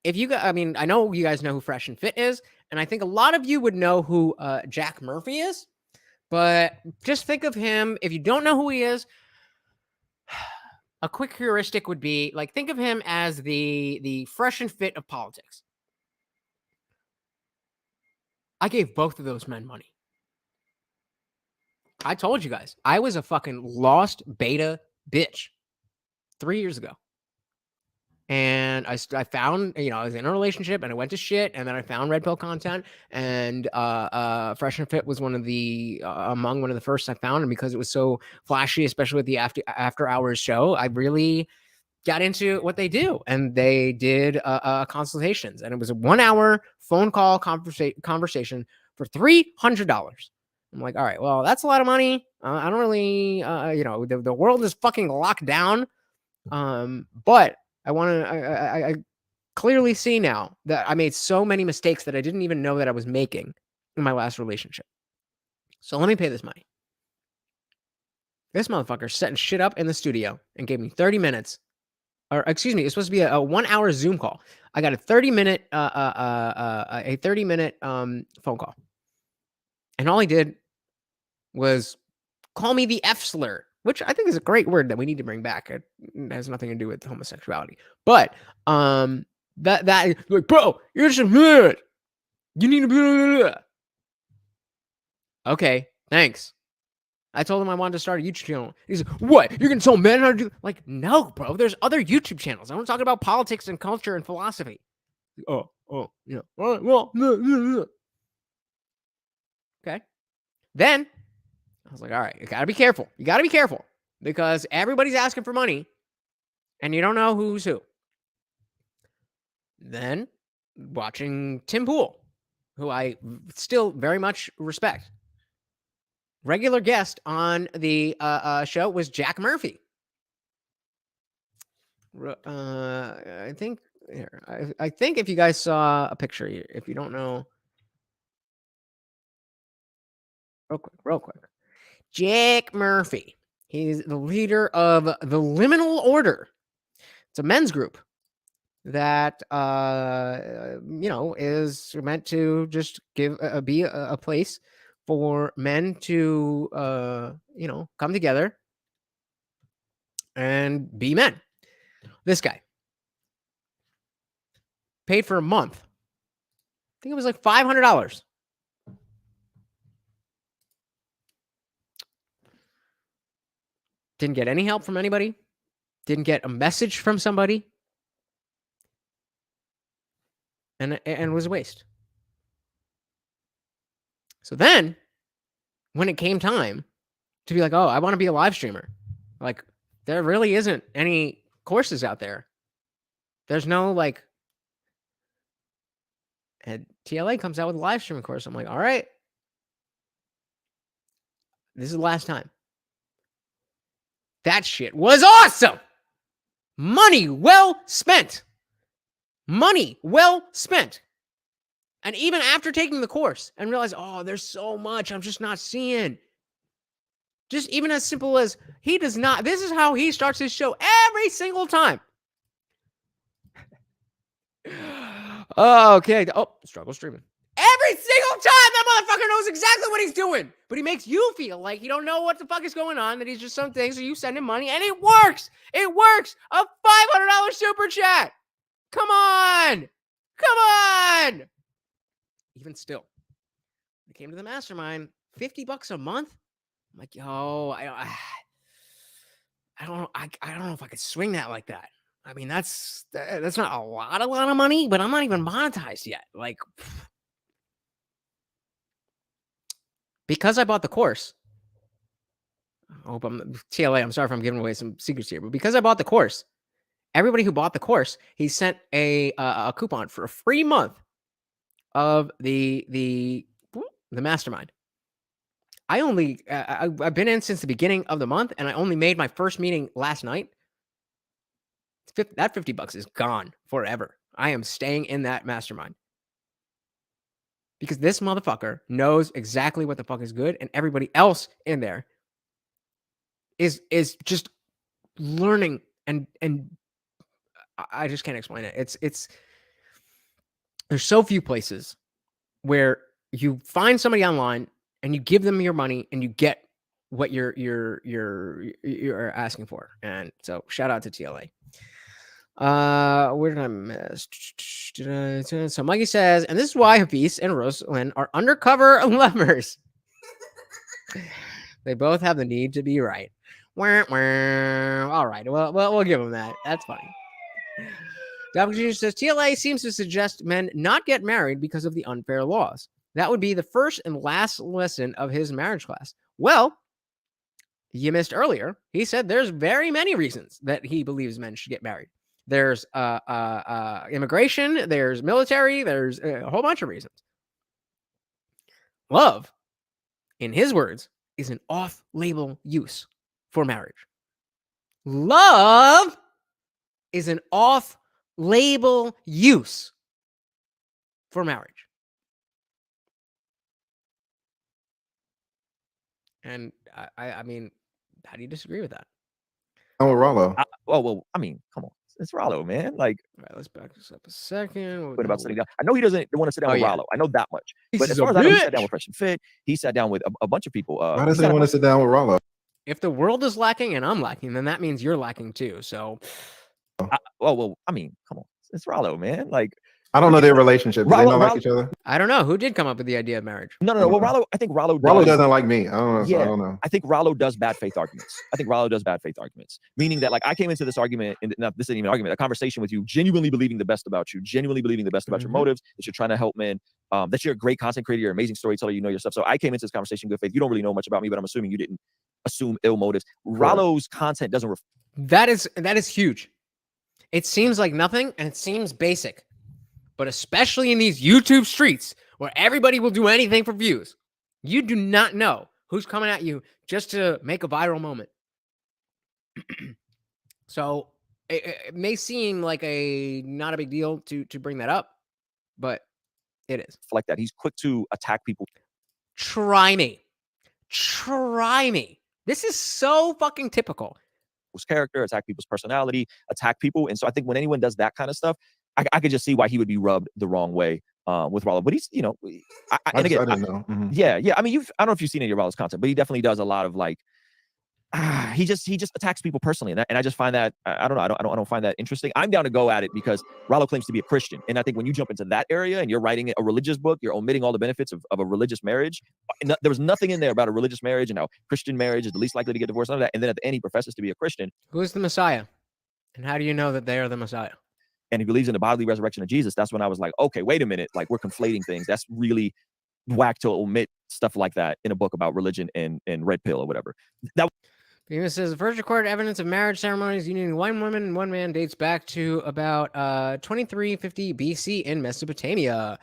if you, I mean, I know you guys know who Fresh and Fit is, and I think a lot of you would know who Jack Murphy is, but just think of him. If you don't know who he is, a quick heuristic would be like, think of him as the Fresh and Fit of politics. I gave both of those men money. I told you guys, I was a fucking lost beta bitch 3 years ago. And I found, I was in a relationship and I went to shit, and then I found Red Pill content, and Fresh and Fit was one of the first I found, and because it was so flashy, especially with the after hours show, I really got into what they do. And they did consultations, and it was a 1 hour phone call conversation for $300. I'm like, all right, well, that's a lot of money. I don't really, the world is fucking locked down. But I clearly see now that I made so many mistakes that I didn't even know that I was making in my last relationship. So let me pay this money. This motherfucker setting shit up in the studio and gave me 30 minutes. Or excuse me, it's supposed to be a 1 hour Zoom call. I got a 30-minute phone call. And all he did was call me the F slur, which I think is a great word that we need to bring back. It has nothing to do with homosexuality. But that like, bro, you're just a nerd. You need to be. Okay, thanks. I told him I wanted to start a YouTube channel. He's like, what? You're gonna tell men how to do? Like, no, bro. There's other YouTube channels. I want to talk about politics and culture and philosophy. Oh, yeah. All right, well, okay. Then I was like, all right, you gotta be careful. You gotta be careful because everybody's asking for money and you don't know who's who. Then watching Tim Pool, who I still very much respect. Regular guest on the show was Jack Murphy. I think if you guys saw a picture, if you don't know, real quick. Jack Murphy. He's the leader of the Liminal Order. It's a men's group that is meant to just be a place for men to come together and be men. This guy paid for a month. I think it was like $500. Didn't get any help from anybody. Didn't get a message from somebody. And it was a waste. So then, when it came time to be like, oh, I want to be a live streamer. Like, there really isn't any courses out there. There's no, like, and TLA comes out with a live streaming course. I'm like, all right. This is the last time. That shit was awesome. Money well spent. Money well spent. And even after taking the course and realize, oh, there's so much I'm just not seeing. Just even as simple as he does not. This is how he starts his show every single time. Okay. Oh, struggle streaming. Every single time that motherfucker knows exactly what he's doing. But he makes you feel like you don't know what the fuck is going on, that he's just some things, so you send him money, and it works. It works. A $500 super chat. Come on. Come on. Even still, when it came to the mastermind, $50 a month. I'm like, yo, I don't know. I don't know if I could swing that like that. I mean, that's not a lot of money, but I'm not even monetized yet. Like, because I bought the course. I hope I'm TLA. I'm sorry if I'm giving away some secrets here, but because I bought the course, everybody who bought the course, he sent a coupon for a free month of the mastermind. I've been in since the beginning of the month, and I only made my first meeting last night. That $50 is gone forever. I am staying in that mastermind because this motherfucker knows exactly what the fuck is good, and everybody else in there is just learning, and I just can't explain it. It's There's so few places where you find somebody online and you give them your money and you get what you're asking for. And so shout out to TLA. Where did I miss? So Mikey says, and this is why Hafeez and Ruslan are undercover lovers. They both have the need to be right. All right. Well, we'll give them that. That's funny. IndianJesus says TLA seems to suggest men not get married because of the unfair laws. That would be the first and last lesson of his marriage class. Well, you missed earlier. He said there's very many reasons that he believes men should get married. There's immigration, there's military, there's a whole bunch of reasons. Love, in his words, is an off-label use for marriage. Love is an off-label use for marriage. And I mean, how do you disagree with that? Oh, Rollo. Well, I mean, come on. It's Rollo, man. Like, all right, let's back this up a second. What about sitting down? I know he doesn't want to sit down with Rollo. I know that much. But as far as I know, he sat down with Fresh and Fit. He sat down with a bunch of people. Why does he want to sit down with Rollo? If the world is lacking and I'm lacking, then that means you're lacking too. So, well, I mean, come on. It's Rollo, man. Like, I don't know their relationship. Do they not like each other? I don't know. Who did come up with the idea of marriage? No. Well, I think Rollo doesn't like me. I don't know. Yeah, so I don't know. I think Rollo does bad faith arguments. Meaning that, like, I came into this argument, and this isn't even an argument, a conversation with you, genuinely believing the best about you, genuinely believing the best about your motives, that you're trying to help men, that you're a great content creator, you're an amazing storyteller, you know your stuff. So I came into this conversation in good faith. You don't really know much about me, but I'm assuming you didn't assume ill motives. Rollo's content doesn't that is huge. It seems like nothing, and it seems basic. But especially in these YouTube streets where everybody will do anything for views, you do not know who's coming at you just to make a viral moment. So it may seem like not a big deal to bring that up, but it is. Like that. He's quick to attack people. Try me. This is so fucking typical. Character, attack people's personality, attack people. And so I think when anyone does that kind of stuff, I could just see why he would be rubbed the wrong way with Rollo. But he's, I didn't know. Mm-hmm. Yeah. I mean, I don't know if you've seen any of Rollo's content, but he definitely does a lot of like, he just attacks people personally, and I just find that I don't find that interesting. I'm down to go at it because Rollo claims to be a Christian, and I think when you jump into that area and you're writing a religious book, you're omitting all the benefits of a religious marriage. There was nothing in there about a religious marriage and how Christian marriage is the least likely to get divorced. None of that. And then at the end, he professes to be a Christian. Who is the Messiah, and how do you know that they are the Messiah? And he believes in the bodily resurrection of Jesus. That's when I was like, okay, wait a minute, like we're conflating things. That's really whack to omit stuff like that in a book about religion and red pill or whatever. That. It says the first recorded evidence of marriage ceremonies uniting one woman and one man dates back to about 2350 BC in Mesopotamia.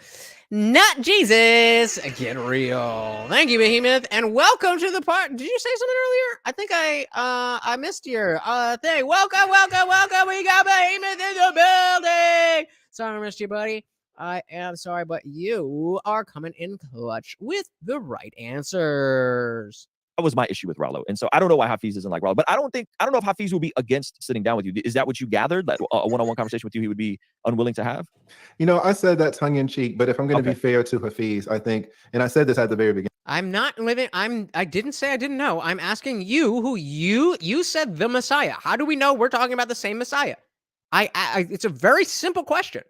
Not Jesus. Get real. Thank you, Behemoth, and welcome to the part. Did you say something earlier? I think I missed your thing. Welcome. We got Behemoth in the building. Sorry I missed you, buddy. I am sorry, but you are coming in clutch with the right answers. That was my issue with Rollo. And so I don't know why Hafeez isn't like Rollo, but I don't know if Hafeez would be against sitting down with you. Is that what you gathered? That a one-on-one conversation with you, he would be unwilling to have? I said that tongue in cheek, but if I'm going to be fair to Hafeez, I think, and I said this at the very beginning. I didn't say I didn't know. I'm asking you who you said the Messiah. How do we know we're talking about the same Messiah? It's a very simple question.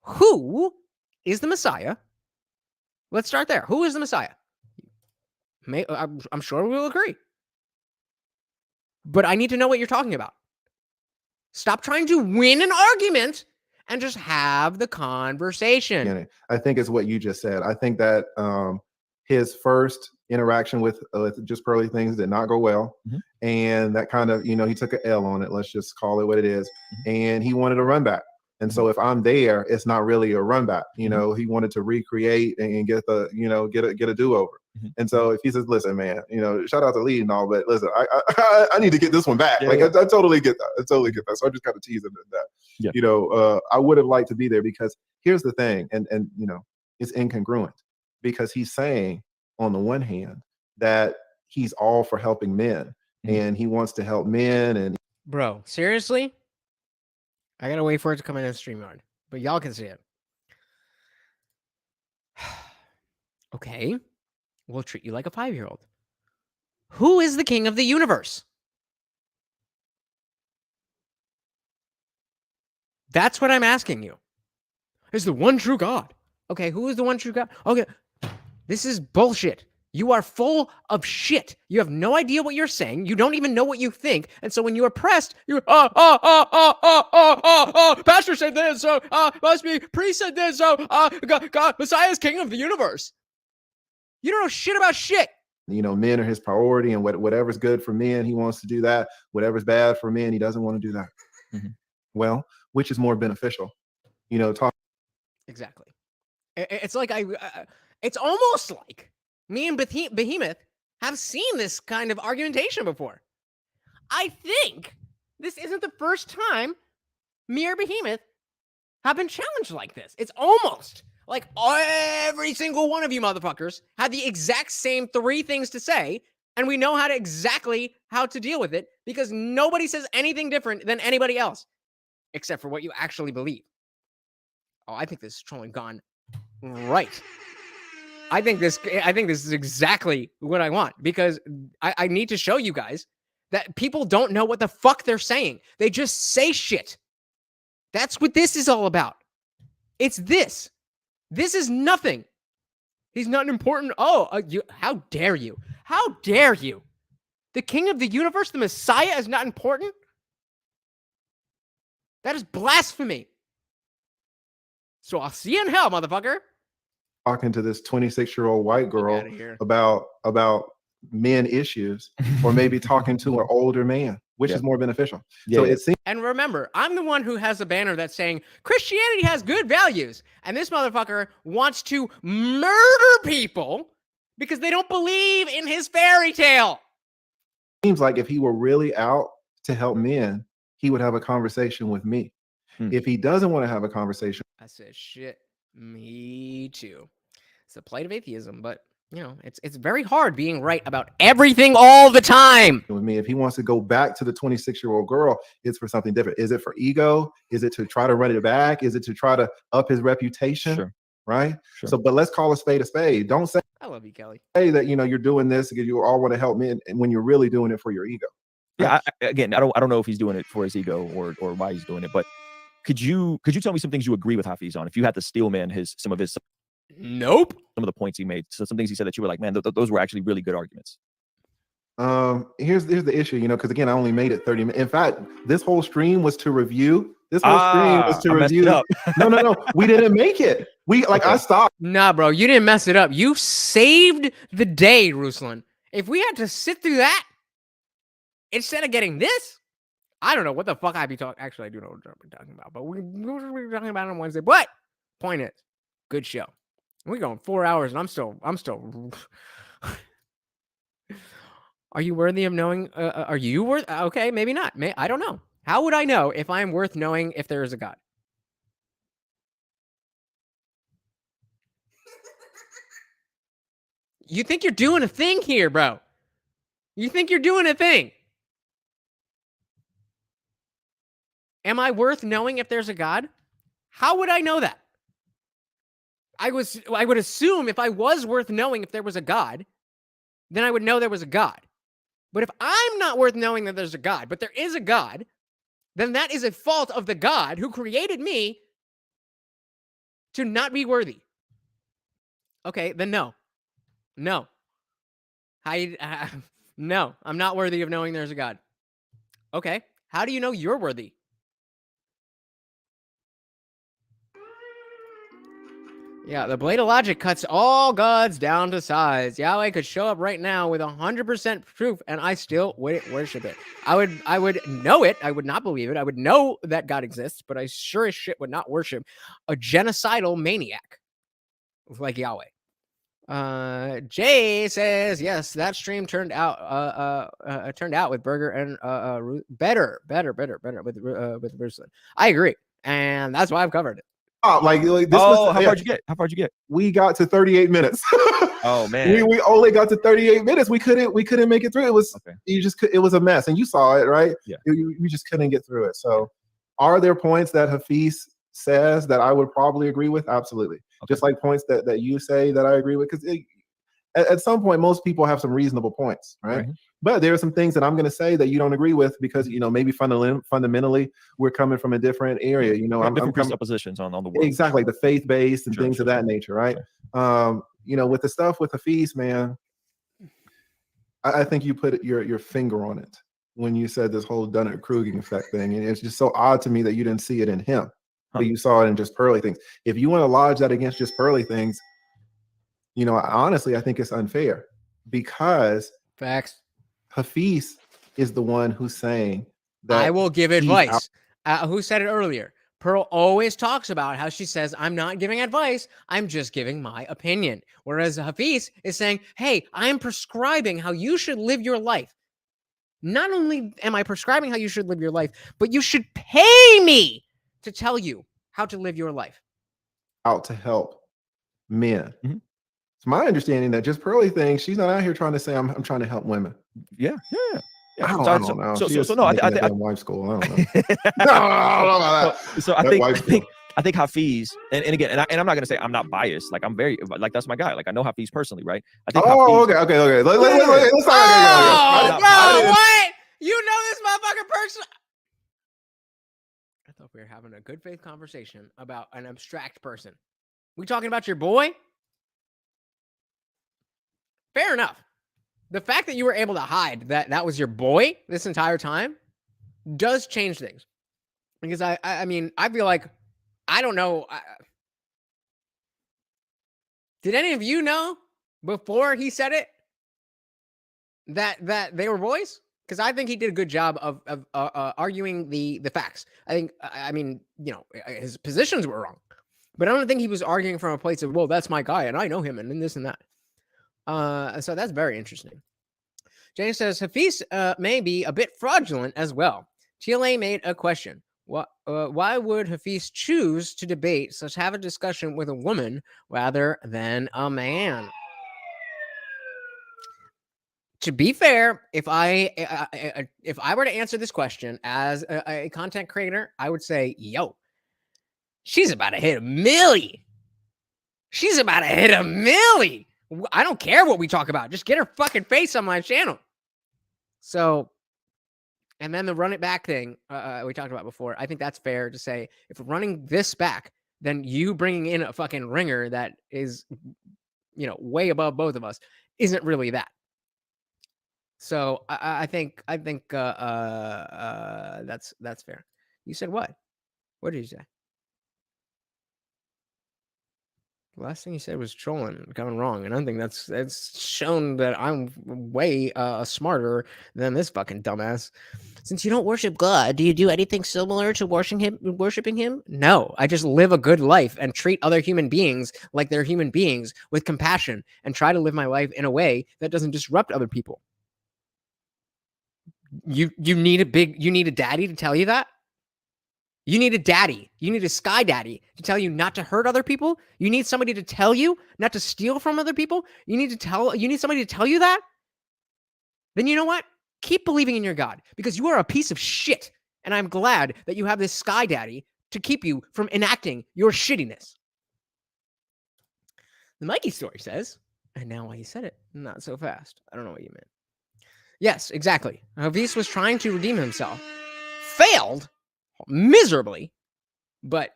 Who is the Messiah? Let's start there. Who is the Messiah? I'm sure we'll agree. But I need to know what you're talking about. Stop trying to win an argument and just have the conversation. I think it's what you just said. I think that his first interaction with just Pearly Things did not go well. Mm-hmm. And that kind of, he took an L on it. Let's just call it what it is. Mm-hmm. And he wanted a run back. And so if I'm there, it's not really a run back. He wanted to recreate and get get a do-over. Mm-hmm. And so if he says, listen, man, shout out to Lee and all, but listen, I need to get this one back. Yeah, I totally get that. So I just kind of tease him that. Yeah. I would have liked to be there because here's the thing, and it's incongruent because he's saying on the one hand that he's all for helping men and he wants to help men. And bro, seriously? I gotta wait for it to come in StreamYard, but y'all can see it. Okay, we'll treat you like a 5-year-old. Who is the king of the universe? That's what I'm asking you. Is the one true God. Okay, who is the one true God? Okay, this is bullshit. You are full of shit. You have no idea what you're saying. You don't even know what you think. And so when you are pressed, you pastor said this, so must be priest said this, so God, Messiah is king of the universe. You don't know shit about shit. You know, men are his priority, and whatever's good for men, he wants to do that. Whatever's bad for men, he doesn't want to do that. Mm-hmm. Well, which is more beneficial? You know, talk. Exactly. It's like it's almost like me and Behemoth have seen this kind of argumentation before. I think this isn't the first time me or Behemoth have been challenged like this. It's almost like every single one of you motherfuckers had the exact same 3 things to say, and we know exactly how to deal with it because nobody says anything different than anybody else, except for what you actually believe. Oh, I think this is trolling gone right. I think this is exactly what I want because I need to show you guys that people don't know what the fuck they're saying. They just say shit. That's what this is all about. It's this. This is nothing. He's not important. How dare you? How dare you? The king of the universe, the Messiah, is not important? That is blasphemy. So I'll see you in hell, motherfucker. Talking to this 26-year-old white girl about men issues, or maybe talking to an older man, which is more beneficial. So it seems. And remember, I'm the one who has a banner that's saying Christianity has good values, and this motherfucker wants to murder people because they don't believe in his fairy tale. Seems like if he were really out to help men, he would have a conversation with me. If he doesn't want to have a conversation, I said, shit, me too. It's a plight of atheism, but you know, it's very hard being right about everything all the time. With me, if he wants to go back to the 26-year-old girl, it's for something different. Is it for ego? Is it to try to run it back? Is it to try to up his reputation? Sure. Right? Sure. So, but let's call a spade a spade. Don't say, I love you, Kelly. Say that, you know, you're doing this because you all want to help men when you're really doing it for your ego. Yeah, I don't know if he's doing it for his ego or why he's doing it, but could you tell me some things you agree with Hafeez on? If you had to steel man some of the points he made, so some things he said that you were like, man, those were actually really good arguments. Here's the issue, you know, because again, I only made it 30 minutes. In fact, this whole stream was to review. This whole stream was to review. No, we didn't make it. I stopped. Nah, bro, you didn't mess it up. You saved the day, Ruslan. If we had to sit through that instead of getting this, I don't know what the fuck I'd be talking. Actually, I do know what I'm talking about, but we were talking about it on Wednesday. But point is, good show. We're going 4 hours, and I'm still. Are you worthy of knowing? Are you worth? Okay, maybe not. I don't know. How would I know if I am worth knowing if there is a God? You think you're doing a thing here, bro? You think you're doing a thing? Am I worth knowing if there's a God? How would I know that? I would assume if I was worth knowing if there was a God, then I would know there was a God. But if I'm not worth knowing that there's a God, but there is a God, then that is a fault of the God who created me to not be worthy. Okay, then no. No. No, I'm not worthy of knowing there's a God. Okay, how do you know you're worthy? Yeah, the blade of logic cuts all gods down to size. Yahweh could show up right now with 100% proof, and I still wouldn't worship it. I would know it. I would not believe it. I would know that God exists, but I sure as shit would not worship a genocidal maniac like Yahweh. Jay says, yes, that stream turned out with Burger and better with Ruslan. I agree, and that's why I've covered it. Like this how far you get? How far you get? We got to 38 minutes. Oh man, we only got to 38 minutes. We couldn't make it through. It was it was a mess, and you saw it, right? Yeah, you just couldn't get through it. So, are there points that Hafeez says that I would probably agree with, absolutely. Okay. Just like points that you say that I agree with, because at some point, most people have some reasonable points, right? But there are some things that I'm going to say that you don't agree with because, maybe fundamentally we're coming from a different area. I'm different presuppositions on the world. Exactly, the faith-based and things of that nature, right? With the stuff with Hafeez, man, I think you put your finger on it when you said this whole Dunning-Kruger effect thing. And it's just so odd to me that you didn't see it in him, but you saw it in just Pearly things. If you want to lodge that against just Pearly things, honestly, I think it's unfair because facts. Hafeez is the one who's saying that I will give advice. Who said it earlier? Pearl always talks about how she says, I'm not giving advice. I'm just giving my opinion. Whereas Hafeez is saying, hey, I'm prescribing how you should live your life. Not only am I prescribing how you should live your life, but you should pay me to tell you how to live your life. Out to help men. It's my understanding that just Pearly things, she's not out here trying to say I'm trying to help women. Yeah. I don't know. So no, I think wife school. I don't know. I don't know about that. So I think Hafeez, and again, and I'm not gonna say I'm not biased. Like I'm very like that's my guy. Like I know Hafeez personally, right? I think. Okay. Let's talk. What? You know this motherfucking person? I thought we were having a good faith conversation about an abstract person. We talking about your boy? Fair enough. The fact that you were able to hide that was your boy this entire time does change things. Because I mean, I feel like, I don't know. Did any of you know before he said it that they were boys? Because I think he did a good job of arguing the facts. I mean, his positions were wrong. But I don't think he was arguing from a place of, well, that's my guy and I know him and this and that. So that's very interesting. James says, Hafeez may be a bit fraudulent as well. TLA made a question. Why would Hafeez choose to debate such have a discussion with a woman rather than a man? To be fair, if I were to answer this question as a content creator, I would say, yo, she's about to hit 1 million. She's about to hit 1 million. I don't care what we talk about. Just get her fucking face on my channel. So, and then the run it back thing we talked about before. I think that's fair to say. If we're running this back, then you bringing in a fucking ringer that is, way above both of us isn't really that. So I think that's fair. You said what? What did you say? The last thing you said was trolling, coming wrong, and I think that's shown that I'm way smarter than this fucking dumbass. Since you don't worship God, do you do anything similar to worshiping him? No, I just live a good life and treat other human beings like they're human beings with compassion and try to live my life in a way that doesn't disrupt other people. You need a daddy to tell you that? You need a daddy. You need a sky daddy to tell you not to hurt other people. You need somebody to tell you not to steal from other people. You need somebody to tell you that. Then you know what? Keep believing in your God because you are a piece of shit. And I'm glad that you have this sky daddy to keep you from enacting your shittiness. The Mikey story says, and now why he said it, not so fast. I don't know what you meant. Yes, exactly. Hafeez was trying to redeem himself. Failed miserably, but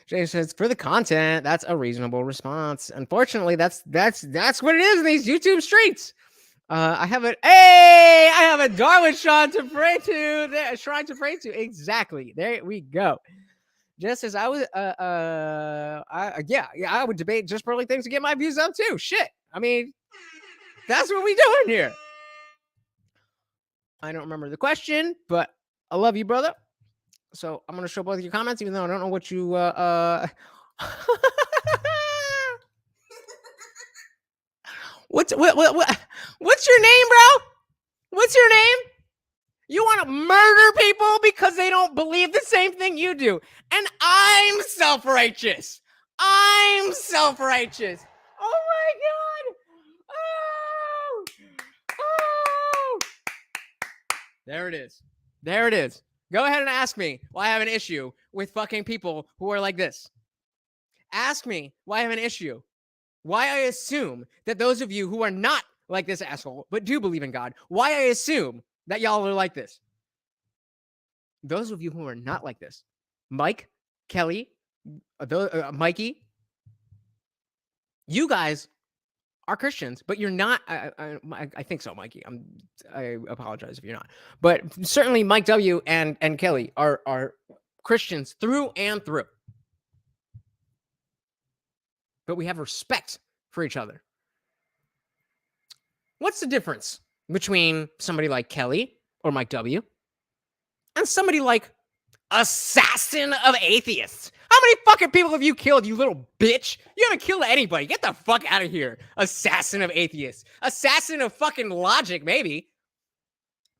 Jay says for the content, that's a reasonable response. Unfortunately, that's what it is in these YouTube streets. I have a Darwin shrine to pray to. Exactly. There we go. Just as I was, I would debate just Pearly things to get my views up too. Shit. I mean, that's what we doing here. I don't remember the question, but I love you, brother. So I'm going to show both of your comments, even though I don't know what you... What's your name, bro? What's your name? You want to murder people because they don't believe the same thing you do. And I'm self-righteous. Oh, my God. Oh. There it is. Go ahead and ask me why I have an issue with fucking people who are like this. Ask me why I have an issue. Why I assume that those of you who are not like this asshole, but do believe in God, why I assume that y'all are like this. Those of you who are not like this, Mike, Kelly, Mikey, you guys are Christians, but you're not. I think so, Mikey. I apologize if you're not, but certainly Mike W and Kelly are Christians through and through. But we have respect for each other. What's the difference between somebody like Kelly or Mike W and somebody like Assassin of Atheists? How many fucking people have you killed, you little bitch? You haven't killed anybody. Get the fuck out of here. Assassin of Atheists. Assassin of fucking logic, maybe.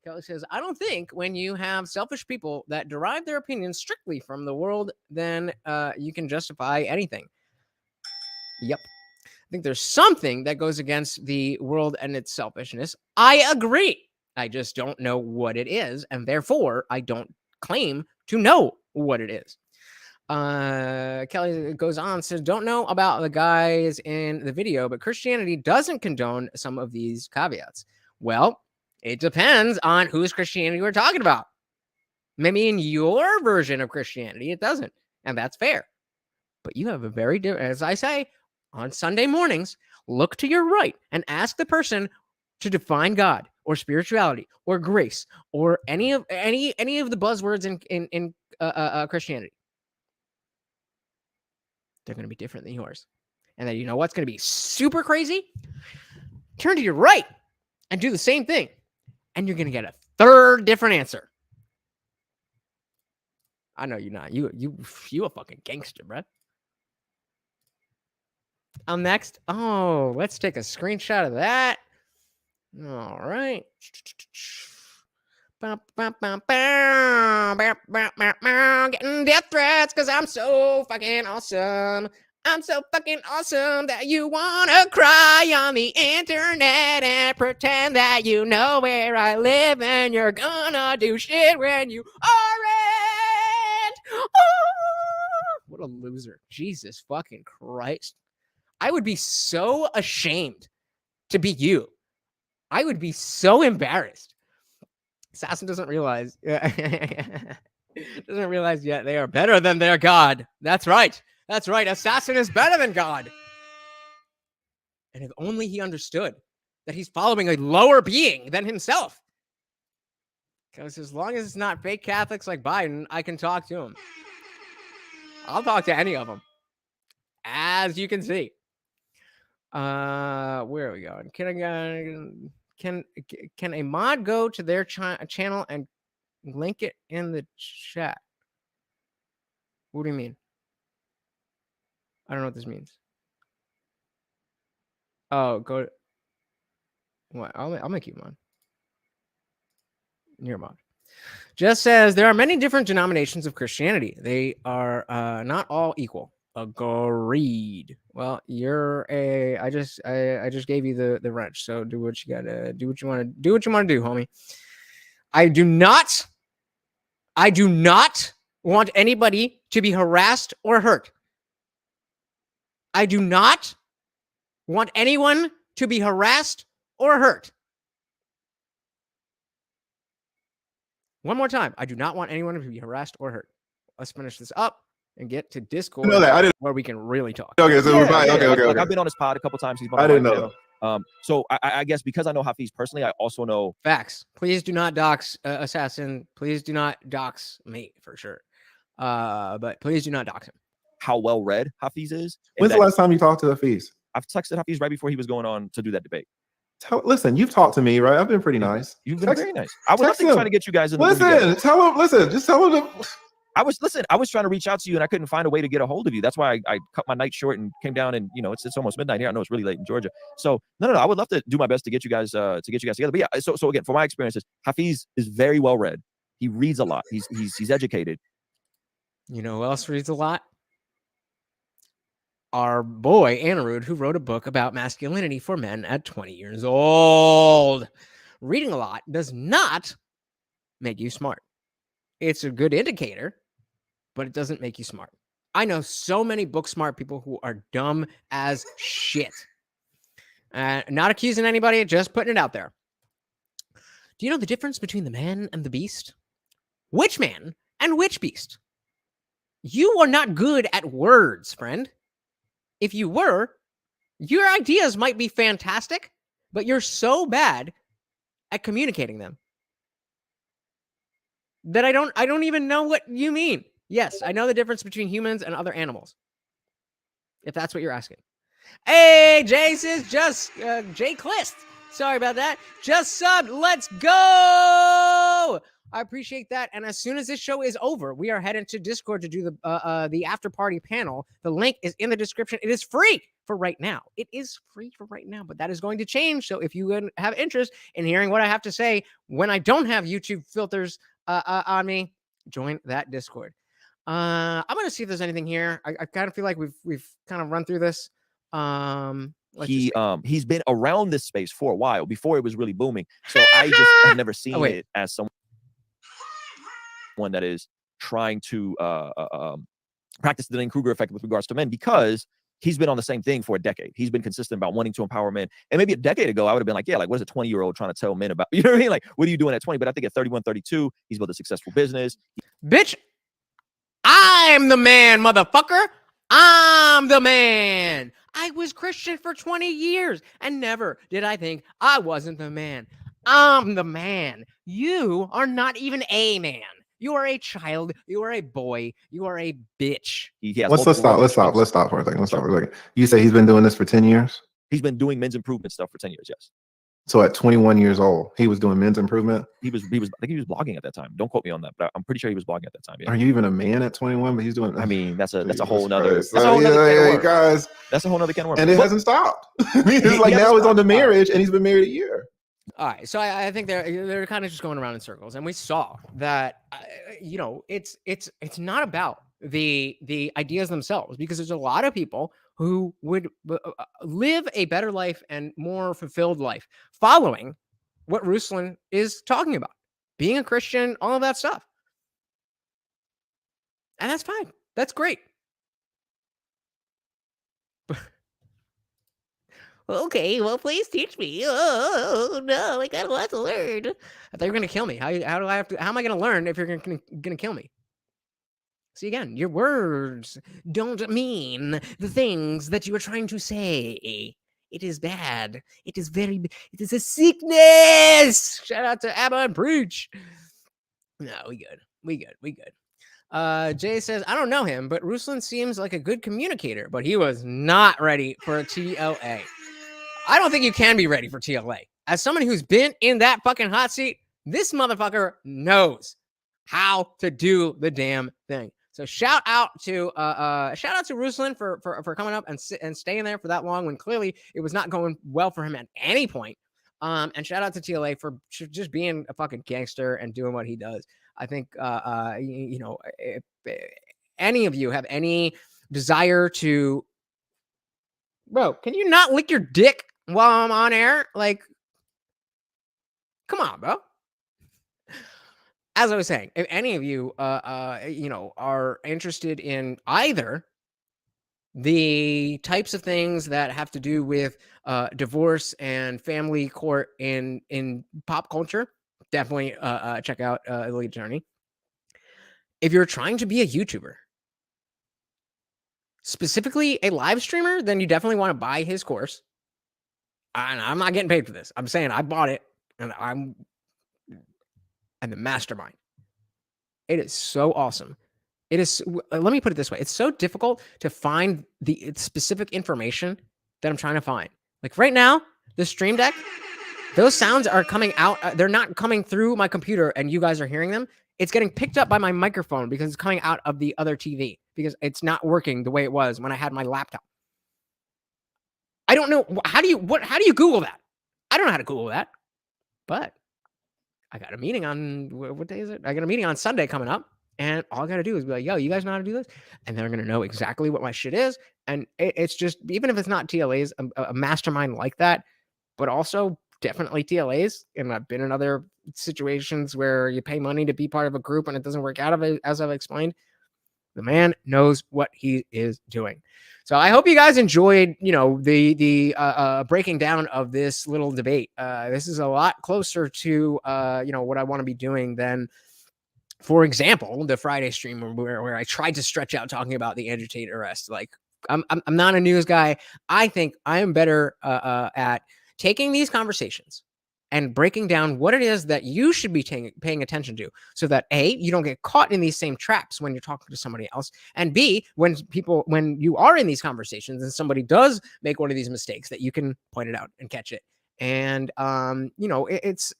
Kelly says, I don't think when you have selfish people that derive their opinions strictly from the world, then you can justify anything. Yep. I think there's something that goes against the world and its selfishness. I agree. I just don't know what it is, and therefore I don't claim to know what it is. Kelly goes on, says, don't know about the guys in the video, but Christianity doesn't condone some of these caveats. Well, it depends on whose Christianity we're talking about. Maybe in your version of Christianity, it doesn't, and that's fair. But you have a very different, as I say, on Sunday mornings, look to your right and ask the person to define God or spirituality or grace or any of the buzzwords in Christianity. They're going to be different than yours. And then you know what's going to be super crazy? Turn to your right and do the same thing. And you're going to get a third different answer. I know you're not. You a fucking gangster, bruh. Next. Oh, let's take a screenshot of that. All right. Getting death threats because I'm so fucking awesome. I'm so fucking awesome that you want to cry on the internet and pretend that you know where I live and you're gonna do shit when you aren't. Oh, what a loser. Jesus fucking Christ. I would be so ashamed to be you. I would be so embarrassed. Assassin doesn't realize yet they are better than their God. That's right. That's right. Assassin is better than God. And if only he understood that he's following a lower being than himself. Because as long as it's not fake Catholics like Biden, I can talk to him. I'll talk to any of them. As you can see. Where are we going? Can a mod go to their channel and link it in the chat? What do you mean? I don't know what this means. Oh, go to what? I'll make you mod. You're a mod. Just says there are many different denominations of Christianity. They are not all equal. Agreed. Well, you're a. I just gave you the wrench. So do what you gotta do. What you want to do. What you want to do, homie. I do not want anybody to be harassed or hurt. I do not want anyone to be harassed or hurt. One more time. I do not want anyone to be harassed or hurt. Let's finish this up and get to Discord where we can really talk. Okay, so we're fine. Okay. Like, I've been on his pod a couple times. He's been on I didn't know. So I guess because I know Hafeez personally, I also know facts. Please do not dox Assassin. Please do not dox me for sure. But please do not dox him. How well read Hafeez is. When's the last time you talked to Hafeez? I've texted Hafeez right before he was going on to do that debate. Listen, you've talked to me, right? I've been pretty nice. You've been very nice. I was trying to get you guys in the just tell him to. I was trying to reach out to you and I couldn't find a way to get a hold of you. That's why I cut my night short and came down and it's almost midnight here. I know it's really late in Georgia. So no. I would love to do my best to get you guys together. But yeah, so again, for my experiences, Hafeez is very well read. He reads a lot. He's educated. You know who else reads a lot? Our boy Anirudh, who wrote a book about masculinity for men at 20 years old. Reading a lot does not make you smart. it's a good indicator, but it doesn't make you smart. I know so many book smart people who are dumb as shit. Not accusing anybody, just putting it out there. Do you know the difference between the man and the beast? Which man and which beast? You are not good at words, friend. If you were, your ideas might be fantastic, but you're so bad at communicating them that I don't even know what you mean. Yes, I know the difference between humans and other animals, if that's what you're asking. Hey, Jason, just Jay Clist. Sorry about that. Just subbed. Let's go. I appreciate that. And as soon as this show is over, we are heading to Discord to do the after party panel. The link is in the description. It is free for right now. It is free for right now, but that is going to change. So if you have interest in hearing what I have to say when I don't have YouTube filters on me, join that Discord. I'm going to see if there's anything here. I kind of feel like we've kind of run through this. He's been around this space for a while before it was really booming. So I just have never seen it as someone that is trying to practice the Dunning-Kruger effect with regards to men, because he's been on the same thing for a decade. He's been consistent about wanting to empower men. And maybe a decade ago, I would have been like, yeah, like, what is a 20-year-old trying to tell men about? You know what I mean? Like, what are you doing at 20? But I think at 31, 32, he's built a successful business. Bitch, I'm the man, motherfucker. I'm the man. I was Christian for 20 years, and never did I think I wasn't the man. I'm the man. You are not even a man. You are a child. You are a boy. You are a bitch. Let's stop for a second. Let's stop for a second. You say he's been doing this for 10 years? He's been doing men's improvement stuff for 10 years, yes. So at 21 years old, he was doing men's improvement? I think he was blogging at that time. Don't quote me on that, but I'm pretty sure he was blogging at that time. Yeah. Are you even a man at 21? But he's doing. I mean, that's a whole nother. That's a whole nother guys. That's a whole nother can of worms. And it hasn't stopped. It's like now he's on the marriage, and he's been married a year. All right, so I think they're kind of just going around in circles, and we saw that it's not about the ideas themselves, because there's a lot of people who would live a better life and more fulfilled life following what Ruslan is talking about, being a Christian, all of that stuff, and that's fine. That's great. Okay, well, please teach me. Oh no, I got a lot to learn. I thought you were gonna kill me. How am I gonna learn if you're gonna kill me? See, again, your words don't mean the things that you are trying to say. It is bad. It is it is a sickness. Shout out to Abba and Preach. No, we good. Jay says, I don't know him, but Ruslan seems like a good communicator, but he was not ready for a TLA. I don't think you can be ready for TLA. As someone who's been in that fucking hot seat, this motherfucker knows how to do the damn thing. So shout out to Ruslan for coming up and staying there for that long when clearly it was not going well for him at any point. And shout out to TLA for just being a fucking gangster and doing what he does. I think if any of you have any desire to, bro, can you not lick your dick while I'm on air? Like, come on, bro. As I was saying, if any of you, are interested in either the types of things that have to do with divorce and family court in pop culture, definitely check out Elite Journey. If you're trying to be a YouTuber, specifically a live streamer, then you definitely want to buy his course. And I'm not getting paid for this. I'm saying I bought it, and I'm the mastermind. It is so awesome. It is. Let me put it this way: it's so difficult to find the specific information that I'm trying to find. Like right now, the Stream Deck, those sounds are coming out. They're not coming through my computer, and you guys are hearing them. It's getting picked up by my microphone because it's coming out of the other TV because it's not working the way it was when I had my laptop. I don't know. How do you Google that? I don't know how to Google that, but I got a meeting on, what day is it? I got a meeting on Sunday coming up, and all I got to do is be like, yo, you guys know how to do this? And they're going to know exactly what my shit is. And it's just, even if it's not TLAs, a mastermind like that, but also definitely TLAs, and I've been in other situations where you pay money to be part of a group and it doesn't work out, as I've explained. The man knows what he is doing. So I hope you guys enjoyed, the breaking down of this little debate. This is a lot closer to, what I want to be doing than, for example, the Friday stream where I tried to stretch out talking about the Andrew Tate arrest. Like, I'm not a news guy. I think I am better at taking these conversations and breaking down what it is that you should be paying attention to, so that A, you don't get caught in these same traps when you're talking to somebody else, and B, when you are in these conversations and somebody does make one of these mistakes, that you can point it out and catch it. And it's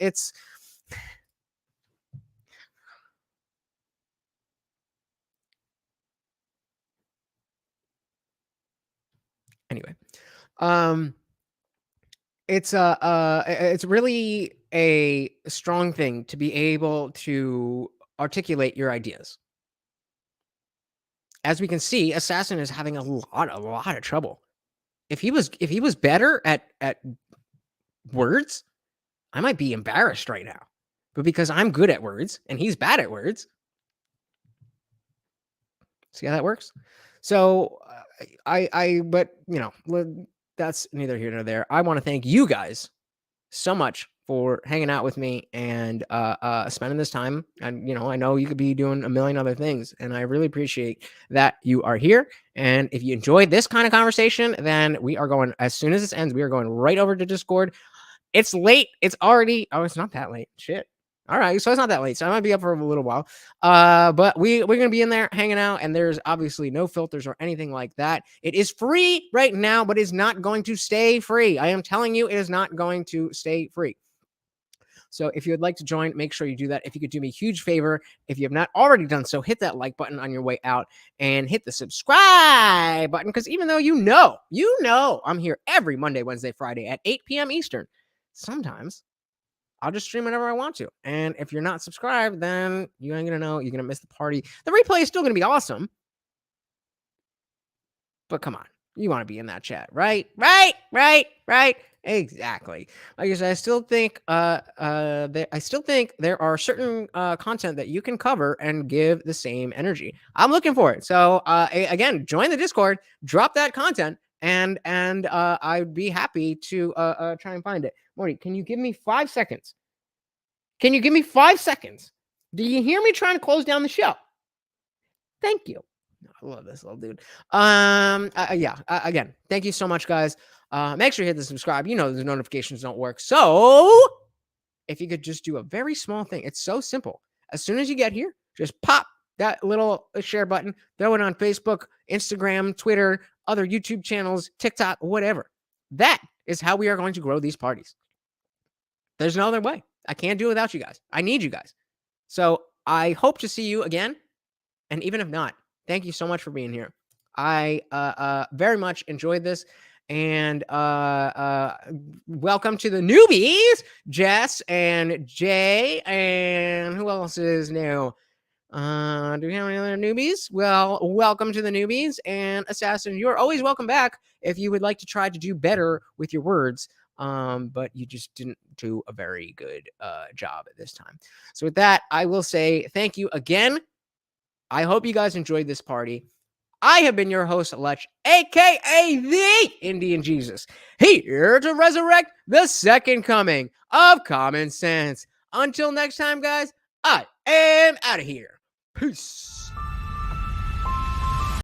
anyway. It's really a strong thing to be able to articulate your ideas. As we can see, Assassin is having a lot of trouble. If he was better at words, I might be embarrassed right now. But because I'm good at words and he's bad at words, see how that works? So but that's neither here nor there. I want to thank you guys so much for hanging out with me and spending this time. And I know you could be doing a million other things, and I really appreciate that you are here. And if you enjoyed this kind of conversation, then we are going, as soon as this ends, we are going right over to Discord. It's late. It's already, it's not that late. Shit. All right, so it's not that late. So I might be up for a little while. But we're going to be in there hanging out, and there's obviously no filters or anything like that. It is free right now, but it's not going to stay free. I am telling you, it is not going to stay free. So if you would like to join, make sure you do that. If you could do me a huge favor, if you have not already done so, hit that like button on your way out and hit the subscribe button, because even though you know I'm here every Monday, Wednesday, Friday at 8 p.m. Eastern, sometimes I'll just stream whenever I want to. And if you're not subscribed, then you ain't going to know. You're going to miss the party. The replay is still going to be awesome. But come on. You want to be in that chat, right? Right. Exactly. Like I said, I still think there are certain content that you can cover and give the same energy. I'm looking for it. So again, join the Discord, drop that content, and I'd be happy to try and find it. Morty, can you give me 5 seconds? Can you give me 5 seconds? Do you hear me trying to close down the show? Thank you. I love this little dude. Again, thank you so much, guys. Make sure you hit the subscribe. The notifications don't work. So if you could just do a very small thing, it's so simple. As soon as you get here, just pop that little share button, throw it on Facebook, Instagram, Twitter, other YouTube channels, TikTok, whatever. That is how we are going to grow these parties. There's no other way. I can't do it without you guys. I need you guys. So I hope to see you again. And even if not, thank you so much for being here. I very much enjoyed this. And welcome to the newbies, Jess and Jay. And who else is new? Do we have any other newbies? Well, welcome to the newbies. And Assassin, you're always welcome back if you would like to try to do better with your words. But you just didn't do a very good job at this time. So with that, I will say thank you again. I hope you guys enjoyed this party. I have been your host, Lech, a.k.a. the Indian Jesus, here to resurrect the second coming of common sense. Until next time, guys, I am out of here. Peace.